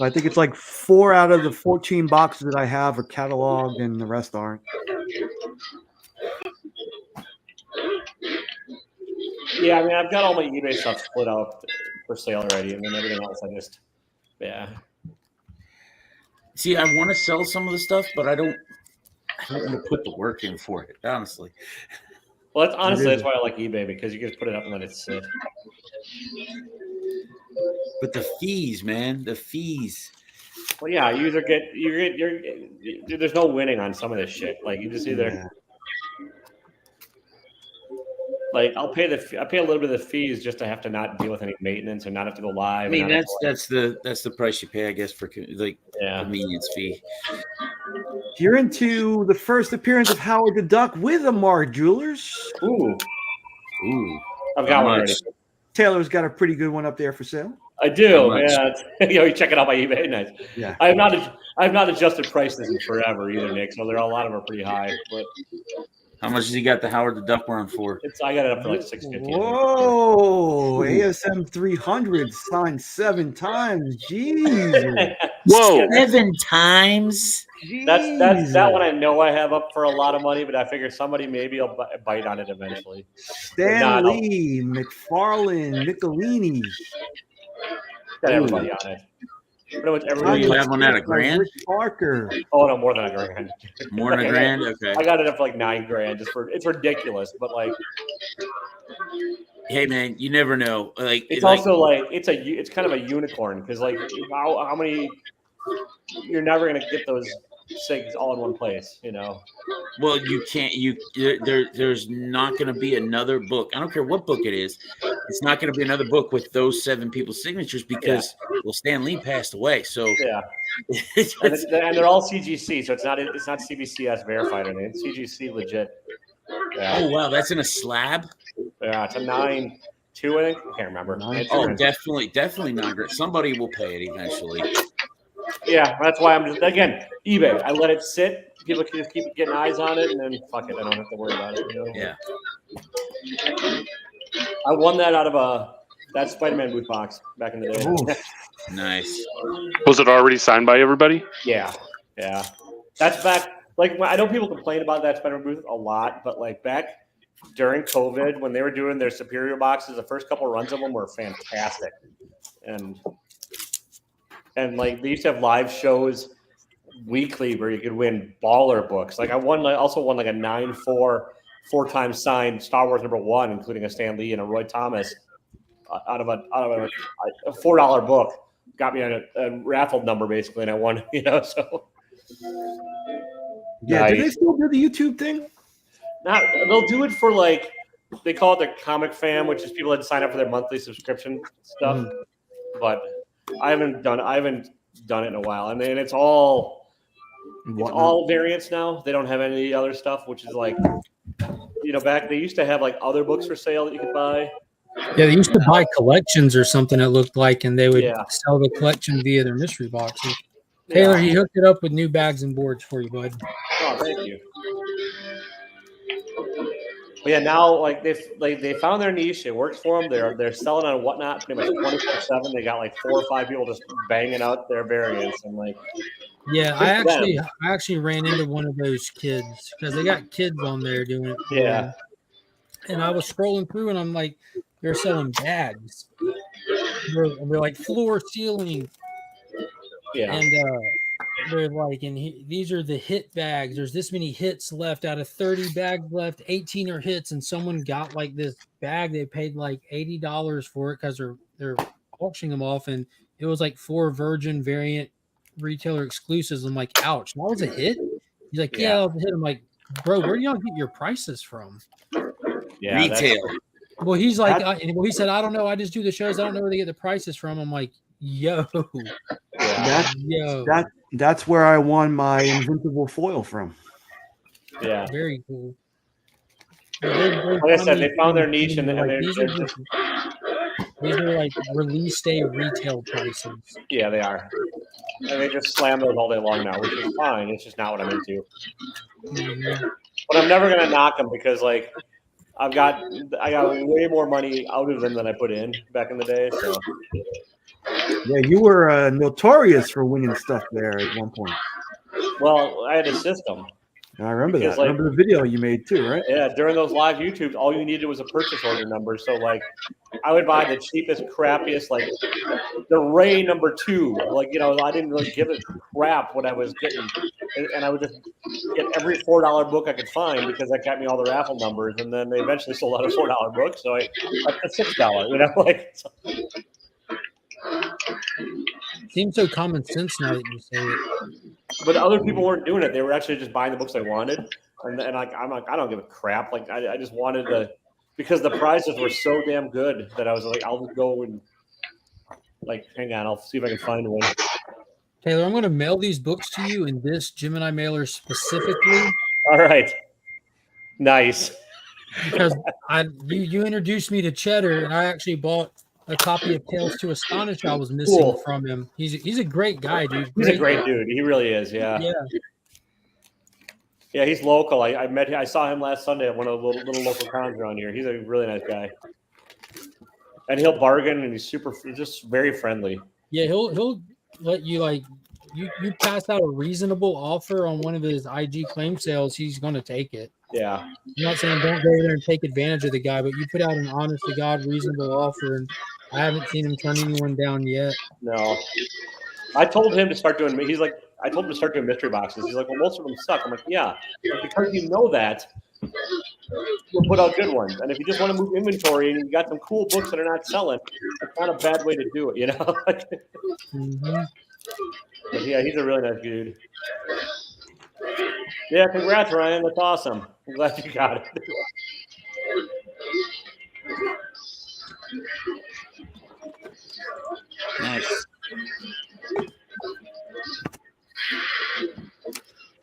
I think it's like 4 out of the 14 boxes that I have are cataloged and the rest aren't. Yeah, I mean, I've got all my eBay stuff split out for sale already, and then everything else I just, yeah. See, I want to sell some of the stuff, but I don't want to put the work in for it, honestly. Well, that's why I like eBay, because you can just put it up and let it sit. But the fees, man, the fees. Well, yeah, you're there's no winning on some of this shit. Like you just either, like I pay a little bit of the fees just to have to not deal with any maintenance and not have to go live. I mean, that's the price you pay, I guess, for like convenience fee. If you're into the first appearance of Howard the Duck with Amar Jewelers. Ooh. I've How got one much? already. Taylor's got a pretty good one up there for sale. I do. Yeah, you check it out by eBay. Nice. Yeah. I have not adjusted prices in forever either, Nick. So there are a lot of them are pretty high. But how much has he got the Howard the Duck one for? I got it up for like $650. Whoa, ASM 300 signed 7 times. Jeez. Whoa, 7 times. That one I know I have up for a lot of money, but I figure somebody maybe will bite on it eventually. Stan Lee, McFarlane, Michelini. Got everybody on it. Pretty much everybody. You have one at $1,000? Rick Parker. Oh no, more than $1,000. More than $1,000? Okay. I got it up for like $9,000. It's ridiculous, but like. Hey man, you never know. Like it's also like it's kind of a unicorn because like how many you're never gonna get those SIGs all in one place, you know. Well, you can't. There's not going to be another book. I don't care what book it is. It's not going to be another book with those 7 people's signatures because well, Stan Lee passed away. So yeah, and they're all CGC, so it's not CBCS verified or anything. It's CGC legit. Yeah. Oh wow, that's in a slab. Yeah, it's a 9.2, I think. I can't remember. Oh, definitely not great. Somebody will pay it eventually. Yeah, that's why I'm just again eBay. I let it sit. People can just keep getting eyes on it, and then fuck it, I don't have to worry about it. You know? Yeah. I won that out of that Spider-Man boot box back in the day. Nice. Was it already signed by everybody? Yeah. That's back. Like I know people complain about that Spider-Man booth a lot, but like back during COVID when they were doing their Superior boxes, the first couple runs of them were fantastic, and like they used to have live shows weekly where you could win baller books. Like I also won like a 9.4 4-time signed Star Wars #1, including a Stan Lee and a Roy Thomas out of a $4 book. Got me on a raffled number basically, and I won. You know, so yeah. Do they still do the YouTube thing? They'll do it for like they call it the Comic Fam, which is people that sign up for their monthly subscription stuff. But I haven't done it in a while, and it's all variants now. They don't have any other stuff, which is like, you know, back they used to have like other books for sale that you could buy. Yeah, they used to buy collections or something. It looked like, and they would sell the collection via their mystery boxes. Taylor, he hooked it up with new bags and boards for you, bud. Oh, thank you. But yeah, now like they found their niche. It works for them. They're selling on Whatnot pretty much 24/7. They got like 4 or 5 people just banging out their variants and like. Yeah, I actually ran into one of those kids because they got kids on there doing it. Yeah. And I was scrolling through and I'm like, they're selling bags. They're like floor ceiling. Yeah. And they're like, these are the hit bags. There's this many hits left out of 30 bags left. 18 are hits, and someone got like this bag. They paid like $80 for it because they're auctioning them off, and it was like 4 Virgin variant retailer exclusives. I'm like, ouch, that was a hit. He's like, yeah, that was a hit. I'm like, bro, where do y'all get your prices from? Yeah, Retail. Well, he's like, he said, I don't know. I just do the shows. I don't know where they get the prices from. I'm like, yo, That's where I won my Invincible foil from. Yeah, very cool. Like I said, they found their niche, and like, they're these are like release day retail prices. Yeah, they are. And they just slam those all day long now, which is fine. It's just not what I'm into. Mm-hmm. But I'm never gonna knock them because like I got way more money out of them than I put in back in the day. So Yeah, you were notorious for winning stuff there at one point. well, I had a system. I remember Because, that. I remember the video you made too, right? Yeah, during those live YouTubes, all you needed was a purchase order number. So like, I would buy the cheapest, crappiest, like the Ray number 2. Like, you know, I didn't really give a crap what I was getting, and I would just get every $4 book I could find because that got me all the raffle numbers. And then they eventually sold out a $4 book, so I up to $6. You know, like. So. Seems so common sense now that you say it. But other people weren't doing it. They were actually just buying the books they wanted. And like, I'm like, I don't give a crap. Like, I just wanted to, because the prizes were so damn good that I was like, I'll just go and, like, hang on, I'll see if I can find one. Taylor, I'm going to mail these books to you in this Gemini mailer specifically. All right. Nice. Because you introduced me to Cheddar, and I actually bought a copy of Tales to Astonish I was missing from him. He's a great guy, dude. He's a great dude. He really is. Yeah. Yeah. Yeah, he's local. I saw him last Sunday at one of the little local cons around here. He's a really nice guy, and he'll bargain, and he's just very friendly. Yeah, he'll let you like you pass out a reasonable offer on one of his IG claim sales, he's going to take it. Yeah. I'm not saying don't go there and take advantage of the guy, but you put out an honest to God reasonable offer, and I haven't seen him turn anyone down yet. No. I told him to start doing. I told him to start doing mystery boxes. He's like, well, most of them suck. I'm like, yeah, but because you know that, you'll put out good ones. And if you just want to move inventory and you got some cool books that are not selling, it's not a bad way to do it, you know. Mm-hmm. But yeah, he's a really nice dude. Yeah, congrats, Ryan. That's awesome. I'm glad you got it. Nice.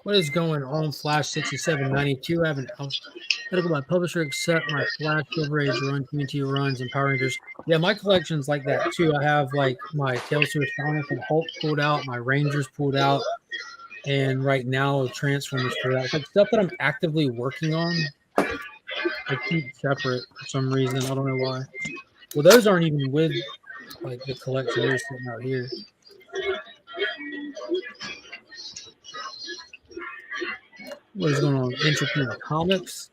What is going on, Flash 6792? I have an article by publisher accept my Flash Silver Age run, community runs, and Power Rangers. Yeah, my collection's like that too. I have like my Tales to Astonish and Hulk pulled out, my Rangers pulled out, and right now Transformers pulled out. It's like stuff that I'm actively working on. I keep separate for some reason. I don't know why. Well, those aren't even with like the collection. They're sitting out here. What is going on? Entrepreneur Comics.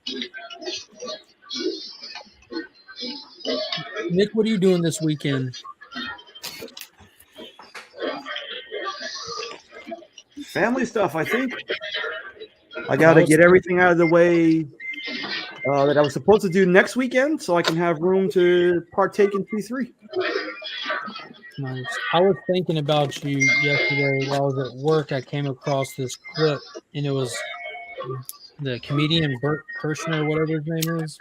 Nick, what are you doing this weekend? Family stuff, I think. I got to get everything out of the way that I was supposed to do next weekend so I can have room to partake in P3. Nice. I was thinking about you yesterday while I was at work. I came across this clip, and it was the comedian Bert Kirshner, whatever his name is.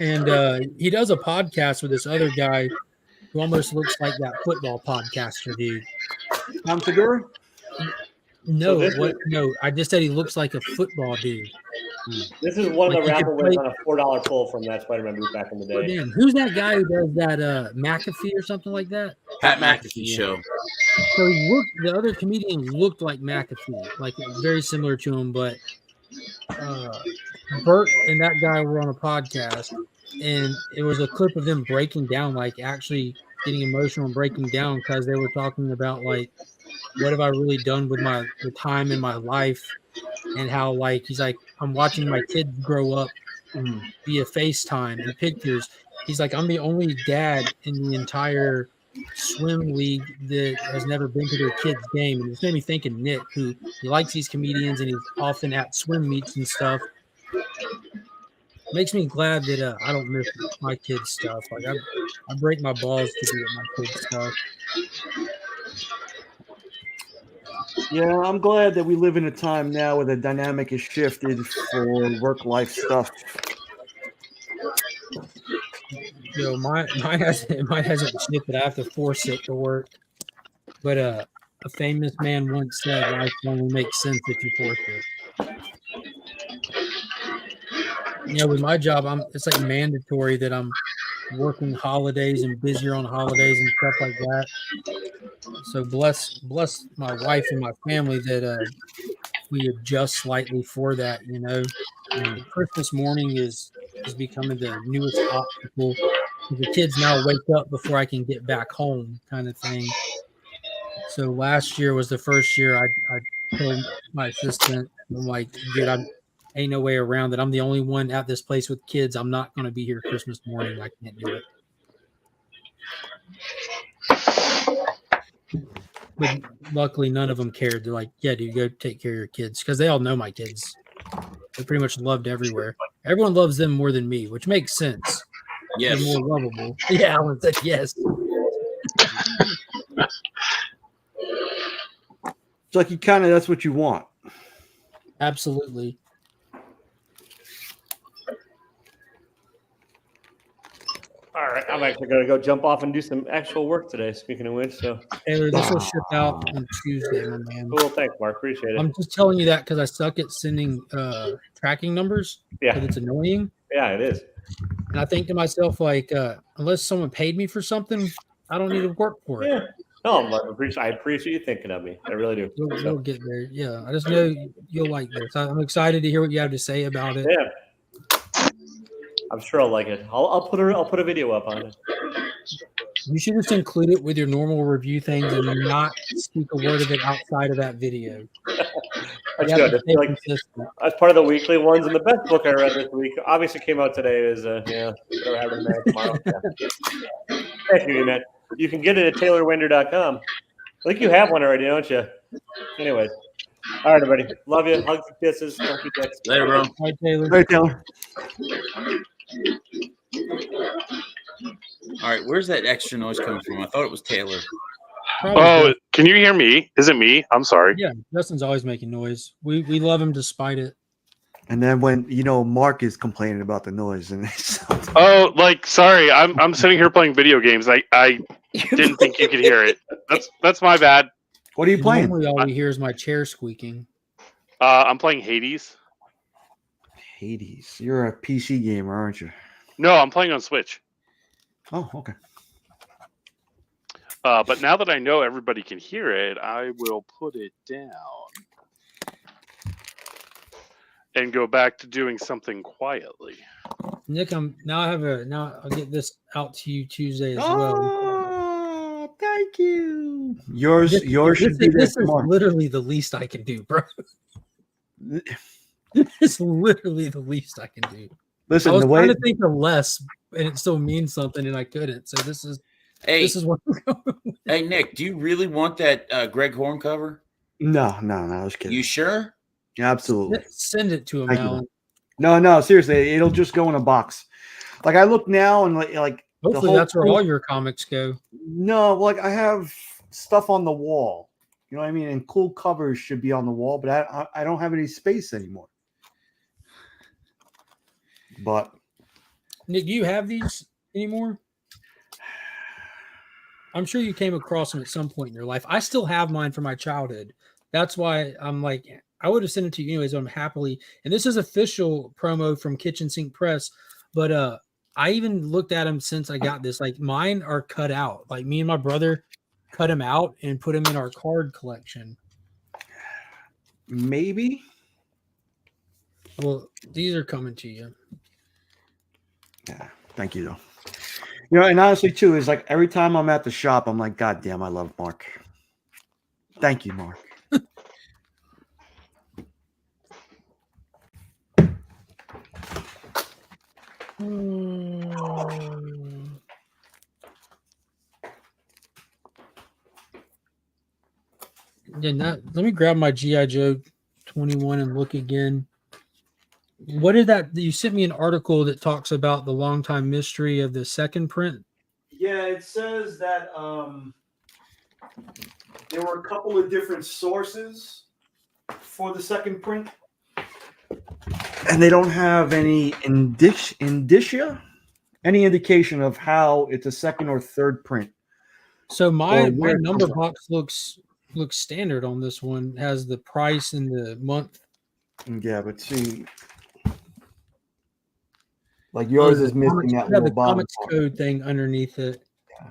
And he does a podcast with this other guy who almost looks like that football podcaster dude. Tom Segura? No, no. I just said he looks like a football dude. This is one Like of the you could raffle wins on a $4 pull from that Spider-Man booth back in the day. Damn, who's that guy who does that McAfee or something like that? Pat McAfee show. So the other comedian looked like McAfee, like very similar to him, but Bert and that guy were on a podcast, and it was a clip of them breaking down, like actually getting emotional and breaking down because they were talking about like, what have I really done with the time in my life, and how like he's like, I'm watching my kids grow up via FaceTime and pictures. He's like, I'm the only dad in the entire swim league that has never been to their kid's game. And this made me think of Nick, who he likes these comedians and he's often at swim meets and stuff. makes me glad that I don't miss my kids' stuff. Like I break my balls to be at my kids' stuff. Yeah, I'm glad that we live in a time now where the dynamic is shifted for work-life stuff. Mine hasn't shifted. I have to force it to work. But a famous man once said, "Life only makes sense if you force it." With my job, it's like mandatory that I'm working holidays and busier on holidays and stuff like that. So bless my wife and my family that we adjust slightly for that. And Christmas morning is becoming the newest obstacle. The kids now wake up before I can get back home, kind of thing. So last year was the first year I told my assistant, I'm like, dude, ain't no way around it. I'm the only one at this place with kids. I'm not going to be here Christmas morning. I can't do it. But luckily, none of them cared. They're like, yeah, dude, go take care of your kids. Because they all know my kids. They're pretty much loved everywhere. Everyone loves them more than me, which makes sense. Yes. They're more lovable. Yeah, Alan said yes. It's like that's what you want. Absolutely. All right, I'm actually going to go jump off and do some actual work today, speaking of which. So, Taylor, this will ship out on Tuesday, my man. Cool, thanks, Mark. Appreciate it. I'm just telling you that because I suck at sending tracking numbers. Yeah. Because it's annoying. Yeah, it is. And I think to myself, like, unless someone paid me for something, I don't need to work for it. Yeah. No, I appreciate you thinking of me. I really do. We'll get there. Yeah, I just know you'll like this. I'm excited to hear what you have to say about it. Yeah, I'm sure I'll like it. I'll put a video up on it. You should just include it with your normal review things and not speak a word of it outside of that video. That's good. I feel like as part of the weekly ones, and the best book I read this week obviously came out today. Is whatever happens tomorrow. Yeah. Thank you, man. You can get it at taylorwinder.com. I think you have one already, don't you? Anyways. All right, everybody. Love you. Hugs and kisses. Don't be dicks. Later, bro. Bye, Taylor. Hey, Taylor. All right, where's that extra noise coming from? I thought it was Taylor. Oh, can you hear me? Is it me? I'm sorry. Yeah, Justin's always making noise. We love him despite it. And then when Mark is complaining about the noise, and sorry, I'm sitting here playing video games. I didn't think you could hear it. That's my bad. What are you playing? Normally, all we hear is my chair squeaking. I'm playing Hades. Hades, you're a PC gamer, aren't you? No, I'm playing on Switch. Oh, okay. But now that I know everybody can hear it, I will put it down and go back to doing something quietly. Nick, I'll get this out to you Tuesday as well. Oh, thank you. Yours should be this is tomorrow. literally the least I can do, bro. It's literally the least I can do. Listen, I was the way trying to think of less, and it still means something, and I couldn't. So this is what I'm going with. Hey, Nick, do you really want that Greg Horn cover? No, I was kidding. You sure? Absolutely. Send it to him, Thank you. Alan. No, seriously, it'll just go in a box. Like I look now and like hopefully that's where all your comics go. No, like I have stuff on the wall. You know what I mean? And cool covers should be on the wall, but I don't have any space anymore. But Nick, do you have these anymore? I'm sure you came across them at some point in your life. I still have mine from my childhood. That's why I'm like, I would have sent it to you anyways. I'm happily, and this is official promo from Kitchen Sink Press, but I even looked at them since I got this. Like mine are cut out. Like me and my brother cut them out and put them in our card collection. Maybe. Well, these are coming to you. Yeah, thank you though. And honestly too, is like every time I'm at the shop, I'm like, God damn, I love Mark. Thank you, Mark. Yeah, let me grab my G.I. Joe 21 and look again. What is that? You sent me an article that talks about the longtime mystery of the second print. Yeah, it says that there were a couple of different sources for the second print, and they don't have any indicia, any indication of how it's a second or third print. So Or my where it number comes from. box looks standard on this one. It has the price and the month. Yeah, but see, like yours is missing that You have little the bottom comics part. code thing underneath it. Yeah.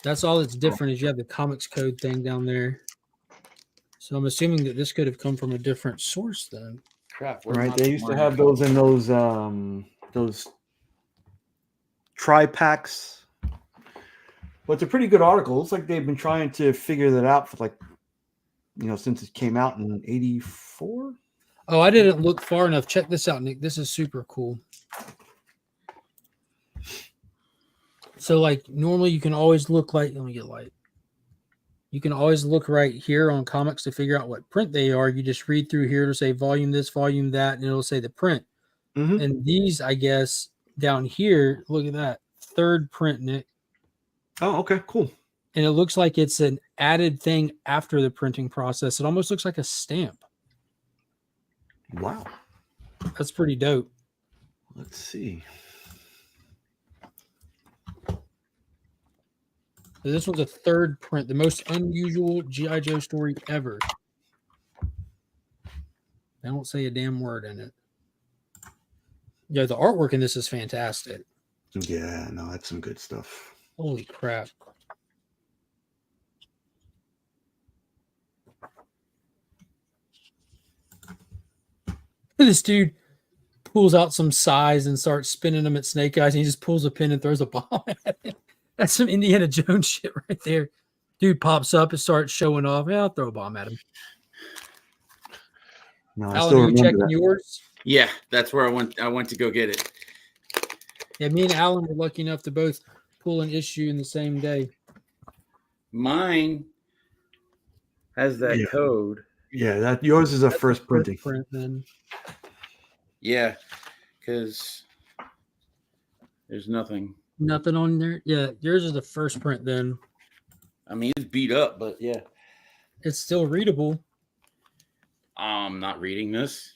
That's all that's different is you have the comics code thing down there. So I'm assuming that this could have come from a different source then. Crap. Right, they used to have those in those tri-packs. But it's a pretty good article. Looks like they've been trying to figure that out for since it came out in '84. Oh, I didn't look far enough. Check this out, Nick. This is super cool. So, like, normally you can always look let me get light. You can always look right here on comics to figure out what print they are. You just read through here to say volume this, volume that, and it'll say the print. Mm-hmm. And these, I guess, down here, look at that. Third print, Nick. Oh, okay, cool. And it looks like it's an added thing after the printing process. It almost looks like a stamp. Wow. That's pretty dope. Let's see. So this one's a third print, the most unusual G.I. Joe story ever. They don't say a damn word in it. Yeah, the artwork in this is fantastic. Yeah, no, that's some good stuff. Holy crap. This dude pulls out some size and starts spinning them at Snake Eyes, and he just pulls a pin and throws a bomb at him. That's some Indiana Jones shit right there. Dude pops up and starts showing off. Yeah, I'll throw a bomb at him. No, I Alan, still are you remember checking that. yours? Yeah, that's where I went to go get it. Yeah, me and Alan were lucky enough to both pull an issue in the same day. Mine has that Yeah. code. Yeah, that yours is a That's first the printing. print then. Yeah, because there's nothing. Nothing on there. Yeah, yours is the first print then. I mean, it's beat up, but yeah. It's still readable. I'm not reading this.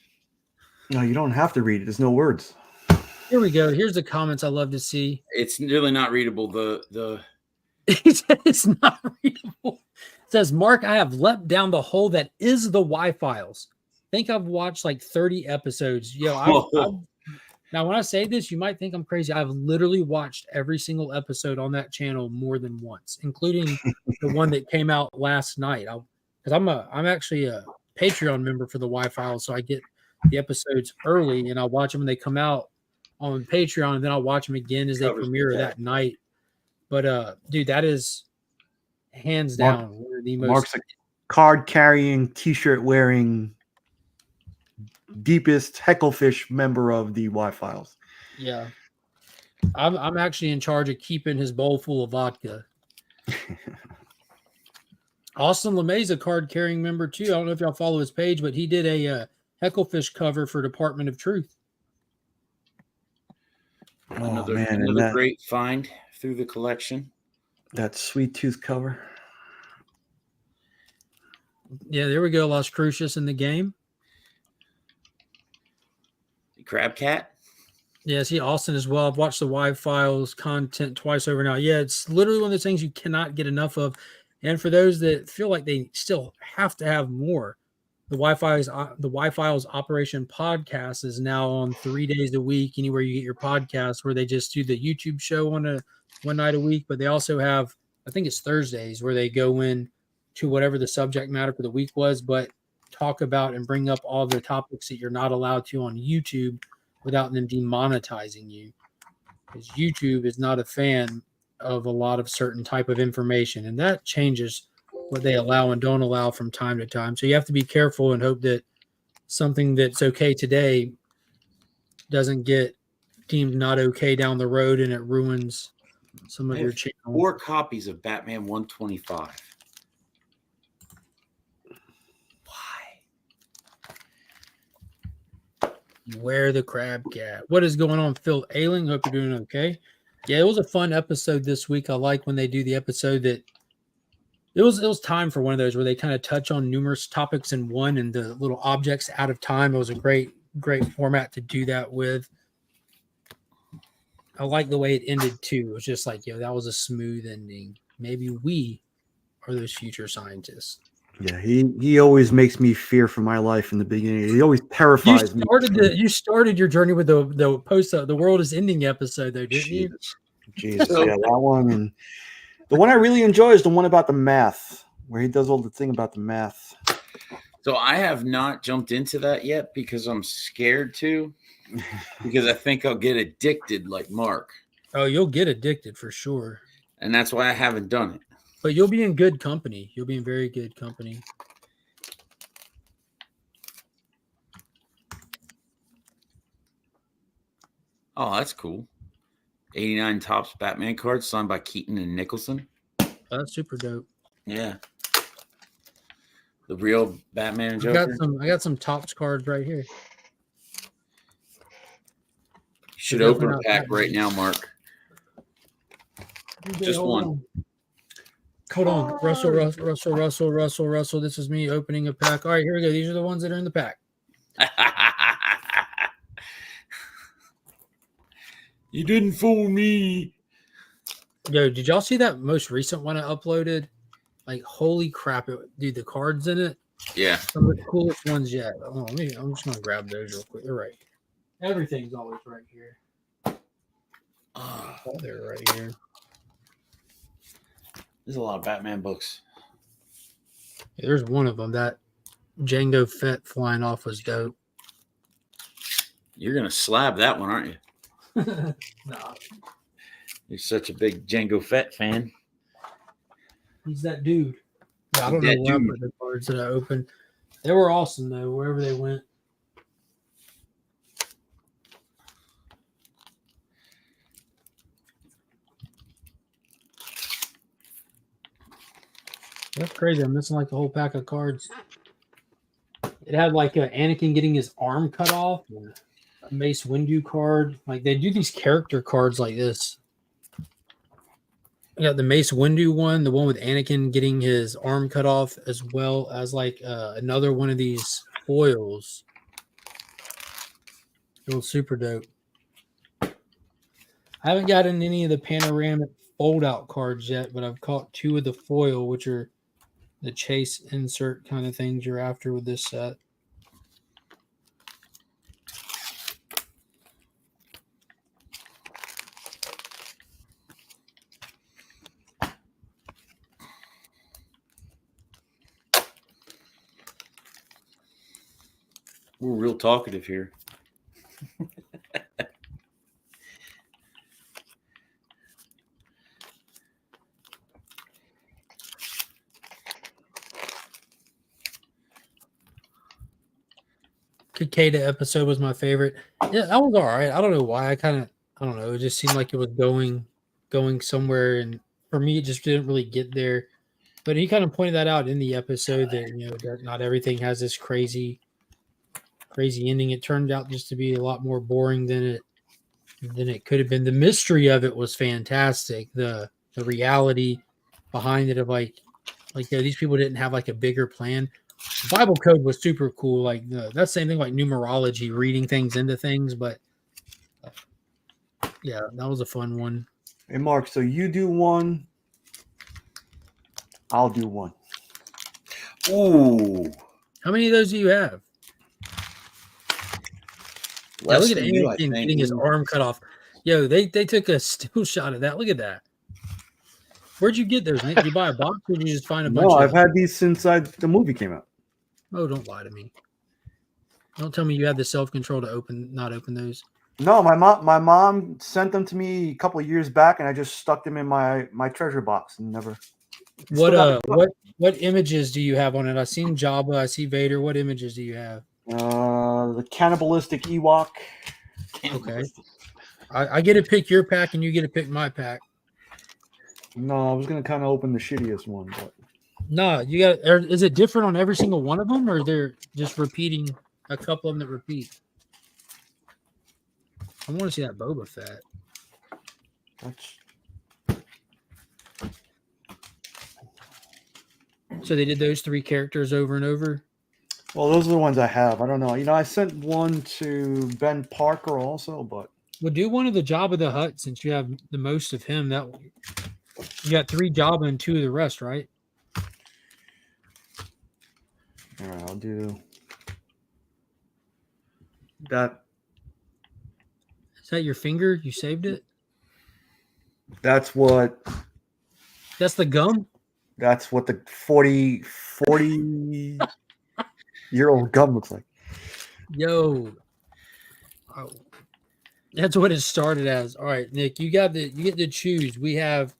No, you don't have to read it. There's no words. Here we go. Here's the comments I love to see. It's really not readable. It's not readable. It says, Mark, I have leapt down the hole that is the Y-Files. Think I've watched like 30 episodes. Now, when I say this, you might think I'm crazy. I've literally watched every single episode on that channel more than once, including the one that came out last night. Because I'm actually a Patreon member for the Y-Files, so I get the episodes early, and I'll watch them when they come out on Patreon, and then I'll watch them again as they premiere that night. But dude, that is hands down one of the most. Mark's a card carrying, t-shirt wearing, deepest hecklefish member of the Y-Files. Yeah, I'm actually in charge of keeping his bowl full of vodka. Austin LeMay's a card carrying member too. I don't know if y'all follow his page, but he did a hecklefish cover for Department of Truth. Another great find through the collection. That Sweet Tooth cover. Yeah, there we go. Las Crucius in the game. Crab Cat. Yeah, see Austin as well. I've watched the Y-Files content twice over now. Yeah, it's literally one of those things you cannot get enough of. And for those that feel like they still have to have more, the Y-Files Operation Podcast is now on 3 days a week, anywhere you get your podcasts, where they just do the YouTube show on one night a week. But they also have, I think it's Thursdays, where they go in to whatever the subject matter for the week was, but talk about and bring up all the topics that you're not allowed to on YouTube without them demonetizing you. Because YouTube is not a fan of a lot of certain type of information, and that changes what they allow and don't allow from time to time. So you have to be careful and hope that something that's okay today doesn't get deemed not okay down the road and it ruins some of your channel. 4 copies of Batman 125. Where the crab cat? What is going on, Phil Ailing? Hope you're doing okay. Yeah, it was a fun episode this week. I like when they do the episode that it was time for one of those where they kind of touch on numerous topics in one and the little objects out of time. It was a great format to do that with. I like the way it ended too. It was just like, that was a smooth ending. Maybe we are those future scientists. Yeah, he always makes me fear for my life in the beginning. He always terrifies me. You started your journey with the post the world is ending episode though, didn't you? Jesus, yeah, that one. And the one I really enjoy is the one about the math, where he does all the thing about the math. So I have not jumped into that yet because I'm scared to, because I think I'll get addicted like Mark. Oh, you'll get addicted for sure. And that's why I haven't done it. But you'll be in good company. You'll be in very good company. Oh, that's cool. 89 Topps Batman cards signed by Keaton and Nicholson. That's super dope. Yeah. The real Batman and Joker. I got some Topps cards right here. You should open a pack right now, Mark. Just one. Hold on. Russell. This is me opening a pack. All right, here we go. These are the ones that are in the pack. You didn't fool me. Yo, did y'all see that most recent one I uploaded? Like, holy crap. Dude, the cards in it. Yeah. Some of the coolest ones yet. Oh, I'm just going to grab those real quick. They're right. Everything's always right here. Oh, they're right here. There's a lot of Batman books. Yeah, there's one of them. That Django Fett flying off was dope. You're going to slab that one, aren't you? Nah. You're such a big Django Fett fan. He's that dude. Yeah, I don't know where I put the cards that I opened. They were awesome, though, wherever they went. That's crazy. I'm missing like a whole pack of cards. It had like Anakin getting his arm cut off, and a Mace Windu card. Like they do these character cards like this. I got the Mace Windu one, the one with Anakin getting his arm cut off, as well as like another one of these foils. It was super dope. I haven't gotten any of the panoramic fold-out cards yet, but I've caught two of the foil, which are the chase insert kind of things you're after with this set. We're real talkative here. Cicada episode was my favorite. Yeah, that was all right. I don't know why. I don't know. It just seemed like it was going somewhere, and for me, it just didn't really get there. But he kind of pointed that out in the episode that that not everything has this crazy ending. It turned out just to be a lot more boring than it could have been. The mystery of it was fantastic. The reality behind it of like these people didn't have like a bigger plan. Bible code was super cool. Like that's the same thing like numerology, reading things into things. But yeah, that was a fun one. Hey, Mark, so you do one, I'll do one. Ooh. How many of those do you have? Yeah, look at Anakin getting his arm cut off. Yo, they took a still shot of that. Look at that. Where'd you get those, Nick? Did you buy a box or did you just find a bunch? No, I've had these since the movie came out. Oh, don't lie to me. Don't tell me you had the self-control to not open those. No, my mom sent them to me a couple of years back, and I just stuck them in my treasure box and never. What images do you have on it? I seen Jabba, I see Vader. What images do you have? The cannibalistic Ewok. Okay. I get to pick your pack, and you get to pick my pack. No, I was gonna kind of open the shittiest one, but no, you got. Is it different on every single one of them, or they're just repeating a couple of them that repeat? I want to see that Boba Fett. That's So they did those 3 characters over and over. well, those are the ones I have. I don't know. I sent one to Ben Parker also, but Well, do one of the Jabba the Hutt since you have the most of him. That you got 3 Jabba and 2 of the rest, right? all right, I'll do that. Is that your finger? You saved it? That's what That's the gum? that's what the 40 year old gum looks like. Yo. Oh. That's what it started as. All right, Nick, you get to choose. We have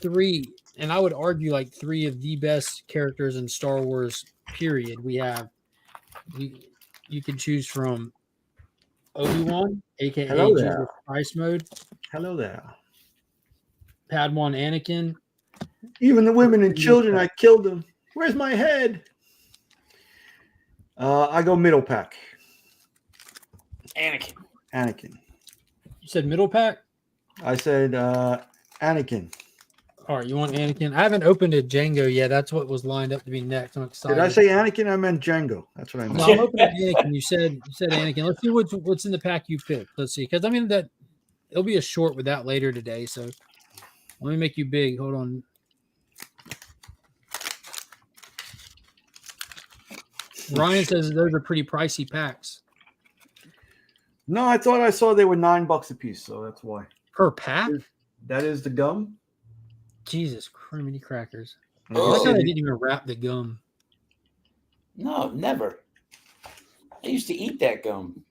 3, and I would argue like 3 of the best characters in Star Wars, period. You can choose from Obi-Wan, aka Hello Jesus there. Christ mode, Hello there. Padawan Anakin. Even the women and children, I killed them. Where's my head? I go middle pack. Anakin. You said middle pack? I said Anakin. All right, you want Anakin? I haven't opened a Django yet. That's what was lined up to be next. I'm excited. Did I say Anakin? I meant Django. That's what I meant. No, I'm opening Anakin. You said Anakin. Let's see what's in the pack you picked. Let's see, because that it'll be a short with that later today. So let me make you big. Hold on. Ryan says those are pretty pricey packs. No, I thought I saw they were $9 a piece, so that's why. Per pack? That is the gum. Jesus, criminy crackers. I Oh. like how they didn't even wrap the gum. No, never. I used to eat that gum.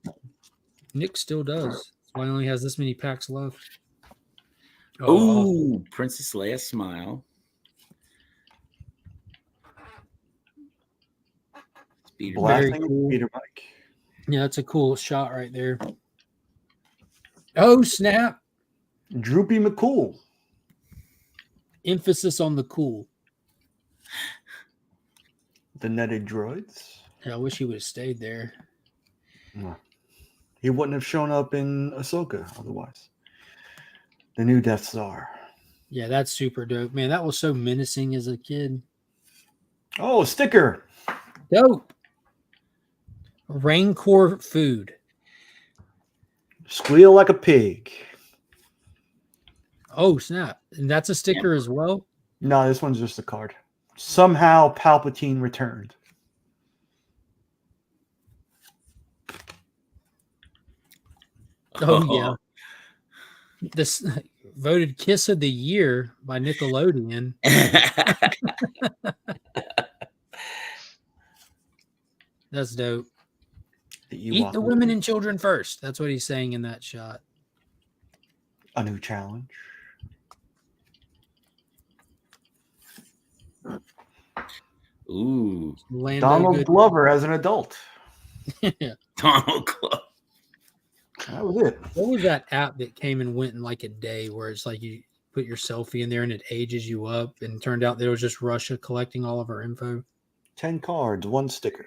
Nick still does. That's why he only has this many packs left. Ooh, Princess Leia smile. Speeder Very Mike. cool. Peter Mike. Yeah, that's a cool shot right there. Oh, snap. Droopy McCool. Emphasis on the cool. The netted droids. Yeah, I wish he would have stayed there. No. He wouldn't have shown up in Ahsoka otherwise. The new Death Star. Yeah, that's super dope. Man, that was so menacing as a kid. Oh, sticker. Dope. Rancor food. Squeal like a pig. Oh, snap. And that's a sticker as well? No, this one's just a card. Somehow Palpatine returned. Oh, yeah. This voted Kiss of the Year by Nickelodeon. That's dope. Eat the women and children first. That's what he's saying in that shot. A new challenge. Ooh. Lando Donald Good. Glover as an adult. Donald Glover. That was it. What was that app that came and went in like a day where it's like you put your selfie in there and it ages you up, and it turned out that it was just Russia collecting all of our info? 10 cards, 1 sticker.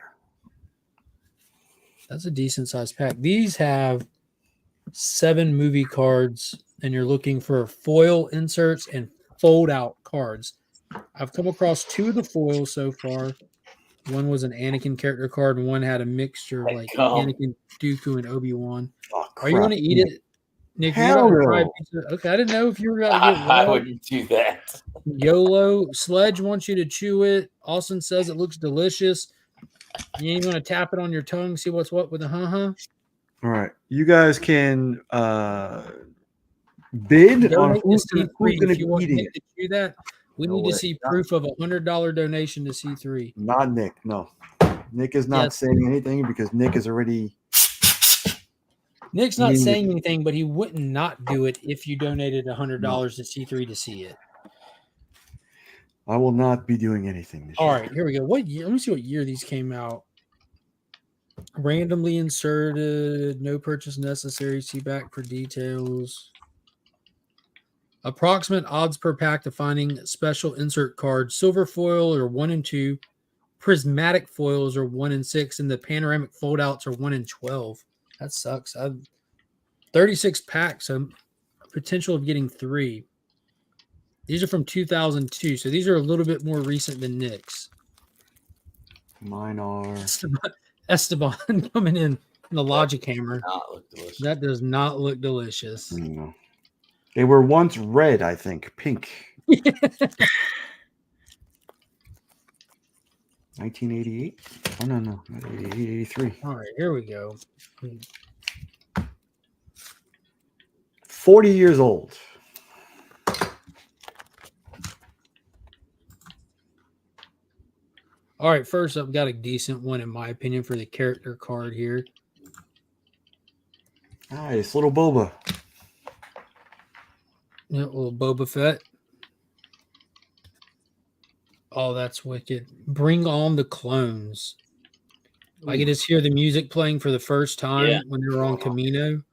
That's a decent sized pack. These have 7 movie cards, and you're looking for foil inserts and fold out cards. I've come across 2 of the foils so far. One was an Anakin character card, and one had a mixture of like Anakin, Dooku, and Obi-Wan. Are you going to eat it, Nick? Hell no. Okay, I didn't know if you were going to get I raw. wouldn't do that. YOLO. Sledge wants you to chew it. Austin says it looks delicious. You ain't going to tap it on your tongue, see what's what with the huh? All right. You guys can bid on Donate to who's going C3 to if be you want eating Nick it. to do that. We No need way. to see proof of $100 donation to C3. Not Nick. No. Nick is not Yes. saying anything because Nick is already. Nick's not eating saying it. anything, but he wouldn't not do it if you donated $100 to C3 to see it. I will not be doing anything this All year. right, here we go. What year? Let me see what year these came out. Randomly inserted, no purchase necessary. See back for details. Approximate odds per pack to finding special insert cards. Silver foil are 1 and 2. Prismatic foils are 1 and 6, and the panoramic foldouts are 1 and 12. That sucks. 30 36 packs, so potential of getting 3. These are from 2002, so these are a little bit more recent than Nick's. Mine are Esteban coming in the Logic Hammer. Not look delicious. That does not look delicious. no. They were once red, I think, pink. 1988? Oh no, 83. All right, here we go. 40 years old. All right, first up, got a decent one in my opinion for the character card here. Nice, little Boba. Yeah, little Boba Fett. Oh, that's wicked. Bring on the clones. I can just hear the music playing for the first time when they were on Camino.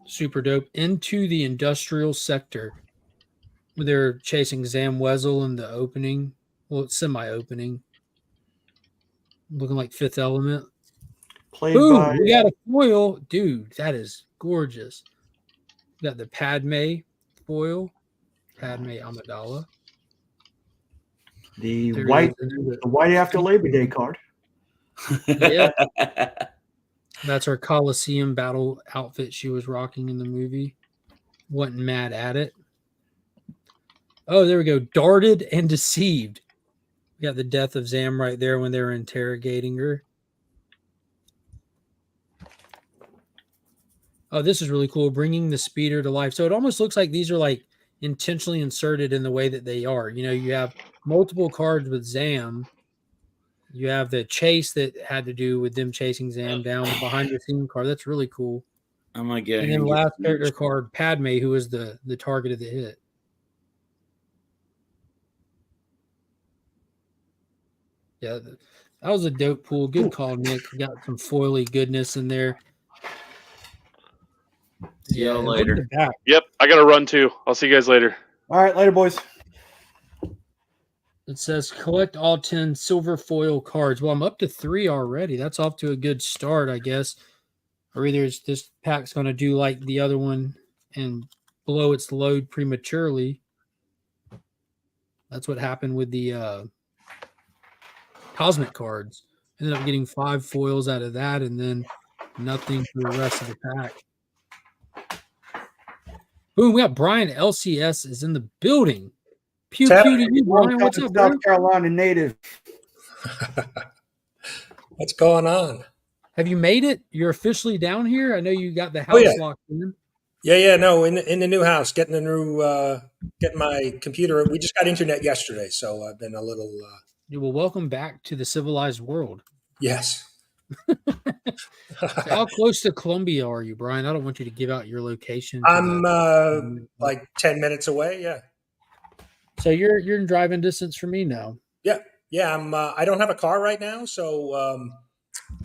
Super dope. Into the industrial sector. They're chasing Zam Wesell in the opening. Well, it's semi-opening. Looking like Fifth Element. Played Boom! by We got a foil. Dude, that is gorgeous. We got the Padme foil. Padme Amidala. the There white it is. the white after Labor Day card. Yeah. That's her Coliseum battle outfit she was rocking in the movie. Wasn't mad at it. Oh, there we go. Darted and deceived. We got the death of Zam right there when they were interrogating her. Oh, this is really cool. Bringing the speeder to life. So it almost looks like these are like intentionally inserted in the way that they are. You know, you have multiple cards with Zam. You have the chase that had to do with them chasing Zam down, the behind the scene card. That's really cool. I'm gonna get And here then and get last some character merch. card, Padme, who was the target of the hit. Yeah, that was a dope pool. Good call, Nick. Got some foily goodness in there. See y'all and look later. at the back. Yep, I got to run too. I'll see you guys later. All right, later, boys. It says collect all 10 silver foil cards. Well, I'm up to 3 already. That's off to a good start, I guess. Or either this pack's going to do like the other one and blow its load prematurely. That's what happened with the cosmic cards. Ended up getting 5 foils out of that and then nothing for the rest of the pack. Boom, we got Brian LCS is in the building. Pew pew to you, Brian. What's up, bro? South Carolina native. What's going on? Have you made it? You're officially down here? I know you got the house locked in. Yeah. No, in the new house, getting the new, getting my computer. We just got internet yesterday, so I've been a little. Well, welcome back to the civilized world. Yes. How close to Columbia are you, Brian? I don't want you to give out your location. I'm like 10 minutes away. Yeah. So you're in driving distance from me now. Yeah. I'm. I don't have a car right now, so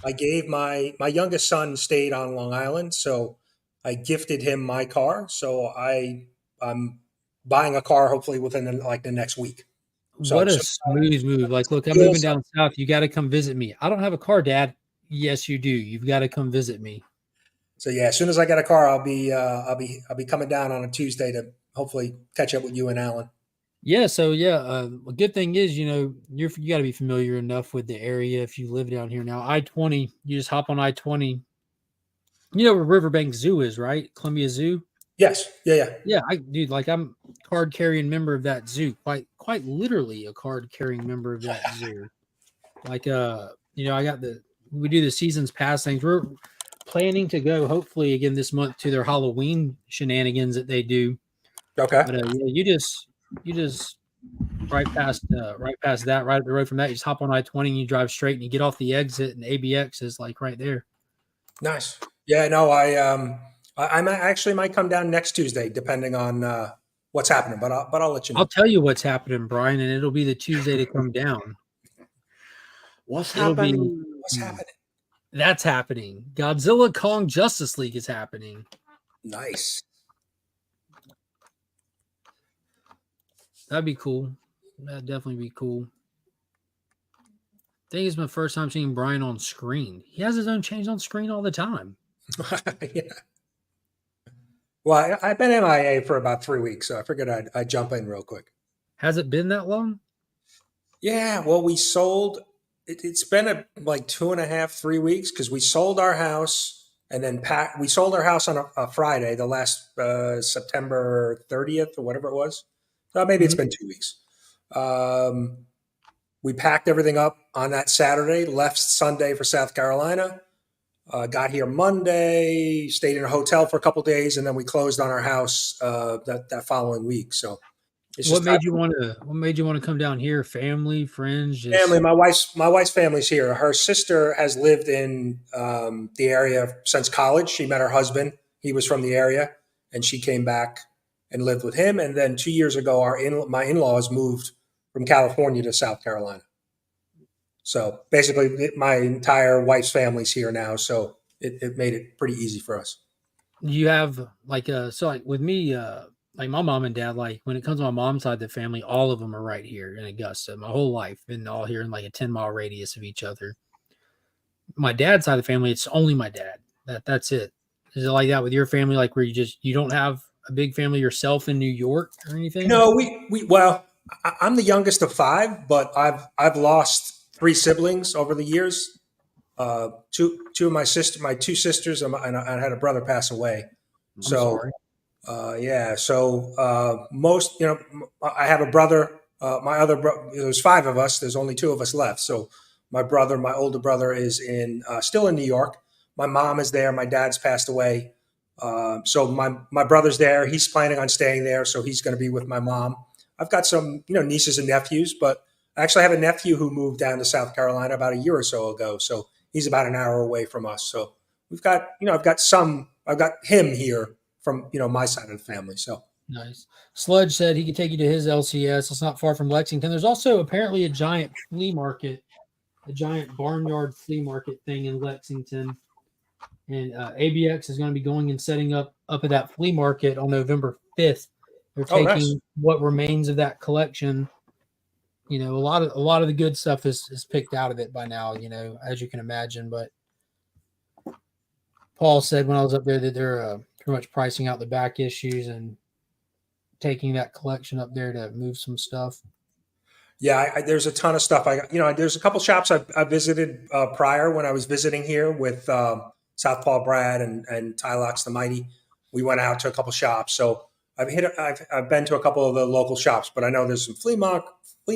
I gave my youngest son stayed on Long Island, so I gifted him my car. So I'm buying a car hopefully within the next week. So, What a smooth move. Like, look, I'm moving down south. You got to come visit me. I don't have a car, Dad. Yes, you do. You've got to come visit me. So yeah, as soon as I get a car, I'll be coming down on a Tuesday to hopefully catch up with you and Alan. Yeah. So yeah, a good thing is, you know, you got to be familiar enough with the area if you live down here now. I-20, you just hop on I-20. You know where Riverbank Zoo is, right? Columbia Zoo. Yes. Yeah. Yeah, I'm a card carrying member of that zoo. Quite literally a card carrying member of that zoo. Like you know, we do the seasons pass things. We're planning to go hopefully again this month to their Halloween shenanigans that they do. Okay. But yeah, you just right past that, right up the road from that, you just hop on I-20 and you drive straight and you get off the exit and ABX is like right there. Nice. Yeah, no, I actually might come down next Tuesday, depending on what's happening. But I'll let you know. I'll tell you what's happening, Brian, and it'll be the Tuesday to come down. What's happening? What's happening? That's happening. Godzilla Kong Justice League is happening. Nice. That'd be cool. That'd definitely be cool. think it's my first time seeing Brian on screen. He has his own change on screen all the time. Yeah. Well, I've been MIA for about 3 weeks, so I figured I'd jump in real quick. Has it been that long? Yeah, well, we sold. It's been like 2.5, 3 weeks because we sold our house and then we sold our house on a Friday, the last September 30th or whatever it was. So maybe it's been 2 weeks. We packed everything up on that Saturday, left Sunday for South Carolina. Got here Monday, stayed in a hotel for a couple days, and then we closed on our house that following week. So, it's What just made you want to? What made you want to come down here? Family, friends, just family. My wife's family's here. Her sister has lived in the area since college. She met her husband. He was from the area, and she came back and lived with him. And then 2 years ago, my in-laws moved from California to South Carolina. So basically, my entire wife's family's here now. So it made it pretty easy for us. You have like so like with me, like my mom and dad, like when it comes to my mom's side of the family, all of them are right here in Augusta. My whole life been all here in like a 10-mile radius of each other. My dad's side of the family, it's only my dad. That's it. Is it like that with your family? Like where you don't have a big family yourself in New York or anything? No, well, I'm the youngest of 5, but I've lost 3 siblings over the years. Two of my two sisters, and I had a brother pass away. Sorry. Yeah. So most, I have a brother. My other there's 5 of us. There's only 2 of us left. So my older brother, is still in New York. My mom is there. My dad's passed away. So my brother's there. He's planning on staying there. So he's going to be with my mom. I've got some, nieces and nephews, but I actually have a nephew who moved down to South Carolina about a year or so ago. So he's about an hour away from us. So we've got, I've got him here from, my side of the family. So Nice. Sludge said he could take you to his LCS. It's not far from Lexington. There's also apparently a giant flea market, a giant barnyard flea market thing in Lexington. And ABX is going to be going and setting up at that flea market on November 5th. They're taking nice. what remains of that collection. A lot of the good stuff is picked out of it by now, as you can imagine. But Paul said when I was up there that they're pretty much pricing out the back issues and taking that collection up there to move some stuff. Yeah, there's a ton of stuff. There's a couple shops I visited prior when I was visiting here with Southpaw Brad and Tylox the Mighty. We went out to a couple shops. So I've been to a couple of the local shops, but I know there's some flea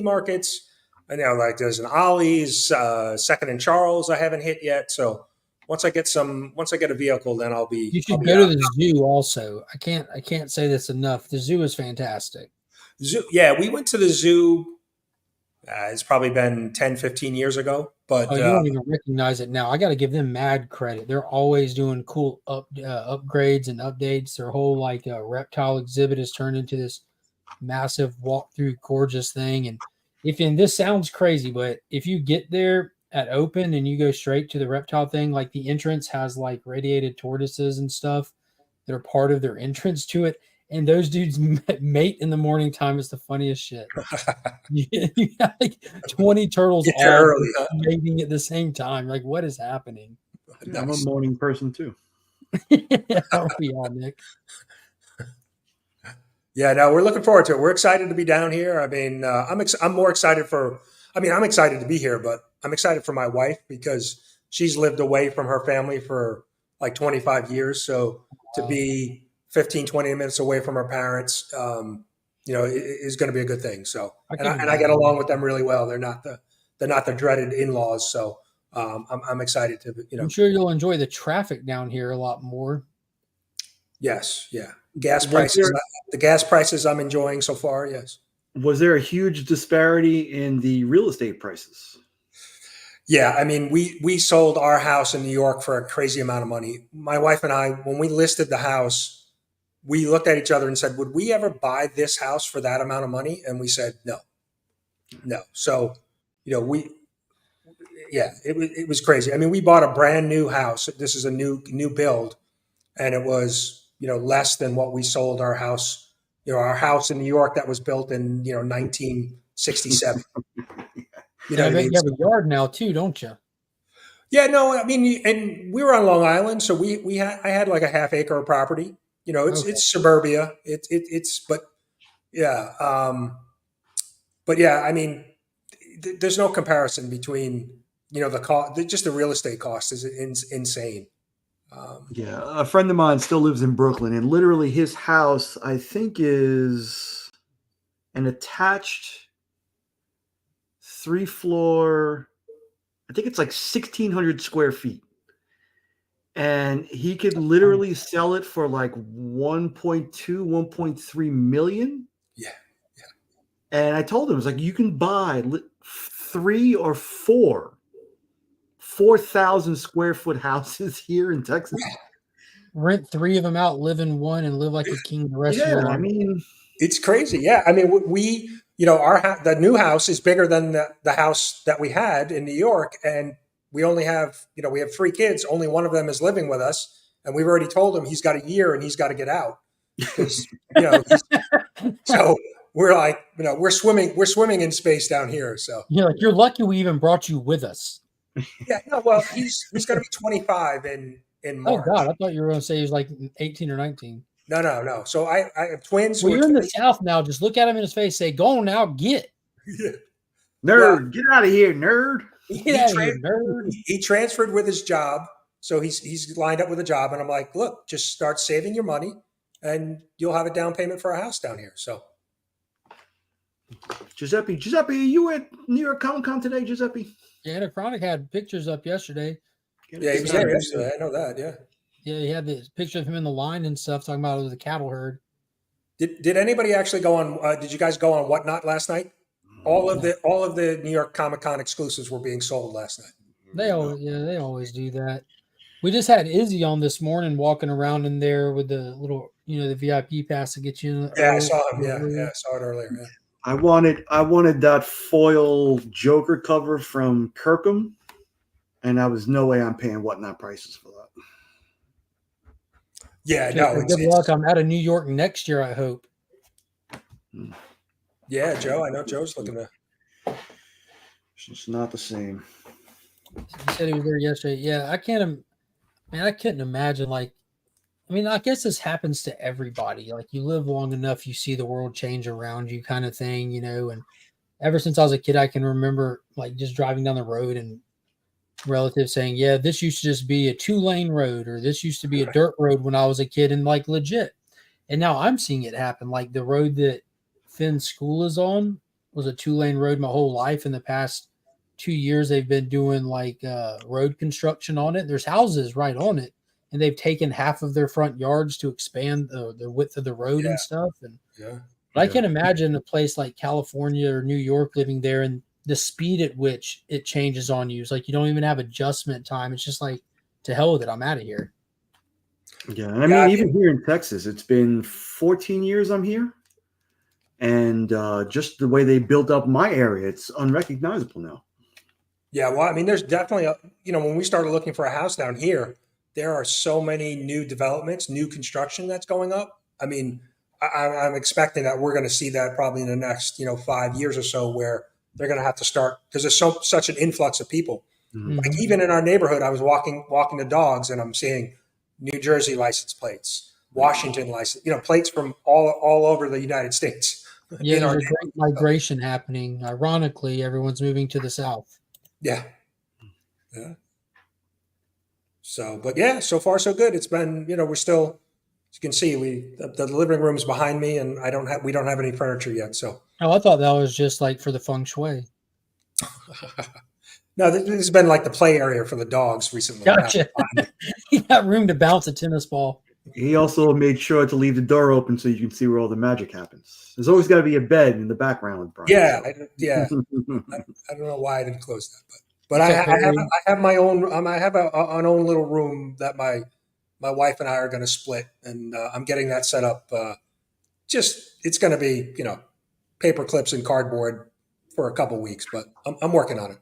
markets. I know like there's an Ollie's, Second and Charles I haven't hit yet. So once I get a vehicle, then I'll be. You should go to the zoo also. I can't say this enough. The zoo is fantastic. Zoo, yeah, we went to the zoo. It's probably been 10, 15 years ago, but you don't even recognize it now. I got to give them mad credit. They're always doing cool upgrades and updates. Their whole reptile exhibit has turned into this massive walkthrough, gorgeous thing. And this sounds crazy, but if you get there at open and you go straight to the reptile thing, like the entrance has like radiated tortoises and stuff that are part of their entrance to it. And those dudes mate in the morning time is the funniest shit. you got like 20 turtles all mating at the same time. Like, what is happening? Yeah, I'm a morning person too. Aren't we all, Nick? Yeah, no, we're looking forward to it. We're excited to be down here. I mean, I'm more excited I'm excited to be here, but I'm excited for my wife because she's lived away from her family for like 25 years. So to be 15, 20 minutes away from her parents, is going to be a good thing. So, and I get along with them really well. They're not the dreaded in-laws. So I'm excited to, I'm sure you'll enjoy the traffic down here a lot more. Yes. Yeah. The gas prices I'm enjoying so far. Yes. Was there a huge disparity in the real estate prices? Yeah, I mean, we sold our house in New York for a crazy amount of money. My wife and I, when we listed the house, we looked at each other and said, would we ever buy this house for that amount of money? And we said, no. So, it was crazy. I mean, we bought a brand new house. This is a new build. And it was, less than what we sold our house, our house in New York that was built in, 1967. You know I what I bet mean? you have So- a yard now too, don't you? yeah, no, I mean, and we were on Long Island, so I had like a half acre of property. You know, Okay. it's suburbia. It's but yeah, but yeah, I mean, there's no comparison between the cost. Just the real estate cost is insane. Yeah, a friend of mine still lives in Brooklyn, and literally his house, I think, is an attached 3-floor. I think it's like 1,600 square feet, and he could literally sell it for like 1.2, 1.3 million. Yeah. And I told him, it's like, you can buy 3 or 4,000 square foot houses here in Texas. Rent 3 of them out, live in one, and live like a king the rest of Yeah, your life. I mean, It's crazy. Yeah, I mean, the new house is bigger than the house that we had in New York, and we only have we have 3 kids. Only one of them is living with us, and we've already told him he's got a year and he's got to get out because so we're like we're swimming in space down here. So You're lucky we even brought you with us. yeah, no, well he's going to be 25 in Oh March. God, I thought you were going to say he was like 18 or 19. No. So I have twins. Well, who are you're in the 20 South now. Just look at him in his face. Say, "Go on now, get." Yeah. nerd, get out of here, nerd. Get out of here, nerd. He transferred with his job, so he's lined up with a job, and I'm like, look, just start saving your money, and you'll have a down payment for a house down here. So Giuseppe, are you at New York Comic Con today, Giuseppe? Yeah, the Chronic had pictures up yesterday. yeah, he was there yesterday. I know that. Yeah. Yeah, he had the picture of him in the line and stuff, talking about it was a cattle herd. Did anybody actually go on? Did you guys go on Whatnot last night? All of the New York Comic Con exclusives were being sold last night. They always do that. We just had Izzy on this morning, walking around in there with the little, the VIP pass to get you in. Yeah, I saw him. Yeah, I saw it earlier. Yeah. I wanted that foil Joker cover from Kirkham, and I was no way I'm paying Whatnot prices for that. Yeah, Okay, no. good luck. I'm out of New York next year, I hope. Yeah, Joe. I know Joe's looking to. It's not the same. He said he was there yesterday. Yeah, I couldn't imagine. I guess this happens to everybody. Like, you live long enough, you see the world change around you, kind of thing, And ever since I was a kid, I can remember just driving down the road and relatives saying, "Yeah, this used to just be a 2-lane road, or this used to be a dirt road when I was a kid," and legit. And now I'm seeing it happen. Like, the road that Finn's school is on was a 2-lane road my whole life. In the past 2 years, they've been doing road construction on it. There's houses right on it, and they've taken half of their front yards to expand the width of the road and stuff. And but I can imagine a place like California or New York, living there, and the speed at which it changes on you. It's like you don't even have adjustment time. It's just like, to hell with it, I'm out of here. Yeah, and I mean, even here in Texas, it's been 14 years I'm here, and just the way they built up my area, it's unrecognizable now. Yeah, well, I mean, there's definitely when we started looking for a house down here, there are so many new developments, new construction that's going up. I mean, I'm expecting that we're going to see that probably in the next 5 years or so, where they're going to have to start, because there's such an influx of people. Mm-hmm. Like, even in our neighborhood, I was walking the dogs, and I'm seeing New Jersey license plates, Washington license, plates from all over the United States. Yeah, there's a great migration happening. Ironically, everyone's moving to the South. Yeah. So, but yeah, so far so good. It's been, we're still, as you can see, the living room's behind me, and we don't have any furniture yet. So. Oh, I thought that was just for the feng shui. No, this has been like the play area for the dogs recently. Gotcha. You got room to bounce a tennis ball. He also made sure to leave the door open so you can see where all the magic happens. There's always got to be a bed in the background with Brian. Yeah, so. I don't know why I didn't close that, but I have my own. I have an own little room that my wife and I are going to split, and I'm getting that set up. It's going to be paper clips and cardboard for a couple weeks, but I'm working on it.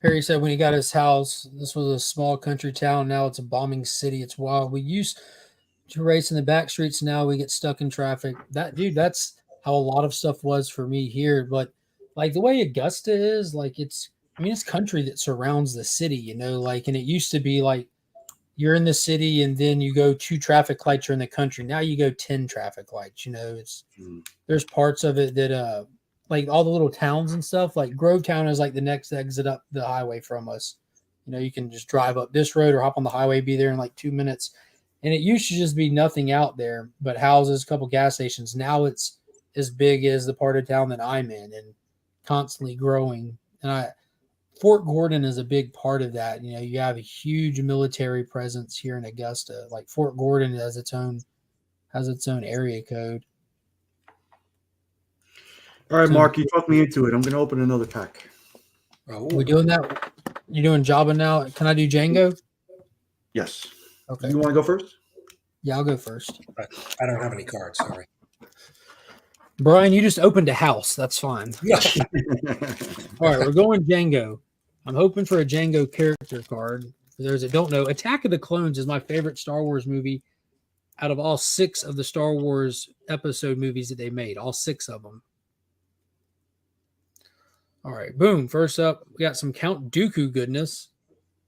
Perry said when he got his house, this was a small country town. Now it's a bombing city. It's wild. We used to race in the back streets. Now we get stuck in traffic. That's how a lot of stuff was for me here. But like the way Augusta is, like it's country that surrounds the city, you know, like, and it used to be like you're in the city and then you go 2 traffic lights, you're in the country. Now you go 10 traffic lights, you know, there's parts of it that, like all the little towns and stuff, like Grovetown is like the next exit up the highway from us. You know, you can just drive up this road or hop on the highway, be there in like 2 minutes. And it used to just be nothing out there but houses, a couple gas stations. Now it's as big as the part of town that I'm in and constantly growing. And Fort Gordon is a big part of that. You know, you have a huge military presence here in Augusta. Like Fort Gordon has its own area code. All right, So- Mark, you talked me into it. I'm going to open another pack. We doing that? You doing Jabba now? Can I do Django? Yes. Okay. You want to go first? Yeah, I'll go first. I don't have any cards. Sorry. Brian, you just opened a house. That's fine. Yeah. All right, we're going Django. I'm hoping for a Django character card. For those that don't know, Attack of the Clones is my favorite Star Wars movie out of all 6 of the Star Wars episode movies that they made, all 6 of them. All right, boom. First up, we got some Count Dooku goodness.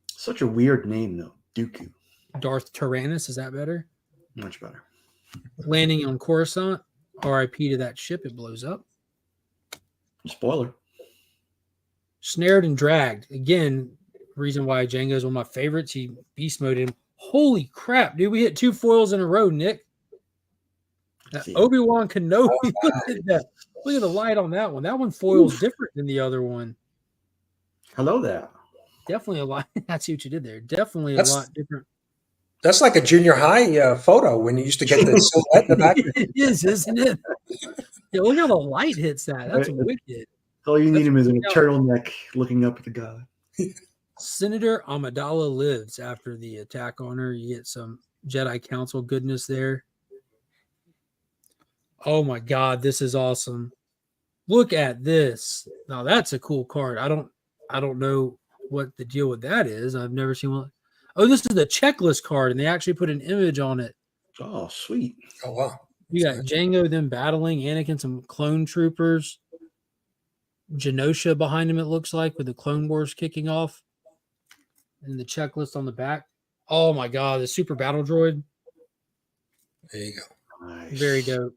Such a weird name, though. Dooku. Darth Tyrannus, is that better? Much better. Landing on Coruscant. RIP to that ship, it blows up. Spoiler. Snared and Dragged. Again, reason why Django is one of my favorites. He beast moded him. Holy crap, dude. We hit 2 foils in a row, Nick. Obi-Wan Kenobi. Look at that. Look at the light on that one. That one foils different than the other one. Hello there. Definitely a lot. I see what you did there. Definitely a lot different. That's like a junior high photo when you used to get the silhouette in the back. It is, isn't it? Yeah, look how the light hits that. That's Right. wicked. All you need him is a That's- turtleneck looking up at the god. Senator Amidala lives after the attack on her. You get some Jedi Council goodness there. Oh my God, this is awesome. Look at this. Now that's a cool card. I don't know what the deal with that is. I've never seen one. Oh, this is the checklist card, and they actually put an image on it. Oh, sweet. Oh, wow. You got Django them battling, Anakin, some clone troopers. Genosha behind him, it looks like, with the Clone Wars kicking off. And the checklist on the back. Oh my God, the super battle droid. There you go. Nice. Very dope.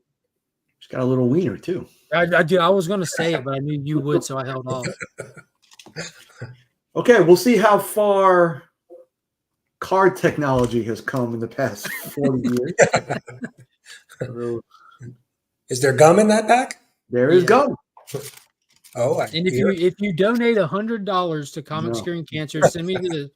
He's got a little wiener, too. I was going to say it, but I knew you would, so I held off. Okay, we'll see how far card technology has come in the past 40 years. Is there gum in that pack? There is gum. Oh, And if you donate $100 to Comic No. Scaring Cancer, send me and Nick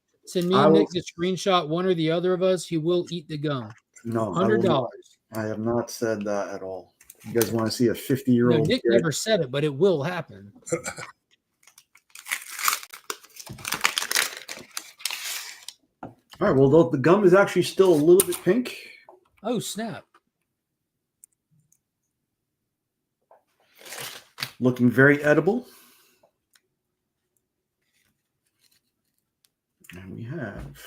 the screenshot, one or the other of us. You will eat the gum. No, $100. I have not said that at all. You guys want to see a No, 50-year-old? Nick never said it, but it will happen. All right. Well, the gum is actually still a little bit pink. Oh, snap. Looking very edible. And we have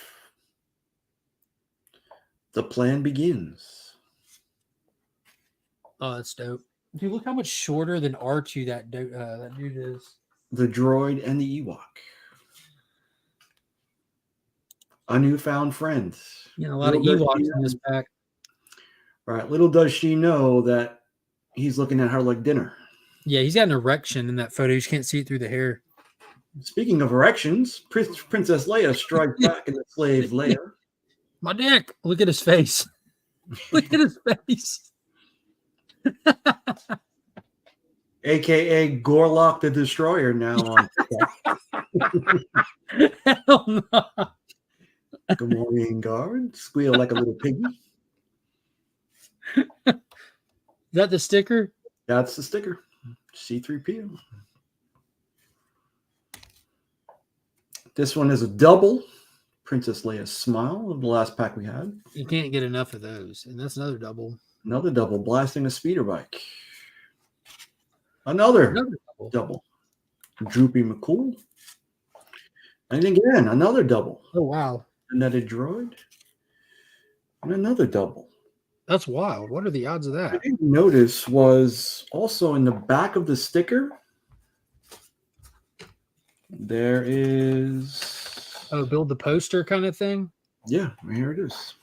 The Plan Begins. Oh, that's dope. Dude, look how much shorter than R2 that dude is. The Droid and the Ewok. A Newfound Friend. You know, a lot of Little does Ewoks she in this pack. Right. Little does she know that he's looking at her like dinner. Yeah, he's got an erection in that photo. You just can't see it through the hair. Speaking of erections, Princess Leia strikes back in the slave lair. My dick. Look at his face. Look at his face. AKA Gorlock the Destroyer now on Hell no. Good morning, guard. Squeal like a little piggy. Is that the sticker? That's the sticker. C3PO. This one is a double. Princess Leia's smile of the last pack we had. You can't get enough of those. And that's another double. Another double, blasting a speeder bike. Another double. Droopy McCool. And again, another double. Oh, wow. Another droid. And another double. That's wild. What are the odds of What I that? didn't notice was also in the back of the sticker, There is. Oh, build the poster kind of thing. Yeah, here it is.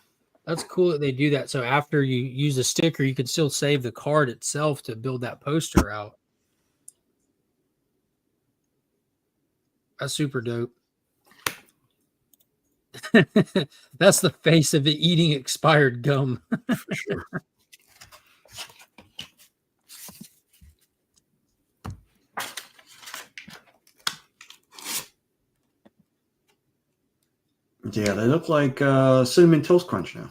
That's cool that they do that. So after you use the sticker, you can still save the card itself to build that poster out. That's super dope. That's the face of it eating expired gum. For sure. Yeah, they look like Cinnamon Toast Crunch now.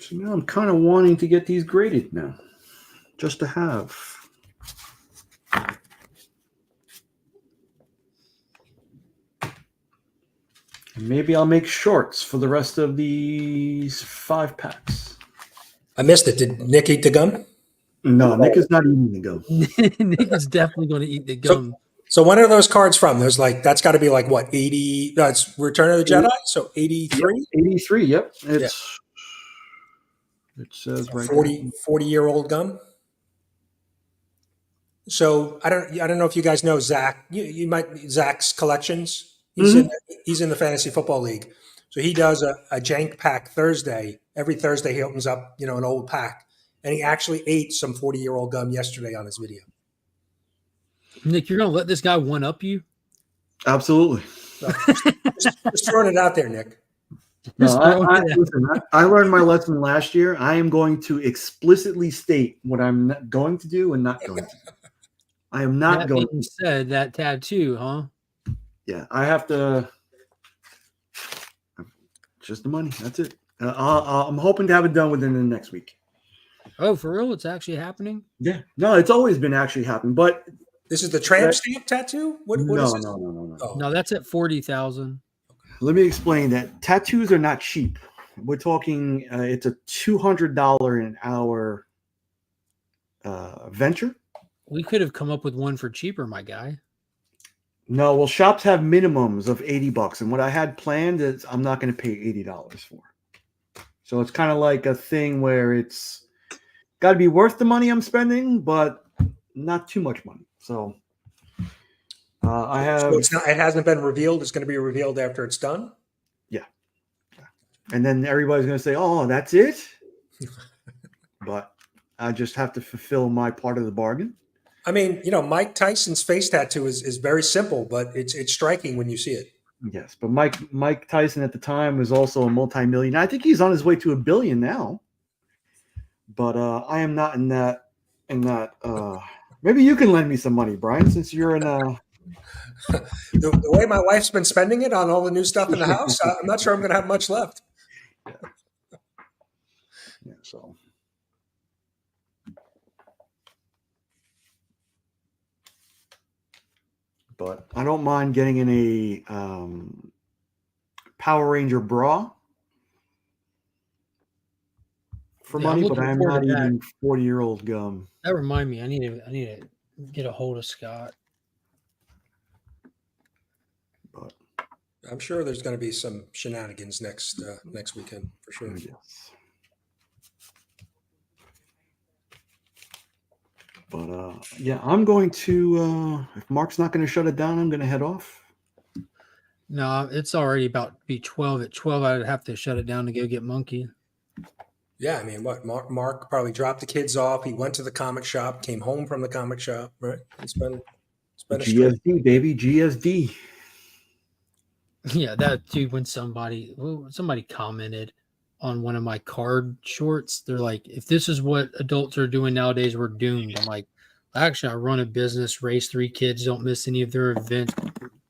So now I'm kind of wanting to get these graded now, just to have. And maybe I'll make shorts for the rest of these 5 packs. I missed it. Did Nick eat the gum? No, Nick is not eating the gum. Nick is definitely going to eat the gum. So when are those cards from? There's like, that's got to be like what, 80? No, it's Return of the Jedi. So 83. 83. Yep, Yeah. It says right 40-year-old gum. So I don't know if you guys know Zach. You might Zach's collections. He's in the Fantasy Football League. So he does a jank pack Thursday. Every Thursday he opens up, an old pack. And he actually ate some 40-year-old gum yesterday on his video. Nick, you're going to let this guy one up you? Absolutely. So just throwing it out there, Nick. No, listen, I learned my lesson last year. I am going to explicitly state what I'm going to do and not going to do. I am not that going being said, that tattoo, huh? Yeah, I have to. Just the money. That's it. I'm hoping to have it done within the next week. Oh, for real? It's actually happening? Yeah. No, it's always been actually happening, but this is the tramp stamp tattoo? What is this? No. Oh. No, that's at 40,000. Let me explain that. Tattoos are not cheap. We're talking. It's a $200 an hour venture. We could have come up with one for cheaper, my guy. No, well, shops have minimums of $80, and what I had planned is I'm not going to pay $80 for. So it's kind of like a thing where it's got to be worth the money I'm spending, but not too much money. So I have. So it hasn't been revealed. It's going to be revealed after it's done. Yeah. And then everybody's going to say, "Oh, that's it." But I just have to fulfill my part of the bargain. I mean, Mike Tyson's face tattoo is very simple, but it's striking when you see it. Yes, but Mike Tyson at the time was also a multi-millionaire. I think he's on his way to $1 billion now. But I am not in that. Maybe you can lend me some money, Brian, since you're in a. The way my wife's been spending it on all the new stuff in the house, I'm not sure I'm going to have much left. Yeah. So. But I don't mind getting in a Power Ranger bra for money, but I'm not eating 40-year-old gum. That remind me, I need to get a hold of Scott. But I'm sure there's going to be some shenanigans next weekend for sure. Yes. But yeah, I'm going to. If Mark's not going to shut it down, I'm going to head off. No, it's already about to be 12. At 12, I'd have to shut it down to go get Monkey. Yeah, I mean, what Mark probably dropped the kids off. He went to the comic shop, came home from the comic shop. Right? It's been a GSD, baby, GSD. Yeah, that dude. When somebody commented on one of my card shorts, they're like, "If this is what adults are doing nowadays, we're doomed." I'm like, actually, I run a business, raise 3 kids, don't miss any of their events,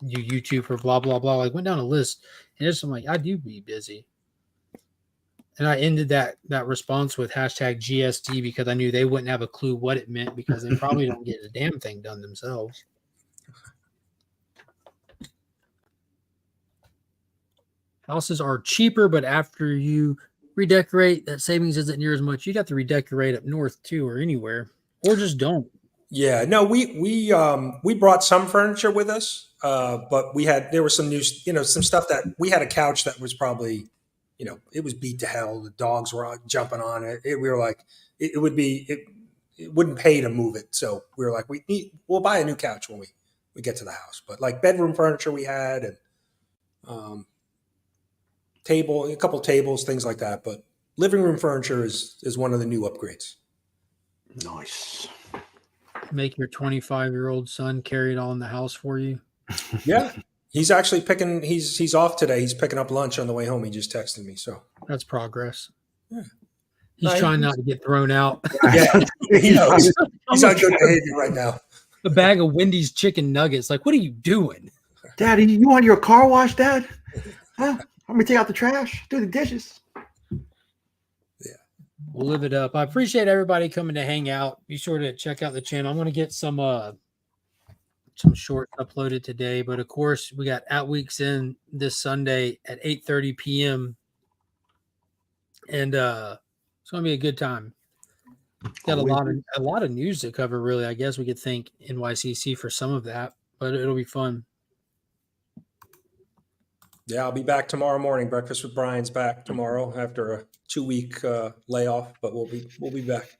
do YouTube for blah blah blah. Like, went down a list, and I'm like, I do be busy. And I ended that response with hashtag GSD because I knew they wouldn't have a clue what it meant because they probably don't get a damn thing done themselves. Houses are cheaper, but after you redecorate, that savings isn't near as much. You'd have to redecorate up north too, or anywhere, or just don't. Yeah, no, we brought some furniture with us, but there was some new, some stuff that we had a couch that was probably it was beat to hell. The dogs were jumping on it. We were like, it wouldn't pay to move it. So we were like, we'll buy a new couch when we get to the house. But like bedroom furniture we had, and a couple tables, things like that. But living room furniture is one of the new upgrades. Nice. Make your 25-year-old son carry it all in the house for you. Yeah. He's actually he's off today. He's picking up lunch on the way home. He just texted me. So that's progress. Yeah. He's trying not to get thrown out. Yeah. He's on good behavior right now. A bag of Wendy's chicken nuggets. Like, what are you doing? Daddy, you want your car washed, Dad? Huh? Want me to take out the trash? Do the dishes. We'll live it up. I appreciate everybody coming to hang out. Be sure to check out the channel. I'm going to get some shorts uploaded today, but of course we got At Weeks In this Sunday at 8:30 p.m. and it's going to be a good time. Got a lot of news to cover. Really, I guess we could thank NYCC for some of that, but it'll be fun. Yeah, I'll be back tomorrow morning. Breakfast with Brian's back tomorrow after a 2-week layoff, but we'll be back.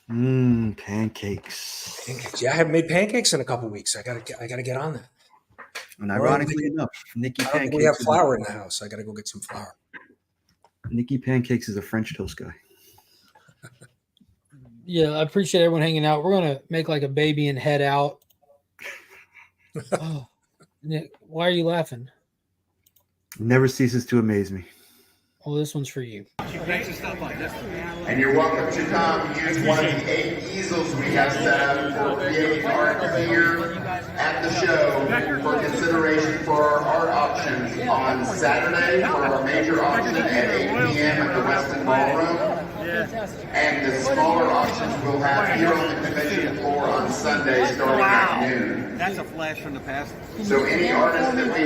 Pancakes. Yeah, I haven't made pancakes in a couple weeks. I gotta get on that. And ironically enough, Nikki I don't think Pancakes. we have flour in the house. I gotta go get some flour. Nikki Pancakes is a French toast guy. Yeah, I appreciate everyone hanging out. We're going to make like a baby and head out. Oh, Nick, why are you laughing? Never ceases to amaze me. Well, this one's for you. And you're welcome to come use one of the 8 easels we have set up for creating art here at the show for consideration for our art auctions on Saturday for our major auction at 8 p.m. at the Westin Ballroom. And the smaller auctions we'll have here on the convention floor on Sunday starting at noon. That's a flash from the past. So any artist that we